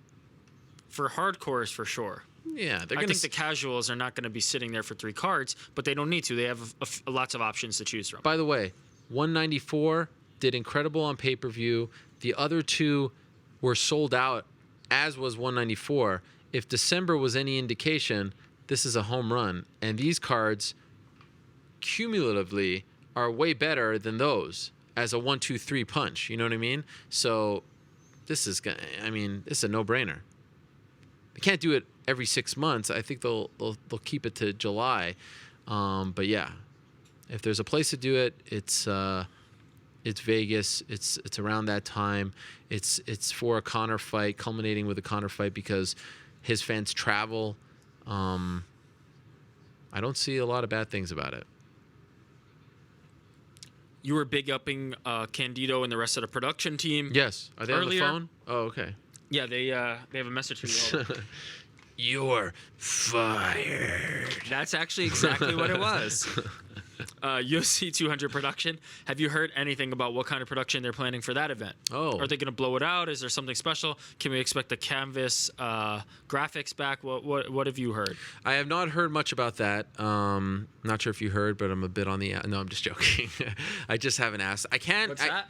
For hardcores, for sure. Yeah, I think the casuals are not going to be sitting there for 3 cards, but they don't need to. They have lots of options to choose from. By the way, 194 did incredible on pay-per-view. The other 2 were sold out, as was 194. If December was any indication, this is a home run. And these cards... cumulatively are way better than those as a 1-2-3 punch. You know what I mean? So this is a no-brainer. They can't do it every 6 months. I think they'll keep it to July. But yeah, if there's a place to do it, it's Vegas. It's around that time. It's for a Conor fight, culminating with a Conor fight because his fans travel. I don't see a lot of bad things about it. You were big upping Candido and the rest of the production team. Yes. Are they earlier. on the phone? Oh, okay. Yeah, they have a message for you. You're fired. That's actually exactly what it was. UFC 200 production. Have you heard anything about what kind of production they're planning for that event? Oh. Are they going to blow it out? Is there something special? Can we expect the canvas graphics back? What have you heard? I have not heard much about that. Not sure if you heard, but I'm a bit on the... No, I'm just joking. I just haven't asked. I can't... What's that?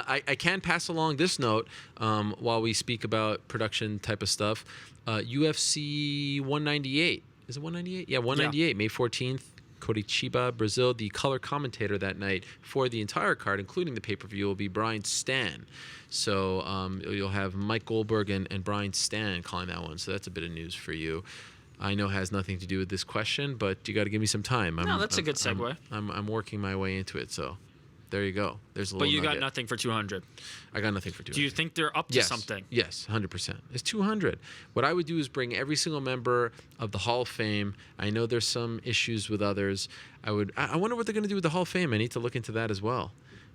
I can pass along this note while we speak about production type of stuff. UFC 198 Is it 198? Yeah, 198, May 14th. Curitiba, Brazil. The color commentator that night for the entire card, including the pay-per-view, will be Brian Stan. So you'll have Mike Goldberg and Brian Stan calling that one. So that's a bit of news for you. I know it has nothing to do with this question, but you got to give me some time. No, that's a good segue. I'm working my way into it, so there you go. There's a little. But you nugget. got nothing for 200. I got nothing for 200. Do you think they're up to something? Yes, 100%. It's 200. What I would do is bring every single member of the Hall of Fame. I know there's some issues with others. I wonder what they're going to do with the Hall of Fame. I need to look into that as well.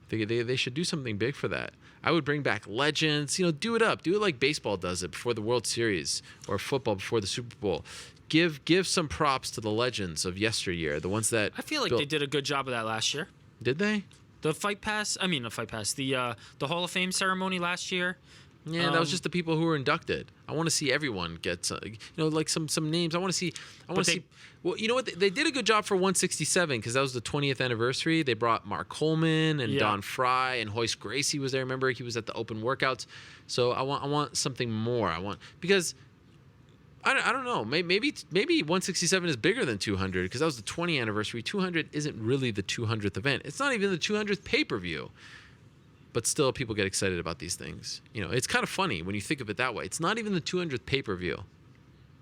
They should do something big for that. I would bring back legends. Do it up. Do it like baseball does it before the World Series or football before the Super Bowl. Give some props to the legends of yesteryear, the ones that I feel like they did a good job of that last year. Did they? The Fight Pass. The Hall of Fame ceremony last year. Yeah, that was just the people who were inducted. I want to see everyone get, like some names. I want to see. Well, you know what? They did a good job for 167 because that was the 20th anniversary. They brought Mark Coleman and Don Fry and Hoist Gracie was there. Remember, he was at the open workouts. So I want something more. Because I don't know. Maybe 167 is bigger than 200 because that was the 20th anniversary. 200 isn't really the 200th event. It's not even the 200th pay-per-view. But still, people get excited about these things. It's kind of funny when you think of it that way. It's not even the 200th pay-per-view.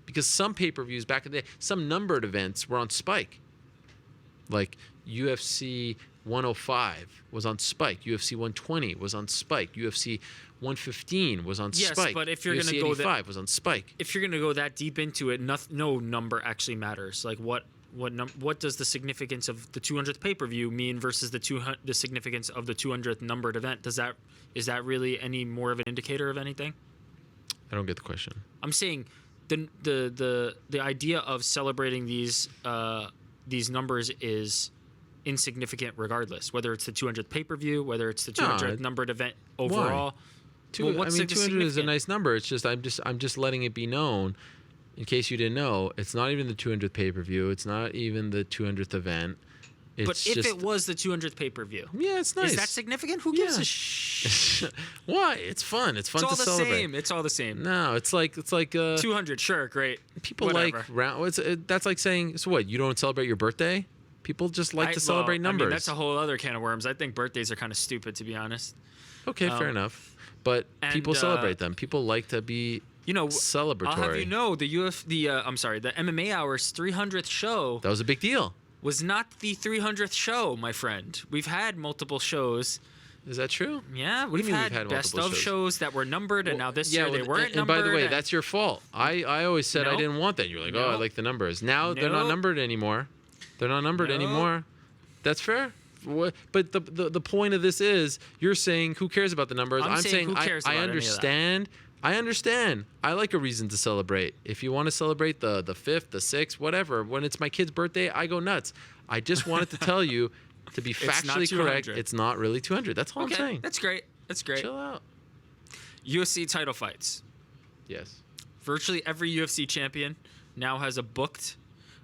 Because some pay-per-views back in the day, some numbered events were on Spike. Like UFC 105 was on Spike. UFC 120 was on Spike. UFC 115 was on Spike. Yes, but if you're going to go 85 was on Spike. If you're going to go that deep into it, no number actually matters. Like what does the significance of the 200th pay-per-view mean versus the significance of the 200th numbered event? Is that really any more of an indicator of anything? I don't get the question. I'm saying the idea of celebrating these numbers is insignificant regardless, whether it's the 200th pay-per-view, whether it's the 200th numbered event overall. Why? 200 is a nice number. It's just I'm just letting it be known. In case you didn't know, it's not even the 200th pay-per-view. It's not even the 200th event. But if it was the 200th pay-per-view, yeah, it's nice. Is that significant? Who gives a shit? Why? It's fun. It's fun to celebrate. It's all the same. No, it's like 200. Sure, great. People Whatever. like round. That's like saying, so what? You don't celebrate your birthday? People just like to celebrate numbers. That's a whole other can of worms. I think birthdays are kind of stupid, to be honest. Okay, fair enough. But people celebrate them. People like to be. Celebratory. I'll have you know, the MMA Hour's 300th show. That was a big deal. Was not the 300th show, my friend. We've had multiple shows. Is that true? Yeah, we've had best of shows that were numbered, and now this year they weren't numbered. And by the way, that's your fault. I always said I didn't want that. You're like, I like the numbers. Now they're not numbered anymore. They're not numbered anymore. That's fair. But the point of this is, you're saying who cares about the numbers? I'm saying who cares about I understand. I understand. I like a reason to celebrate. If you want to celebrate the 5th, the 6th, whatever, when it's my kid's birthday, I go nuts. I just wanted to tell you, to be factually correct, it's not really 200. That's all I'm saying. That's great. Chill out. UFC title fights. Yes. Virtually every UFC champion now has a booked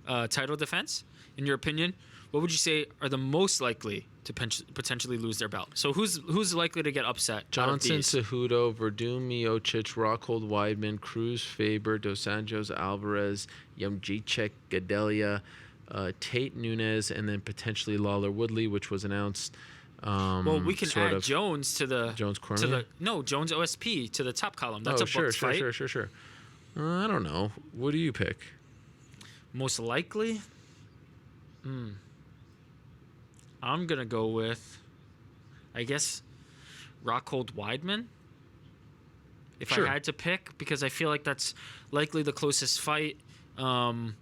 title defense. In your opinion, what would you say are the most likely to potentially lose their belt? So who's likely to get upset? Johnson, Cejudo, Verdum, Miocic, Rockhold, Weidman, Cruz, Faber, Dos Anjos, Alvarez, Jędrzejczyk, Gadelha, Tate, Nunes, and then potentially Lawler Woodley, which was announced. Well, we can add Jones to the Jones Cormier. Jones OSP to the top column. That's a booked fight. Sure. I don't know. What do you pick? Most likely. I'm going to go with, I guess, Rockhold Weidman. If I had to pick, because I feel like that's likely the closest fight. And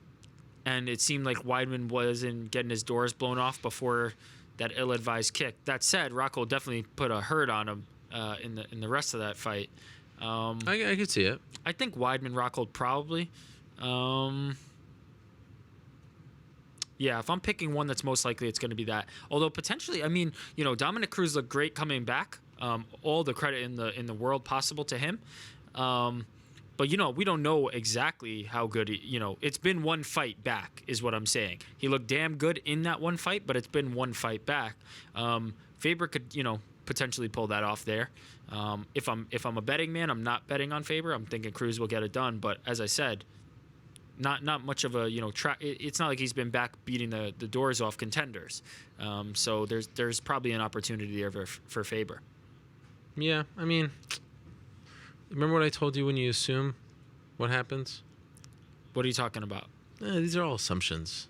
it seemed like Weidman wasn't getting his doors blown off before that ill-advised kick. That said, Rockhold definitely put a hurt on him in the rest of that fight. I could see it. I think Weidman, Rockhold probably. Yeah, if I'm picking one that's most likely, it's going to be that. Although potentially, Dominic Cruz looked great coming back. All the credit in the world possible to him. But we don't know exactly how good it's been one fight back, is what I'm saying. He looked damn good in that one fight, but it's been one fight back. Faber could potentially pull that off there. If I'm a betting man, I'm not betting on Faber. I'm thinking Cruz will get it done. But as I said, not much of a it's not like he's been back beating the doors off contenders. So there's probably an opportunity there for Faber. Yeah, I mean, remember what I told you when you assume what happens? What are you talking about? These are all assumptions.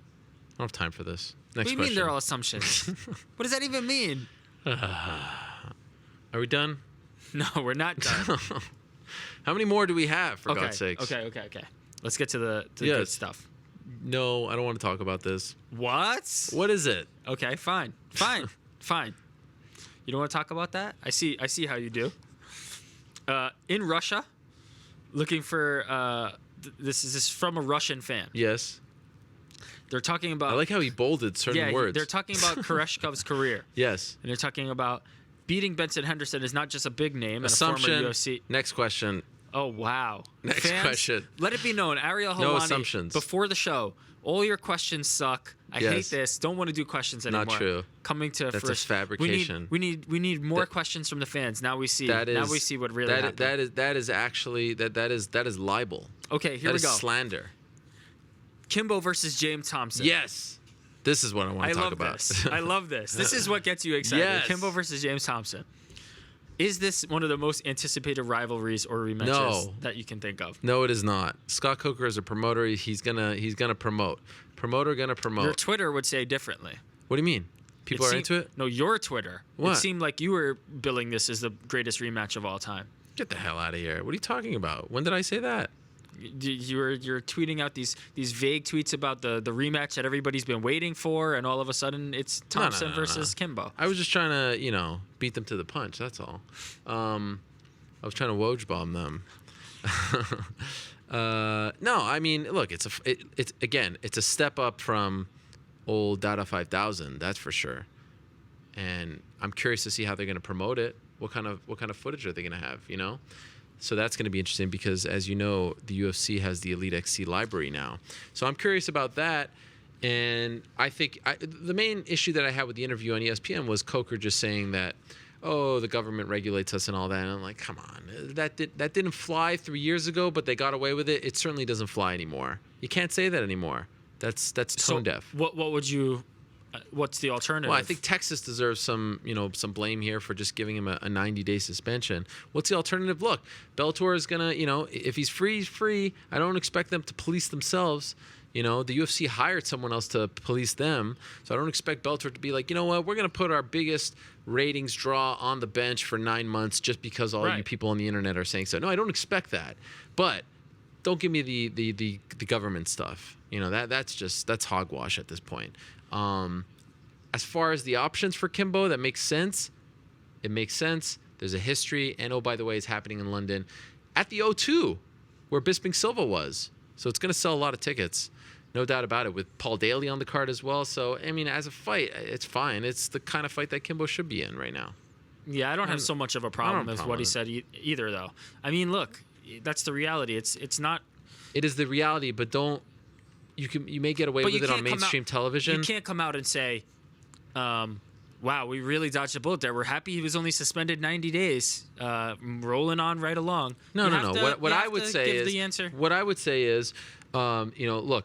I don't have time for this. Next what do you question. mean they're all assumptions? What does that even mean? Are we done? No, we're not done. How many more do we have, for God's sakes? Okay. Let's get to the good stuff. No, I don't want to talk about this. What? What is it? Okay, fine. You don't want to talk about that? I see how you do. In Russia, looking for this is from a Russian fan. Yes. They're talking about. I like how he bolded certain words. They're talking about Koreshkov's career. Yes. And they're talking about beating Benson Henderson is not just a big name Assumption. and a former UFC. Next question. Oh, wow. Next Fans, question. Let it be known, Ariel Helwani, No assumptions. before the show, all your questions suck. I Yes. hate this. Don't want to do questions anymore. Not true. Coming to That's first. a fabrication. We need more questions from the fans. Now we see. Now we see what really happened. That is actually that is libel. Okay, here we go. That is slander. Kimbo versus James Thompson. Yes. This is what I want to talk about. I love this. This is what gets you excited. Yes. Kimbo versus James Thompson. Is this one of the most anticipated rivalries or rematches that you can think of? No, it is not. Scott Coker is a promoter. He's gonna promote. Promoter gonna promote. Your Twitter would say differently. What do you mean? People are into it? No, your Twitter. What? It seemed like you were billing this as the greatest rematch of all time. Get the hell out of here. What are you talking about? When did I say that? You're tweeting out these vague tweets about the rematch that everybody's been waiting for, and all of a sudden it's Thompson versus Kimbo. I was just trying to, beat them to the punch. That's all. I was trying to Woj bomb them. No, I mean, look, it's a step up from old Dada 5000. That's for sure. And I'm curious to see how they're going to promote it. What kind of footage are they going to have? So that's going to be interesting because, as you know, the UFC has the Elite XC library now. So I'm curious about that. And I think the main issue that I had with the interview on ESPN was Coker just saying that, the government regulates us and all that. And I'm like, come on, that didn't fly 3 years ago, but they got away with it. It certainly doesn't fly anymore. You can't say that anymore. That's tone deaf. What would you? What's the alternative? Well, I think Texas deserves some blame here for just giving him a 90-day suspension. What's the alternative? Look, Bellator is gonna, if he's free, he's free. I don't expect them to police themselves. The UFC hired someone else to police them, so I don't expect Bellator to be like, you know what, we're gonna put our biggest ratings draw on the bench for 9 months just because all you people on the internet are saying so. No, I don't expect that. But don't give me the government stuff. That's hogwash at this point. As far as the options for Kimbo, that makes sense. It makes sense. There's a history, and by the way, it's happening in London at the O2, where Bisping Silva was. So it's going to sell a lot of tickets, no doubt about it. With Paul Daly on the card as well. So I mean, as a fight, it's fine. It's the kind of fight that Kimbo should be in right now. Yeah, I don't have so much of a problem with what he said either, though. I mean, look, that's the reality. It's not. It is the reality, but don't. You may get away with it on mainstream television. You can't come out and say, wow, we really dodged a bullet there. We're happy he was only suspended 90 days. Rolling on right along. No. What I would say is, look,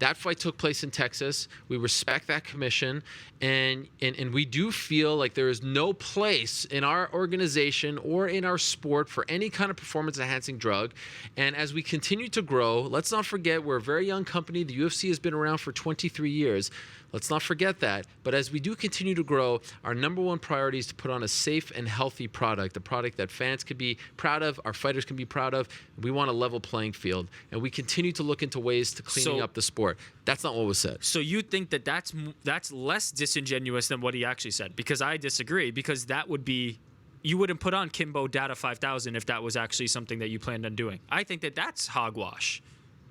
that fight took place in Texas. We respect that commission, and we do feel like there is no place in our organization or in our sport for any kind of performance-enhancing drug. And as we continue to grow, let's not forget we're a very young company. The UFC has been around for 23 years. Let's not forget that. But as we do continue to grow, our number one priority is to put on a safe and healthy product, a product that fans can be proud of, our fighters can be proud of. We want a level playing field, and we continue to look into ways to cleaning up the sport. That's not what was said. So you think that's less disingenuous than what he actually said? Because I disagree. Because that would be, you wouldn't put on Kimbo Data 5000 if that was actually something that you planned on doing. I think that's hogwash.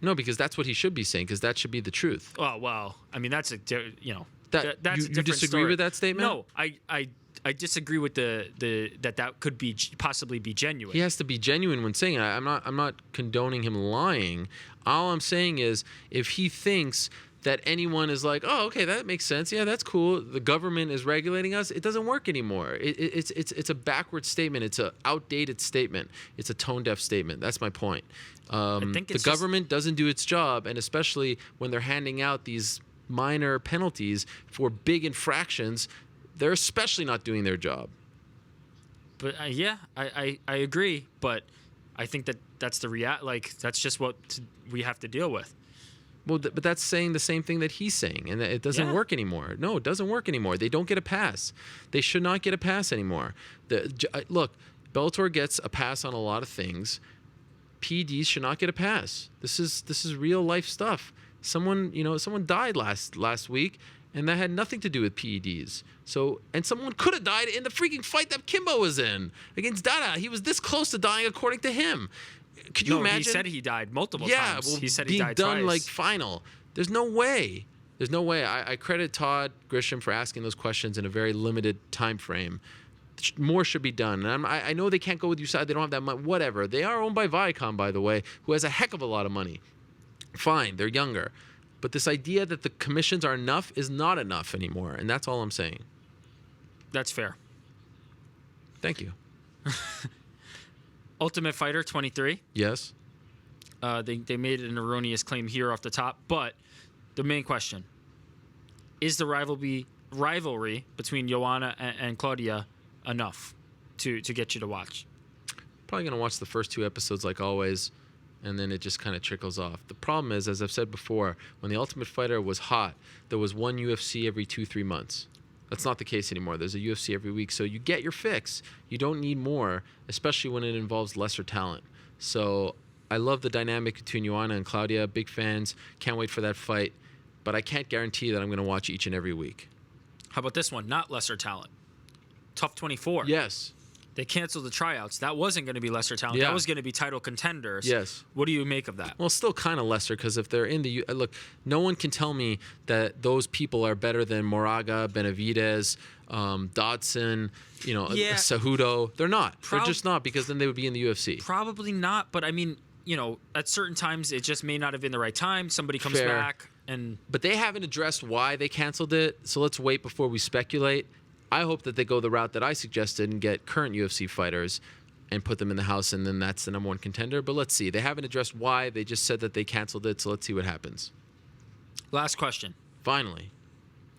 No, because that's what he should be saying, because that should be the truth. Oh, well, I mean, that's that's a you different disagree story. with that statement? No, I disagree with that could be possibly be genuine. He has to be genuine when saying it. I'm not condoning him lying. All I'm saying is, if he thinks that anyone is like, oh, okay, that makes sense. Yeah, that's cool. The government is regulating us. It doesn't work anymore. It's a backward statement. It's an outdated statement. It's a tone-deaf statement. That's my point. The government doesn't do its job, and especially when they're handing out these minor penalties for big infractions, they're especially not doing their job. But I agree. But I think that's that's just what we have to deal with. Well, but that's saying the same thing that he's saying, and it doesn't work anymore. No, it doesn't work anymore. They don't get a pass. They should not get a pass anymore. Look, Bellator gets a pass on a lot of things. PEDs should not get a pass. This is real life stuff. Someone died last week, and that had nothing to do with PEDs. And someone could have died in the freaking fight that Kimbo was in against Dada. He was this close to dying, according to him. Could you imagine? He said he died multiple times. Yeah, well, he said he died done twice. like final. There's no way. There's no way. I credit Todd Grisham for asking those questions in a very limited time frame. More should be done. And I know they can't go with USADA. They don't have that money. Whatever. They are owned by Viacom, by the way, who has a heck of a lot of money. Fine, they're younger. But this idea that the commissions are enough is not enough anymore. And that's all I'm saying. That's fair. Thank you. Ultimate Fighter 23. Yes. They made an erroneous claim here off the top, but the main question is the rivalry between Joanna and Claudia enough to get you to watch? Probably going to watch the first 2 episodes like always, and then it just kind of trickles off. The problem is, as I've said before, when the Ultimate Fighter was hot, there was one UFC every 2-3 months. That's not the case anymore. There's a UFC every week, so you get your fix. You don't need more, especially when it involves lesser talent. So I love the dynamic between Joanna and Claudia. Big fans. Can't wait for that fight. But I can't guarantee that I'm going to watch each and every week. How about this one? Not lesser talent. Tough 24. Yes. They canceled the tryouts. That wasn't going to be lesser talent. Yeah. That was going to be title contenders. Yes. What do you make of that? Well, still kind of lesser, because if they're in the... Look, no one can tell me that those people are better than Moraga, Benavidez, Dodson, Cejudo. They're not. They're just not, because then they would be in the UFC. Probably not, but I mean, at certain times it just may not have been the right time. Somebody comes back and... But they haven't addressed why they canceled it, so let's wait before we speculate. I hope that they go the route that I suggested and get current UFC fighters and put them in the house, and then that's the number one contender. But let's see. They haven't addressed why. They just said that they canceled it, so let's see what happens. Last question. Finally.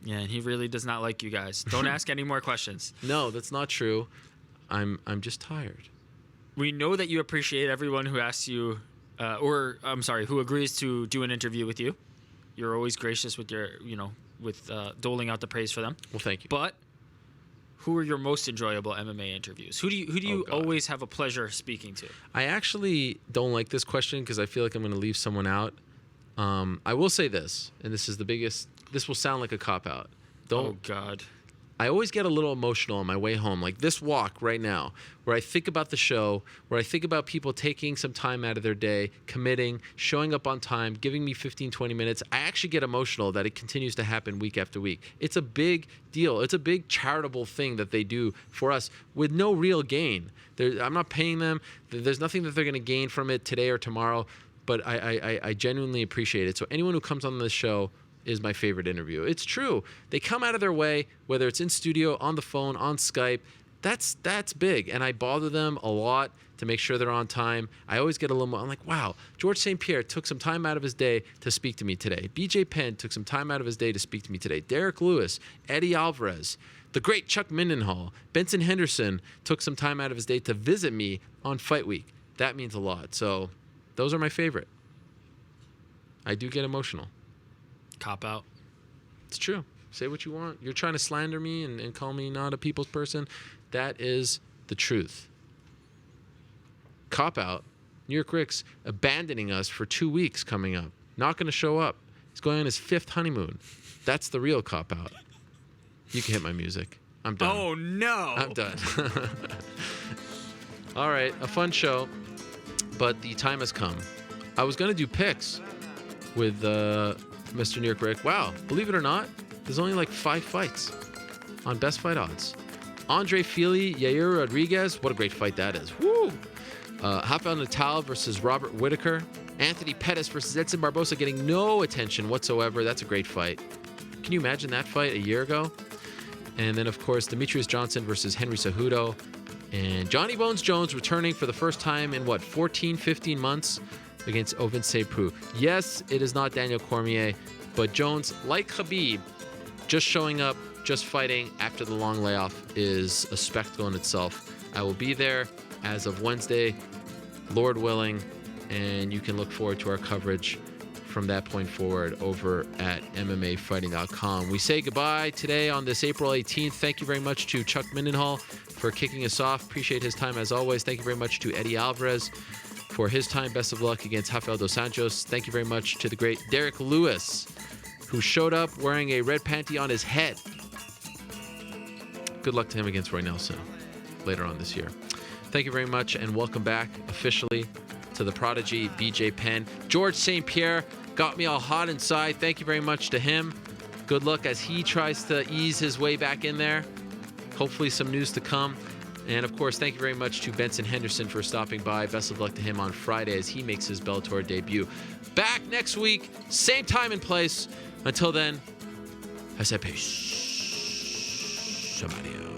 Yeah, and he really does not like you guys. Don't ask any more questions. No, that's not true. I'm just tired. We know that you appreciate everyone who asks you, who agrees to do an interview with you. You're always gracious with your, doling out the praise for them. Well, thank you. But who are your most enjoyable MMA interviews? Who do you always have a pleasure speaking to? I actually don't like this question because I feel like I'm going to leave someone out. I will say this, and this is the biggest. This will sound like a cop-out. Oh, God. I always get a little emotional on my way home, like this walk right now, where I think about the show, where I think about people taking some time out of their day, committing, showing up on time, giving me 15, 20 minutes. I actually get emotional that it continues to happen week after week. It's a big deal. It's a big charitable thing that they do for us with no real gain. I'm not paying them. There's nothing that they're going to gain from it today or tomorrow, but I genuinely appreciate it. So anyone who comes on this show is my favorite interview. It's true. They come out of their way, whether it's in studio, on the phone, on Skype. That's big. And I bother them a lot to make sure they're on time. I always get a little more. I'm like, wow, George St. Pierre took some time out of his day to speak to me today. BJ Penn took some time out of his day to speak to me today. Derek Lewis, Eddie Alvarez, the great Chuck Mindenhall, Benson Henderson took some time out of his day to visit me on Fight Week. That means a lot. So those are my favorite. I do get emotional. Cop out. It's true. Say what you want. You're trying to slander me and call me not a people's person. That is the truth. Cop out. New York Rick's abandoning us for 2 weeks coming up. Not going to show up. He's going on his 5th honeymoon. That's the real cop out. You can hit my music. I'm done. Oh, no. I'm done. All right. A fun show, but the time has come. I was going to do picks with Mr. New York Rick. Wow, believe it or not, there's only like 5 fights on best fight odds. Andre Fili, Yair Rodriguez, what a great fight that is. Woo! Rafael Natal versus Robert Whittaker. Anthony Pettis versus Edson Barbosa getting no attention whatsoever. That's a great fight. Can you imagine that fight a year ago? And then, of course, Demetrius Johnson versus Henry Cejudo. And Johnny Bones Jones returning for the first time in, 14, 15 months against Ovin Seipru. Yes, it is not Daniel Cormier, but Jones, like Khabib, just showing up, just fighting after the long layoff is a spectacle in itself. I will be there as of Wednesday, Lord willing, and you can look forward to our coverage from that point forward over at MMAfighting.com. We say goodbye today on this April 18th. Thank you very much to Chuck Mindenhall for kicking us off. Appreciate his time as always. Thank you very much to Eddie Alvarez for his time. Best of luck against Rafael dos Anjos. Thank you very much to the great Derek Lewis, who showed up wearing a red panty on his head. Good luck to him against Roy Nelson later on this year. Thank you very much, and welcome back officially to the prodigy BJ Penn. George St. Pierre got me all hot inside. Thank you very much to him. Good luck as he tries to ease his way back in there. Hopefully some news to come. And of course, thank you very much to Benson Henderson for stopping by. Best of luck to him on Friday as he makes his Bellator debut. Back next week, same time and place. Until then, I say peace. Adios.